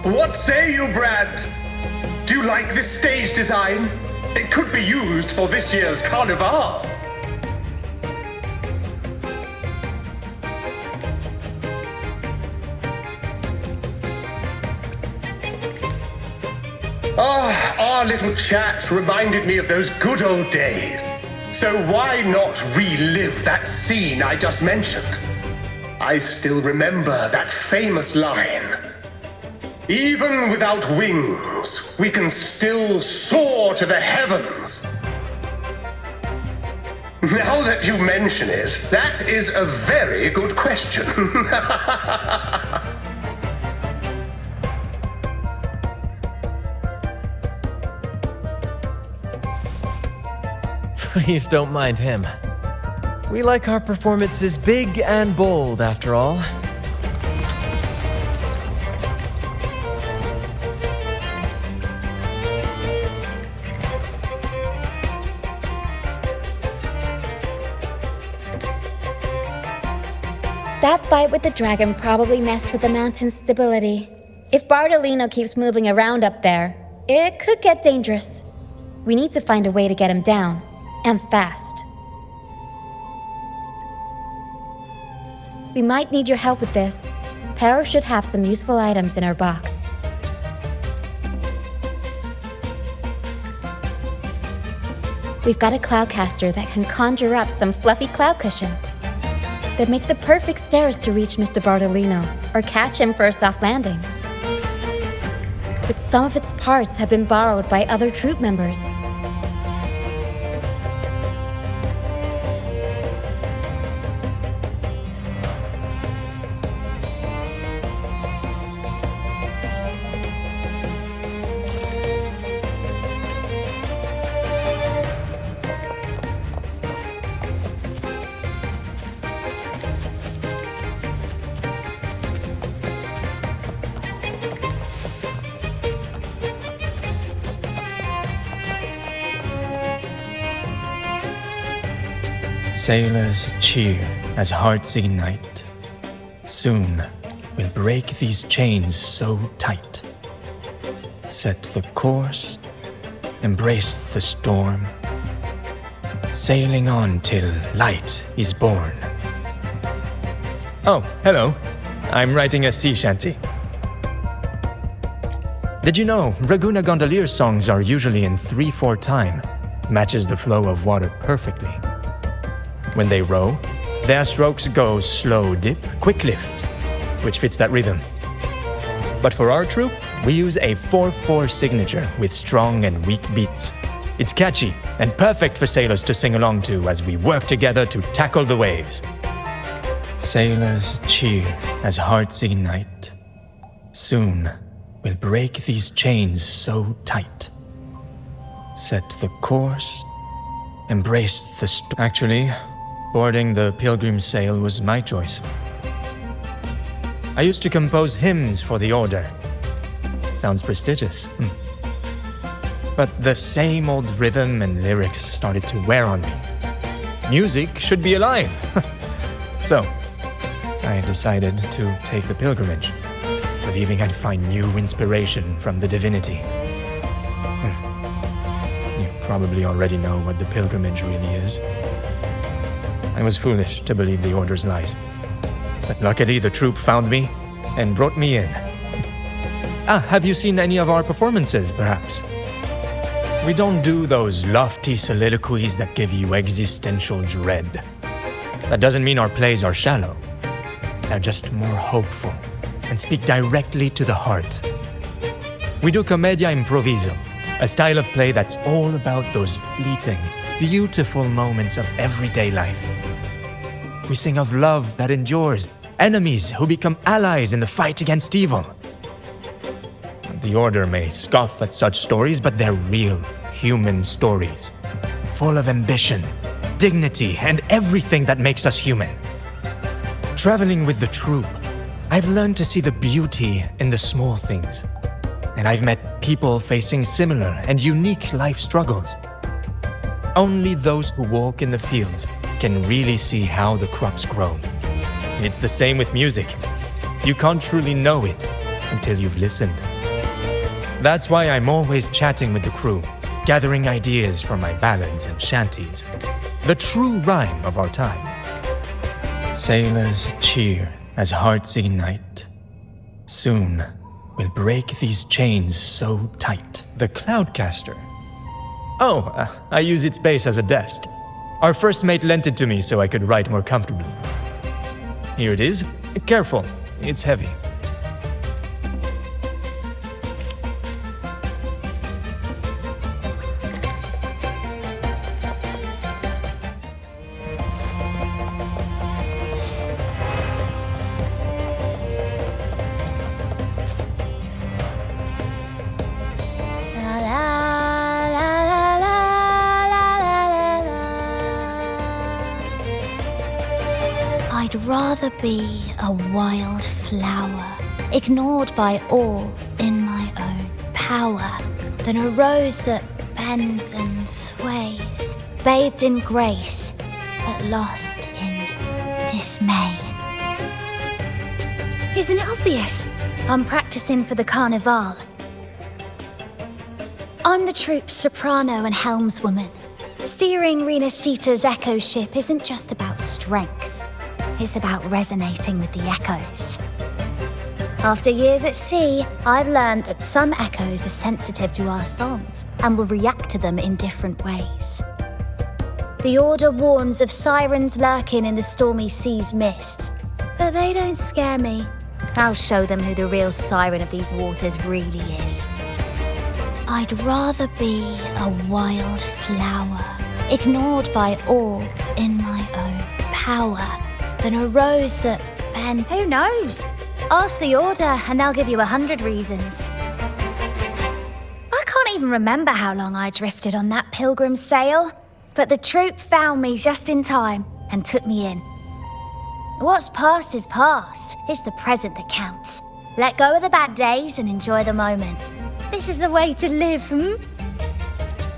What say you, Brad? Do you like this stage design? It could be used for this year's carnival. Our little chat reminded me of those good old days. So why not relive that scene I just mentioned? I still remember that famous line. Even without wings, we can still soar to the heavens. Now that you mention it, that is a very good question. Please don't mind him. We like our performances big and bold, after all. That fight with the dragon probably messed with the mountain's stability. If Bardolino keeps moving around up there, it could get dangerous. We need to find a way to get him down, and fast. We might need your help with this. Pero should have some useful items in her box. We've got a cloudcaster that can conjure up some fluffy cloud cushions that make the perfect stairs to reach Mr. Bardolino or catch him for a soft landing. But some of its parts have been borrowed by other troupe members. Sailors cheer as hearts ignite. Soon we'll break these chains so tight. Set the course, embrace the storm, sailing on till light is born. Oh, hello. I'm writing a sea shanty. Did you know Raguna Gondolier's songs are usually in 3/4 time? Matches the flow of water perfectly. When they row, Their strokes go slow dip, quick lift, which fits that rhythm. But for our troop, we use a 4/4 signature with strong and weak beats. It's catchy and perfect for sailors to sing along to as we work together to tackle the waves. Sailors cheer as hearts ignite. Soon we'll break these chains so tight. Set the course, embrace the Actually, boarding the Pilgrim sail was my choice. I used to compose hymns for the order. Sounds prestigious. But the same old rhythm and lyrics started to wear on me. Music should be alive. So, I decided to take the pilgrimage, believing I'd find new inspiration from the Divinity. You probably already know what the pilgrimage really is. I was foolish to believe the Order's lies. But luckily the troop found me and brought me in. Have you seen any of our performances, perhaps? We don't do those lofty soliloquies that give you existential dread. That doesn't mean our plays are shallow. They're just more hopeful and speak directly to the heart. We do commedia improviso, a style of play that's all about those fleeting, beautiful moments of everyday life. We sing of love that endures, enemies who become allies in the fight against evil. The Order may scoff at such stories, but they're real, human stories, full of ambition, dignity, and everything that makes us human. Traveling with the troop, I've learned to see the beauty in the small things, and I've met people facing similar and unique life struggles. Only those who walk in the fields can really see how the crops grow. It's the same with music. You can't truly know it until you've listened. That's why I'm always chatting with the crew, gathering ideas for my ballads and shanties. The true rhyme of our time. Sailors cheer as hearts ignite. Soon we'll break these chains so tight. The Cloudcaster. I use its base as a desk. Our first mate lent it to me so I could write more comfortably. Here it is. Careful, it's heavy. I'd rather be a wild flower, ignored by all in my own power, than a rose that bends and sways, bathed in grace, but lost in dismay. Isn't it obvious? I'm practicing for the Carnival. I'm the troop's soprano and helmswoman. Steering Rinascita's echo ship isn't just about strength. It's about resonating with the echoes. After years at sea, I've learned that some echoes are sensitive to our songs and will react to them in different ways. The Order warns of sirens lurking in the stormy sea's mists, but they don't scare me. I'll show them who the real siren of these waters really is. I'd rather be a wild flower, ignored by all in my own power, than a rose that bends. Who knows? Ask the Order and they'll give you 100 reasons. I can't even remember how long I drifted on that pilgrim's sail, but the troop found me just in time and took me in. What's past is past. It's the present that counts. Let go of the bad days and enjoy the moment. This is the way to live,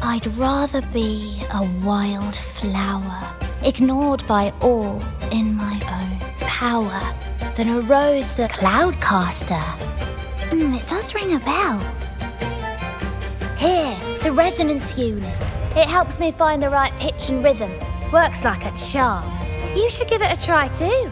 I'd rather be a wild flower, ignored by all in my own power, than a rose that Cloudcaster. It does ring a bell. Here, the resonance unit. It helps me find the right pitch and rhythm. Works like a charm. You should give it a try too.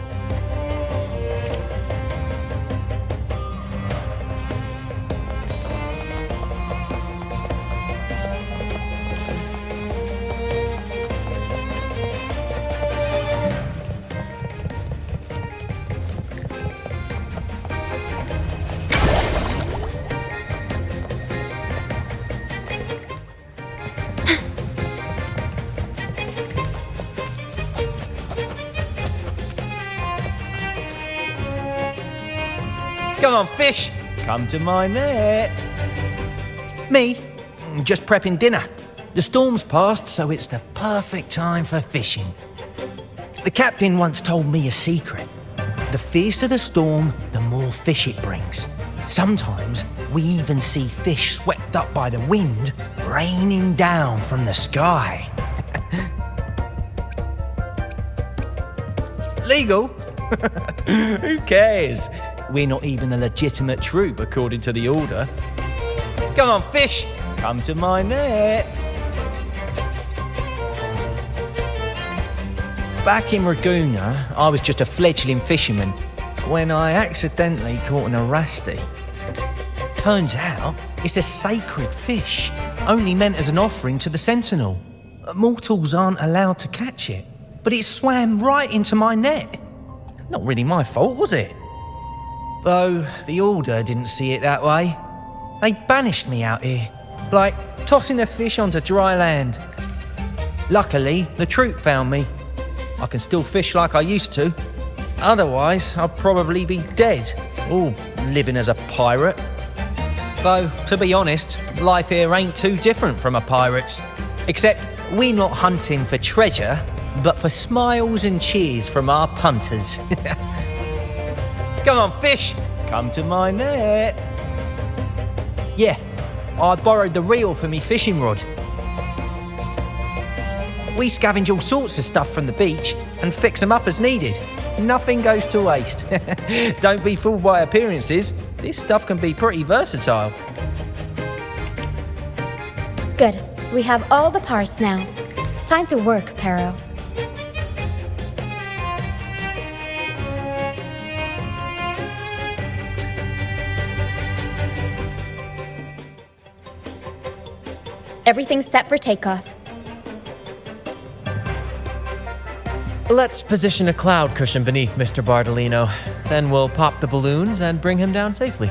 Come on, fish! Come to my net. Me? Just prepping dinner. The storm's passed, so it's the perfect time for fishing. The captain once told me a secret. The fiercer the storm, the more fish it brings. Sometimes we even see fish swept up by the wind, raining down from the sky. Legal? Who cares? We're not even a legitimate troop according to the order. Come on, fish! Come to my net. Back in Ragoona, I was just a fledgling fisherman when I accidentally caught an Erasti. Turns out, it's a sacred fish, only meant as an offering to the Sentinel. Mortals aren't allowed to catch it, but it swam right into my net. Not really my fault, was it? Though the Order didn't see it that way. They banished me out here, like tossing a fish onto dry land. Luckily, the troop found me. I can still fish like I used to. Otherwise, I'd probably be dead, or living as a pirate. Though, to be honest, life here ain't too different from a pirate's. Except we're not hunting for treasure, but for smiles and cheers from our punters. Come on, fish! Come to my net. Yeah, I borrowed the reel for me fishing rod. We scavenge all sorts of stuff from the beach and fix them up as needed. Nothing goes to waste. Don't be fooled by appearances. This stuff can be pretty versatile. Good. We have all the parts now. Time to work, Pero. Everything's set for takeoff. Let's position a cloud cushion beneath Mr. Bardolino. Then we'll pop the balloons and bring him down safely.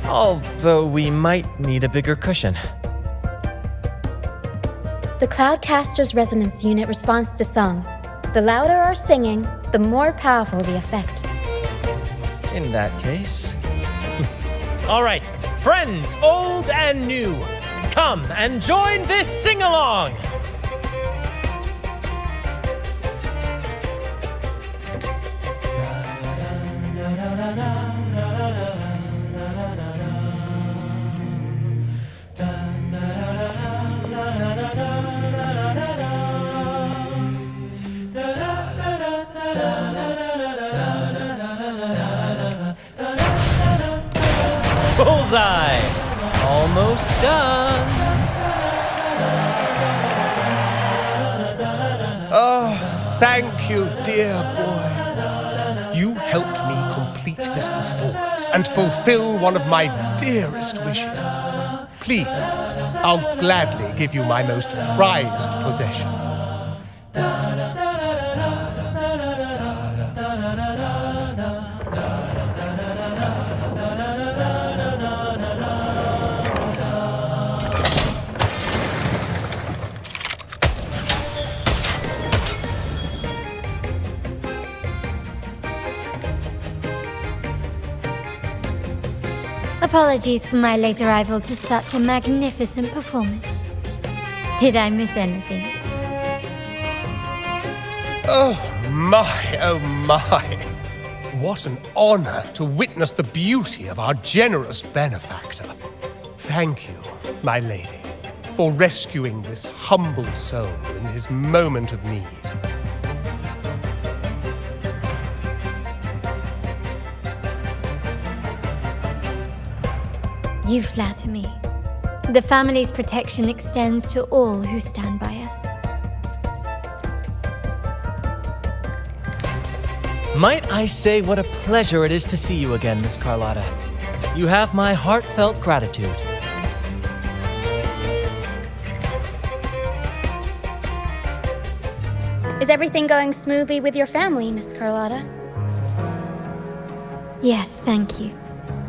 Although we might need a bigger cushion. The Cloudcaster's resonance unit responds to song. The louder our singing, the more powerful the effect. In that case... All right, friends old and new, come and join this sing-along! Bullseye! Almost done. Oh, thank you, dear boy. You helped me complete this performance and fulfill one of my dearest wishes. Please, I'll gladly give you my most prized possession. Apologies for my late arrival to such a magnificent performance. Did I miss anything? Oh my. What an honor to witness the beauty of our generous benefactor. Thank you, my lady, for rescuing this humble soul in his moment of need. You flatter me. The family's protection extends to all who stand by us. Might I say what a pleasure it is to see you again, Miss Carlotta. You have my heartfelt gratitude. Is everything going smoothly with your family, Miss Carlotta? Yes, thank you.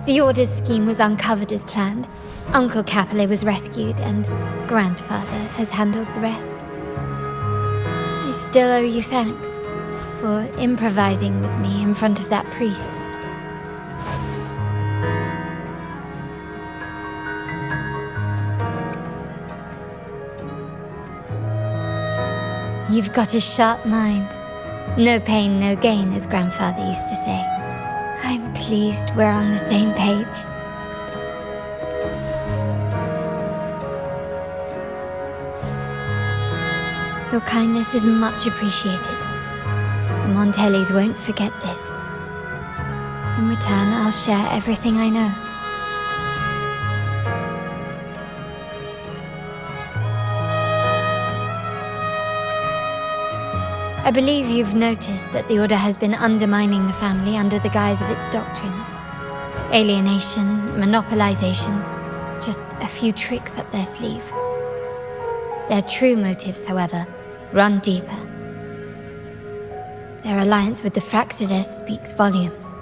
The Order's scheme was uncovered as planned. Uncle Capilet was rescued, and Grandfather has handled the rest. I still owe you thanks for improvising with me in front of that priest. You've got a sharp mind. No pain, no gain, as Grandfather used to say. I'm pleased we're on the same page. Your kindness is much appreciated. The Montellis won't forget this. In return, I'll share everything I know. I believe you've noticed that the Order has been undermining the family under the guise of its doctrines. Alienation, monopolization, just a few tricks up their sleeve. Their true motives, however, run deeper. Their alliance with the Fraxidus speaks volumes.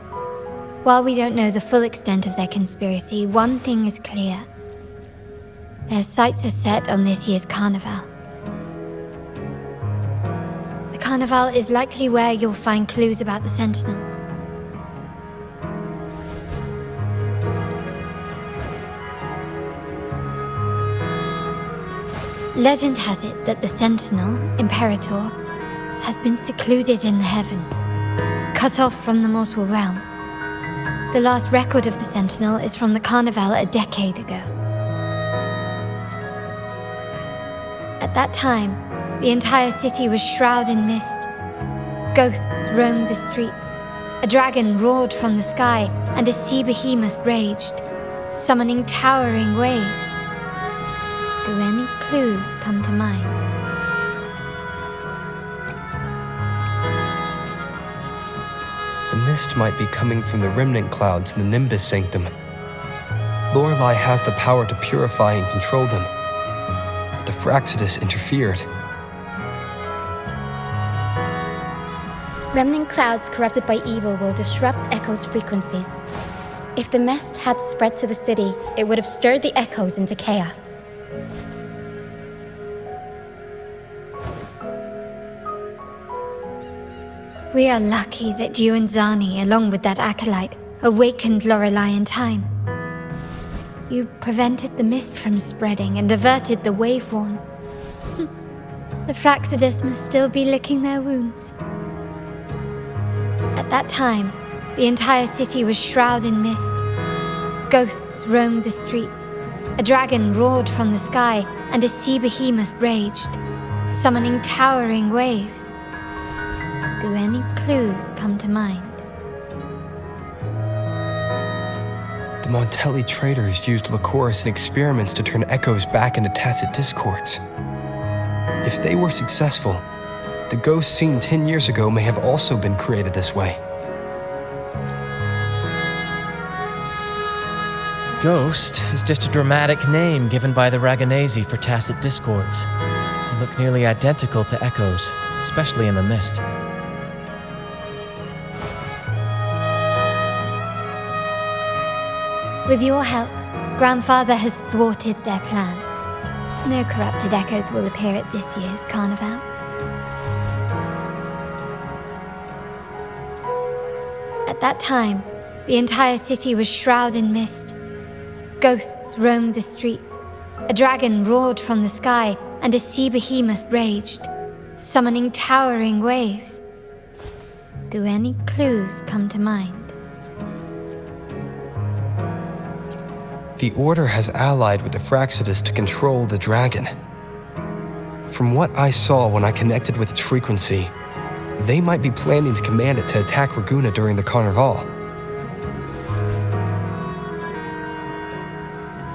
While we don't know the full extent of their conspiracy, one thing is clear. Their sights are set on this year's carnival. The carnival is likely where you'll find clues about the Sentinel. Legend has it that the Sentinel, Imperator, has been secluded in the heavens, cut off from the mortal realm. The last record of the Sentinel is from the Carnival a decade ago. At that time, the entire city was shrouded in mist. Ghosts roamed the streets. A dragon roared from the sky, and a sea behemoth raged, summoning towering waves. Do any clues come to mind? The mist might be coming from the remnant clouds in the Nimbus Sanctum. Lorelei has the power to purify and control them, but the Fraxidus interfered. Remnant clouds corrupted by evil will disrupt Echo's frequencies. If the mist had spread to the city, it would have stirred the echoes into chaos. We are lucky that you and Zani, along with that acolyte, awakened Lorelei in time. You prevented the mist from spreading and averted the wave-worn. The Fraxidus must still be licking their wounds. At that time, the entire city was shrouded in mist. Ghosts roamed the streets. A dragon roared from the sky, and a sea behemoth raged, summoning towering waves. Do any clues come to mind? The Montelli traders used Lycoris in experiments to turn echoes back into tacit discords. If they were successful, the ghosts seen 10 years ago may have also been created this way. Ghost is just a dramatic name given by the Raganesi for tacit discords. They look nearly identical to echoes, especially in the mist. With your help, Grandfather has thwarted their plan. No corrupted echoes will appear at this year's carnival. At that time, the entire city was shrouded in mist. Ghosts roamed the streets. A dragon roared from the sky, and a sea behemoth raged, summoning towering waves. Do any clues come to mind? The Order has allied with the Fraxidus to control the dragon. From what I saw when I connected with its frequency, they might be planning to command it to attack Raguna during the Carnival.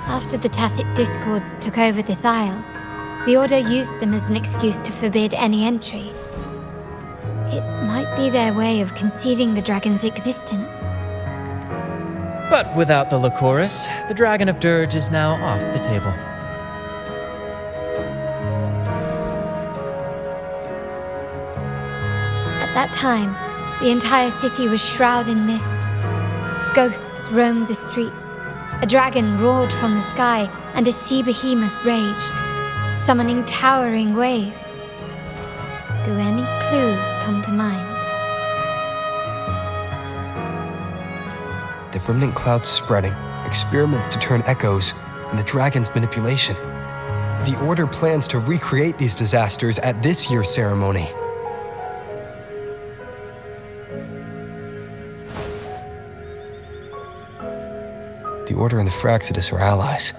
After the tacit discords took over this isle, the Order used them as an excuse to forbid any entry. It might be their way of concealing the dragon's existence. But without the Lycoris, the Dragon of Dirge is now off the table. At that time, the entire city was shrouded in mist. Ghosts roamed the streets. A dragon roared from the sky, and a sea behemoth raged, summoning towering waves. Do any clues come to mind? The remnant clouds spreading, experiments to turn echoes, and the dragon's manipulation. The Order plans to recreate these disasters at this year's ceremony. The Order and the Fraxidus are allies.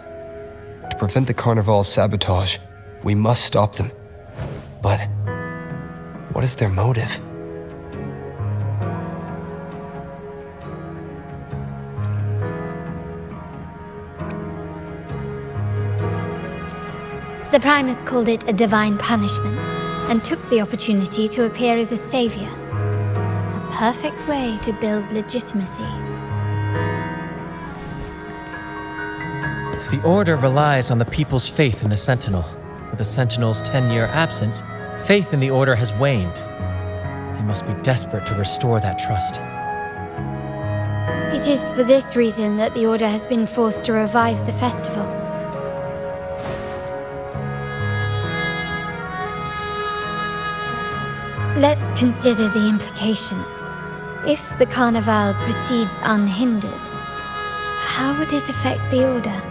To prevent the Carnival's sabotage, we must stop them. But what is their motive? The Primus called it a divine punishment and took the opportunity to appear as a savior. A perfect way to build legitimacy. The Order relies on the people's faith in the Sentinel. With the Sentinel's 10-year absence, faith in the Order has waned. They must be desperate to restore that trust. It is for this reason that the Order has been forced to revive the festival. Let's consider the implications. If the Carnival proceeds unhindered, how would it affect the Order?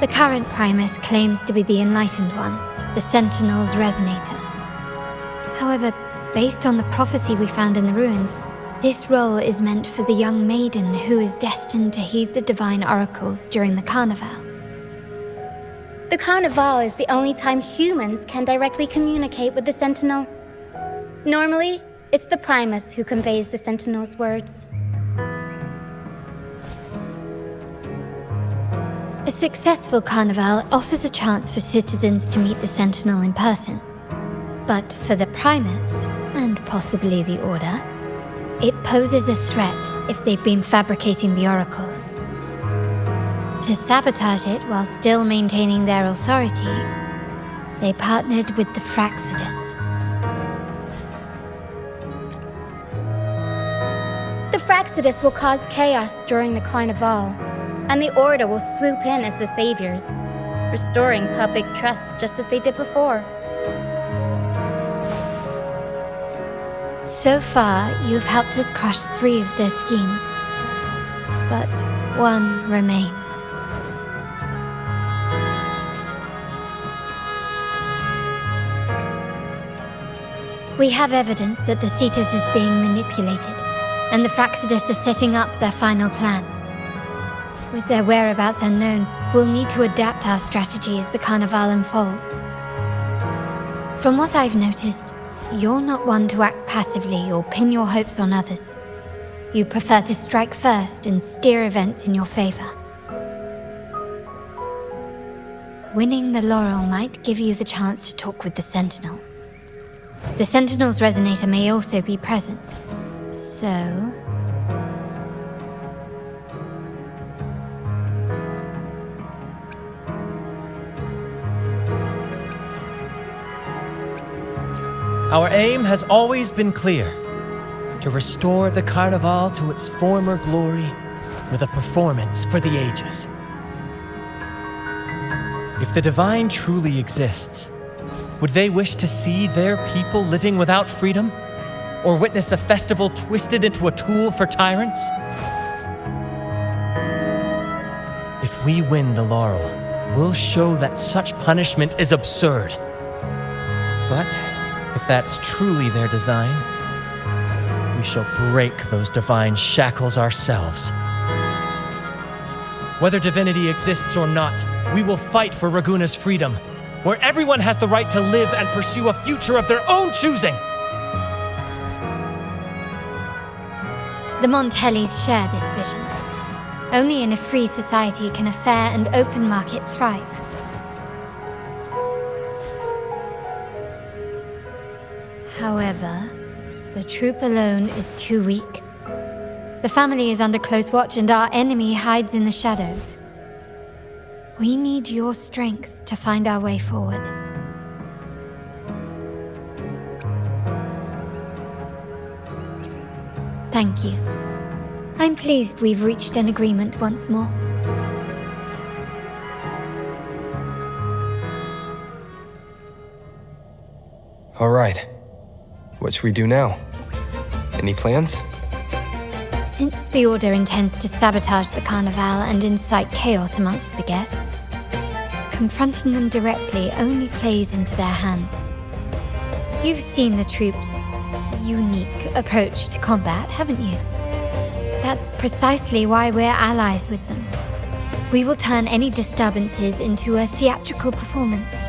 The current Primus claims to be the Enlightened One, the Sentinel's Resonator. However, based on the prophecy we found in the ruins, this role is meant for the young maiden who is destined to heed the divine oracles during the Carnival. The Carnival is the only time humans can directly communicate with the Sentinel. Normally, it's the Primus who conveys the Sentinel's words. A successful Carnival offers a chance for citizens to meet the Sentinel in person. But for the Primus, and possibly the Order, it poses a threat if they've been fabricating the oracles. To sabotage it while still maintaining their authority, they partnered with the Fraxidus. The Fraxidus will cause chaos during the Carnival, and the Order will swoop in as the saviors, restoring public trust just as they did before. So far, you've helped us crush 3 of their schemes, but one remains. We have evidence that the Cetus is being manipulated, and the Fraxidus are setting up their final plan. With their whereabouts unknown, we'll need to adapt our strategy as the Carnival unfolds. From what I've noticed, you're not one to act passively or pin your hopes on others. You prefer to strike first and steer events in your favor. Winning the laurel might give you the chance to talk with the Sentinel. The Sentinel's Resonator may also be present, so... Our aim has always been clear: to restore the Carnival to its former glory with a performance for the ages. If the Divine truly exists, would they wish to see their people living without freedom? Or witness a festival twisted into a tool for tyrants? If we win the laurel, we'll show that such punishment is absurd. But if that's truly their design, we shall break those divine shackles ourselves. Whether Divinity exists or not, we will fight for Raguna's freedom, where everyone has the right to live and pursue a future of their own choosing. The Montellis share this vision. Only in a free society can a fair and open market thrive. However, the troop alone is too weak. The family is under close watch and our enemy hides in the shadows. We need your strength to find our way forward. Thank you. I'm pleased we've reached an agreement once more. All right. What should we do now? Any plans? Since the Order intends to sabotage the Carnival and incite chaos amongst the guests, confronting them directly only plays into their hands. You've seen the troops' unique approach to combat, haven't you? That's precisely why we're allies with them. We will turn any disturbances into a theatrical performance.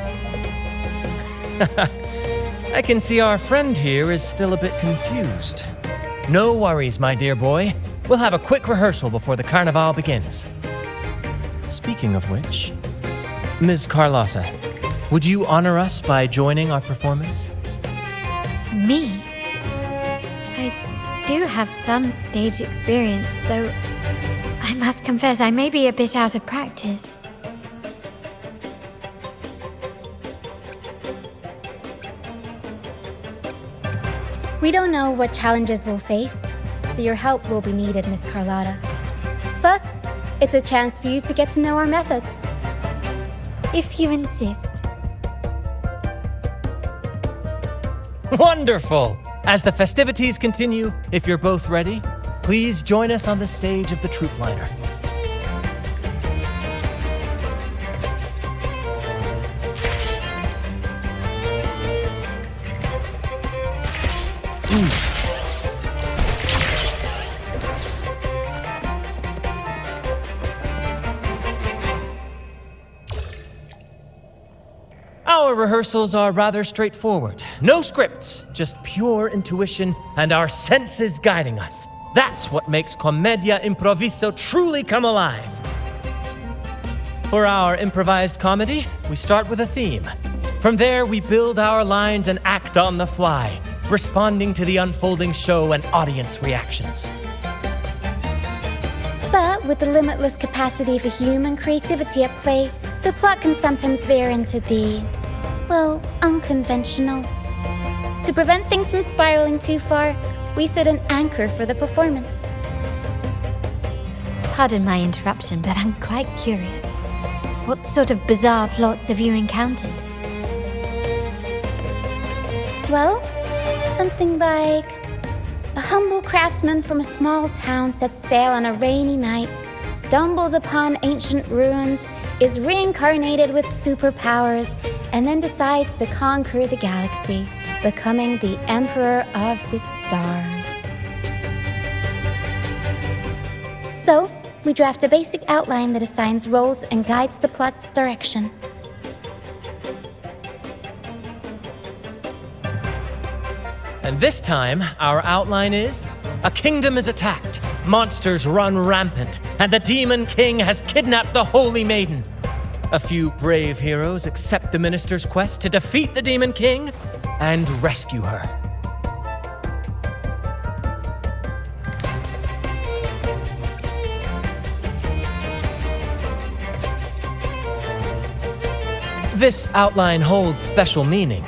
I can see our friend here is still a bit confused. No worries, my dear boy. We'll have a quick rehearsal before the Carnival begins. Speaking of which, Ms. Carlotta, would you honor us by joining our performance? Me? I do have some stage experience, though I must confess I may be a bit out of practice. We don't know what challenges we'll face, so your help will be needed, Miss Carlotta. Plus, it's a chance for you to get to know our methods. If you insist. Wonderful! As the festivities continue, if you're both ready, please join us on the stage of the troop liner. Our rehearsals are rather straightforward. No scripts, just pure intuition and our senses guiding us. That's what makes Commedia Improviso truly come alive. For our improvised comedy, we start with a theme. From there, we build our lines and act on the fly, responding to the unfolding show and audience reactions. But with the limitless capacity for human creativity at play, the plot can sometimes veer into the, well, unconventional. To prevent things from spiraling too far, we set an anchor for the performance. Pardon my interruption, but I'm quite curious. What sort of bizarre plots have you encountered? Well, something like a humble craftsman from a small town sets sail on a rainy night, stumbles upon ancient ruins, is reincarnated with superpowers, and then decides to conquer the galaxy, becoming the Emperor of the Stars. So, we draft a basic outline that assigns roles and guides the plot's direction. And this time, our outline is: a kingdom is attacked, monsters run rampant, and the Demon King has kidnapped the Holy Maiden. A few brave heroes accept the minister's quest to defeat the Demon King and rescue her. This outline holds special meaning.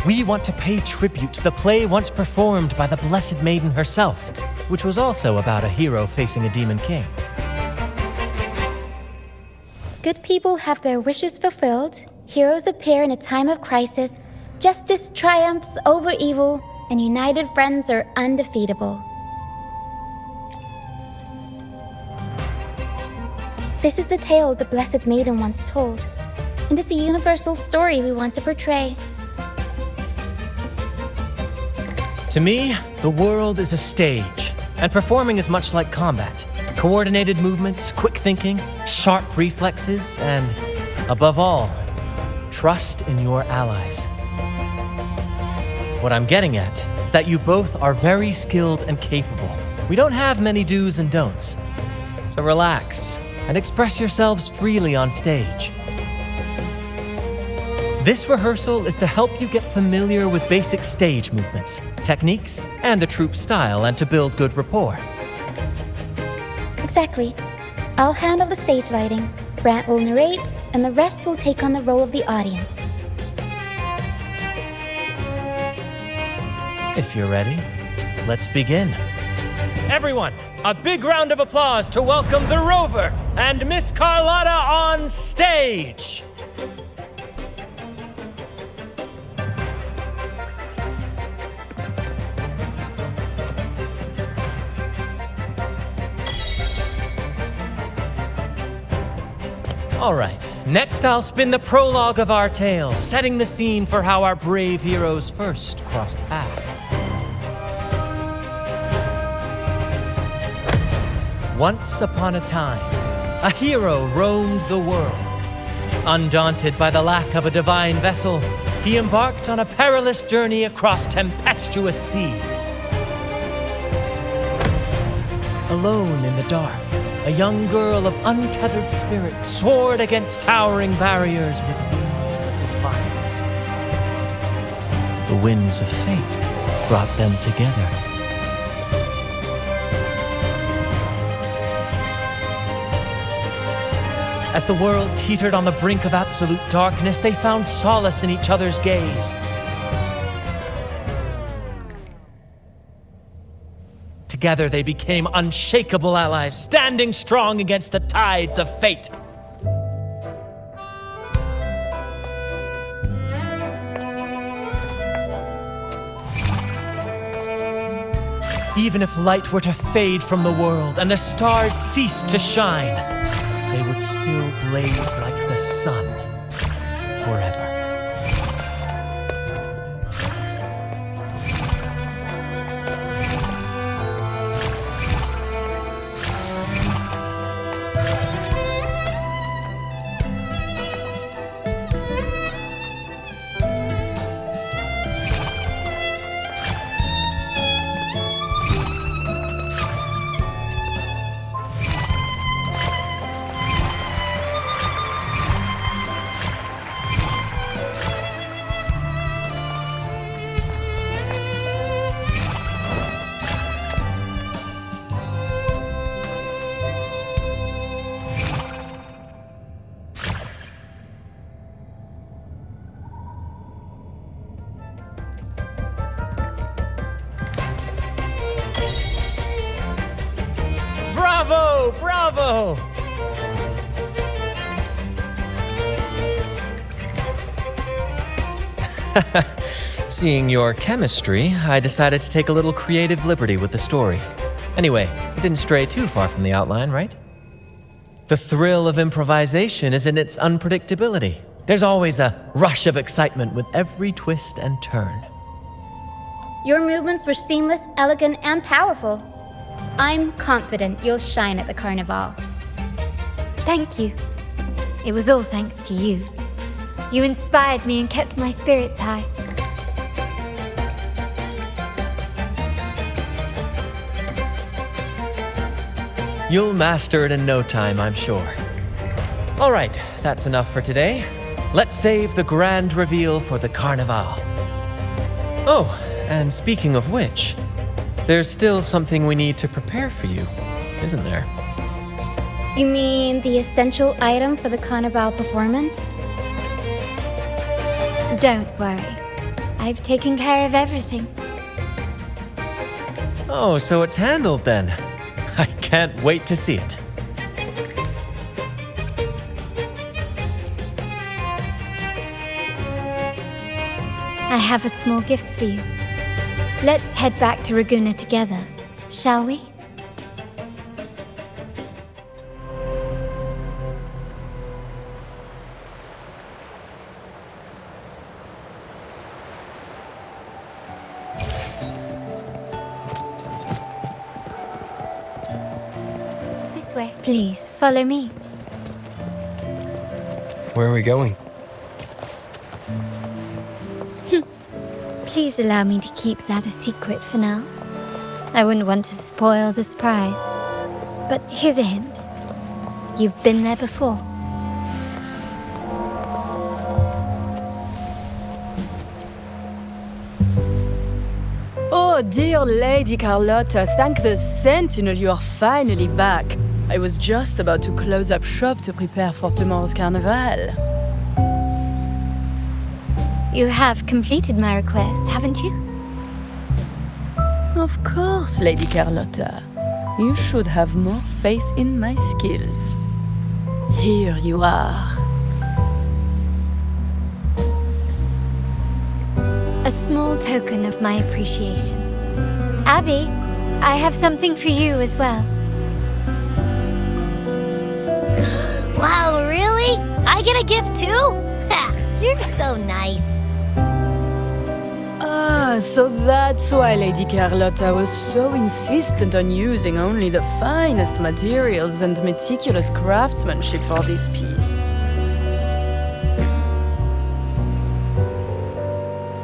We want to pay tribute to the play once performed by the Blessed Maiden herself, which was also about a hero facing a Demon King. Good people have their wishes fulfilled, heroes appear in a time of crisis, justice triumphs over evil, and united friends are undefeatable. This is the tale the Blessed Maiden once told, and it's a universal story we want to portray. To me, the world is a stage, and performing is much like combat. Coordinated movements, quick thinking, sharp reflexes, and, above all, trust in your allies. What I'm getting at is that you both are very skilled and capable. We don't have many do's and don'ts. So relax and express yourselves freely on stage. This rehearsal is to help you get familiar with basic stage movements, techniques, and the troupe style, and to build good rapport. Exactly. I'll handle the stage lighting, Brant will narrate, and the rest will take on the role of the audience. If you're ready, let's begin. Everyone, a big round of applause to welcome the Rover and Miss Carlotta on stage! All right, next I'll spin the prologue of our tale, setting the scene for how our brave heroes first crossed paths. Once upon a time, a hero roamed the world. Undaunted by the lack of a divine vessel, he embarked on a perilous journey across tempestuous seas. Alone in the dark, a young girl of untethered spirit soared against towering barriers with wings of defiance. The winds of fate brought them together. As the world teetered on the brink of absolute darkness, they found solace in each other's gaze. Together they became unshakable allies, standing strong against the tides of fate. Even if light were to fade from the world and the stars cease to shine, they would still blaze like the sun forever. Bravo! Bravo! Seeing your chemistry, I decided to take a little creative liberty with the story. Anyway, it didn't stray too far from the outline, right? The thrill of improvisation is in its unpredictability. There's always a rush of excitement with every twist and turn. Your movements were seamless, elegant, and powerful. I'm confident you'll shine at the Carnival. Thank you. It was all thanks to you. You inspired me and kept my spirits high. You'll master it in no time, I'm sure. All right, that's enough for today. Let's save the grand reveal for the Carnival. Oh, and speaking of which, there's still something we need to prepare for you, isn't there? You mean the essential item for the Carnival performance? Don't worry. I've taken care of everything. Oh, so it's handled then. I can't wait to see it. I have a small gift for you. Let's head back to Ragunna together, shall we? This way. Please, follow me. Where are we going? Please allow me to keep that a secret for now. I wouldn't want to spoil the surprise. But here's a hint. You've been there before. Oh, dear Lady Carlotta, thank the Sentinel you are finally back. I was just about to close up shop to prepare for tomorrow's carnival. You have completed my request, haven't you? Of course, Lady Carlotta. You should have more faith in my skills. Here you are. A small token of my appreciation. Abby, I have something for you as well. Wow, really? I get a gift too? Ha! You're so nice. Ah, so that's why Lady Carlotta was so insistent on using only the finest materials and meticulous craftsmanship for this piece.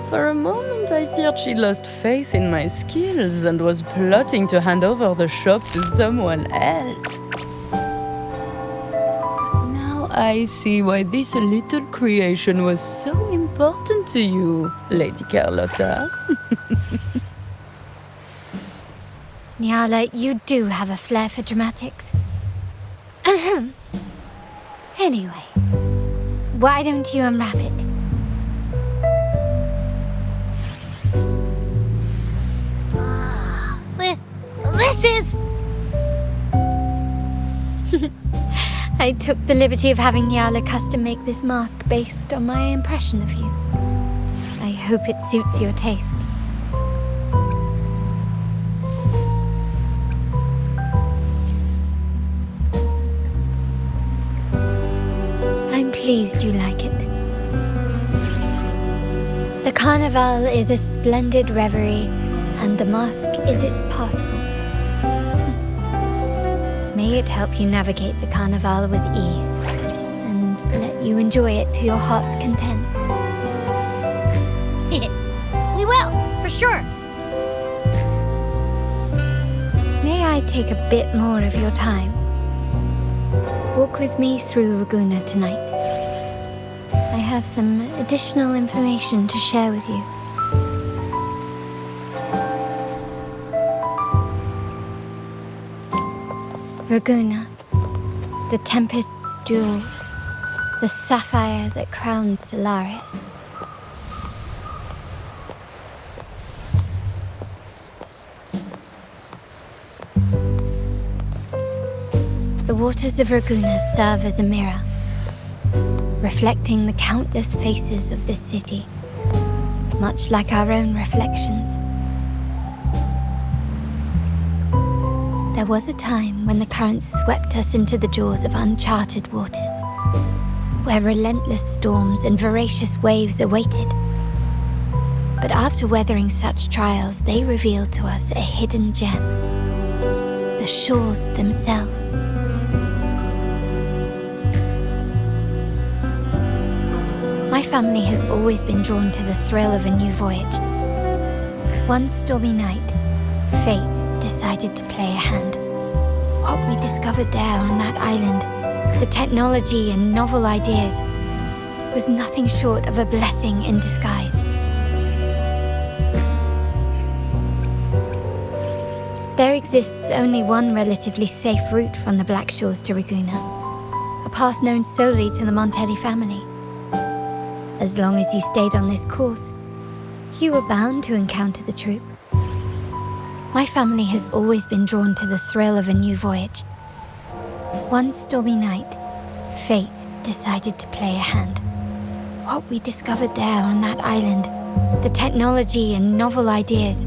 For a moment, I feared she lost faith in my skills and was plotting to hand over the shop to someone else. Now I see why this little creation was so important to you, Lady Carlotta. Nyala, you do have a flair for dramatics. Anyway, why don't you unwrap it? This is... I took the liberty of having Nyala custom make this mask based on my impression of you. I hope it suits your taste. I'm pleased you like it. The Carnival is a splendid reverie, and the mask is its passport. May it help you navigate the Carnival with ease, and let you enjoy it to your heart's content. We will, for sure. May I take a bit more of your time? Walk with me through Ragunna tonight. I have some additional information to share with you. Ragunna, the Tempest's jewel, the sapphire that crowns Solaris. The waters of Ragunna serve as a mirror, reflecting the countless faces of this city, much like our own reflections. There was a time when the currents swept us into the jaws of uncharted waters, where relentless storms and voracious waves awaited. But after weathering such trials, they revealed to us a hidden gem, the shores themselves. My family has always been drawn to the thrill of a new voyage. One stormy night, fate decided to play a hand. What we discovered there on that island, the technology and novel ideas, was nothing short of a blessing in disguise. There exists only one relatively safe route from the Black Shores to Ragunna, a path known solely to the Montelli family. As long as you stayed on this course, you were bound to encounter the troop. My family has always been drawn to the thrill of a new voyage. One stormy night, fate decided to play a hand. What we discovered there on that island, the technology and novel ideas,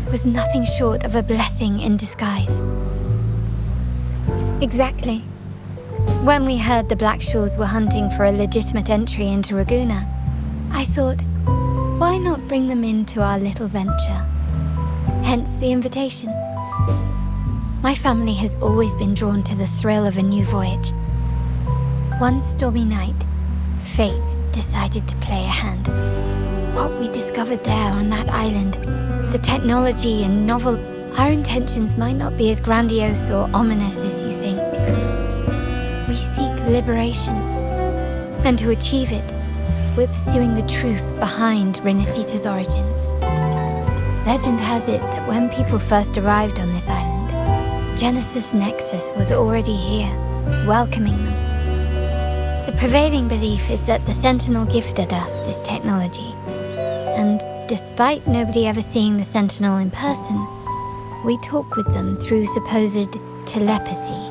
was nothing short of a blessing in disguise. Exactly. When we heard the Black Shores were hunting for a legitimate entry into Ragunna, I thought, why not bring them into our little venture? Hence the invitation. My family has always been drawn to the thrill of a new voyage. One stormy night, fate decided to play a hand. What we discovered there on that island, the technology and novel, our intentions might not be as grandiose or ominous as you think. We seek liberation, and to achieve it, we're pursuing the truth behind Rinascita's origins. Legend has it that when people first arrived on this island, Genesis Nexus was already here, welcoming them. The prevailing belief is that the Sentinel gifted us this technology, and despite nobody ever seeing the Sentinel in person, we talk with them through supposed telepathy.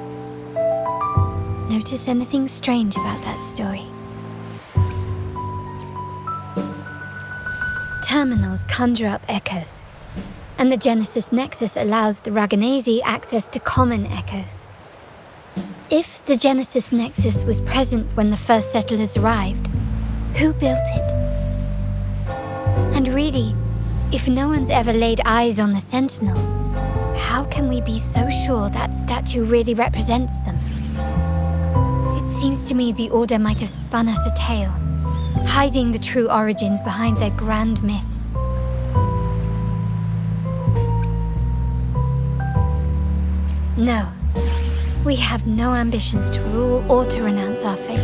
Notice anything strange about that story? Terminals conjure up echoes, and the Genesis Nexus allows the Ragonese access to common echoes. If the Genesis Nexus was present when the first settlers arrived, who built it? And really, if no one's ever laid eyes on the Sentinel, how can we be so sure that statue really represents them? It seems to me the Order might have spun us a tale, hiding the true origins behind their grand myths. No, we have no ambitions to rule or to renounce our faith.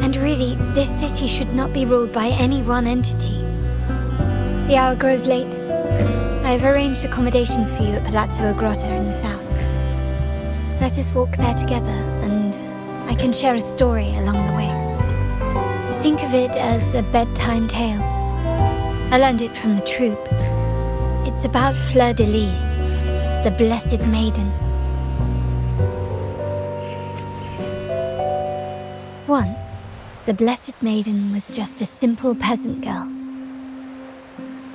And really, this city should not be ruled by any one entity. The hour grows late. I have arranged accommodations for you at Palazzo Grotta in the south. Let us walk there together, and I can share a story along the way. Think of it as a bedtime tale. I learned it from the troop. It's about Fleur de Lis, the Blessed Maiden. Once, the Blessed Maiden was just a simple peasant girl.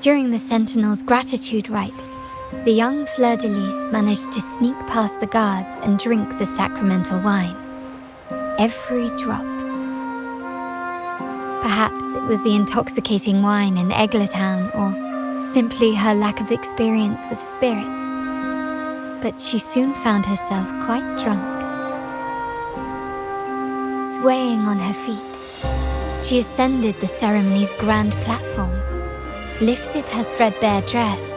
During the Sentinel's gratitude rite, the young Fleur de Lis managed to sneak past the guards and drink the sacramental wine. Every drop. Perhaps it was the intoxicating wine in Eglatown, or simply her lack of experience with spirits. But she soon found herself quite drunk. Swaying on her feet, she ascended the ceremony's grand platform, lifted her threadbare dress,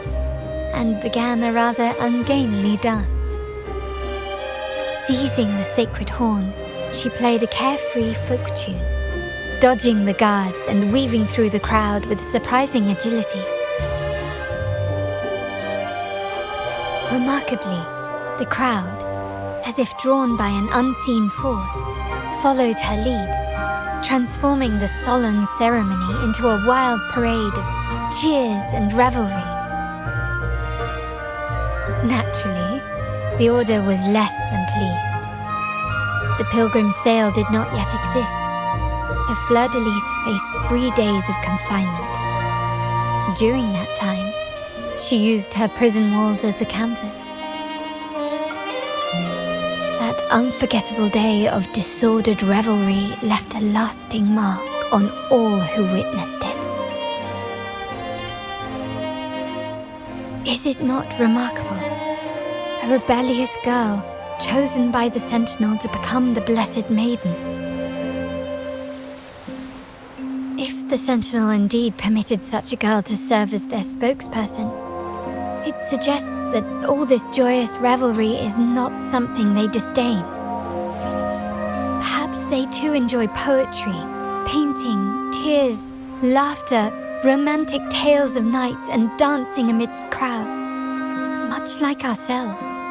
and began a rather ungainly dance. Seizing the sacred horn, she played a carefree folk tune, dodging the guards and weaving through the crowd with surprising agility. Remarkably, the crowd, as if drawn by an unseen force, followed her lead, transforming the solemn ceremony into a wild parade of cheers and revelry. Naturally, the Order was less than pleased. The pilgrim sale did not yet exist, so Fleur de Lis faced 3 days of confinement. During that time, she used her prison walls as a canvas. That unforgettable day of disordered revelry left a lasting mark on all who witnessed it. Is it not remarkable? A rebellious girl chosen by the Sentinel to become the Blessed Maiden. If the Sentinel indeed permitted such a girl to serve as their spokesperson, it suggests that all this joyous revelry is not something they disdain. Perhaps they too enjoy poetry, painting, tears, laughter, romantic tales of nights, and dancing amidst crowds, much like ourselves.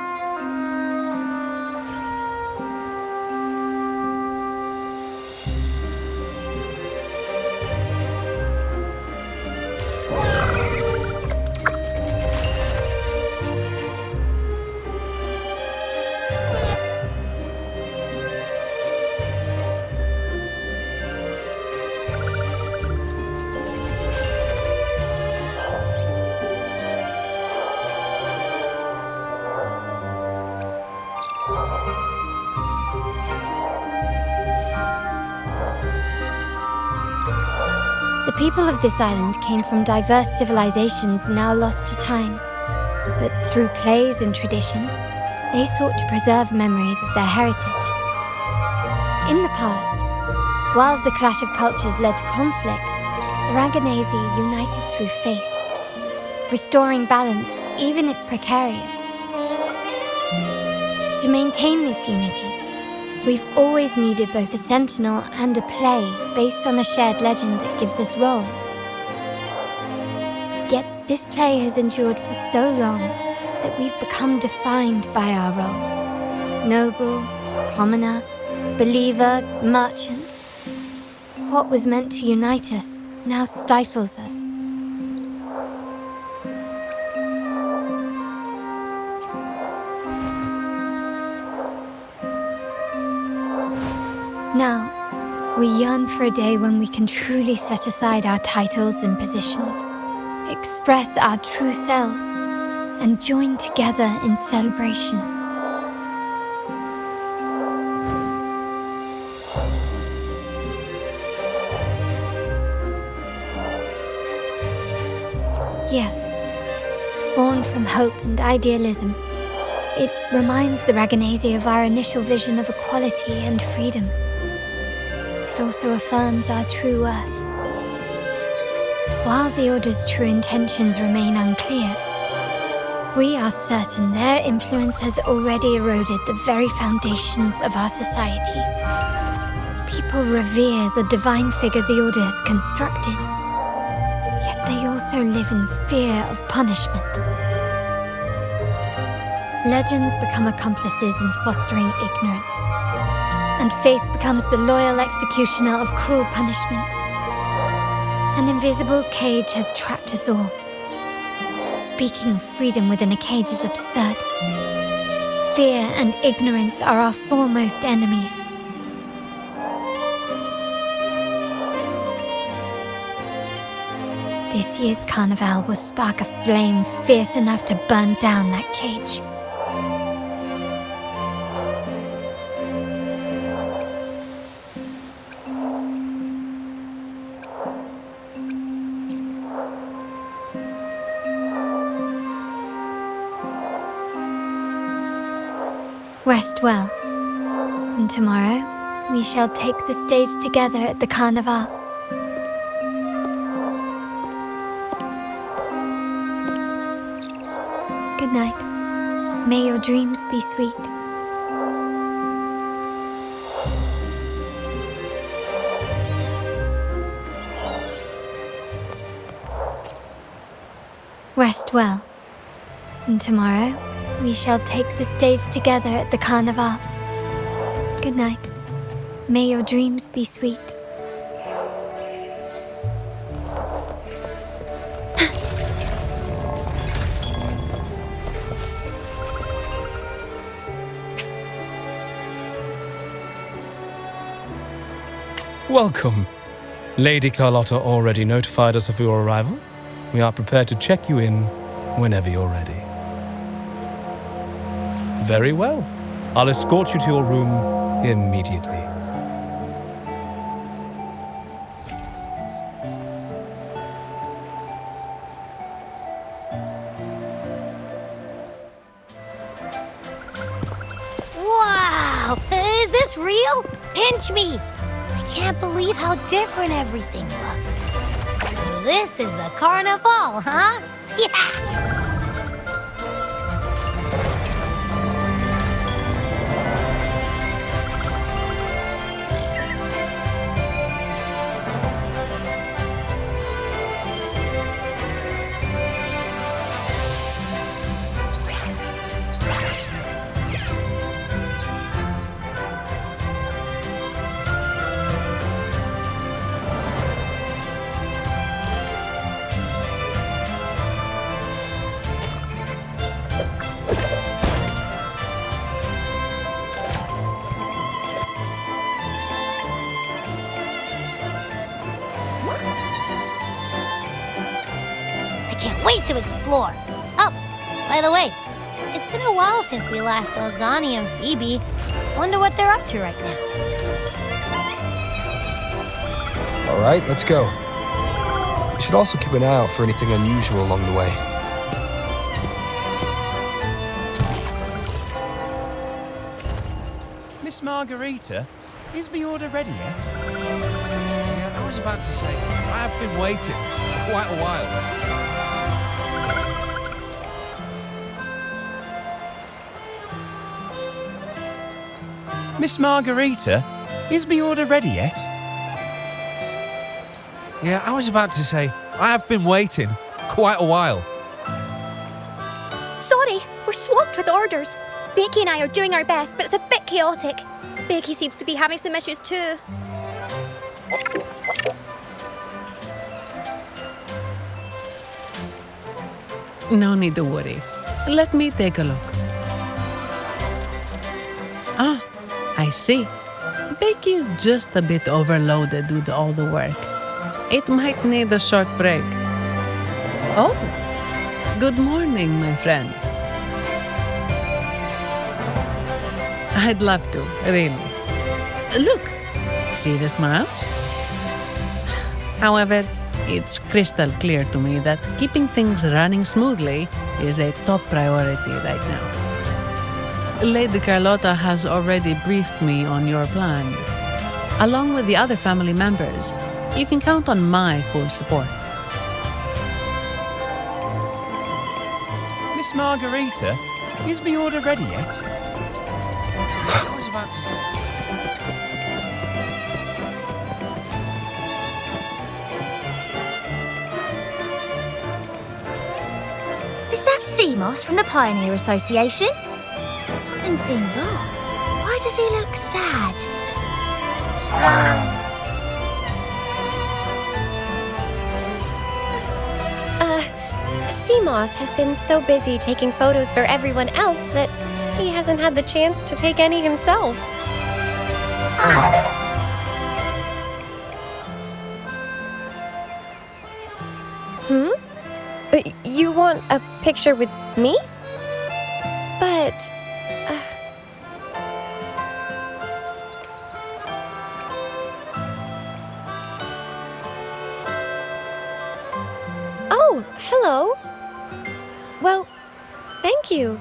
The people of this island came from diverse civilizations now lost to time, but through plays and tradition, they sought to preserve memories of their heritage. In the past, while the clash of cultures led to conflict, the Raganesi united through faith, restoring balance even if precarious. To maintain this unity, we've always needed both a sentinel and a play based on a shared legend that gives us roles. Yet this play has endured for so long that we've become defined by our roles. Noble, commoner, believer, merchant. What was meant to unite us now stifles us. Now, we yearn for a day when we can truly set aside our titles and positions, express our true selves, and join together in celebration. Yes. Born from hope and idealism, it reminds the Raganese of our initial vision of equality and freedom. It also affirms our true worth. While the Order's true intentions remain unclear, we are certain their influence has already eroded the very foundations of our society. People revere the divine figure the Order has constructed, yet they also live in fear of punishment. Legends become accomplices in fostering ignorance, and faith becomes the loyal executioner of cruel punishment. An invisible cage has trapped us all. Speaking of freedom within a cage is absurd. Fear and ignorance are our foremost enemies. This year's carnival will spark a flame fierce enough to burn down that cage. Rest well, and tomorrow we shall take the stage together at the carnival. Good night. May your dreams be sweet. Rest well, and tomorrow we shall take the stage together at the carnival. Good night. May your dreams be sweet. Welcome. Lady Carlotta already notified us of your arrival. We are prepared to check you in whenever you're ready. Very well. I'll escort you to your room immediately. Wow! Is this real? Pinch me! I can't believe how different everything looks. So this is the carnival, huh? Yeah! Can't wait to explore. Oh, by the way, it's been a while since we last saw Zani and Phoebe. Wonder what they're up to right now. All right, let's go. We should also keep an eye out for anything unusual along the way. Miss Margarita, is the order ready yet? Yeah, I was about to say, I have been waiting for quite a while. Miss Margarita, is the order ready yet? Yeah, I was about to say, I have been waiting quite a while. Sorry, we're swamped with orders. Becky and I are doing our best, but it's a bit chaotic. Becky seems to be having some issues too. No need to worry. Let me take a look. Ah, I see. Becky is just a bit overloaded with all the work. It might need a short break. Oh, good morning, my friend. I'd love to, really. Look, see the smiles? However, It's crystal clear to me that keeping things running smoothly is a top priority right now. Lady Carlotta has already briefed me on your plan. Along with the other family members, you can count on my full support. Miss Margarita, is the order ready yet? I was about to say. Is that Seamoss from the Pioneer Association? Something seems off. Why does he look sad? Seamoss has been so busy taking photos for everyone else that he hasn't had the chance to take any himself. You want a picture with me? But... Oh, hello. Well, thank you.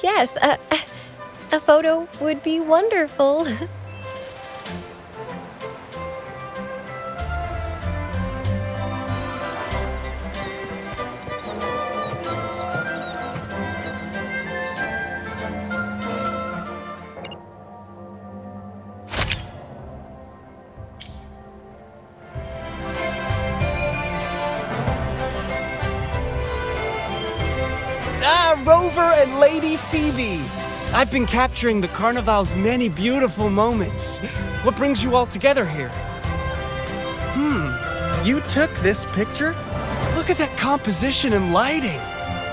Yes, a photo would be wonderful. Rover and Lady Phoebe! I've been capturing the Carnival's many beautiful moments. What brings you all together here? You took this picture? Look at that composition and lighting!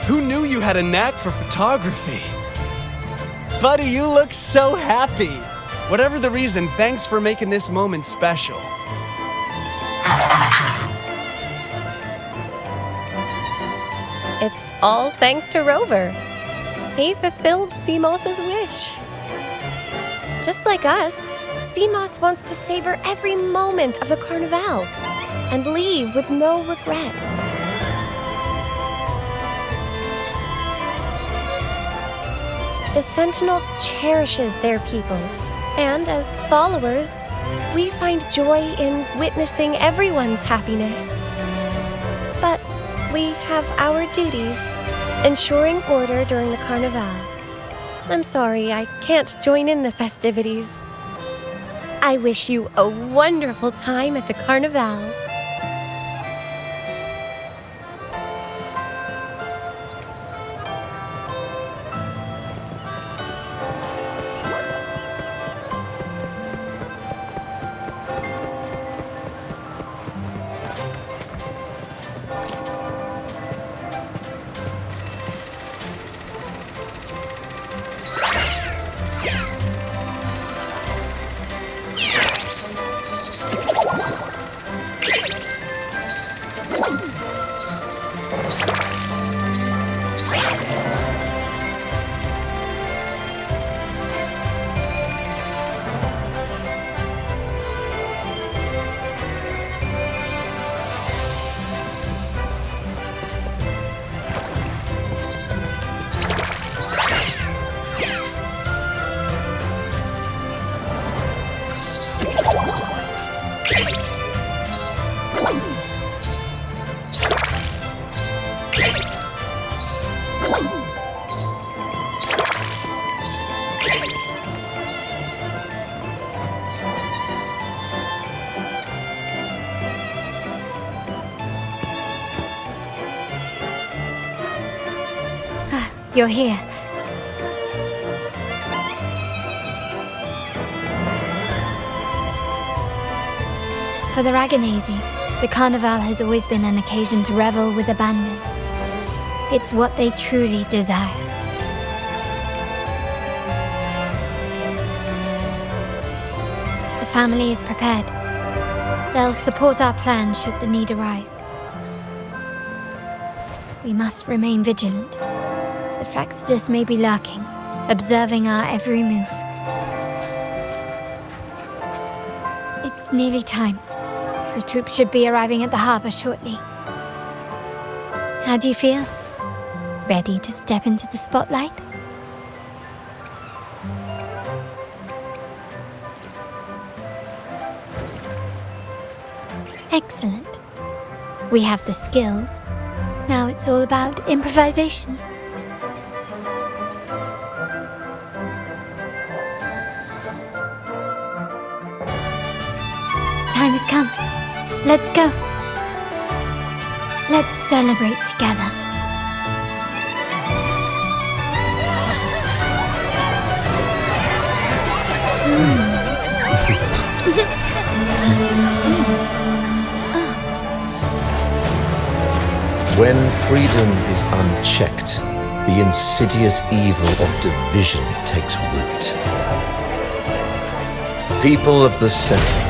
Who knew you had a knack for photography? Buddy, you look so happy! Whatever the reason, thanks for making this moment special. It's all thanks to Rover. He fulfilled Seamoss's wish. Just like us, Seamoss wants to savor every moment of the Carnival and leave with no regrets. The Sentinel cherishes their people, and as followers, we find joy in witnessing everyone's happiness. But we have our duties, ensuring order during the Carnival. I'm sorry, I can't join in the festivities. I wish you a wonderful time at the Carnival. You're here. For the Raganese, the Carnival has always been an occasion to revel with abandon. It's what they truly desire. The family is prepared. They'll support our plan should the need arise. We must remain vigilant. The Fraxidus may be lurking, observing our every move. It's nearly time. The troops should be arriving at the harbor shortly. How do you feel? Ready to step into the spotlight? Excellent. We have the skills. Now it's all about improvisation. The time has come. Let's go. Let's celebrate together. When freedom is unchecked, the insidious evil of division takes root. People of the Sentinel,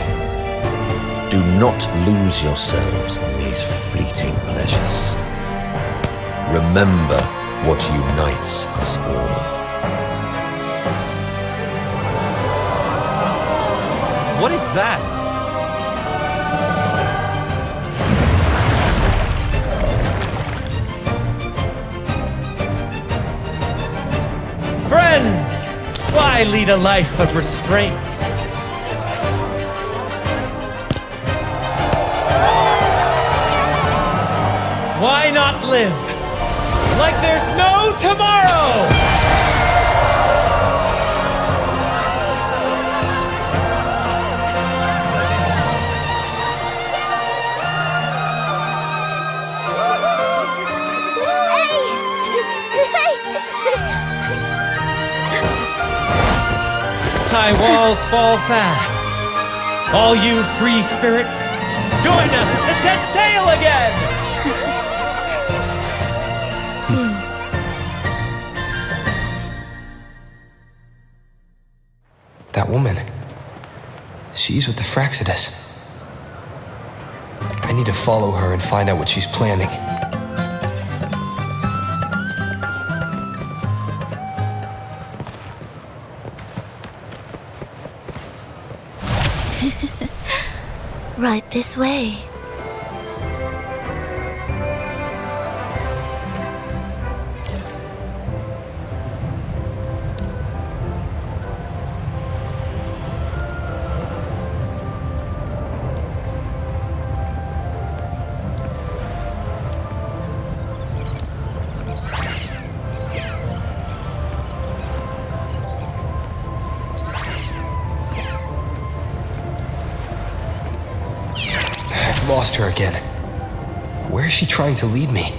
do not lose yourselves in these fleeting pleasures. Remember what unites us all. What is that? Friends, why lead a life of restraints? Why not live like there's no tomorrow? High walls fall fast. All you free spirits, join us to set sail again! That woman. She's with the Fraxidus. I need to follow her and find out what she's planning. Right this way. I've lost her again. Where is she trying to lead me?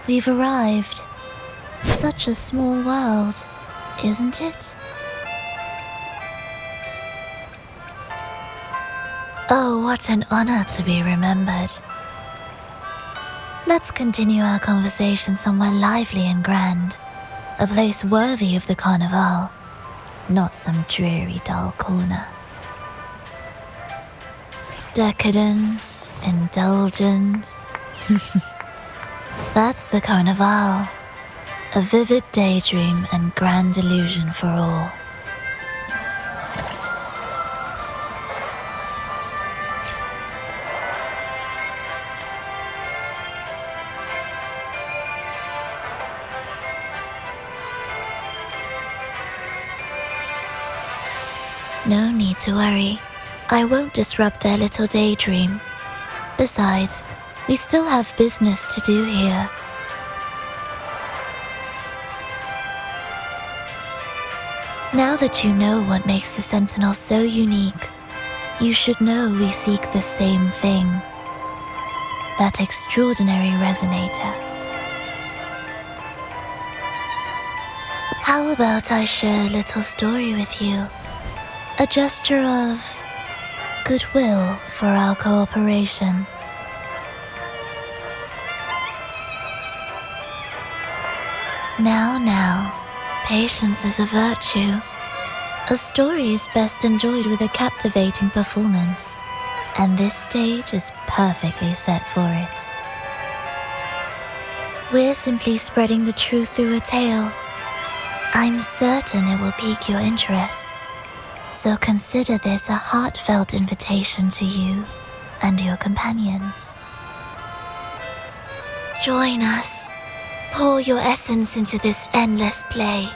We've arrived. Such a small world, isn't it? Oh, what an honor to be remembered. Let's continue our conversation somewhere lively and grand. A place worthy of the Carnival, not some dreary, dull corner. Decadence, indulgence. That's the Carnival. A vivid daydream and grand illusion for all. No need to worry. I won't disrupt their little daydream. Besides, we still have business to do here. Now that you know what makes the Sentinel so unique, you should know we seek the same thing. That extraordinary resonator. How about I share a little story with you? A gesture of goodwill for our cooperation. Now, patience is a virtue. A story is best enjoyed with a captivating performance, and this stage is perfectly set for it. We're simply spreading the truth through a tale. I'm certain it will pique your interest, so consider this a heartfelt invitation to you and your companions. Join us. Pour your essence into this endless play,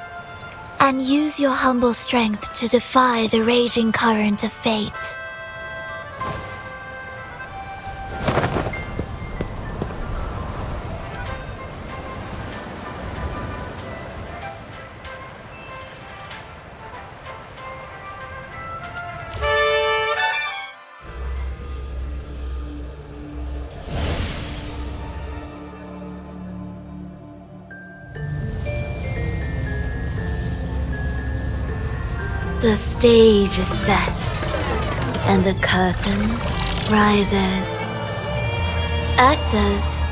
and use your humble strength to defy the raging current of fate. The stage is set, and the curtain rises. Actors,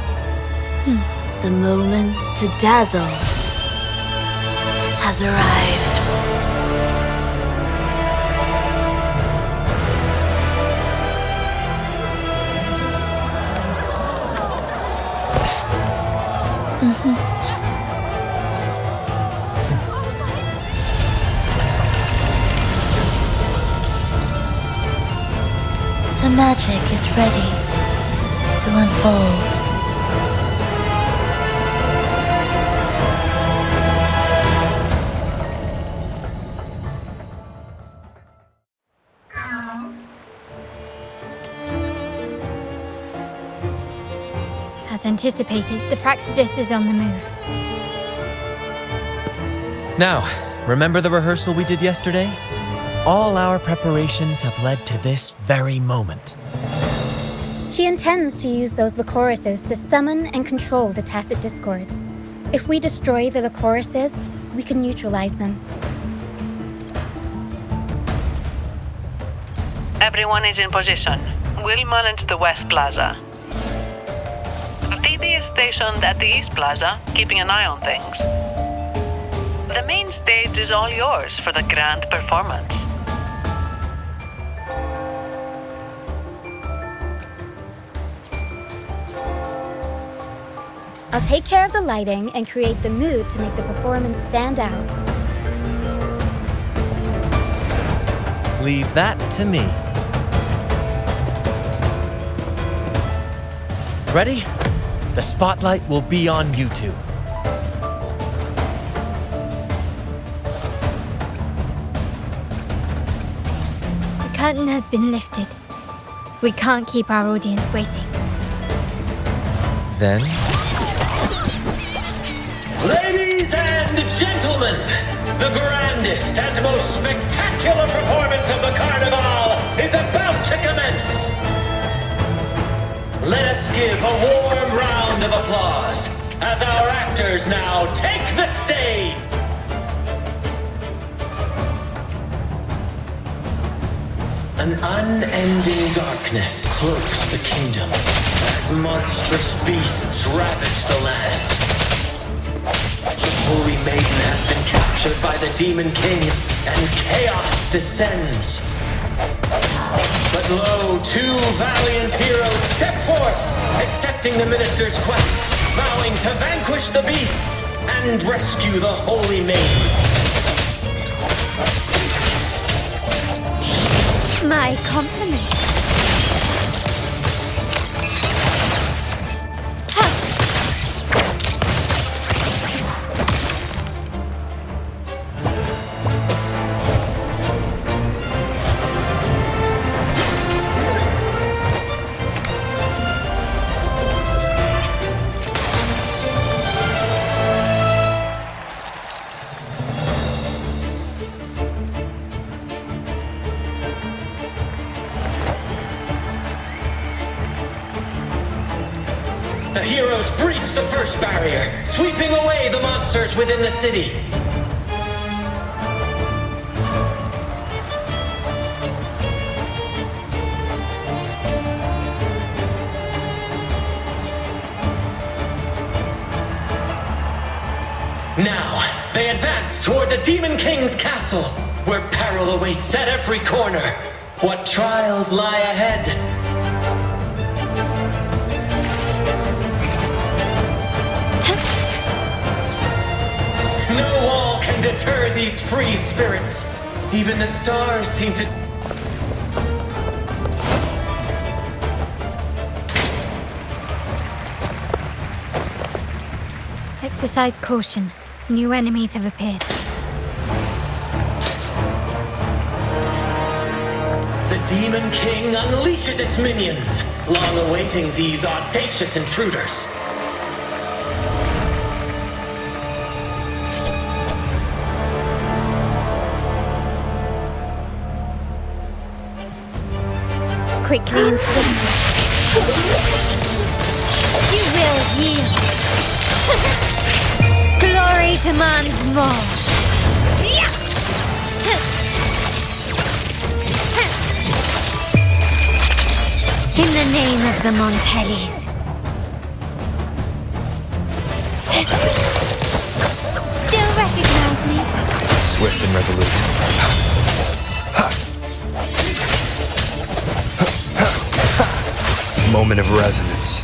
the moment to dazzle has arrived. The magic is ready to unfold. As anticipated, the Fractsidus is on the move. Now, remember the rehearsal we did yesterday? All our preparations have led to this very moment. She intends to use those Lycoruses to summon and control the Tacit Discords. If we destroy the Lycoruses, we can neutralize them. Everyone is in position. We'll manage the West Plaza. DD is stationed at the East Plaza, keeping an eye on things. The main stage is all yours for the grand performance. I'll take care of the lighting and create the mood to make the performance stand out. Leave that to me. Ready? The spotlight will be on you two. The curtain has been lifted. We can't keep our audience waiting. Then, Ladies and gentlemen, the grandest and most spectacular performance of the Carnival is about to commence. Let us give a warm round of applause as our actors now take the stage. An unending darkness cloaks the kingdom as monstrous beasts ravage the land. The Holy Maiden has been captured by the Demon King, and chaos descends. But lo, two valiant heroes step forth, accepting the minister's quest, vowing to vanquish the beasts and rescue the Holy Maiden. My compliments. The heroes breach the first barrier, sweeping away the monsters within the city. paths toward the Demon King's castle, where peril awaits at every corner. What trials lie ahead? No wall can deter these free spirits. Even the stars seem to... Exercise caution. New enemies have appeared. The Demon King unleashes its minions, long awaiting these audacious intruders. Quickly and swiftly. You will yield. Glory demands more. In the name of the Montellis. Still recognize me? Swift and resolute. Moment of resonance.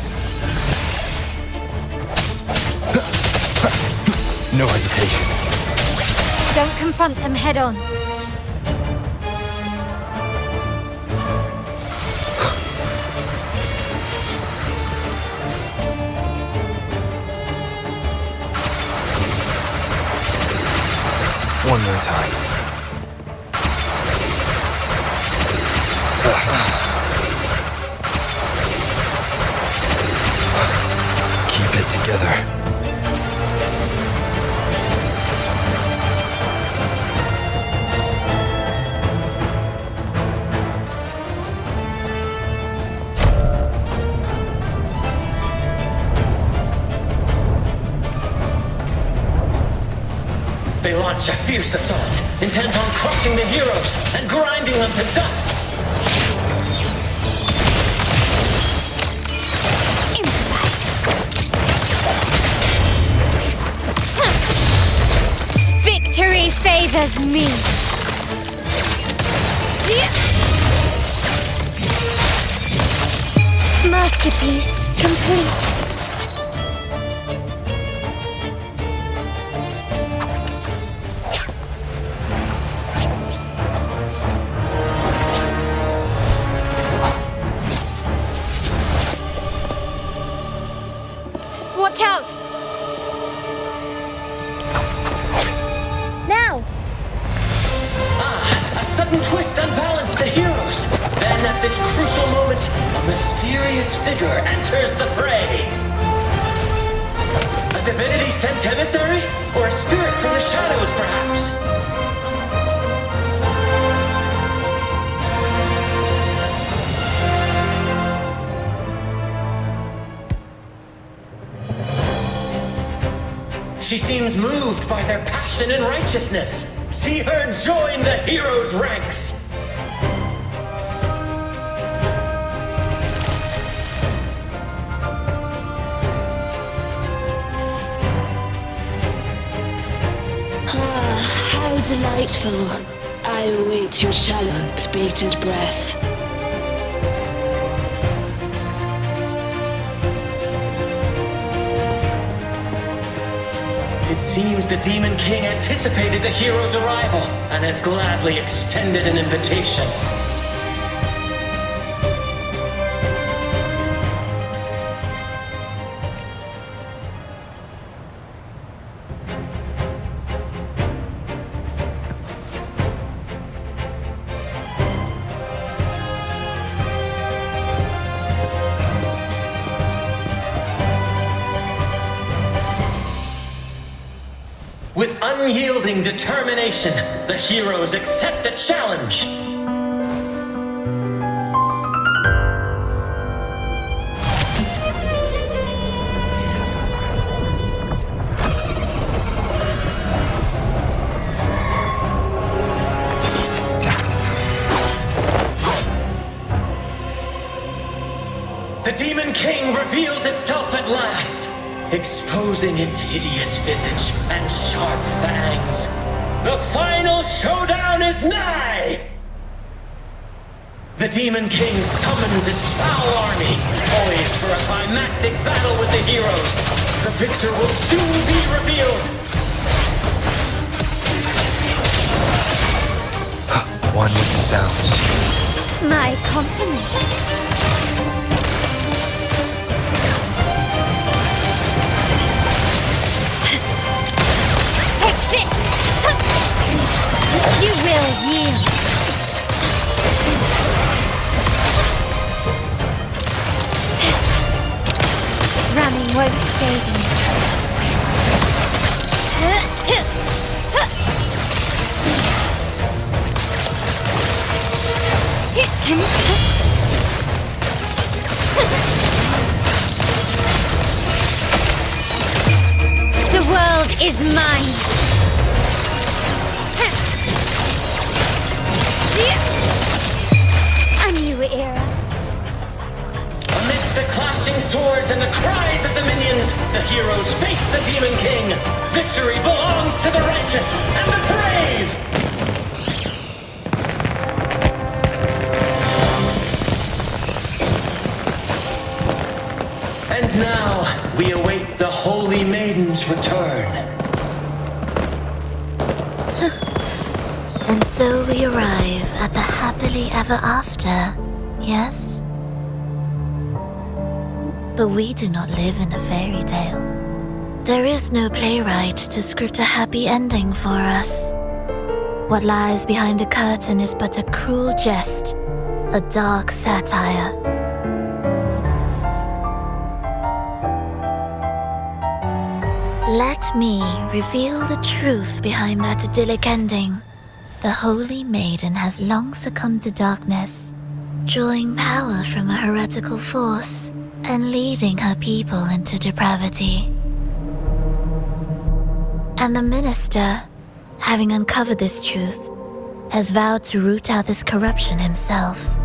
No hesitation. Don't confront them head on. One more time. Keep it together. They launch a fierce assault, intent on crushing the heroes and grinding them to dust. Victory favors me. Masterpiece complete. Watch out! Now! A sudden twist unbalanced the heroes. Then at this crucial moment, a mysterious figure enters the fray. A divinity sent emissary? Or a spirit from the shadows, perhaps? She seems moved by their passion and righteousness. See her join the heroes' ranks. How delightful. I await your shallow, bated breath. It seems the Demon King anticipated the hero's arrival and has gladly extended an invitation. With unyielding determination, the heroes accept the challenge. The Demon King reveals itself at last, exposing its hideous visage and sharp fangs. The final showdown is nigh! The Demon King summons its foul army, poised for a climactic battle with the heroes. The victor will soon be revealed. One with the sounds. My compliments. Take this! You will yield. Ramming won't save me. The world is mine. A new era. Amidst the clashing swords and the cries of the minions, the heroes face the Demon King. Victory belongs to the righteous and the brave! And now, we await the Holy Maiden's return. And so we arrive at the happily ever after, yes? But we do not live in a fairy tale. There is no playwright to script a happy ending for us. What lies behind the curtain is but a cruel jest, a dark satire. Let me reveal the truth behind that idyllic ending. The Holy Maiden has long succumbed to darkness, drawing power from a heretical force and leading her people into depravity. And the minister, having uncovered this truth, has vowed to root out this corruption himself.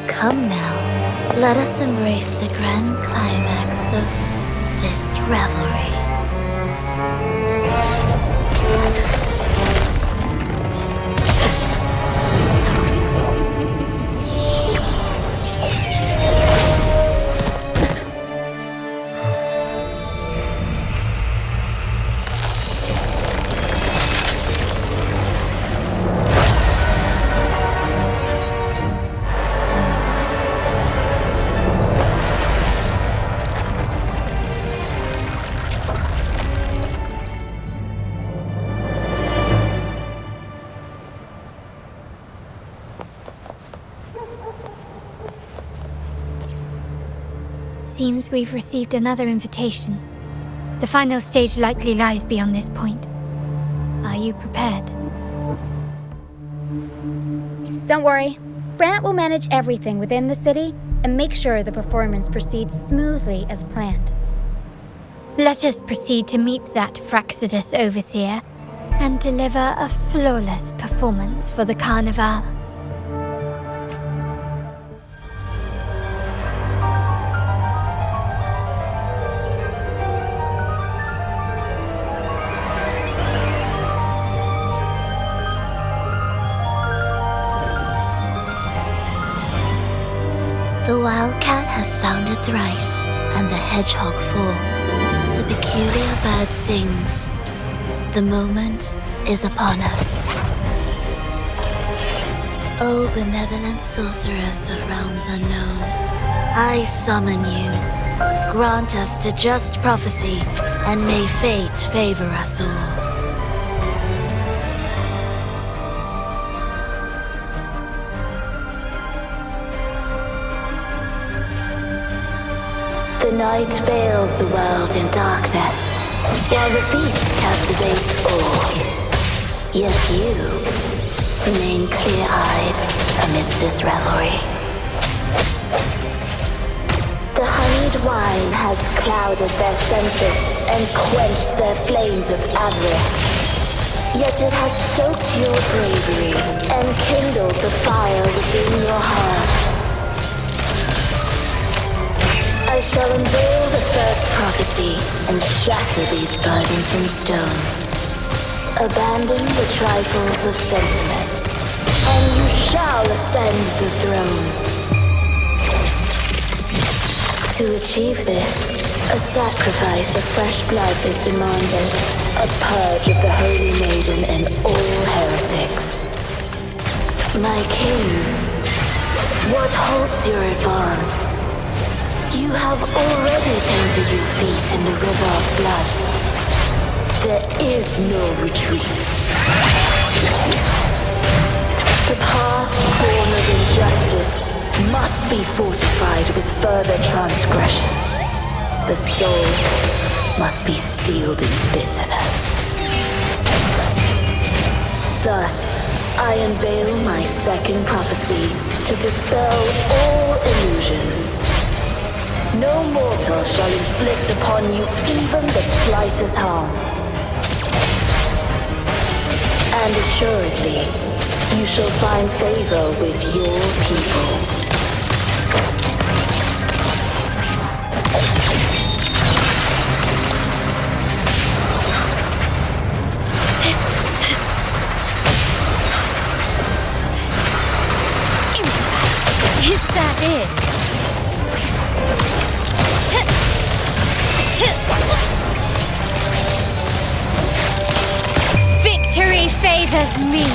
Come now, let us embrace the grand climax of this revelry. Seems we've received another invitation. The final stage likely lies beyond this point. Are you prepared? Don't worry. Brant will manage everything within the city and make sure the performance proceeds smoothly as planned. Let us proceed to meet that Rinascita overseer and deliver a flawless performance for the Carnival. The wildcat has sounded thrice, and the hedgehog four. The peculiar bird sings. The moment is upon us. O benevolent sorceress of realms unknown, I summon you. Grant us the just prophecy, and may fate favor us all. The night veils the world in darkness, while the feast captivates all. Yet you remain clear-eyed amidst this revelry. The honeyed tainted wine has clouded their senses and quenched their flames of avarice. Yet it has stoked your bravery and kindled the fire within your heart. I shall unveil the first prophecy and shatter these burdensome stones. Abandon the trifles of sentiment, and you shall ascend the throne. To achieve this, a sacrifice of fresh blood is demanded, a purge of the Holy Maiden and all heretics. My king, what halts your advance? You have already tainted your feet in the river of blood. There is no retreat. The path born of injustice must be fortified with further transgressions. The soul must be steeled in bitterness. Thus, I unveil my second prophecy to dispel all illusions. No mortal shall inflict upon you even the slightest harm. And assuredly, you shall find favor with your people. Is that it? Victory favors me.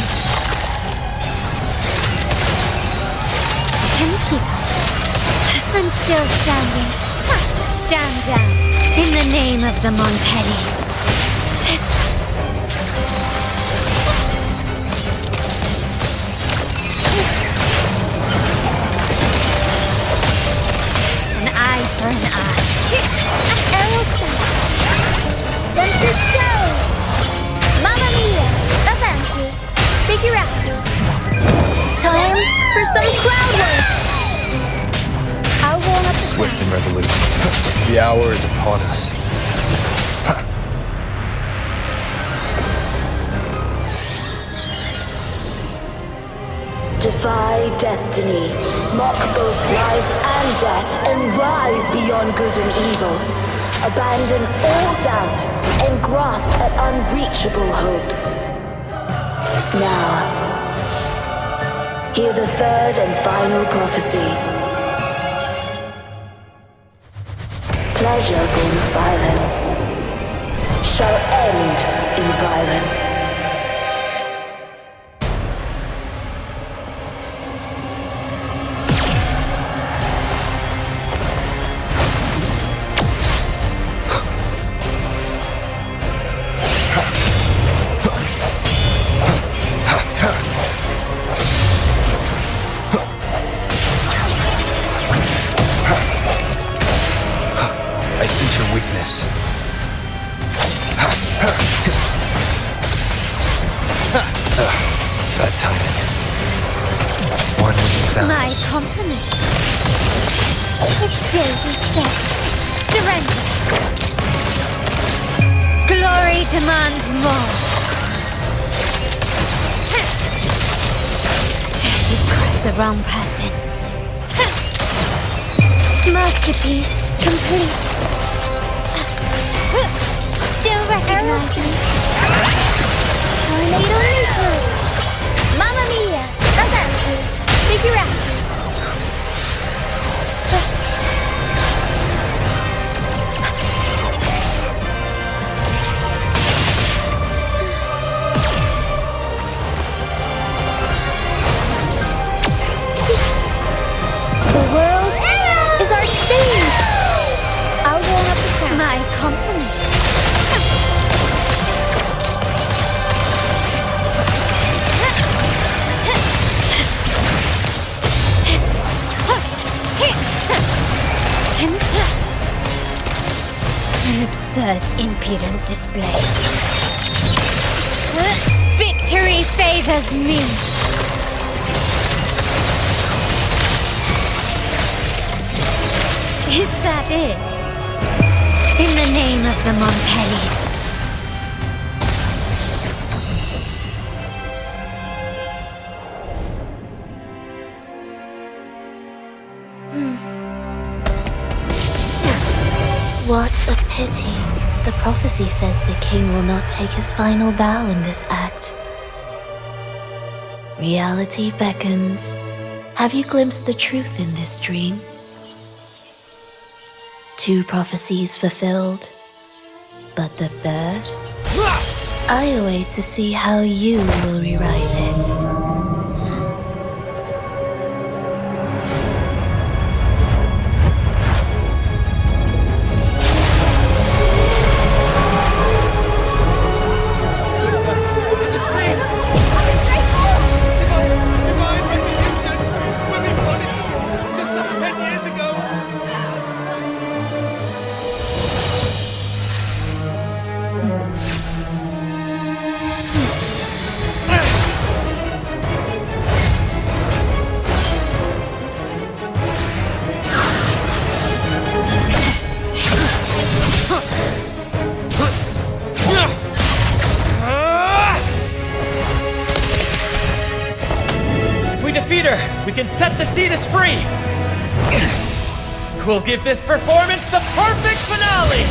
I'm still standing. Stand down in the name of the Montellis. An eye for an eye. Tempter show! Mamma mia! Avanti! Figurati! Time for some crowd work! I'll warm up the Swift and resolute. The hour is upon us. Defy destiny, mock both life and death, and rise beyond good and evil. Abandon all doubt and grasp at unreachable hopes. Now, hear the third and final prophecy. Pleasure born of violence shall end in violence. I sense your weakness. Bad timing. One with the sounds. My compliments. The stage is set. Surrender. Glory demands more. You've crossed the wrong person. Masterpiece complete. Still recognizing. Tornado. Mamma mia! Avanti! Figurati! The world is our stage! I'll warm up the crowd. My compliments. An absurd, impudent display. Victory favors me. Is that it? In the name of the Montellis. What a pity. The prophecy says the king will not take his final bow in this act. Reality beckons. Have you glimpsed the truth in this dream? 2 prophecies fulfilled, but the third? I await to see how you will rewrite it. We can set the Cetus free! We'll give this performance the perfect finale!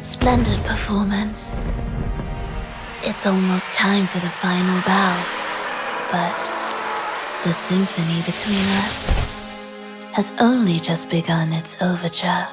Splendid performance. It's almost time for the final bow, but the symphony between us has only just begun its overture.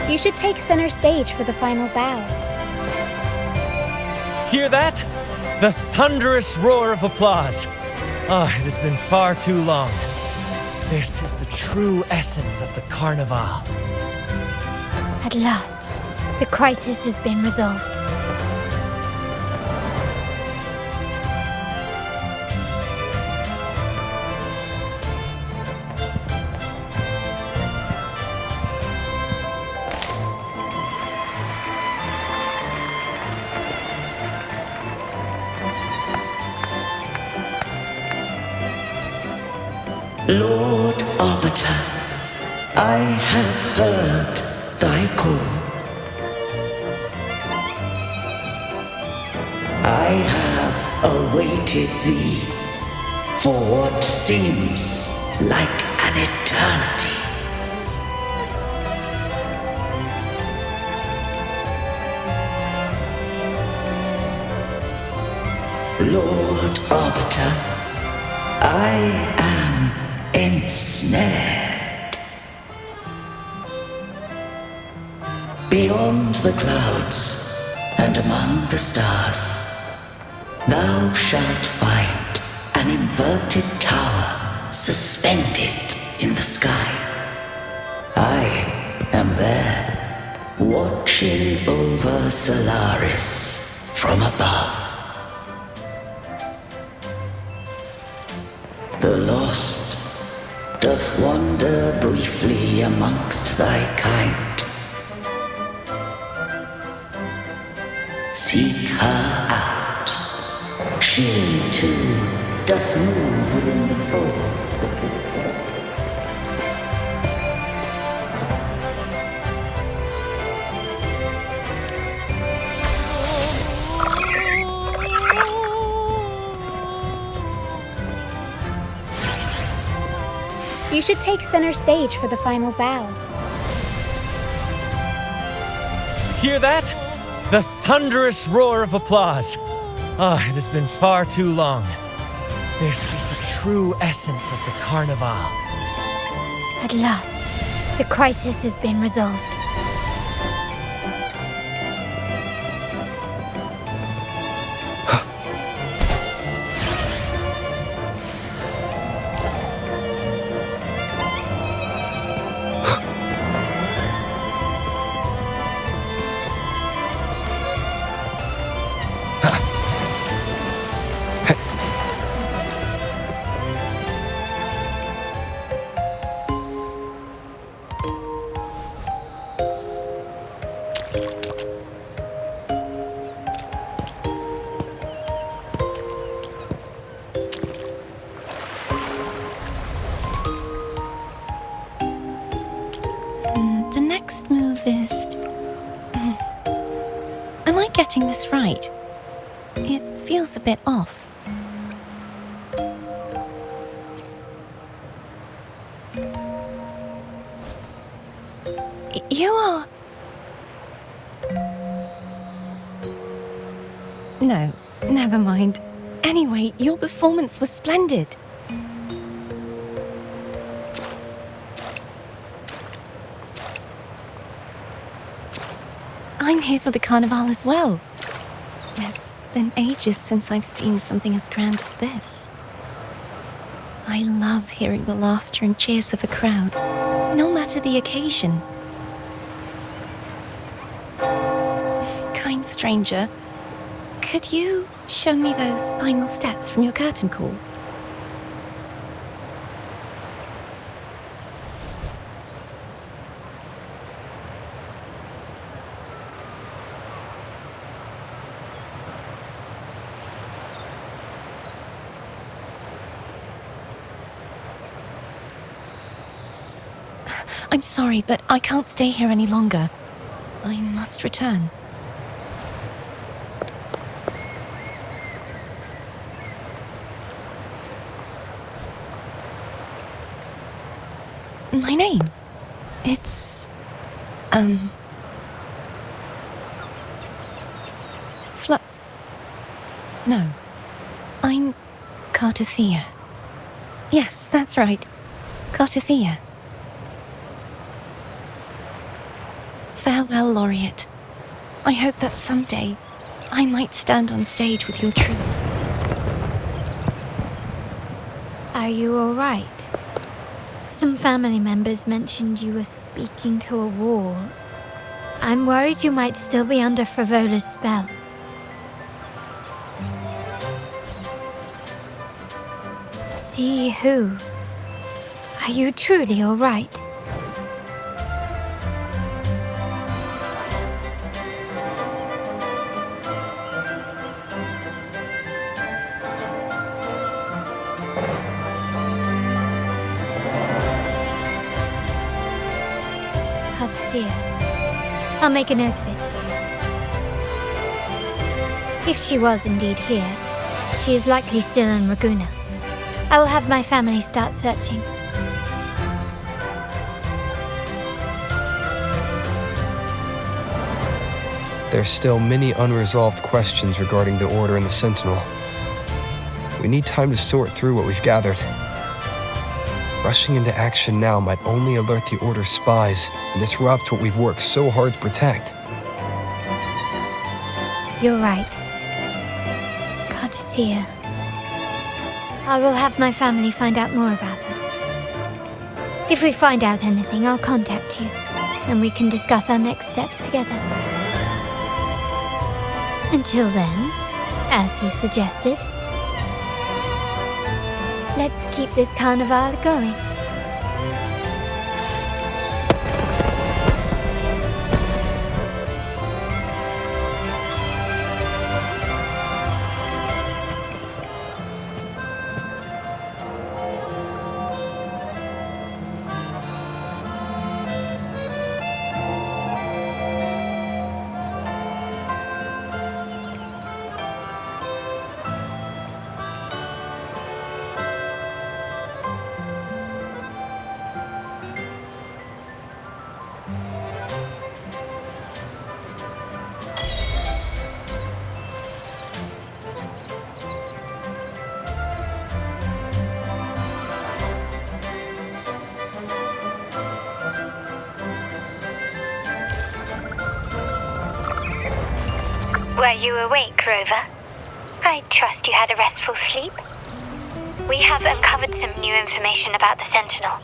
You should take center stage for the final bow. Hear that? The thunderous roar of applause. Ah, it has been far too long. This is the true essence of the Carnival. At last, the crisis has been resolved. Lord Arbiter, I have heard thy call. I have awaited thee for what seems like an eternity. Lord Arbiter, I am ensnared. Beyond the clouds and among the stars, thou shalt find an inverted tower suspended in the sky. I am there, watching over Solaris from above. The lost doth wander briefly amongst thy kind. Seek her out. She too doth move within the fold. You should take center stage for the final bow. Hear that? The thunderous roar of applause. It has been far too long. This is the true essence of the Carnival. At last, the crisis has been resolved. The next move is... Am I getting this right? It feels a bit off. You are... No, never mind. Anyway, your performance was splendid. I'm here for the Carnival as well. It's been ages since I've seen something as grand as this. I love hearing the laughter and cheers of a crowd, no matter the occasion. Kind stranger, could you show me those final steps from your curtain call? I'm sorry, but I can't stay here any longer. I must return. My name? It's... No. I'm Cartothea. Yes, that's right. Cartothea. Farewell, Laureate. I hope that someday I might stand on stage with your troupe. Are you all right? Some family members mentioned you were speaking to a wall. I'm worried you might still be under Frivola's spell. See who? Are you truly all right? I'll make a note of it. If she was indeed here, she is likely still in Ragusa. I will have my family start searching. There's still many unresolved questions regarding the Order and the Sentinel. We need time to sort through what we've gathered. Rushing into action now might only alert the Order's spies and disrupt what we've worked so hard to protect. You're right. Cartothea. I will have my family find out more about her. If we find out anything, I'll contact you, and we can discuss our next steps together. Until then, as you suggested, let's keep this carnival going. Were you awake, Rover? I trust you had a restful sleep. We have uncovered some new information about the Sentinel.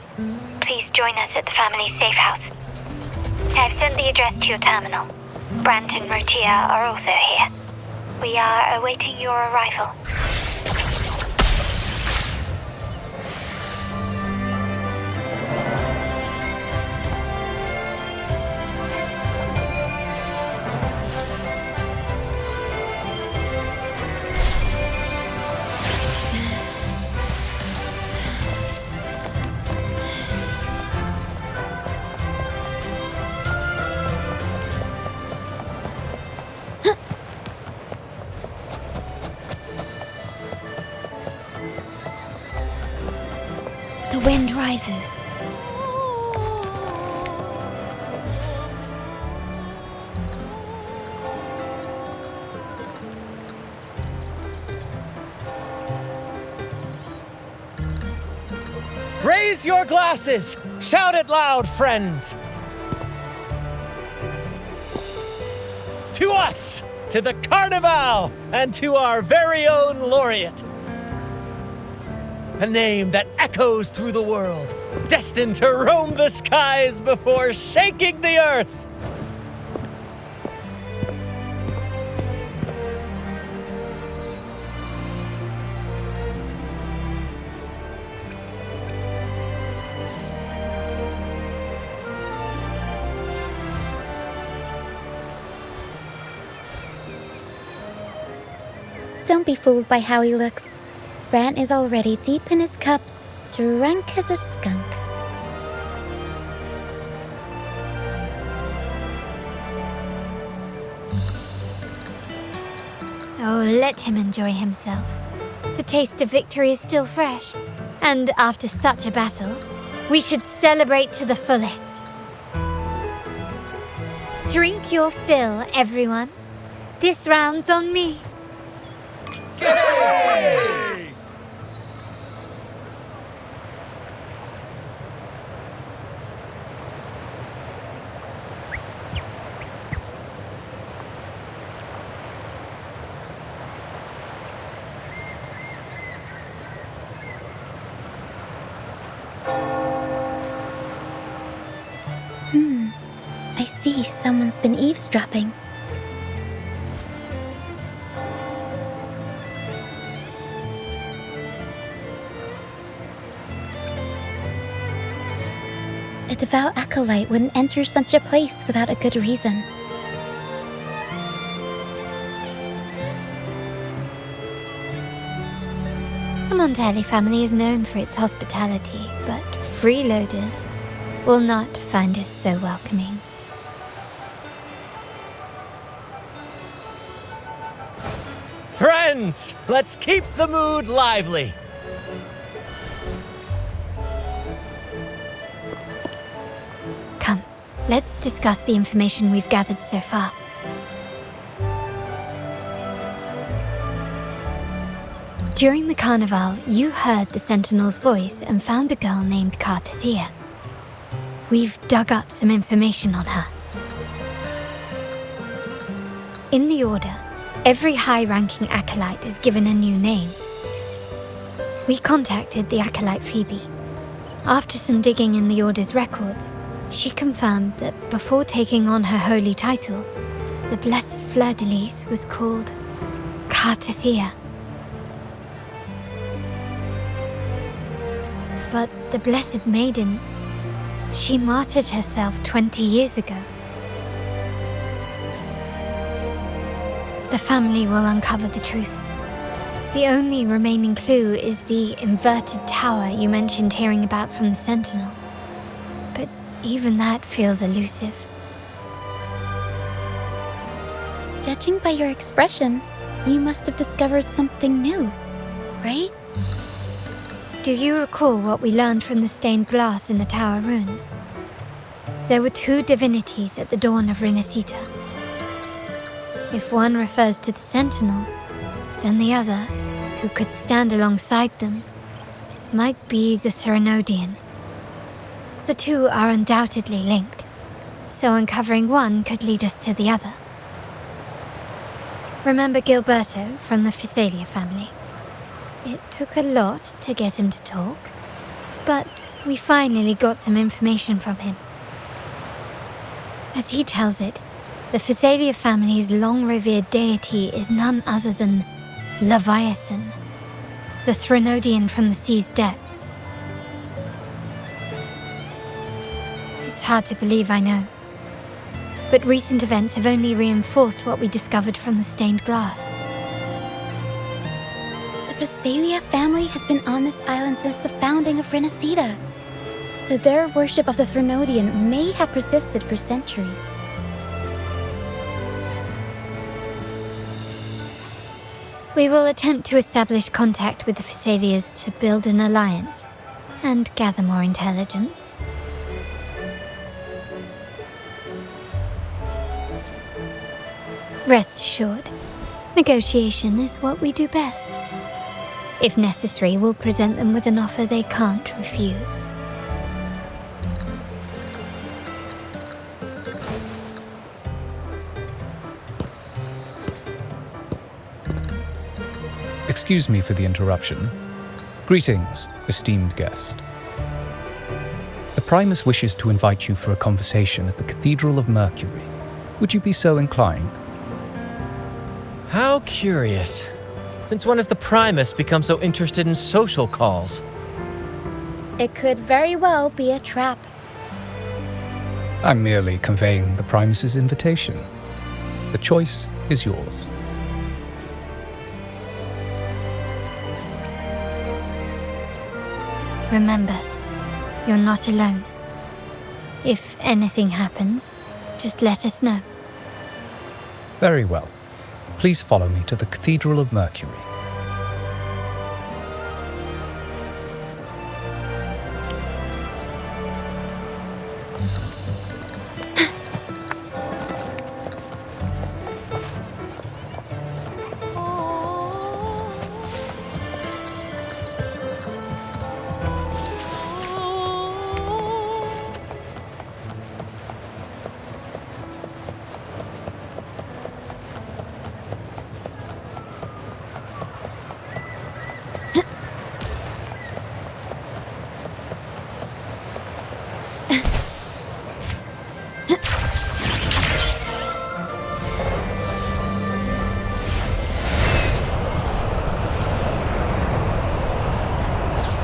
Please join us at the family's safe house. I've sent the address to your terminal. Brant and Rotia are also here. We are awaiting your arrival. The wind rises. Raise your glasses! Shout it loud, friends! To us! To the Carnival! And to our very own laureate! A name that echoes through the world, destined to roam the skies before shaking the earth! Don't be fooled by how he looks. Brant is already deep in his cups, drunk as a skunk. Oh, let him enjoy himself. The taste of victory is still fresh. And after such a battle, we should celebrate to the fullest. Drink your fill, everyone. This round's on me. Yay! I see someone's been eavesdropping. A devout acolyte wouldn't enter such a place without a good reason. The Montelli family is known for its hospitality, but freeloaders will not find us so welcoming. Friends, let's keep the mood lively. Come, let's discuss the information we've gathered so far. During the carnival, you heard the Sentinel's voice and found a girl named Cartathea. We've dug up some information on her. In the Order, every high-ranking acolyte is given a new name. We contacted the acolyte Phoebe. After some digging in the Order's records, she confirmed that before taking on her holy title, the Blessed Fleur-de-Lis was called Cartathea. But the Blessed Maiden, she martyred herself 20 years ago. The family will uncover the truth. The only remaining clue is the inverted tower you mentioned hearing about from the Sentinel. But even that feels elusive. Judging by your expression, you must have discovered something new, right? Do you recall what we learned from the stained glass in the tower ruins? There were 2 divinities at the dawn of Rinascita. If one refers to the Sentinel, then the other, who could stand alongside them, might be the Threnodian. The 2 are undoubtedly linked, so uncovering one could lead us to the other. Remember Gilberto from the Physalia family? It took a lot to get him to talk, but we finally got some information from him. As he tells it, the Physalia family's long-revered deity is none other than Leviathan, the Threnodian from the sea's depths. It's hard to believe, I know. But recent events have only reinforced what we discovered from the stained glass. The Physalia family has been on this island since the founding of Rinascita, so their worship of the Threnodian may have persisted for centuries. We will attempt to establish contact with the Physalias to build an alliance and gather more intelligence. Rest assured, negotiation is what we do best. If necessary, we'll present them with an offer they can't refuse. Excuse me for the interruption. Greetings, esteemed guest. The Primus wishes to invite you for a conversation at the Cathedral of Mercury. Would you be so inclined? How curious. Since when has the Primus become so interested in social calls? It could very well be a trap. I'm merely conveying the Primus's invitation. The choice is yours. Remember, you're not alone. If anything happens, just let us know. Very well. Please follow me to the Cathedral of Mercury.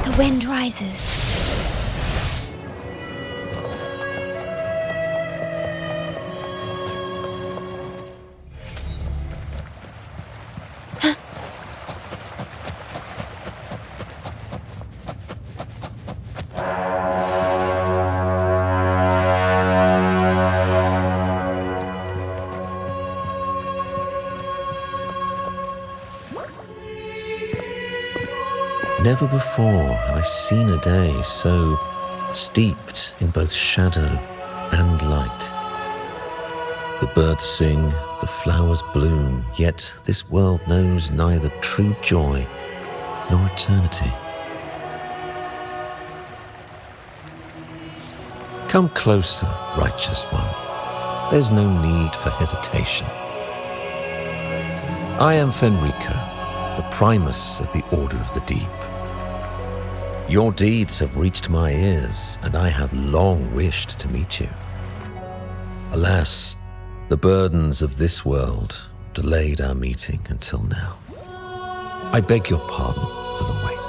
The wind rises. Never before have I seen a day so steeped in both shadow and light. The birds sing, the flowers bloom, yet this world knows neither true joy nor eternity. Come closer, righteous one. There's no need for hesitation. I am Fenrico, the Primus of the Order of the Deep. Your deeds have reached my ears, and I have long wished to meet you. Alas, the burdens of this world delayed our meeting until now. I beg your pardon for the wait.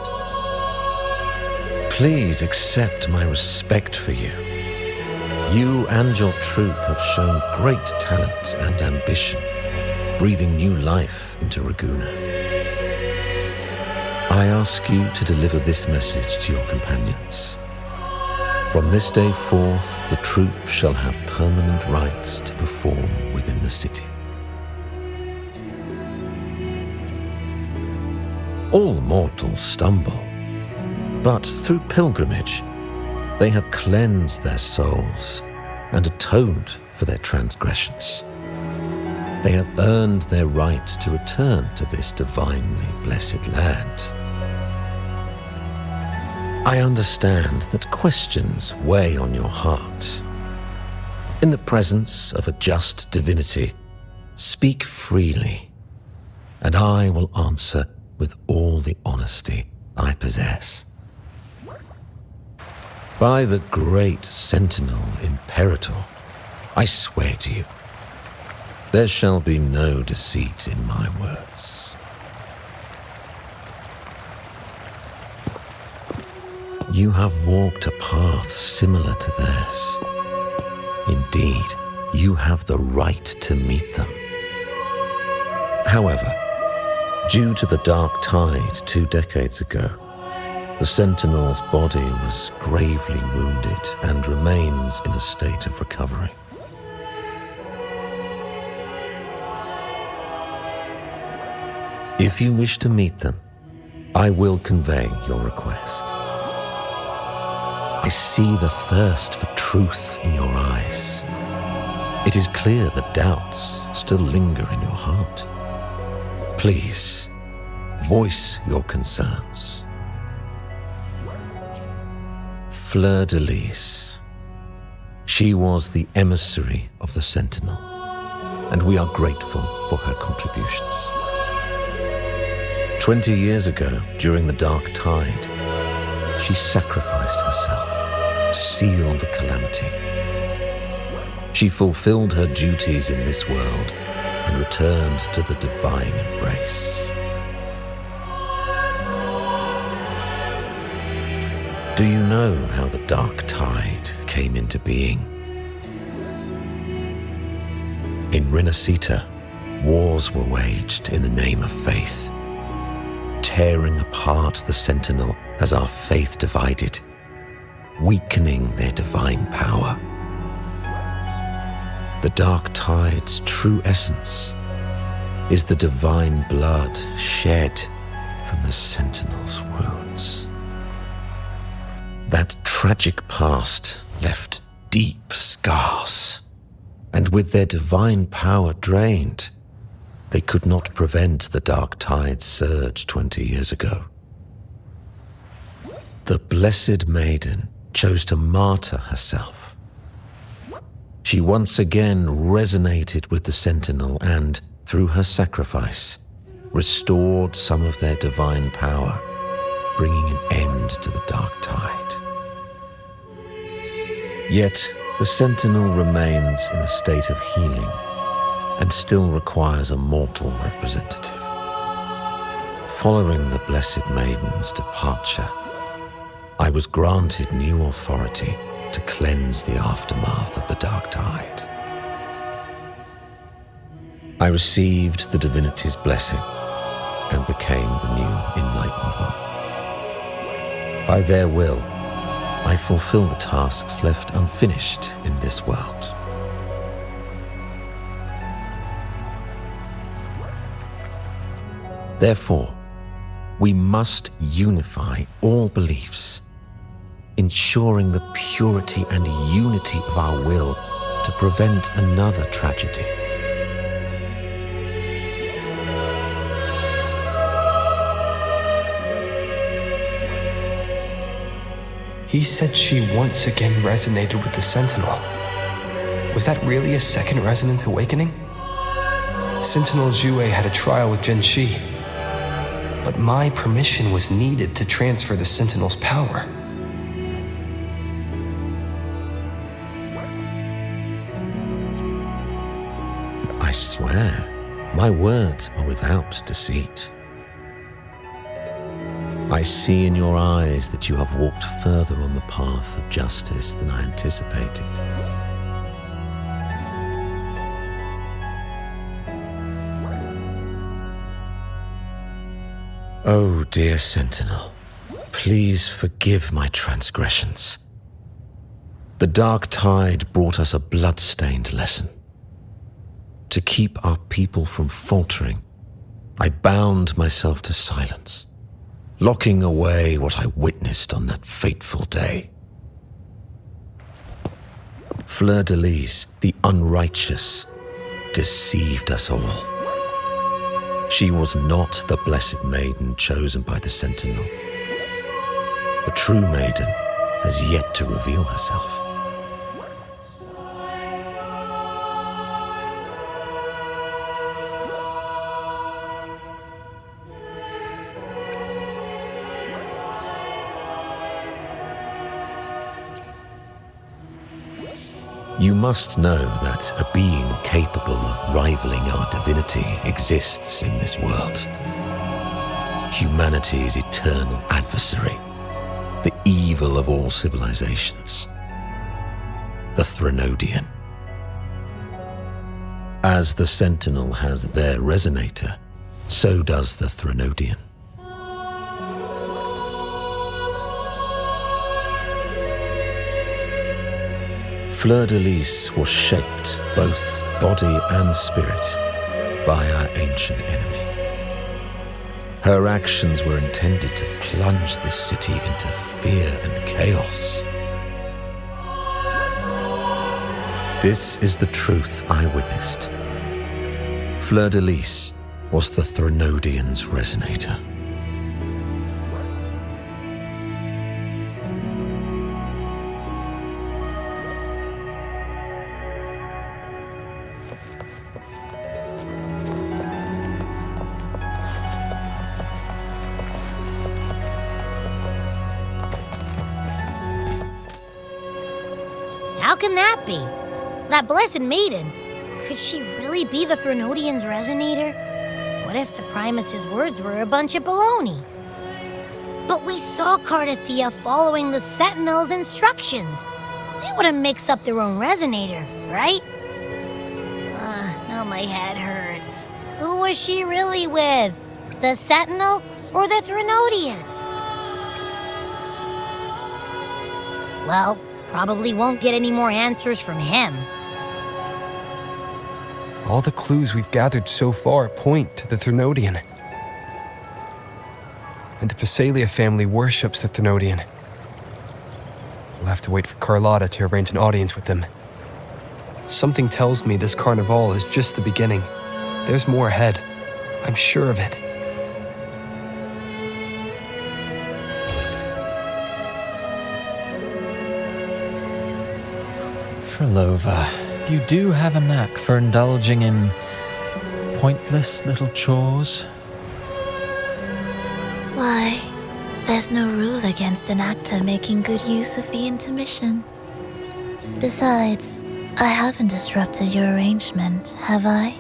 Please accept my respect for you. You and your troop have shown great talent and ambition, breathing new life into Ragusa. I ask you to deliver this message to your companions. From this day forth, the troop shall have permanent rights to perform within the city. All mortals stumble, but through pilgrimage, they have cleansed their souls and atoned for their transgressions. They have earned their right to return to this divinely blessed land. I understand that questions weigh on your heart. In the presence of a just divinity, speak freely, and I will answer with all the honesty I possess. By the great Sentinel Imperator, I swear to you, there shall be no deceit in my words. You have walked a path similar to theirs. Indeed, you have the right to meet them. However, due to the dark tide 2 decades ago, the Sentinel's body was gravely wounded and remains in a state of recovery. If you wish to meet them, I will convey your request. I see the thirst for truth in your eyes. It is clear that doubts still linger in your heart. Please, voice your concerns. Fleur-de-Lis. She was the emissary of the Sentinel, and we are grateful for her contributions. 20 years ago, during the Dark Tide, she sacrificed herself to seal the calamity. She fulfilled her duties in this world and returned to the divine embrace. Do you know how the Dark Tide came into being? In Rinascita, wars were waged in the name of faith, tearing apart the Sentinel as our faith divided, weakening their divine power. The Dark Tide's true essence is the divine blood shed from the Sentinel's wounds. That tragic past left deep scars, and with their divine power drained, they could not prevent the Dark Tide's surge 20 years ago. The Blessed Maiden chose to martyr herself. She once again resonated with the Sentinel and, through her sacrifice, restored some of their divine power, bringing an end to the Dark Tide. Yet, the Sentinel remains in a state of healing and still requires a mortal representative. Following the Blessed Maiden's departure, I was granted new authority to cleanse the aftermath of the Dark Tide. I received the Divinity's blessing and became the new Enlightened One. By their will, I fulfill the tasks left unfinished in this world. Therefore, we must unify all beliefs, ensuring the purity and unity of our will to prevent another tragedy. He said she once again resonated with the Sentinel. Was that really a second resonance awakening? Sentinel Jue had a trial with Genshi. but my permission was needed to transfer the Sentinel's power. I swear, my words are without deceit. I see in your eyes that you have walked further on the path of justice than I anticipated. Oh, dear Sentinel, please forgive my transgressions. The dark tide brought us a blood-stained lesson. To keep our people from faltering, I bound myself to silence, locking away what I witnessed on that fateful day. Fleur-de-Lis, the unrighteous, deceived us all. She was not the blessed maiden chosen by the Sentinel. The true maiden has yet to reveal herself. You must know that a being capable of rivaling our divinity exists in this world. Humanity's eternal adversary, the evil of all civilizations, the Threnodian. As the Sentinel has their resonator, so does the Threnodian. Fleur-de-Lis was shaped, both body and spirit, by our ancient enemy. Her actions were intended to plunge this city into fear and chaos. This is the truth I witnessed. Fleur-de-Lis was the Threnodian's resonator. How can that be? That blessed maiden, could she really be the Threnodian's resonator? What if the Primus's words were a bunch of baloney? But we saw Cardathia following the Sentinel's instructions. They wouldn't mix up their own resonator, right? Now my head hurts. Who was she really with? The Sentinel or the Threnodian? Well, probably won't get any more answers from him. All the clues we've gathered so far point to the Threnodian. And the Phasalia family worships the Threnodian. We'll have to wait for Carlotta to arrange an audience with them. Something tells me this carnival is just the beginning. There's more ahead. I'm sure of it. Frolova, you do have a knack for indulging in pointless little chores. Why, there's no rule against an actor making good use of the intermission. Besides, I haven't disrupted your arrangement, have I?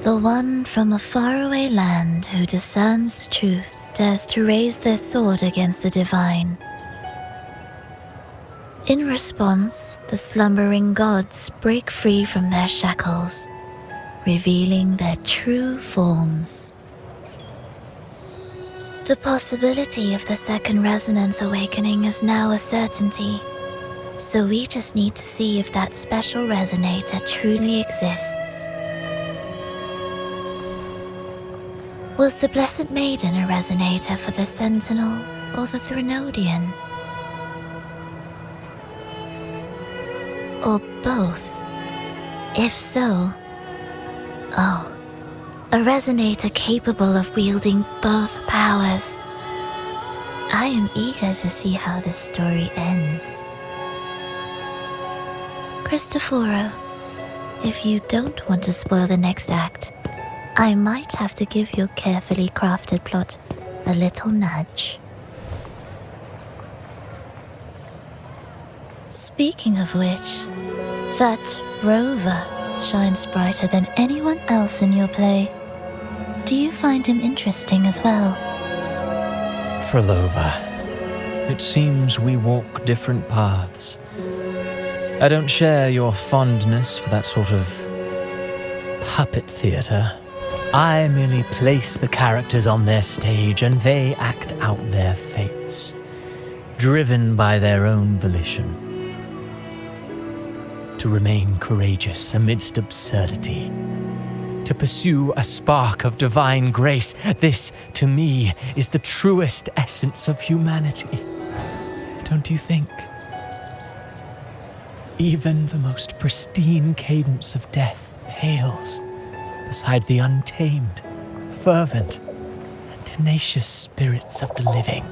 The one from a faraway land who discerns the truth dares to raise their sword against the divine. In response, the slumbering gods break free from their shackles, revealing their true forms. The possibility of the second resonance awakening is now a certainty, so we just need to see if that special resonator truly exists. Was the Blessed Maiden a resonator for the Sentinel or the Threnodian? Or both? If so, a resonator capable of wielding both powers. I am eager to see how this story ends. Cristoforo, if you don't want to spoil the next act, I might have to give your carefully crafted plot a little nudge. Speaking of which, that rover shines brighter than anyone else in your play. Do you find him interesting as well? Frolova, it seems we walk different paths. I don't share your fondness for that sort of puppet theatre. I merely place the characters on their stage and they act out their fates, driven by their own volition. To remain courageous amidst absurdity, to pursue a spark of divine grace, this, to me, is the truest essence of humanity. Don't you think? Even the most pristine cadence of death pales beside the untamed, fervent, and tenacious spirits of the living.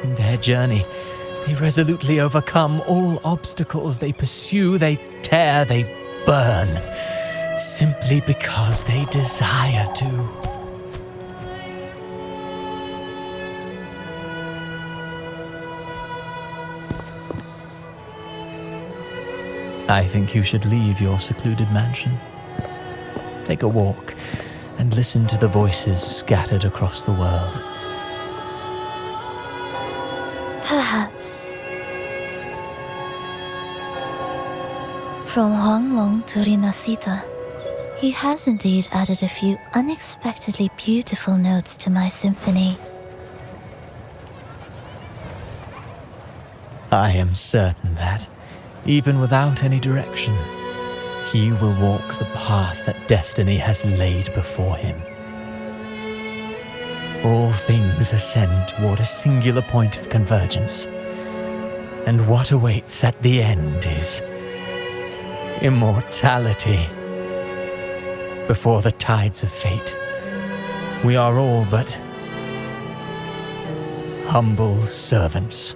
In their journey, they resolutely overcome all obstacles. They pursue, they tear, they burn, simply because they desire to. I think you should leave your secluded mansion. Take a walk and listen to the voices scattered across the world. Perhaps. From Huanglong to Rinascita, he has indeed added a few unexpectedly beautiful notes to my symphony. I am certain that, even without any direction, he will walk the path that destiny has laid before him. All things ascend toward a singular point of convergence, and what awaits at the end is immortality. Before the tides of fate, we are all but humble servants.